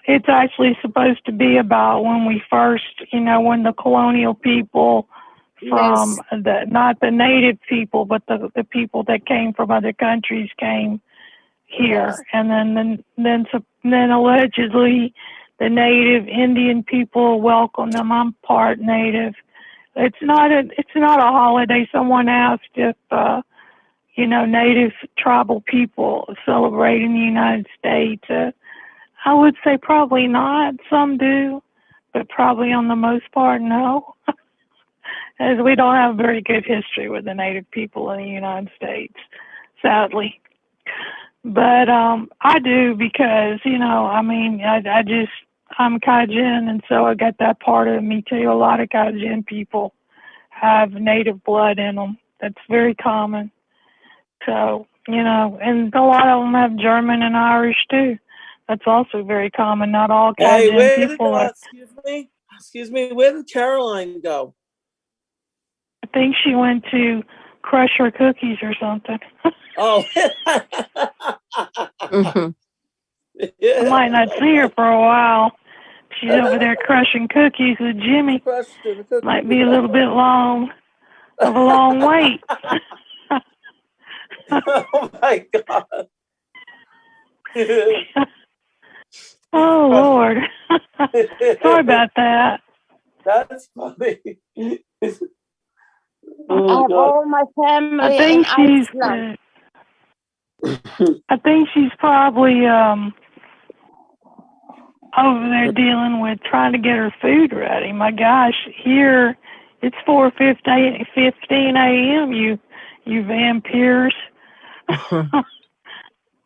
it's actually supposed to be about when we first, you know, when the colonial people from not the native people, but the people that came from other countries came here, and then allegedly the native Indian people welcomed them. I'm part native. It's not a holiday. Someone asked if you know, native tribal people celebrate in the United States. I would say probably not. Some do, but probably on the most part, no. As we don't have very good history with the native people in the United States, sadly. But I do, because, you know, I mean, I'm Cajun, and so I got that part of me too. A lot of Cajun people have native blood in them. That's very common. So, you know, and a lot of them have German and Irish too. That's also very common. Not all Cajun people are. Excuse me, where did Caroline go? I think she went to crush her cookies or something. Oh. I might not see her for a while. She's over there crushing cookies with Jimmy. Might be a little bit of a long wait. Oh my God. Oh Lord. Sorry about that. That's funny. All my family I think in Iceland. I think she's probably over there dealing with trying to get her food ready. My gosh, here it's 4:15 a.m. You vampires.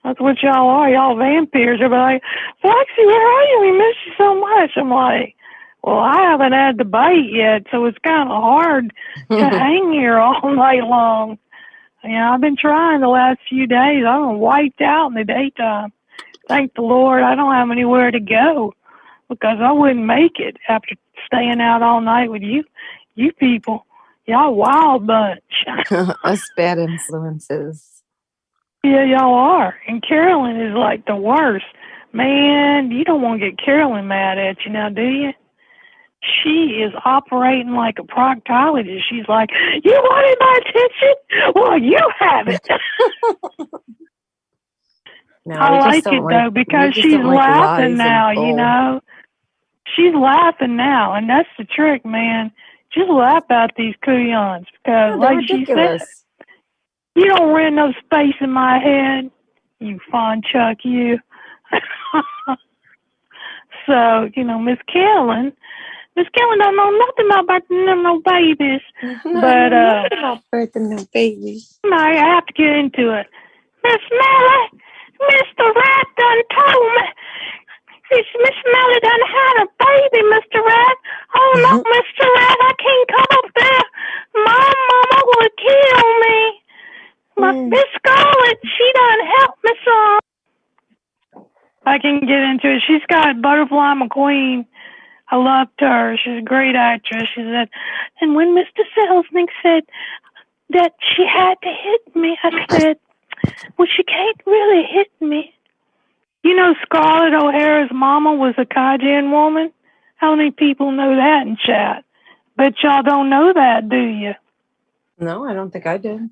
That's what y'all are. Y'all vampires. They're like, Foxy, where are you? We miss you so much. I'm like, well, I haven't had the bite yet, so it's kind of hard to hang here all night long. You know, I've been trying the last few days. I'm wiped out in the daytime. Thank the Lord I don't have anywhere to go, because I wouldn't make it after staying out all night with you people. Y'all wild bunch. Us bad influences. Yeah, y'all are. And Carolyn is like the worst. Man, you don't want to get Carolyn mad at you now, do you? She is operating like a proctologist. She's like, you wanted my attention? Well, you have it. No, I like it, though, because she's laughing now, you know. She's laughing now, and that's the trick, man. Just laugh out these couillons, because, like she said, you don't rent no space in my head, you fond chuck, you. So, you know, Miss Carolyn don't know nothing about no babies. But about birthing no babies. I have to get into it. Miss Melly, Mr. Rat done told me. Miss Melly done had a baby, Mr. Rat. Oh no, Mr. Rat, I can't come up there. My mama would kill me. But Miss Scarlett, she done helped me some. I can get into it. She's got Butterfly McQueen. I loved her. She's a great actress. She said, and when Mr. Selznick said, that she had to hit me. I said, well, she can't really hit me. You know, Scarlett O'Hara's mama was a Cajun woman. How many people know that in chat? Bet y'all don't know that, do you? No, I don't think I did.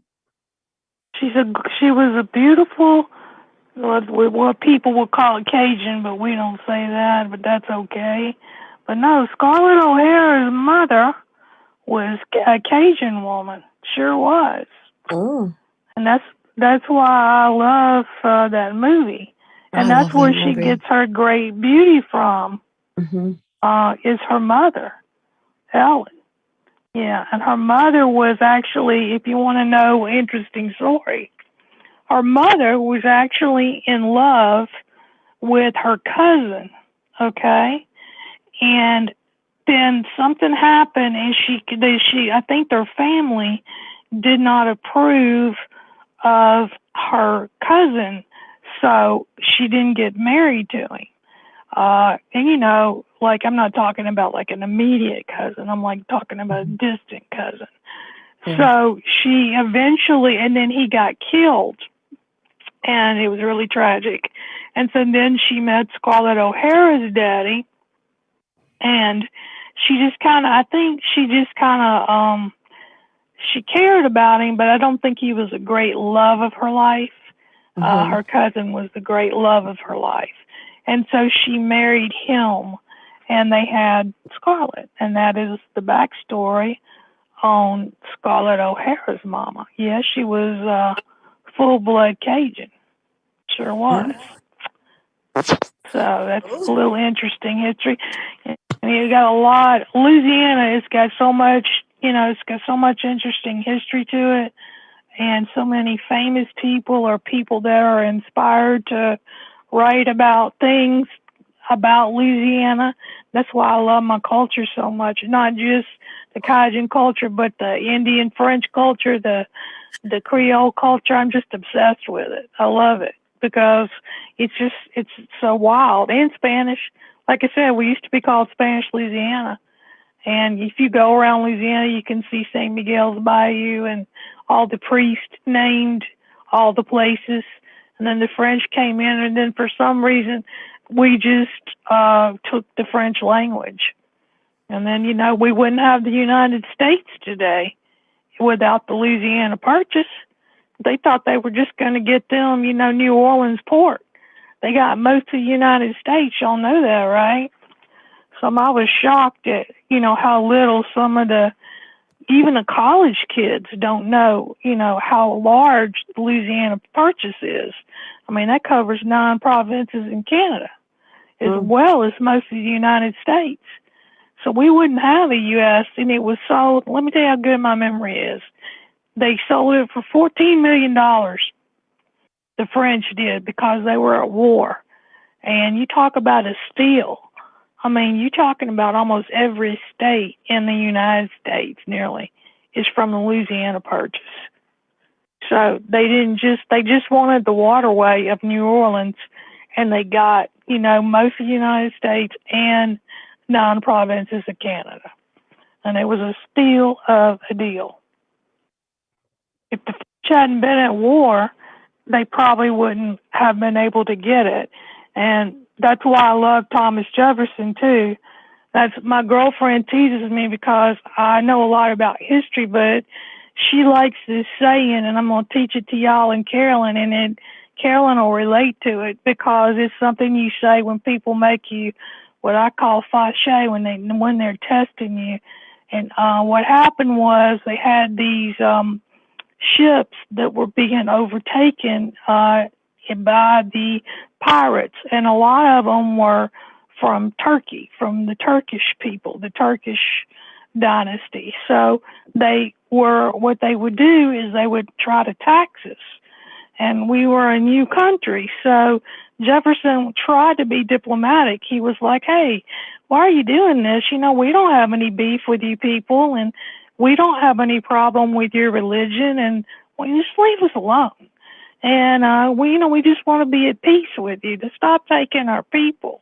She was a beautiful, what people would call it Cajun, but we don't say that, but that's okay. But no, Scarlett O'Hara's mother was a Cajun woman. Sure was. Oh. And that's why I love that movie. And that's where she gets her great beauty from, is her mother, Ellen. Yeah, and her mother was actually, if you want to know, interesting story, her mother was actually in love with her cousin, okay? And then something happened, and I think their family did not approve of her cousin, so she didn't get married to him. And you know, like, I'm not talking about like an immediate cousin. I'm like talking about a distant cousin. So she eventually, and then he got killed, and it was really tragic. And so then she met Scarlett O'Hara's daddy, and she just kind of, I think she just kind of, she cared about him, but I don't think he was a great love of her life. Her cousin was the great love of her life. And so she married him, and they had Scarlett, and that is the backstory on Scarlett O'Hara's mama. Yeah, she was full-blood Cajun. Sure was. So that's a little interesting history. And you got a lot. Louisiana, it's got so much, you know, it's got so much interesting history to it, and so many famous people or people that are inspired to write about things about Louisiana. That's why I love my culture so much. Not just the Cajun culture, but the Indian French culture, the Creole culture. I'm just obsessed with it. I love it because it's so wild. And Spanish. Like I said, we used to be called Spanish Louisiana. And if you go around Louisiana, you can see St. Miguel's Bayou and all the priests named all the places. And then the French came in, and then for some reason, we just took the French language. And then, you know, we wouldn't have the United States today without the Louisiana Purchase. They thought they were just going to get them, you know, New Orleans port. They got most of the United States. Y'all know that, right? So I was shocked at, you know, how little some of even the college kids don't know, you know, how large the Louisiana Purchase is. I mean, that covers 9 provinces in Canada, as well as most of the United States. So we wouldn't have a U.S., and it was sold, let me tell you how good my memory is. They sold it for $14 million, the French did, because they were at war. And you talk about a steal. I mean, you're talking about almost every state in the United States, nearly, is from the Louisiana Purchase. So they just wanted the waterway of New Orleans, and they got, you know, most of the United States and 9 provinces of Canada. And it was a steal of a deal. If the French hadn't been at war, they probably wouldn't have been able to get it. And that's why I love Thomas Jefferson too. That's my girlfriend teases me because I know a lot about history, but she likes this saying, and I'm going to teach it to y'all and Carolyn, and then Carolyn will relate to it because it's something you say when people make you what I call fâché, when they're testing you. And what happened was they had these ships that were being overtaken by the pirates, and a lot of them were from Turkey, from the Turkish people, the Turkish dynasty. So what they would do is they would try to tax us, and we were a new country. So Jefferson tried to be diplomatic. He was like, hey, why are you doing this? You know, we don't have any beef with you people, and we don't have any problem with your religion, and just leave us alone. And we just want to be at peace with you, to stop taking our people.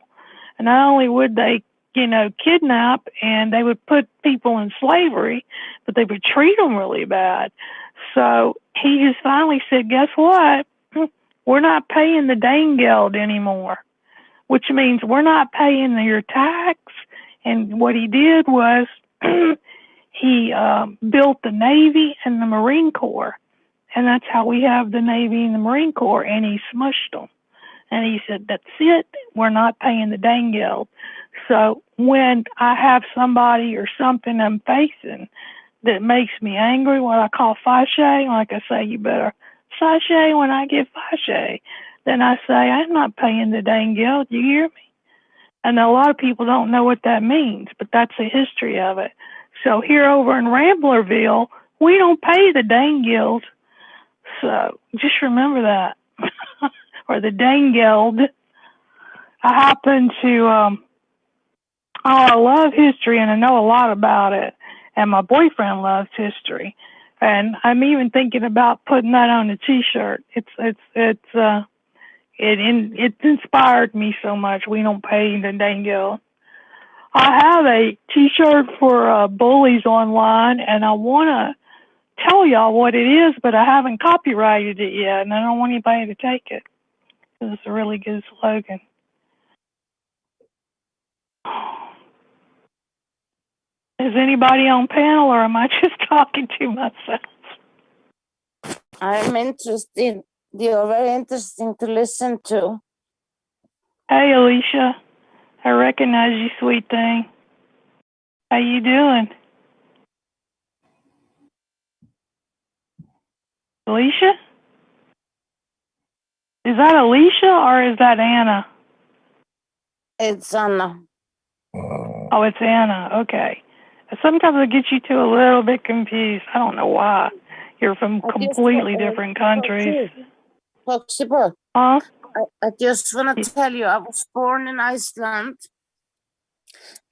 And not only would they, kidnap, and they would put people in slavery, but they would treat them really bad. So he just finally said, guess what? We're not paying the Danegeld anymore, which means we're not paying your tax. And what he did was he built the Navy and the Marine Corps. And that's how we have the Navy and the Marine Corps. And he smushed them. And he said, that's it. We're not paying the Danegeld. So when I have somebody or something I'm facing that makes me angry, what I call fâché, like I say, you better sachet when I get fâché. Then I say, I'm not paying the Danegeld. You hear me? And a lot of people don't know what that means, but that's the history of it. So here over in Ramblerville, we don't pay the Danegeld. So just remember that. Or the Danegeld. I happen to, I love history and I know a lot about it. And my boyfriend loves history. And I'm even thinking about putting that on a t-shirt. It inspired me so much. We don't pay the Danegeld. I have a t-shirt for bullies online, and I want to tell y'all what it is, but I haven't copyrighted it yet, and I don't want anybody to take it. It's a really good slogan. Is anybody on panel, or am I just talking to myself? I'm interested. You're very interesting to listen to. Hey, Alicia. I recognize you, sweet thing. How you doing? Alicia? Is that Alicia or is that Anna? It's Anna. Oh, it's Anna. Okay. Sometimes it gets you two a little bit confused. I don't know why. You're from completely different countries. Possible. Huh? I just want to tell you, I was born in Iceland,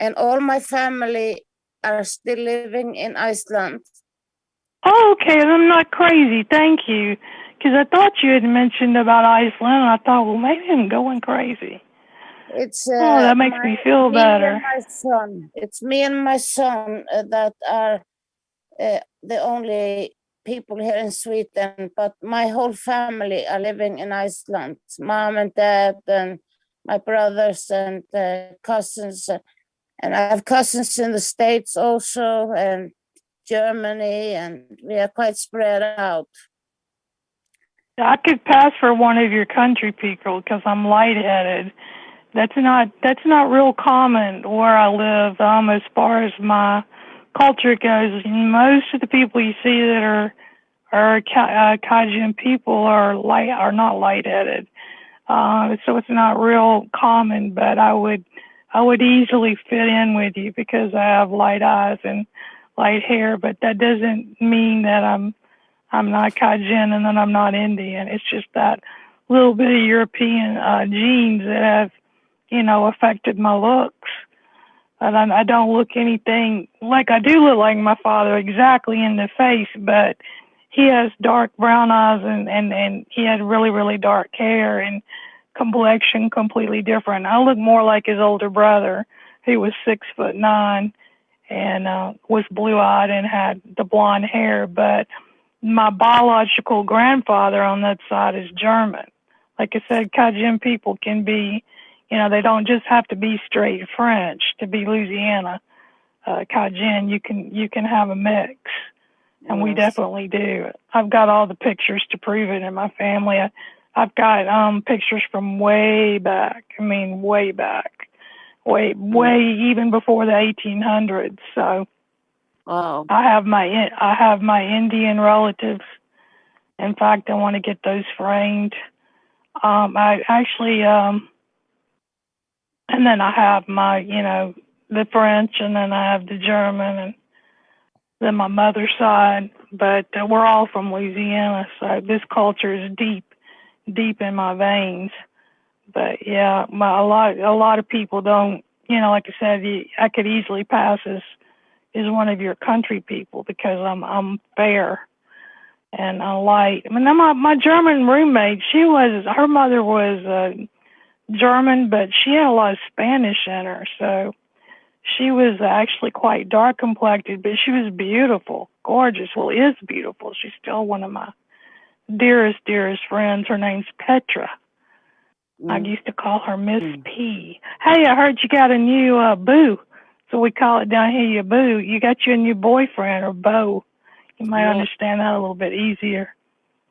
and all my family are still living in Iceland. Oh, okay. I'm not crazy. Thank you. Because I thought you had mentioned about Iceland, and I thought, well, maybe I'm going crazy. It's that makes me feel better. And my son. It's me and my son that are the only people here in Sweden, but my whole family are living in Iceland. Mom and dad and my brothers and cousins. And I have cousins in the States also, and Germany, and we are quite spread out. I could pass for one of your country people because I'm lightheaded. That's not real common where I live. As far as my culture goes, most of the people you see that are Cajun people are not lightheaded. So it's not real common, but I would easily fit in with you because I have light eyes and light hair. But that doesn't mean that I'm not Cajun and then I'm not Indian. It's just that little bit of European genes that have, affected my looks. And I don't look anything like I do look like my father exactly in the face, but he has dark brown eyes and he had really, really dark hair and complexion completely different. I look more like his older brother, who was 6'9" and was blue-eyed and had the blonde hair. But my biological grandfather on that side is German. Like I said, Cajun people can be, they don't just have to be straight French to be Louisiana. Cajun, you can have a mix, and we definitely do. I've got all the pictures to prove it in my family. I've got pictures from way back. I mean, way back, way even before the 1800s. So, wow. I have my Indian relatives. In fact, I want to get those framed. I actually, and then I have my, the French, and then I have the German, and then my mother's side. But we're all from Louisiana, so this culture is deep in my veins. But yeah, a lot of people don't, like I said, I could easily pass as one of your country people because I'm fair and light. I mean, my German roommate, her mother was German, but she had a lot of Spanish in her, so She was actually quite dark complected, but she was beautiful, gorgeous. Well, is beautiful. She's still one of my dearest friends. Her name's Petra. I used to call her Miss P. Hey, I heard you got a new boo. So we call it down here your boo. You got you a new boyfriend or beau. You might understand that a little bit easier.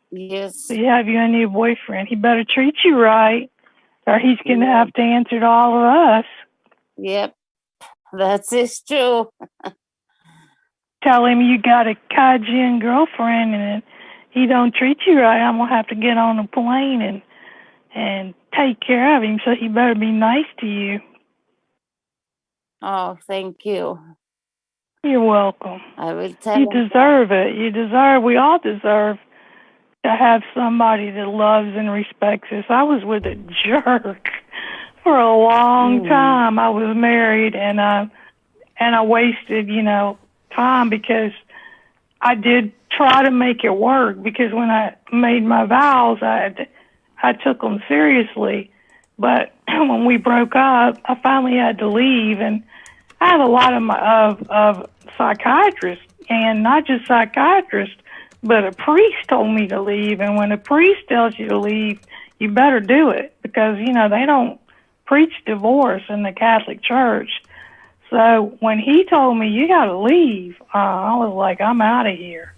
Yes. So you have you a new boyfriend. He better treat you right, or he's going to have to answer to all of us. Yep, that is true. Tell him you got a Cajun girlfriend and he don't treat you right. I'm going to have to get on a plane and take care of him, so he better be nice to you. Oh, thank you. You're welcome. I will tell You him. deserve it. We all deserve to have somebody that loves and respects us. I was with a jerk for a long time. I was married and I wasted, time because I did try to make it work, because when I made my vows, I took them seriously. But when we broke up, I finally had to leave, and I have a lot of psychiatrists, and not just psychiatrists, but a priest told me to leave. And when a priest tells you to leave, you better do it, because, they don't preach divorce in the Catholic Church. So when he told me, you got to leave, I was like, I'm out of here.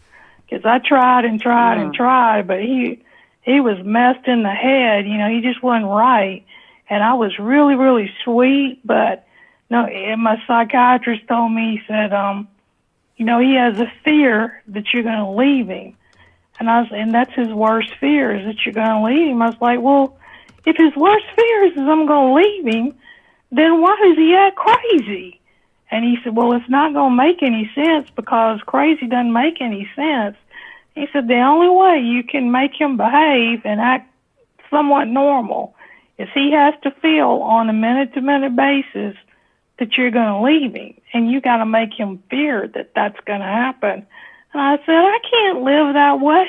Because I tried and tried and tried, but he was messed in the head. He just wasn't right. And I was really, really sweet, but no, and my psychiatrist told me, he said, he has a fear that you're going to leave him. And that's his worst fear, is that you're going to leave him. I was like, well, if his worst fear is I'm going to leave him, then why does he act crazy? And he said, well, it's not going to make any sense, because crazy doesn't make any sense. He said, the only way you can make him behave and act somewhat normal is he has to feel on a minute-to-minute basis that you're going to leave him, and you got to make him fear that that's going to happen. And I said, I can't live that way.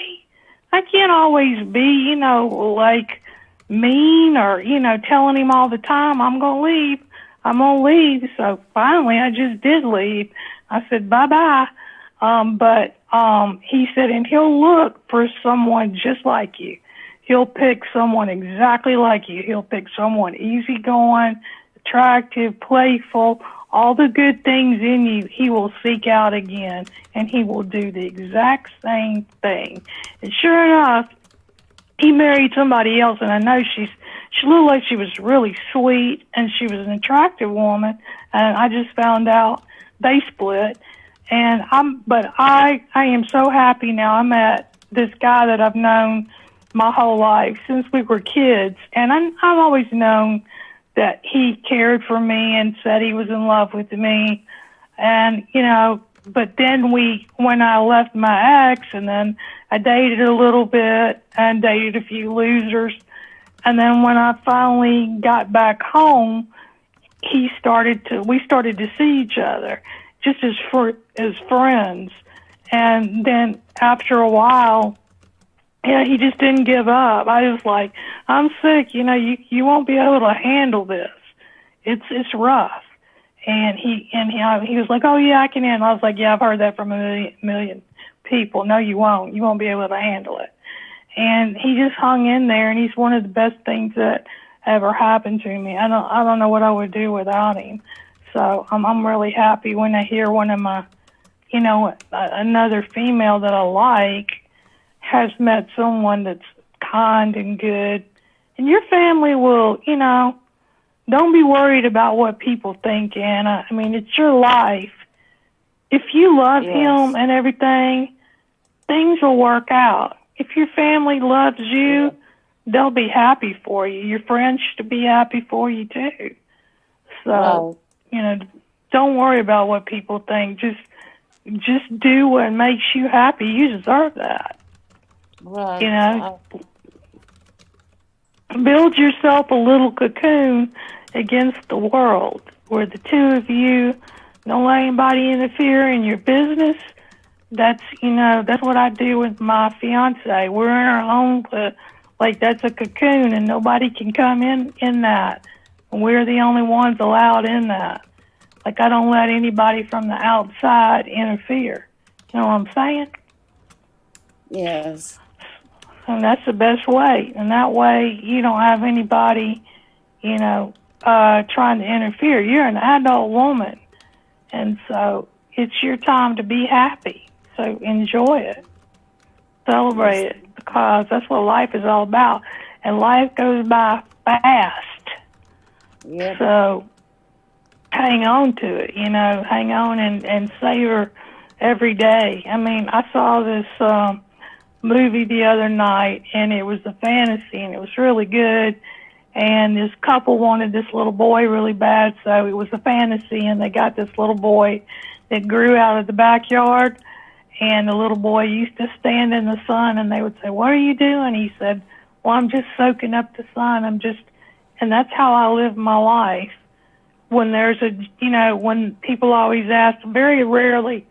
I can't always be, like mean or, telling him all the time, I'm going to leave. I'm going to leave. So finally, I just did leave. I said, bye-bye. But he said, and he'll look for someone just like you. He'll pick someone exactly like you. He'll pick someone easygoing, attractive, playful, all the good things in you. He will seek out again, and he will do the exact same thing. And sure enough, he married somebody else, and I know she looked like she was really sweet, and she was an attractive woman. And I just found out they split. And I am so happy now. I met this guy that I've known my whole life since we were kids, and I've always known that he cared for me and said he was in love with me. And but then when I left my ex, and then I dated a little bit and dated a few losers, and then when I finally got back home, we started to see each other just as friends. And then after a while, he just didn't give up. I was like, I'm sick. You won't be able to handle this. It's rough. And he was like, oh yeah, I can handle it. I was like, yeah, I've heard that from a million people. No, you won't. You won't be able to handle it. And he just hung in there, and he's one of the best things that ever happened to me. I don't know what I would do without him. So I'm really happy when I hear one of my, another female that I like has met someone that's kind and good. And your family will, don't be worried about what people think, Anna. I mean, it's your life. If you love him and everything, things will work out. If your family loves you, they'll be happy for you. Your friends should be happy for you too. So, don't worry about what people think. Just do what makes you happy. You deserve that. Right. Build yourself a little cocoon against the world where the two of you don't let anybody interfere in your business. That's what I do with my fiance. We're in our home, like that's a cocoon, and nobody can come in that. And we're the only ones allowed in that. Like, I don't let anybody from the outside interfere. You know what I'm saying? Yes. And that's the best way. And that way, you don't have anybody, you know, trying to interfere. You're an adult woman. And so it's your time to be happy. So enjoy it. Celebrate it, because that's what life is all about. And life goes by fast. Yep. So hang on to it, you know, hang on and savor every day. I mean, I saw this movie the other night, and it was a fantasy, and it was really good. And this couple wanted this little boy really bad, so it was a fantasy, and they got this little boy that grew out of the backyard. And the little boy used to stand in the sun, and they would say, "What are you doing?" He said, "Well, I'm just soaking up the sun. And that's how I live my life. When there's when people always ask, very rarely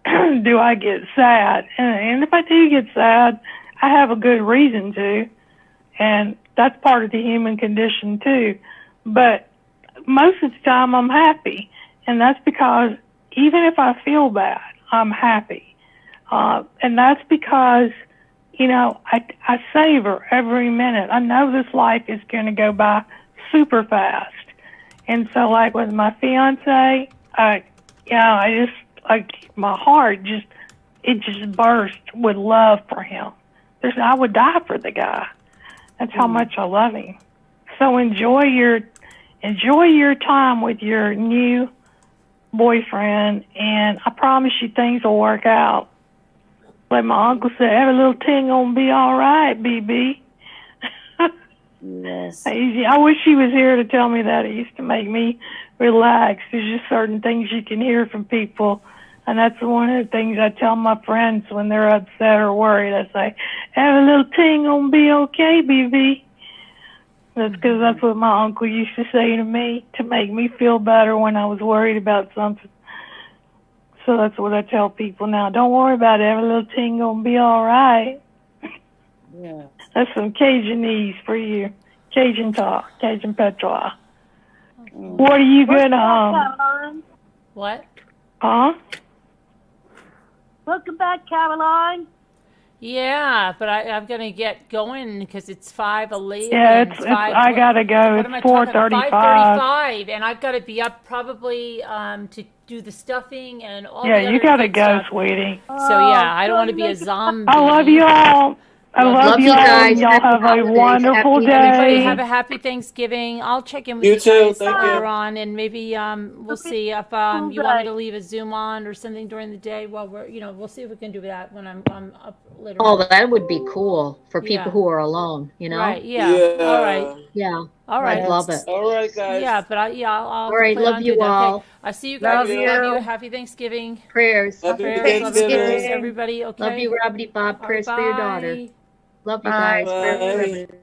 do I get sad. And if I do get sad, I have a good reason to. And that's part of the human condition too. But most of the time I'm happy. And that's because even if I feel bad, I'm happy. And that's because, I savor every minute. I know this life is going to go by super fast. And so, like with my fiance, my heart just burst with love for him. I would die for the guy. That's how much I love him. So enjoy your time with your new boyfriend, and I promise you things will work out. Like my uncle said, every little thing gonna be all right, BB. Yes. I wish he was here to tell me that. It used to make me relax. There's just certain things you can hear from people, and that's one of the things I tell my friends when they're upset or worried. I say, every little thing gonna be okay, BB. That's because that's what my uncle used to say to me to make me feel better when I was worried about something. So that's what I tell people now. Don't worry about it. Every little thing gonna be all right. Yeah. That's some Cajunese for you. Cajun talk, Cajun patois. What are you gonna What? Huh? Welcome back, Caroline. Yeah, but I'm gonna get going because it's 5:11. Yeah, I gotta go. It's 4:35. 5:35, and I've got to be up probably to do the stuffing and all. Yeah, the you other gotta good go, stuff. sweetie. So yeah, I don't want to be a zombie. I love you all. I love you all. guys. Y'all have a wonderful Everybody day. have a happy Thanksgiving. I'll check in with You you too, guys thank later you. on, and maybe we'll see if you want me to leave a Zoom on or something during the day while we'll see if we can do that when I'm up later. Oh, that would be cool for Yeah. people who are alone, Right, yeah. All right. Yeah. All right. I'd love it. All right, guys. Yeah, but I'll All right, plan love on you doing that. all. Okay. I'll see you guys. Love Love you. you. Happy Thanksgiving. Prayers. Happy Prayers. Love you, Thanksgiving. prayers, everybody. Okay. Love you, Robbie Bob. Prayers for your daughter. Bye. Love you guys. Prayers for Bye. everybody.